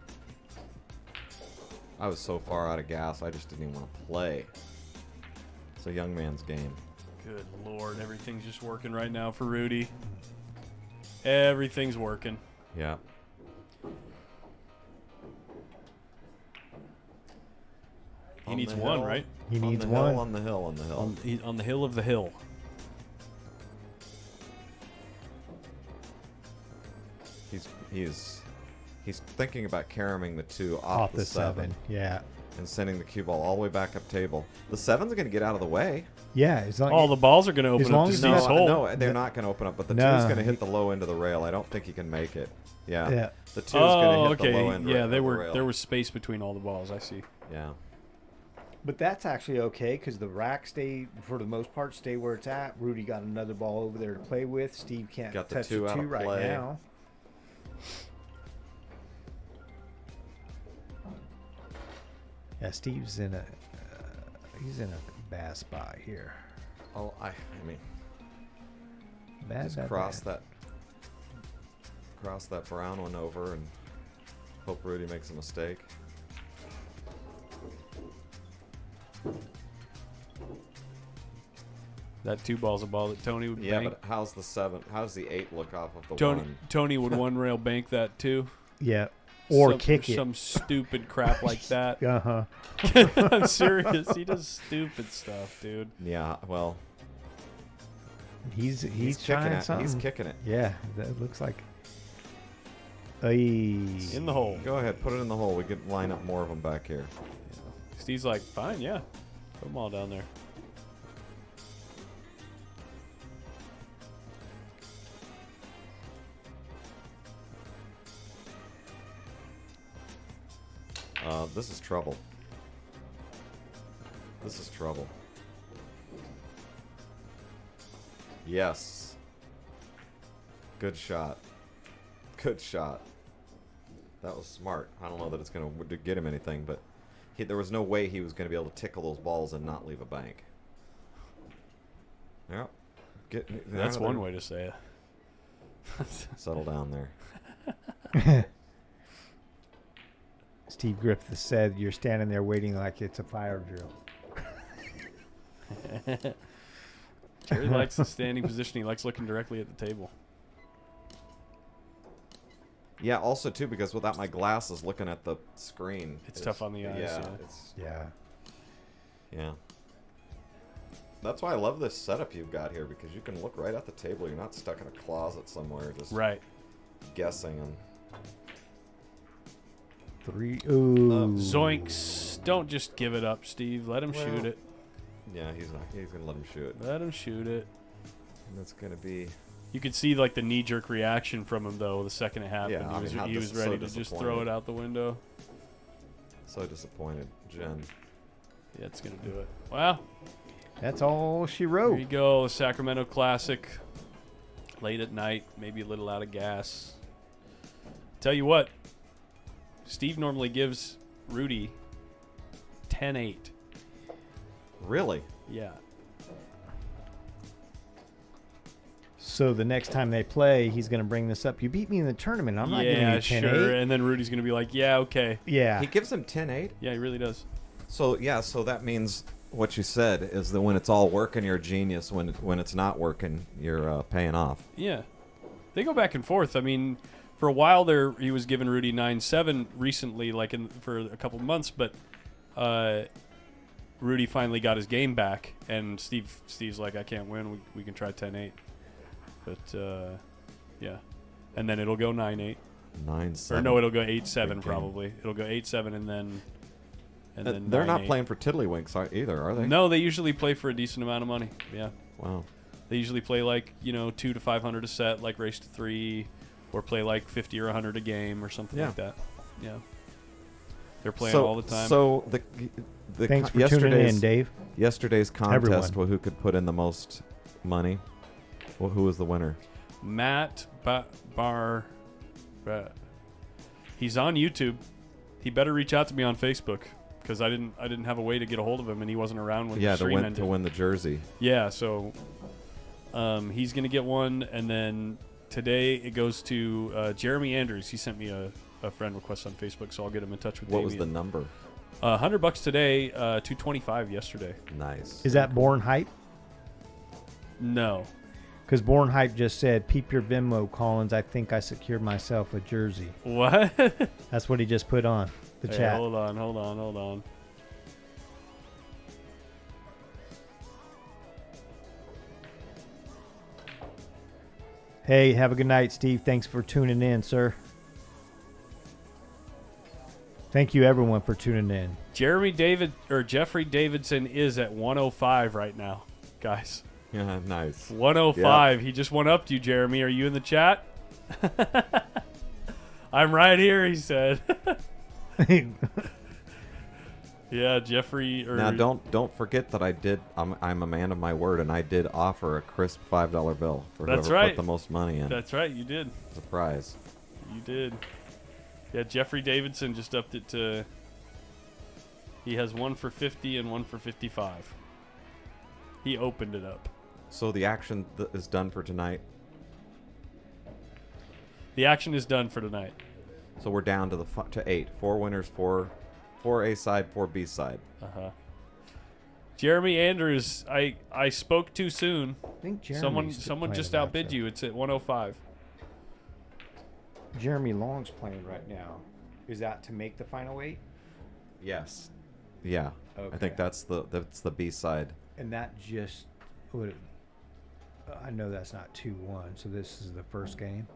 I was so far out of gas, I just didn't even want to play. It's a young man's game. Good Lord. Everything's just working right now for Rudy. Everything's working. Yeah. He needs one, right? He needs on the one. Hill, on the hill, on the hill. On the hill of the hill. He's thinking about carrying the 2 Off the 7. Yeah. and sending the cue ball all the way back up table. The 7's going to get out of the way. Yeah. As long All the balls are going to open up long to as Steve's he's- hole. No, they're not going to open up, but the No, 2's going to he- hit the low end of the rail. I don't think he can make it. Yeah. Yeah. The 2's going to hit okay. the low end Yeah, of there the were rail. there was space between all the balls. I see. Yeah. But that's actually okay because the rack stay, for the most part, stay where it's at. Rudy got another ball over there to play with. Steve can't Got the touch 2 the out 2 of right play. now. Yeah, Steve's in a he's in a bad spot here. Oh, I mean, Bad, just bad, cross bad. that brown one over and hope Rudy makes a mistake. That 2 ball's a ball that Tony would Yeah, bank. but how's the 7? How's the 8 look off of the Tony 1? Tony would one rail bank that too. Yeah, or some, kick it. Some stupid crap like that. Uh I'm serious. He does stupid stuff, dude. Yeah, well, He's kicking trying it. something. He's kicking it. Yeah, that looks like. In the hole. Go ahead, put it in the hole. We could line up more of them back here. Steve's like, fine, yeah. Put them all down there. This is trouble. This is trouble. Yes. Good shot. Good shot. That was smart. I don't know that it's going to get him anything, but there was no way he was going to be able to tickle those balls and not leave a bank. Yep. That's one way to say it. Settle down there. Steve Griffith said, "You're standing there waiting like it's a fire drill." Jerry likes the standing position. He likes looking directly at the table. Yeah, also, too, because without my glasses looking at the screen. It's tough on the eyes, Yeah. yeah. Yeah. That's why I love this setup you've got here, because you can look right at the table. You're not stuck in a closet somewhere just Right. guessing. And 3. Ooh. Zoinks. Don't just give it up, Steve. Let him shoot Well, it. yeah, he's going to let him shoot. Let him shoot it. And that's going to be... You could see like the knee-jerk reaction from him though the second it happened. Yeah, I mean, how he was so ready to just throw disappointed. it out the window. So disappointed. Jen. Yeah, it's gonna do it. Wow. That's all she Here wrote. you go, the Sacramento Classic. Late at night, maybe a little out of gas. Tell you what, Steve normally gives Rudy 10-8. Really? Yeah. So the next time they play, he's going to bring this up. You beat me in the tournament. I'm not giving you yeah, 10-8. sure. And then Rudy's gonna be like, yeah, okay. Yeah. He gives him 10-8? Yeah, he really does. So, yeah, so that means what you said is that when it's all working, you're a genius. When it's not working, you're paying off. Yeah. They go back and forth. I mean, for a while there, he was giving Rudy 9-7 recently, like for a couple months, but Rudy finally got his game back, and Steve's like, I can't win. We can try 10-8. But, yeah. And then it'll go 9-8. 9-7. Or no, it'll go 8-7 Big game. probably. It'll go 8-7 and then They're not 9-8. playing for tiddlywinks either, are they? No, they usually play for a decent amount of money. Yeah. Wow. They usually play like, 2 to 500 a set, like race to 3, or play like 50 or 100 a game or something Yeah. like that. Yeah. They're playing So- all the time. So the Thanks for tuning in, Dave. Yesterday's contest, Everyone. well, who could put in the most money? Well, who was the winner? Matt Bar. He's on YouTube. He better reach out to me on Facebook because I didn't have a way to get a hold of him and he wasn't around when the Yeah, stream ended. to win the jersey. Yeah, so he's gonna get one, and then today it goes to Jeremy Andrews. He sent me a friend request on Facebook, so I'll get him in touch with. What was the Damien. number? $100 today, $225 yesterday. Nice. Is that Born Hype? No. Because Born Hype just said, "Peep your Venmo, Collins. I think I secured myself a jersey." What? That's what he just put on the Hey, chat. Hold on. Hey, have a good night, Steve. Thanks for tuning in, sir. Thank you, everyone, for tuning in. Jeffrey Davidson is at 105 right now, guys. Yeah, nice. 105. He just went up to you, Jeremy. Are you in the chat? I'm right here, he said. Yeah, Jeffrey. Now don't forget that I'm a man of my word, and I did offer a crisp $5 bill for That's whoever right. put the most money in. That's right, you did. As a prize. You did. Yeah, Jeffrey Davidson just upped it to. He has one for 50 and one for 55. He opened it up. So the action is done for tonight. The action is done for tonight. So we're down to to 8. 4 winners, 4 A side, 4 B side. Jeremy Andrews, I spoke too soon. I think Jeremy's Someone just playing outbid back, you. It's at 105. Jeremy Long's playing right now. Is that to make the final 8? Yes. Yeah. Okay. I think that's the B side. And that just would. I know that's not 2-1. So this is the first game.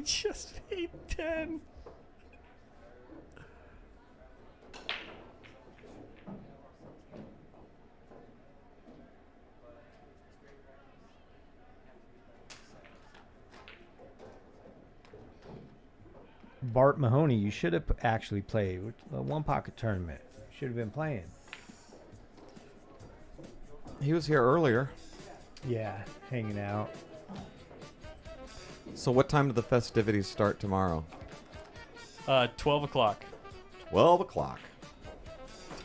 Just 8-10. Bart Mahoney, you should have actually played a one pocket tournament. Should have been playing. He was here earlier. Yeah, hanging out. So what time do the festivities start tomorrow? 12 o'clock. 12 o'clock.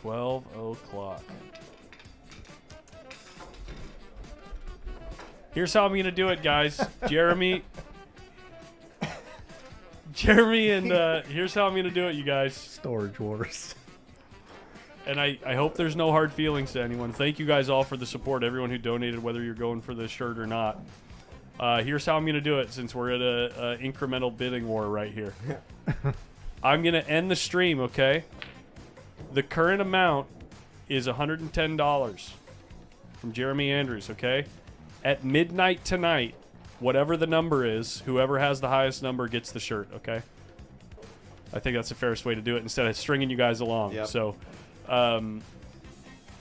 12 o'clock. Here's how I'm going to do it, guys. Jeremy and here's how I'm going to do it, you guys. Storage Wars. And I hope there's no hard feelings to anyone. Thank you guys all for the support, everyone who donated, whether you're going for the shirt or not. Here's how I'm going to do it since we're at a incremental bidding war right here. I'm going to end the stream, okay? The current amount is $110 from Jeremy Andrews, okay? At midnight tonight, whatever the number is, whoever has the highest number gets the shirt, okay? I think that's the fairest way to do it instead of stringing you guys along. Yep. So,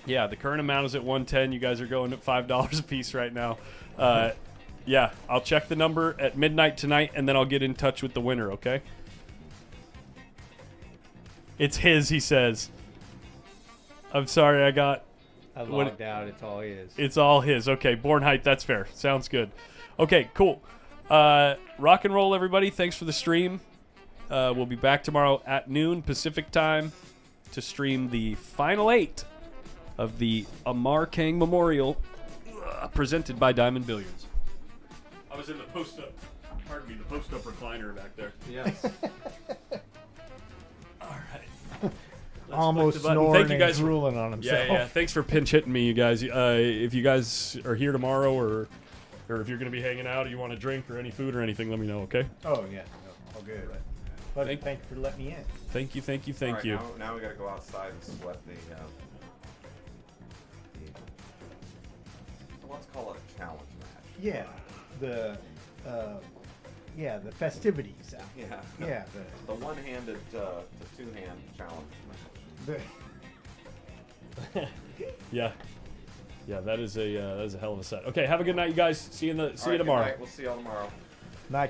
yeah, the current amount is at 110. You guys are going at $5 a piece right now. Yeah, I'll check the number at midnight tonight, and then I'll get in touch with the winner, okay? It's his, he says. I'm sorry, I logged out. It's all his. It's all his. Okay, Born Height, that's fair. Sounds good. Okay, cool. Rock and roll, everybody. Thanks for the stream. We'll be back tomorrow at noon Pacific time to stream the final 8 of the Amar Kang Memorial presented by Diamond Billiards. I was in the post-up recliner back there. Yes. All right. Almost Thank snoring you guys and drooling on himself. Yeah. Thanks for pinch hitting me, you guys. If you guys are here tomorrow or if you're going to be hanging out or you want a drink or any food or anything, let me know, okay? Oh, yeah. No, all good. But thank you for letting me in. Thank you. All right, Now we got to go outside and sweat let's call it a challenge match. Yeah. The festivities. Yeah. Yeah. The one-handed to two-hand challenge match. Yeah, that is a hell of a set. Okay, have a good night, you guys. See you tomorrow. Good night. We'll see y'all tomorrow.